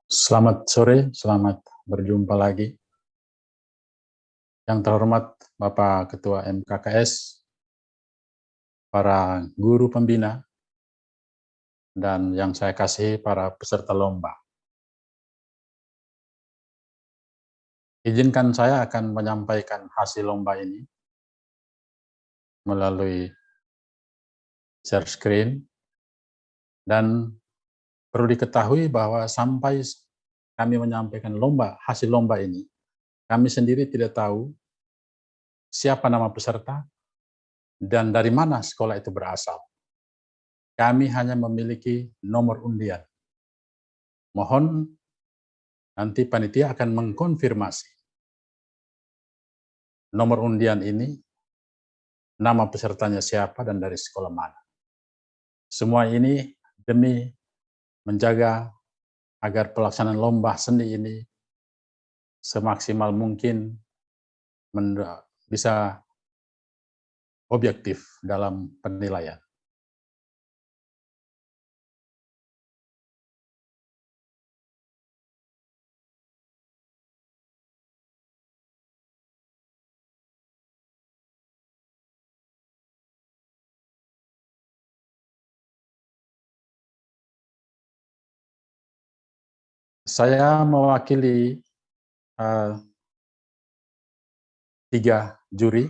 Selamat sore, selamat berjumpa lagi. Yang terhormat Bapak Ketua MKKS, para guru pembina, dan yang saya kasihi para peserta lomba. Izinkan saya akan menyampaikan hasil lomba ini melalui share screen, dan perlu diketahui bahwa sampai kami menyampaikan hasil lomba ini, kami sendiri tidak tahu siapa nama peserta dan dari mana sekolah itu berasal. Kami hanya memiliki nomor undian. Mohon nanti panitia akan mengkonfirmasi nomor undian ini, nama pesertanya siapa dan dari sekolah mana. Semua ini demi menjaga agar pelaksanaan lomba seni ini semaksimal mungkin bisa objektif dalam penilaian. Saya mewakili 3 juri.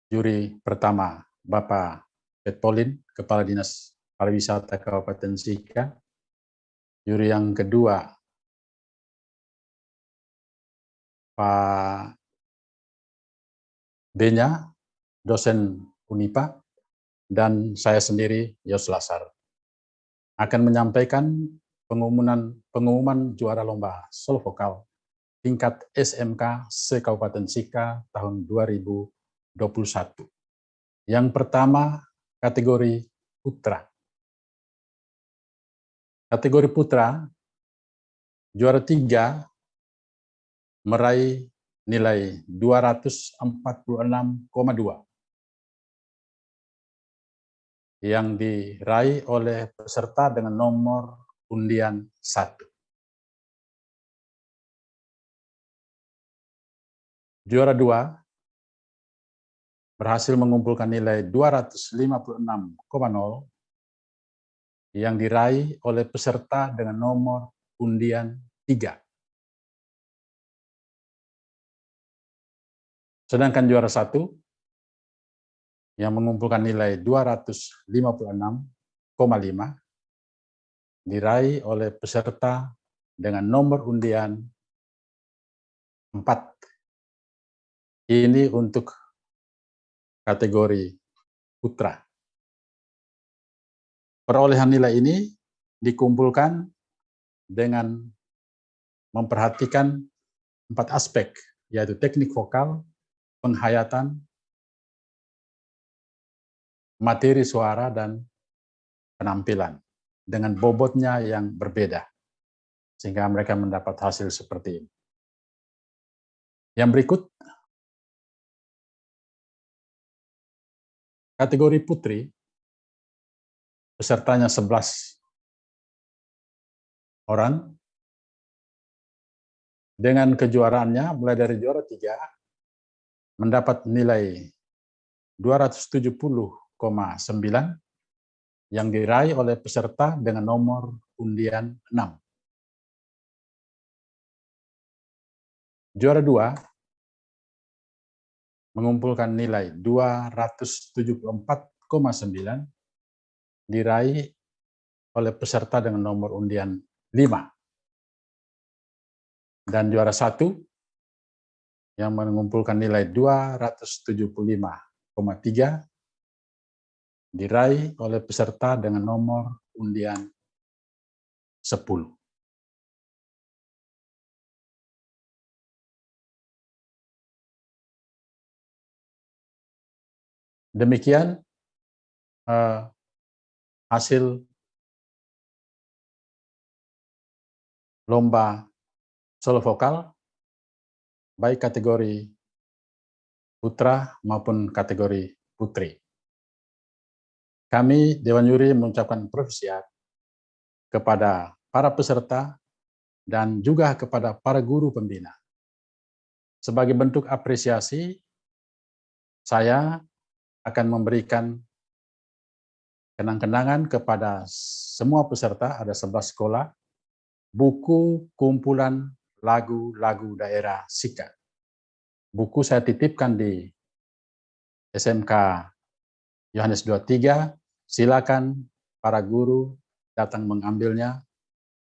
Juri pertama, Bapak Petpolin, Kepala Dinas Pariwisata Kabupaten Sika. Juri yang kedua, Pak Benya, dosen Unipa, dan saya sendiri, Yos Lasar, akan menyampaikan pengumuman juara lomba solo vokal tingkat SMK se-Kabupaten Sika tahun 2021. Yang pertama, kategori putra. Kategori putra, juara 3 meraih nilai 246,2 yang diraih oleh peserta dengan nomor undian 1. Juara 2 berhasil mengumpulkan nilai 256,0 yang diraih oleh peserta dengan nomor undian 3. Sedangkan juara 1 yang mengumpulkan nilai 256,5 diraih oleh peserta dengan nomor undian 4. Ini untuk kategori putra. Perolehan nilai ini dikumpulkan dengan memperhatikan 4 aspek, yaitu teknik vokal, penghayatan, materi suara, dan penampilan, dengan bobotnya yang berbeda, sehingga mereka mendapat hasil seperti ini. Yang berikut, kategori putri, pesertanya 11 orang, dengan kejuaraannya mulai dari juara 3 mendapat nilai 270,9 yang diraih oleh peserta dengan nomor undian 6. Juara 2 mengumpulkan nilai 274,9 diraih oleh peserta dengan nomor undian 5. Dan juara 1 yang mengumpulkan nilai 275,3 diraih oleh peserta dengan nomor undian 10. Demikian hasil lomba solo vokal, baik kategori putra maupun kategori putri. Kami Dewan Juri mengucapkan apresiasi kepada para peserta dan juga kepada para guru pembina. Sebagai bentuk apresiasi, saya akan memberikan kenang-kenangan kepada semua peserta, ada 11 sekolah, buku kumpulan lagu-lagu daerah Sika. Buku saya titipkan di SMK Yohanes 23, silakan para guru datang mengambilnya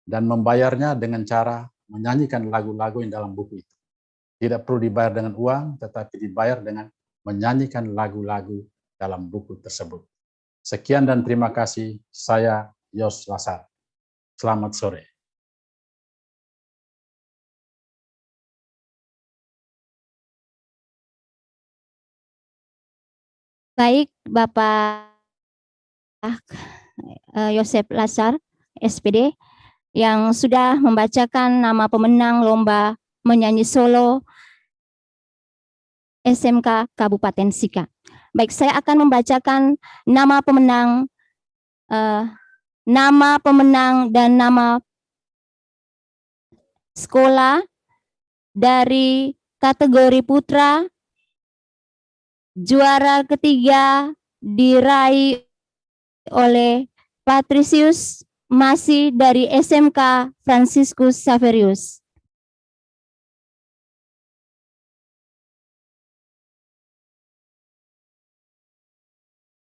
dan membayarnya dengan cara menyanyikan lagu-lagu yang dalam buku itu. Tidak perlu dibayar dengan uang, tetapi dibayar dengan menyanyikan lagu-lagu dalam buku tersebut. Sekian dan terima kasih, saya Yos Lasar. Selamat sore. Baik, Bapak Yosep Lasar, SPD, yang sudah membacakan nama pemenang lomba menyanyi solo SMK Kabupaten Sika. Baik, saya akan membacakan nama pemenang dan nama sekolah dari kategori putra. Juara ketiga diraih oleh Patricius, masih dari SMK Franciscus Saverius.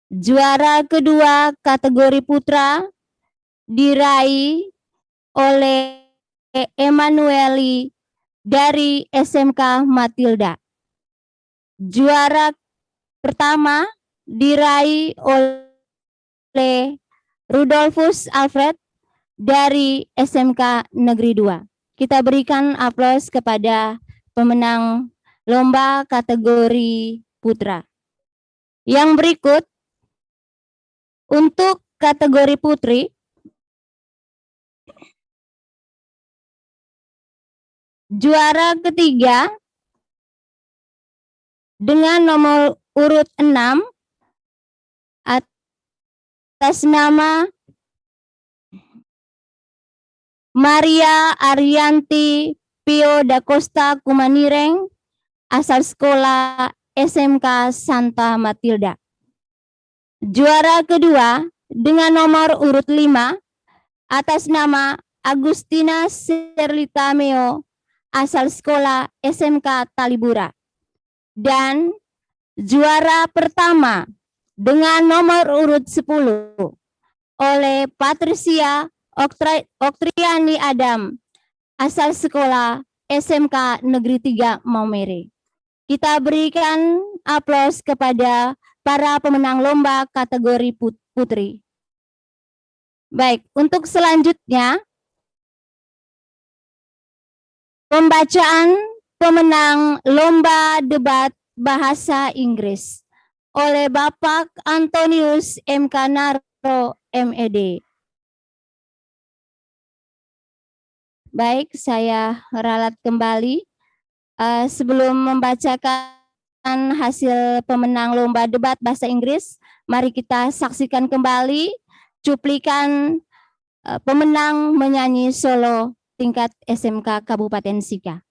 Juara kedua kategori putra diraih oleh Emanueli dari SMK Matilda. Juara pertama diraih oleh Rudolfus Alfred dari SMK Negeri 2. Kita berikan aplaus kepada pemenang lomba kategori putra. Yang berikut untuk kategori putri, juara ketiga dengan nomor urut 6 atas nama Maria Arianti Pio da Costa Kumanireng, asal sekolah SMK Santa Matilda. Juara kedua dengan nomor urut 5 atas nama Agustina Serlita Meo, asal sekolah SMK Talibura. Dan juara pertama dengan nomor urut 10 oleh Patricia Oktriani Adam, asal sekolah SMK Negeri 3 Maumere. Kita berikan aplaus kepada para pemenang lomba kategori putri. Baik, untuk selanjutnya pembacaan pemenang lomba debat bahasa Inggris oleh Bapak Antonius M. Kanaro, MED. Baik, saya ralat kembali. Sebelum membacakan hasil pemenang lomba debat bahasa Inggris, mari kita saksikan kembali cuplikan pemenang menyanyi solo tingkat SMK Kabupaten Sika.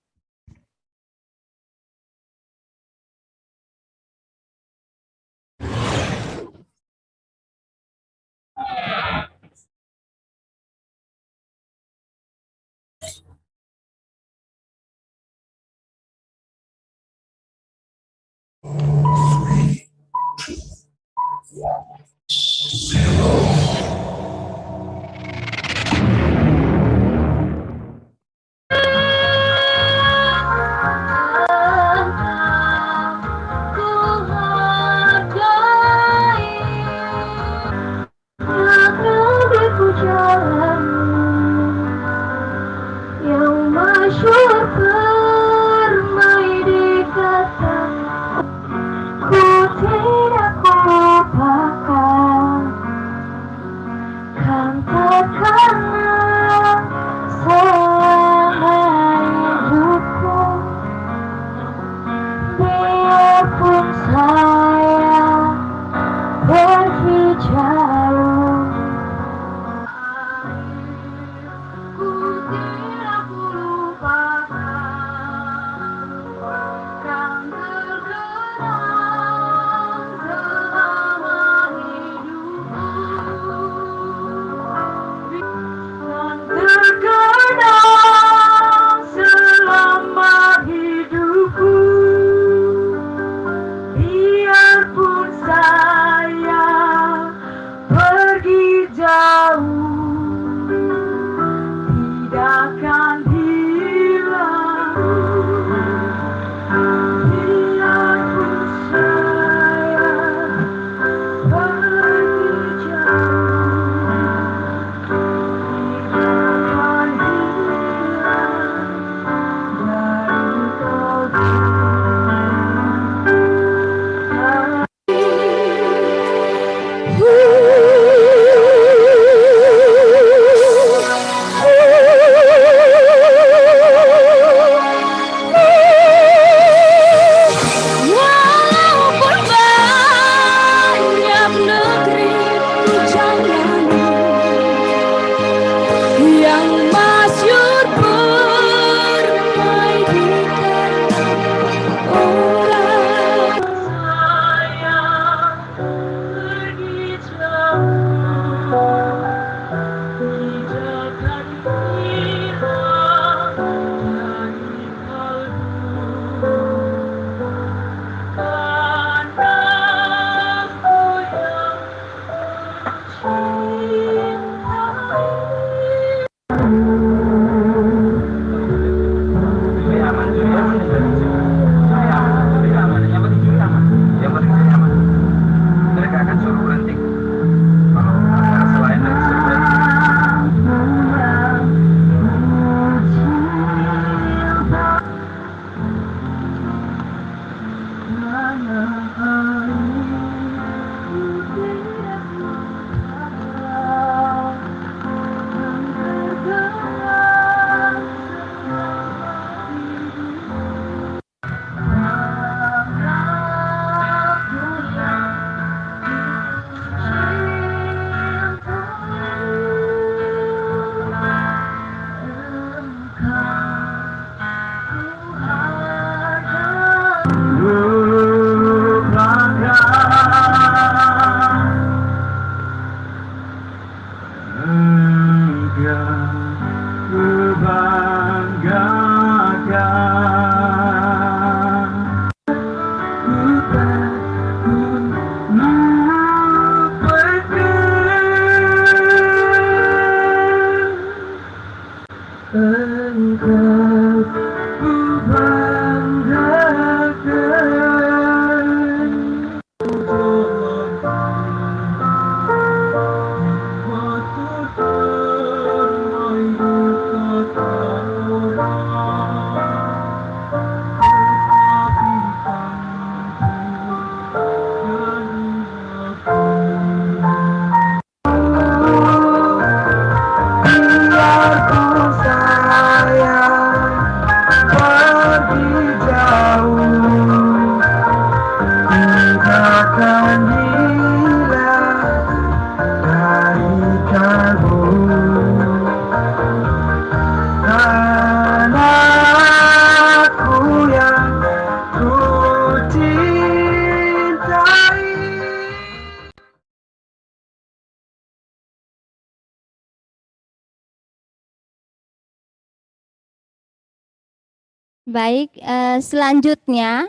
Baik, selanjutnya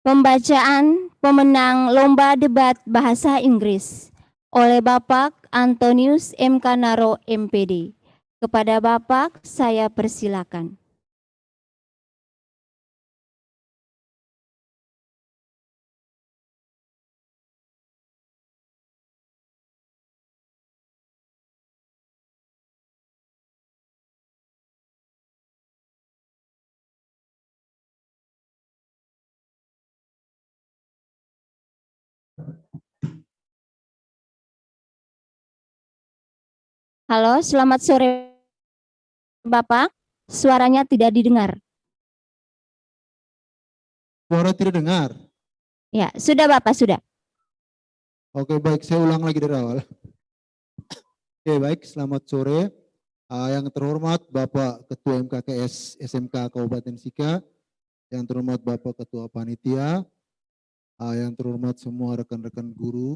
pembacaan pemenang Lomba Debat Bahasa Inggris oleh Bapak Antonius M. Kanaro, MPD. Kepada Bapak, saya persilakan. Halo, selamat sore Bapak. Suaranya tidak didengar. Suara tidak dengar. Ya, sudah Bapak, sudah. Oke, baik, saya ulang lagi dari awal. Oke, baik, selamat sore. Yang terhormat Bapak Ketua MKKS SMK Kabupaten Sika, yang terhormat Bapak Ketua Panitia, yang terhormat semua rekan-rekan guru,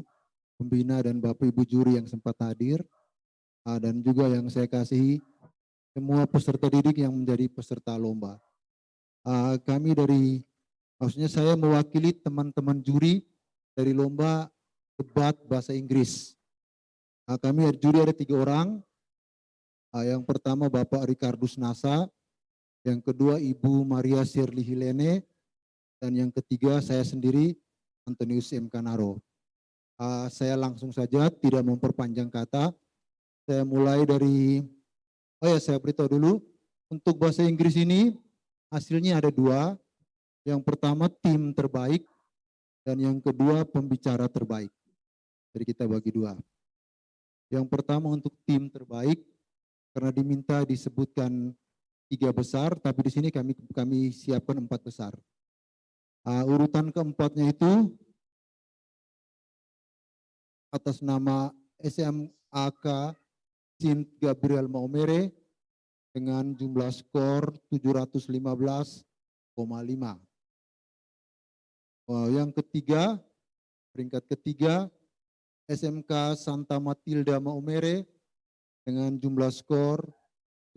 pembina dan Bapak Ibu juri yang sempat hadir, dan juga yang saya kasihi semua peserta didik yang menjadi peserta lomba. Maksudnya saya mewakili teman-teman juri dari lomba debat bahasa Inggris. Kami juri ada 3 orang. Yang pertama Bapak Ricardus Nasa, yang kedua Ibu Maria Shirley Hilene, dan yang ketiga saya sendiri Antonius M. Kanaro. Saya langsung saja tidak memperpanjang kata. Saya mulai dari, saya beritahu dulu, untuk bahasa Inggris ini hasilnya ada 2. Yang pertama tim terbaik, dan yang kedua pembicara terbaik. Jadi kita bagi 2. Yang pertama untuk tim terbaik, karena diminta disebutkan 3 besar, tapi di sini kami siapkan 4 besar. Urutan keempatnya itu atas nama SMAK Sint Gabriel Maumere dengan jumlah skor 715,5. Yang ketiga, peringkat ketiga, SMK Santa Matilda Maumere dengan jumlah skor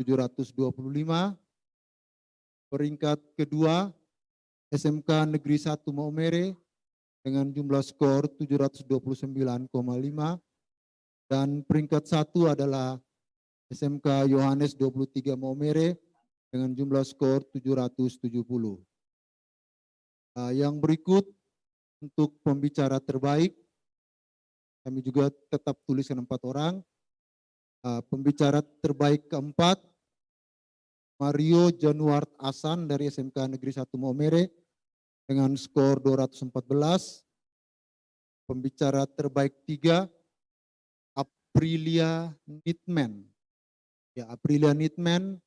725. Peringkat kedua, SMK Negeri 1 Maumere dengan jumlah skor 729,5. Dan peringkat 1 adalah SMK Yohanes 23 Maumere dengan jumlah skor 770. Yang berikut untuk pembicara terbaik, kami juga tetap tuliskan 4 orang. Pembicara terbaik keempat, Mario Januart Asan dari SMK Negeri 1 Maumere dengan skor 214. Pembicara terbaik 3, Aprilia Nitman. Aprilia Nitman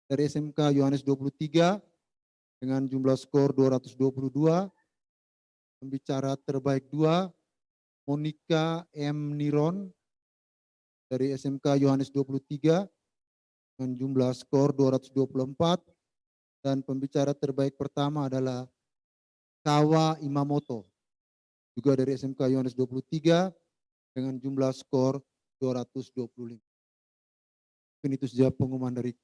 dari SMK Yohanes 23 dengan jumlah skor 222. Pembicara terbaik 2, Monica M. Niron dari SMK Yohanes 23 dengan jumlah skor 224. Dan pembicara terbaik pertama adalah Kawa Imamoto, juga dari SMK Yohanes 23 dengan jumlah skor 225. Itu saja pengumuman dari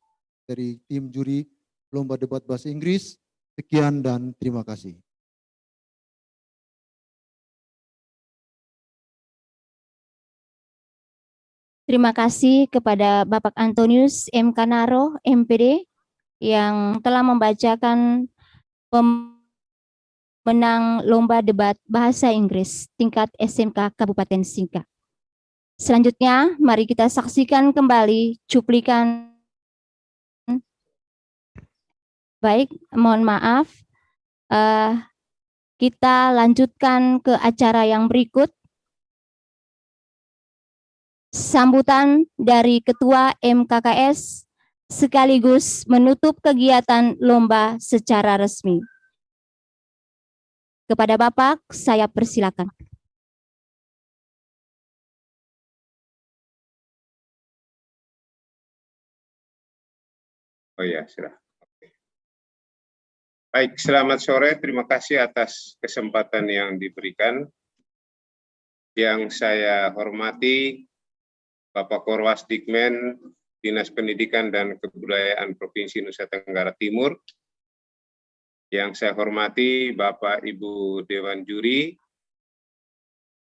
tim juri Lomba Debat Bahasa Inggris. Sekian dan terima kasih. Terima kasih kepada Bapak Antonius M. Kanaro, MPD, yang telah membacakan pemenang Lomba Debat Bahasa Inggris tingkat SMK Kabupaten Sika. Selanjutnya, mari kita saksikan kembali cuplikan. Baik, mohon maaf. Kita lanjutkan ke acara yang berikut. Sambutan dari Ketua MKKS sekaligus menutup kegiatan lomba secara resmi. Kepada Bapak, saya persilakan. Oh ya, sudah. Baik, selamat sore. Terima kasih atas kesempatan yang diberikan. Yang saya hormati Bapak Korwas Dikmen Dinas Pendidikan dan Kebudayaan Provinsi Nusa Tenggara Timur. Yang saya hormati Bapak Ibu Dewan Juri,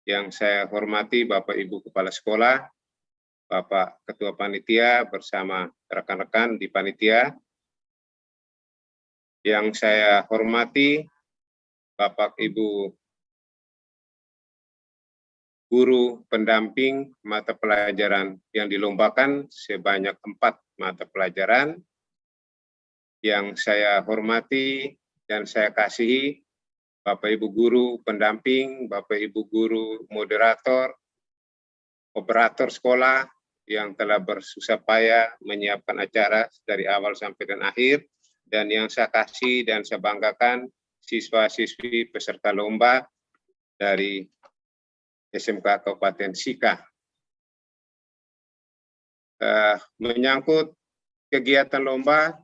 yang saya hormati Bapak Ibu Kepala Sekolah, Bapak Ketua Panitia bersama rekan-rekan di Panitia, yang saya hormati Bapak Ibu guru pendamping mata pelajaran yang dilombakan sebanyak 4 mata pelajaran, yang saya hormati dan saya kasihi Bapak Ibu guru pendamping, Bapak Ibu guru moderator, operator sekolah yang telah bersusah payah menyiapkan acara dari awal sampai dan akhir, dan yang saya kasih dan saya banggakan siswa-siswi peserta lomba dari SMK Kabupaten Sika. Menyangkut kegiatan lomba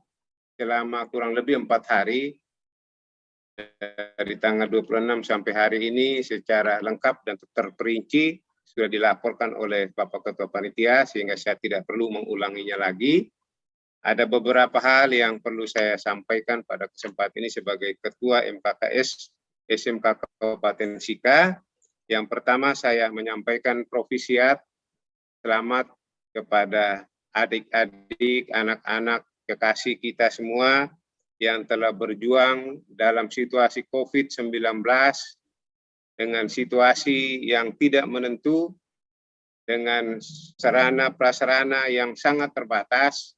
selama kurang lebih 4 hari, dari tanggal 26 sampai hari ini secara lengkap dan terperinci sudah dilaporkan oleh Bapak Ketua Panitia, sehingga saya tidak perlu mengulanginya lagi. Ada beberapa hal yang perlu saya sampaikan pada kesempatan ini sebagai Ketua MKKS SMK Kabupaten Sika. Yang pertama, saya menyampaikan provisiat selamat kepada adik-adik, anak-anak kekasih kita semua yang telah berjuang dalam situasi COVID-19 dengan situasi yang tidak menentu, dengan sarana prasarana yang sangat terbatas,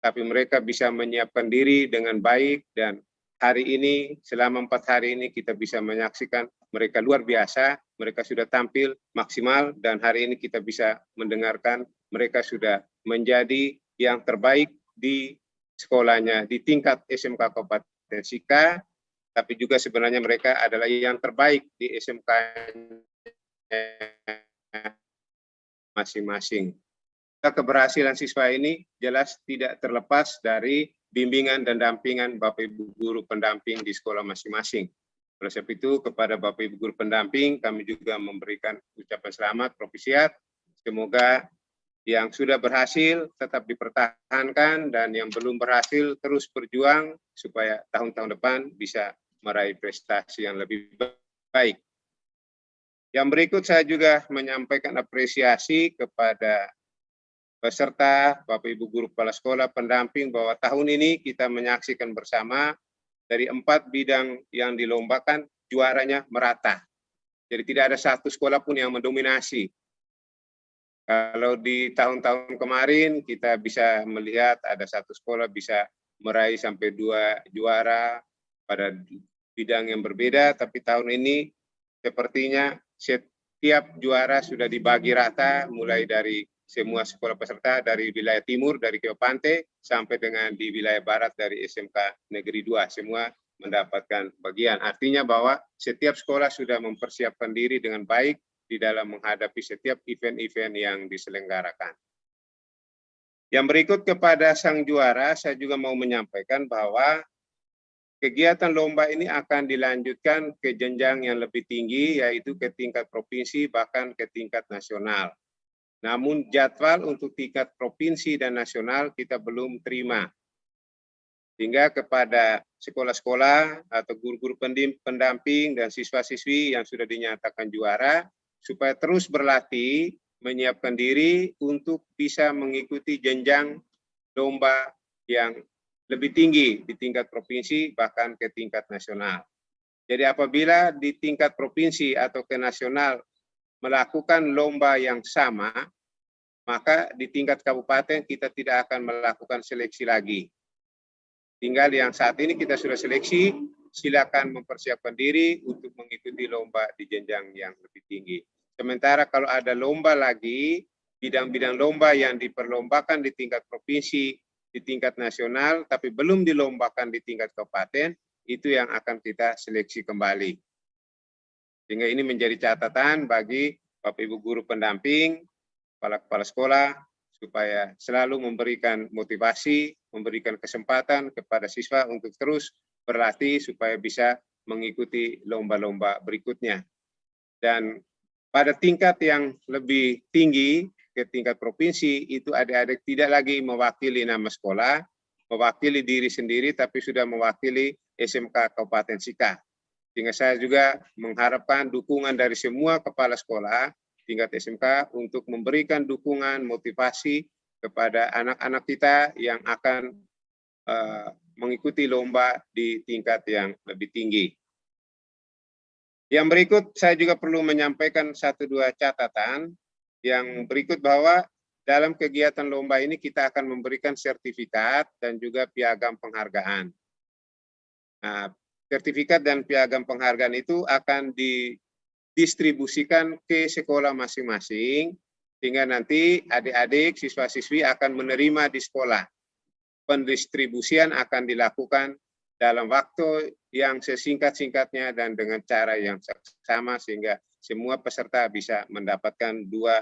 tapi mereka bisa menyiapkan diri dengan baik, dan hari ini, selama 4 hari ini kita bisa menyaksikan mereka luar biasa, mereka sudah tampil maksimal, dan hari ini kita bisa mendengarkan mereka sudah menjadi yang terbaik di sekolahnya di tingkat SMK Kabupaten Sika, tapi juga sebenarnya mereka adalah yang terbaik di SMK masing-masing. Keberhasilan siswa ini jelas tidak terlepas dari bimbingan dan dampingan Bapak Ibu guru pendamping di sekolah masing-masing. Oleh sebab itu, kepada Bapak Ibu guru pendamping, kami juga memberikan ucapan selamat, provisiat. Semoga yang sudah berhasil tetap dipertahankan, dan yang belum berhasil terus berjuang supaya tahun-tahun depan bisa meraih prestasi yang lebih baik. Yang berikut saya juga menyampaikan apresiasi kepada peserta, Bapak Ibu guru kepala sekolah, pendamping, bahwa tahun ini kita menyaksikan bersama dari 4 bidang yang dilombakan, juaranya merata. Jadi tidak ada satu sekolah pun yang mendominasi. Kalau di tahun-tahun kemarin kita bisa melihat ada satu sekolah bisa meraih sampai 2 juara pada bidang yang berbeda, tapi tahun ini sepertinya setiap juara sudah dibagi rata, mulai dari semua sekolah peserta dari wilayah timur, dari Kio Pantai, sampai dengan di wilayah barat dari SMK Negeri 2, semua mendapatkan bagian. Artinya bahwa setiap sekolah sudah mempersiapkan diri dengan baik di dalam menghadapi setiap event-event yang diselenggarakan. Yang berikut kepada sang juara, saya juga mau menyampaikan bahwa kegiatan lomba ini akan dilanjutkan ke jenjang yang lebih tinggi, yaitu ke tingkat provinsi, bahkan ke tingkat nasional. Namun jadwal untuk tingkat provinsi dan nasional kita belum terima. Sehingga kepada sekolah-sekolah atau guru-guru pendamping dan siswa-siswi yang sudah dinyatakan juara, supaya terus berlatih, menyiapkan diri untuk bisa mengikuti jenjang lomba yang lebih tinggi di tingkat provinsi, bahkan ke tingkat nasional. Jadi apabila di tingkat provinsi atau ke nasional melakukan lomba yang sama, maka di tingkat kabupaten kita tidak akan melakukan seleksi lagi. Tinggal yang saat ini kita sudah seleksi, silakan mempersiapkan diri untuk mengikuti lomba di jenjang yang lebih tinggi. Sementara kalau ada lomba lagi, bidang-bidang lomba yang diperlombakan di tingkat provinsi, di tingkat nasional, tapi belum dilombakan di tingkat kabupaten, itu yang akan kita seleksi kembali. Sehingga ini menjadi catatan bagi Bapak Ibu guru pendamping, kepala sekolah, supaya selalu memberikan motivasi, memberikan kesempatan kepada siswa untuk terus berlatih supaya bisa mengikuti lomba-lomba berikutnya. Dan pada tingkat yang lebih tinggi, ke tingkat provinsi, itu adik-adik tidak lagi mewakili nama sekolah, mewakili diri sendiri, tapi sudah mewakili SMK Kabupaten Sika. Sehingga saya juga mengharapkan dukungan dari semua kepala sekolah tingkat SMK untuk memberikan dukungan motivasi kepada anak-anak kita yang akan mengikuti lomba di tingkat yang lebih tinggi. Yang berikut saya juga perlu menyampaikan 1-2 catatan. Yang berikut bahwa dalam kegiatan lomba ini kita akan memberikan sertifikat dan juga piagam penghargaan. Nah, sertifikat dan piagam penghargaan itu akan didistribusikan ke sekolah masing-masing, sehingga nanti adik-adik, siswa-siswi akan menerima di sekolah. Pendistribusian akan dilakukan dalam waktu yang sesingkat-singkatnya dan dengan cara yang sama, sehingga semua peserta bisa mendapatkan dua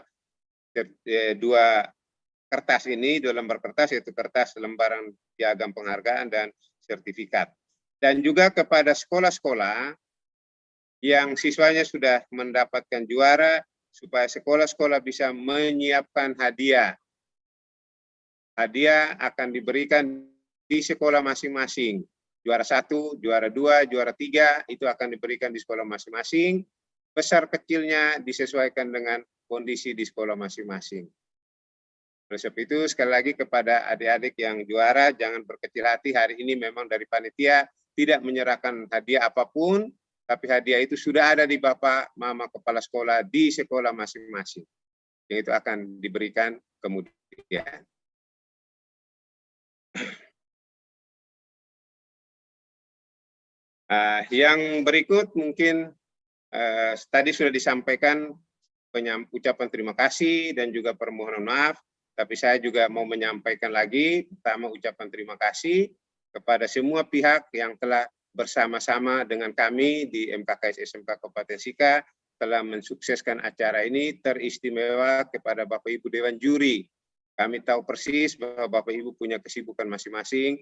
kertas ini, 2 lembar kertas, yaitu kertas lembaran piagam penghargaan dan sertifikat. Dan juga kepada sekolah-sekolah yang siswanya sudah mendapatkan juara, supaya sekolah-sekolah bisa menyiapkan hadiah. Hadiah akan diberikan di sekolah masing-masing. Juara 1, juara 2, juara 3, itu akan diberikan di sekolah masing-masing. Besar kecilnya disesuaikan dengan kondisi di sekolah masing-masing. Oleh sebab itu, sekali lagi kepada adik-adik yang juara, jangan berkecil hati. Hari ini memang dari panitia tidak menyerahkan hadiah apapun, tapi hadiah itu sudah ada di Bapak, Mama, Kepala Sekolah di sekolah masing-masing. Yang itu akan diberikan kemudian. Yang berikut mungkin tadi sudah disampaikan ucapan terima kasih dan juga permohonan maaf, tapi saya juga mau menyampaikan lagi, pertama ucapan terima kasih kepada semua pihak yang telah bersama-sama dengan kami di MKKS SMK Kabupaten Sika telah mensukseskan acara ini, teristimewa kepada Bapak Ibu Dewan Juri. Kami tahu persis bahwa Bapak Ibu punya kesibukan masing-masing.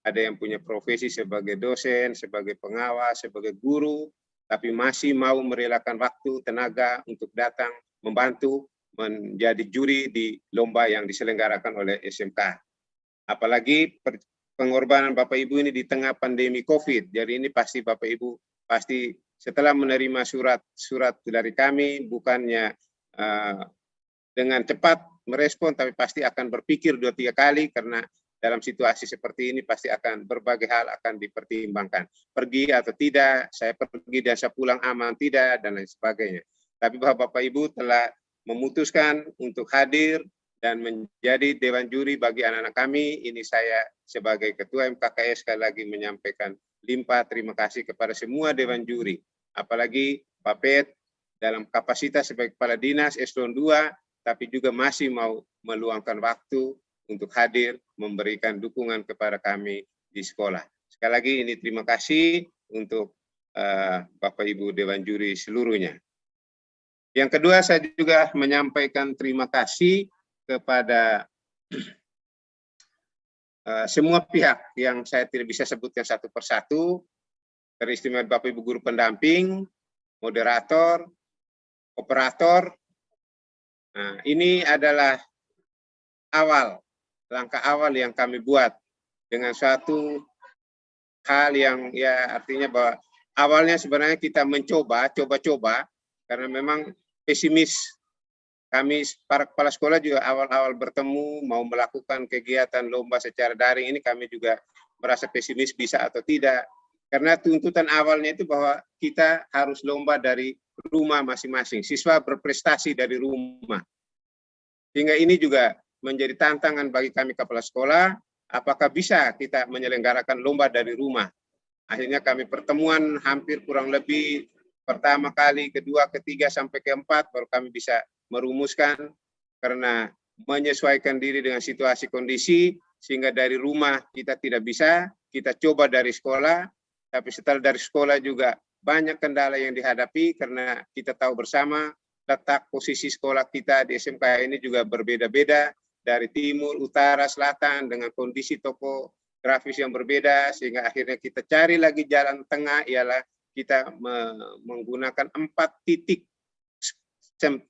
Ada yang punya profesi sebagai dosen, sebagai pengawas, sebagai guru, tapi masih mau merelakan waktu, tenaga untuk datang membantu menjadi juri di lomba yang diselenggarakan oleh SMK. Apalagi pengorbanan Bapak Ibu ini di tengah pandemi COVID. Jadi ini pasti Bapak Ibu pasti setelah menerima surat dari kami, bukannya dengan cepat merespon, tapi pasti akan berpikir 2-3 kali, karena dalam situasi seperti ini pasti akan berbagai hal akan dipertimbangkan. Pergi atau tidak, saya pergi dan saya pulang aman tidak, dan lain sebagainya. Tapi bahwa Bapak Ibu telah memutuskan untuk hadir dan menjadi Dewan Juri bagi anak-anak kami, ini saya sebagai Ketua MKKS sekali lagi menyampaikan limpah terima kasih kepada semua Dewan Juri. Apalagi Pak Pet dalam kapasitas sebagai Kepala Dinas Eselon 2, tapi juga masih mau meluangkan waktu untuk hadir memberikan dukungan kepada kami di sekolah. Sekali lagi ini terima kasih untuk Bapak Ibu Dewan Juri seluruhnya. Yang kedua, saya juga menyampaikan terima kasih kepada semua pihak yang saya tidak bisa sebutkan satu persatu, teristimewa Bapak Ibu guru pendamping, moderator, operator. Nah, ini adalah langkah awal yang kami buat dengan suatu hal yang ya artinya bahwa awalnya sebenarnya kita coba karena memang pesimis. Kami para kepala sekolah juga awal-awal bertemu mau melakukan kegiatan lomba secara daring ini, kami juga merasa pesimis bisa atau tidak. Karena tuntutan awalnya itu bahwa kita harus lomba dari rumah masing-masing, siswa berprestasi dari rumah. Sehingga ini juga menjadi tantangan bagi kami kepala sekolah, apakah bisa kita menyelenggarakan lomba dari rumah. Akhirnya kami pertemuan hampir kurang lebih pertama kali, kedua, ketiga, sampai keempat, baru kami bisa merumuskan, karena menyesuaikan diri dengan situasi kondisi, sehingga dari rumah kita tidak bisa, kita coba dari sekolah, tapi setelah dari sekolah juga banyak kendala yang dihadapi, karena kita tahu bersama letak posisi sekolah kita di SMK ini juga berbeda-beda, dari timur, utara, selatan, dengan kondisi topografis yang berbeda, sehingga akhirnya kita cari lagi jalan tengah, ialah kita menggunakan 4 titik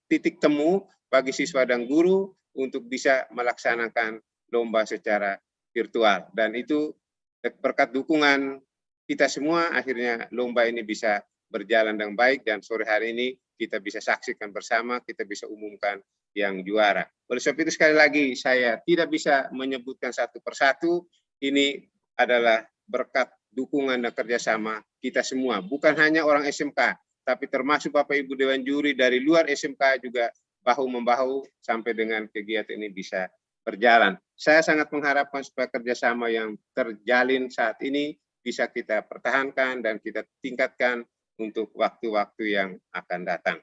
titik temu bagi siswa dan guru untuk bisa melaksanakan lomba secara virtual. Dan itu berkat dukungan kita semua, akhirnya lomba ini bisa berjalan dengan baik, dan sore hari ini kita bisa saksikan bersama, kita bisa umumkan yang juara. Oleh sebab itu sekali lagi saya tidak bisa menyebutkan satu persatu, ini adalah berkat dukungan dan kerjasama kita semua. Bukan hanya orang SMK, tapi termasuk Bapak Ibu Dewan Juri dari luar SMK juga bahu-membahu sampai dengan kegiatan ini bisa berjalan. Saya sangat mengharapkan supaya kerjasama yang terjalin saat ini bisa kita pertahankan dan kita tingkatkan untuk waktu-waktu yang akan datang.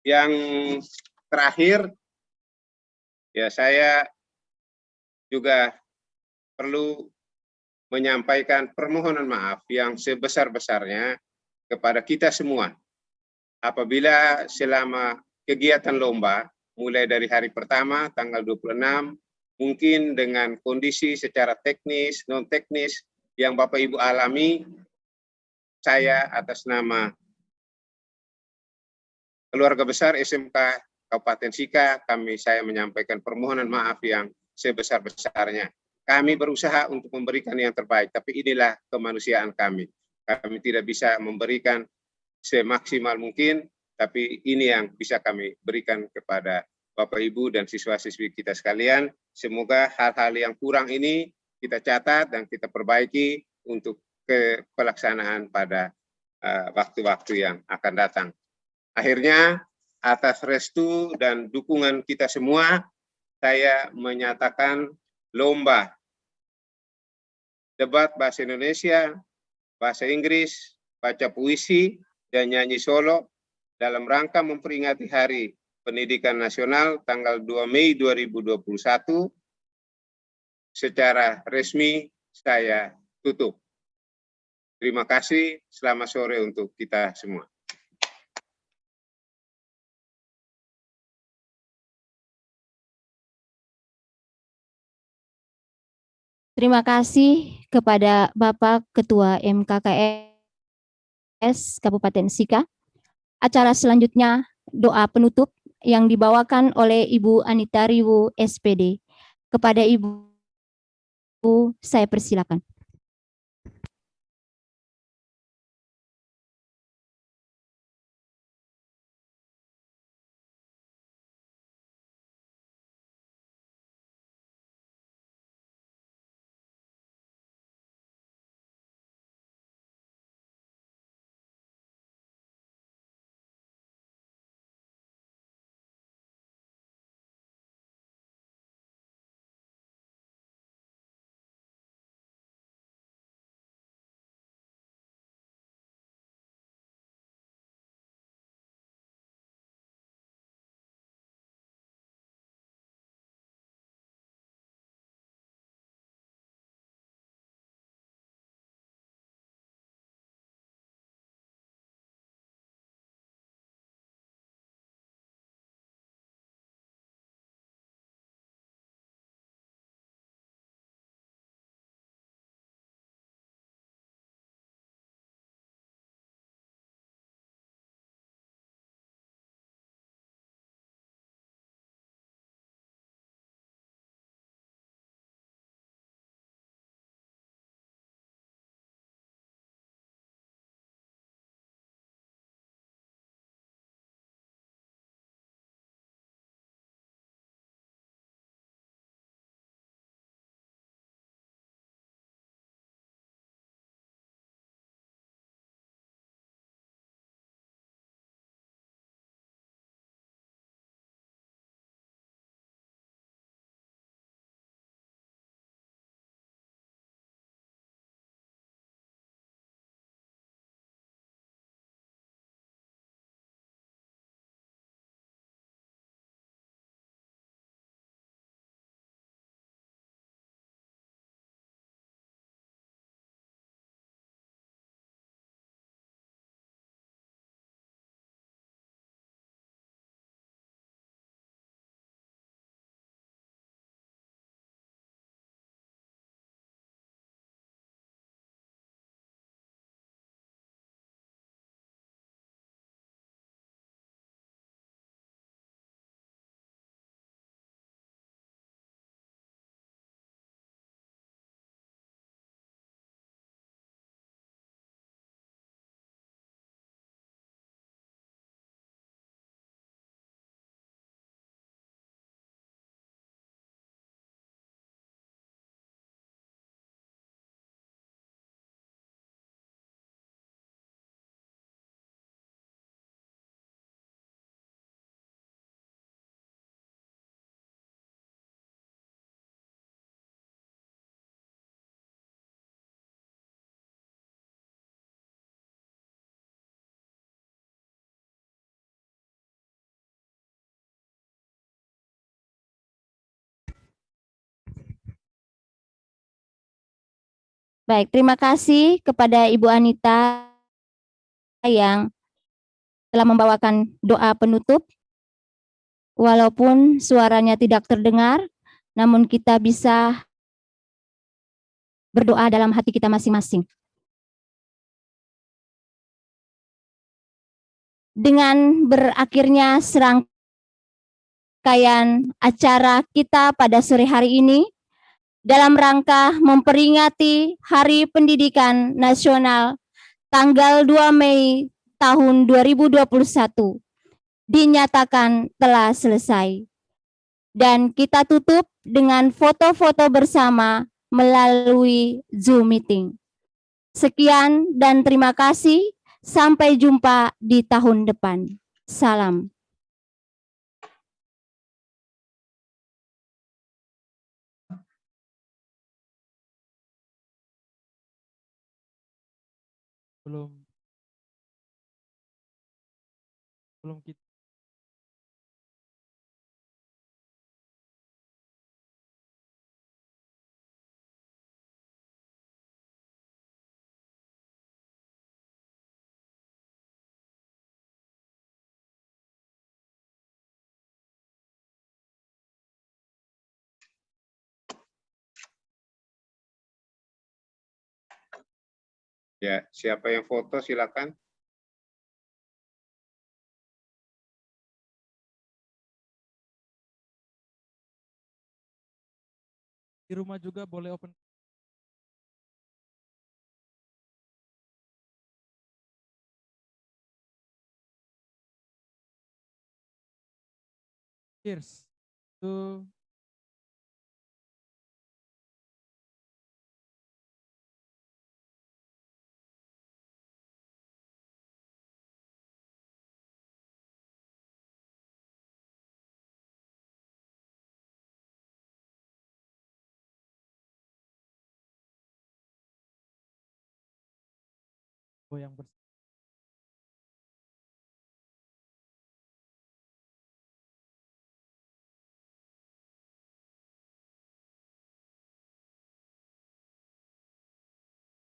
Yang terakhir, ya saya juga perlu menyampaikan permohonan maaf yang sebesar-besarnya kepada kita semua. Apabila selama kegiatan lomba, mulai dari hari pertama, tanggal 26, mungkin dengan kondisi secara teknis, non-teknis, yang Bapak Ibu alami, saya atas nama keluarga besar SMK Kabupaten Sika, saya menyampaikan permohonan maaf yang sebesar-besarnya. Kami berusaha untuk memberikan yang terbaik, tapi inilah kemanusiaan kami. Kami tidak bisa memberikan semaksimal mungkin, tapi ini yang bisa kami berikan kepada Bapak Ibu dan siswa-siswi kita sekalian. Semoga hal-hal yang kurang ini kita catat dan kita perbaiki untuk pelaksanaan pada waktu-waktu yang akan datang. Akhirnya, atas restu dan dukungan kita semua, saya menyatakan lomba debat bahasa Indonesia, bahasa Inggris, baca puisi, dan nyanyi solo dalam rangka memperingati Hari Pendidikan Nasional tanggal 2 Mei 2021 secara resmi saya tutup. Terima kasih, selamat sore untuk kita semua. Terima kasih kepada Bapak Ketua MKKS Kabupaten Sika. Acara selanjutnya doa penutup yang dibawakan oleh Ibu Anita Riwu SPD. Kepada Ibu, saya persilakan. Baik, terima kasih kepada Ibu Anita yang telah membawakan doa penutup. Walaupun suaranya tidak terdengar, namun kita bisa berdoa dalam hati kita masing-masing. Dengan berakhirnya serangkaian acara kita pada sore hari ini, dalam rangka memperingati Hari Pendidikan Nasional tanggal 2 Mei tahun 2021, dinyatakan telah selesai. Dan kita tutup dengan foto-foto bersama melalui Zoom meeting. Sekian dan terima kasih. Sampai jumpa di tahun depan. Salam. Belum kita. Ya, siapa yang foto silakan. Di rumah juga boleh open. Cheers to yang bersih.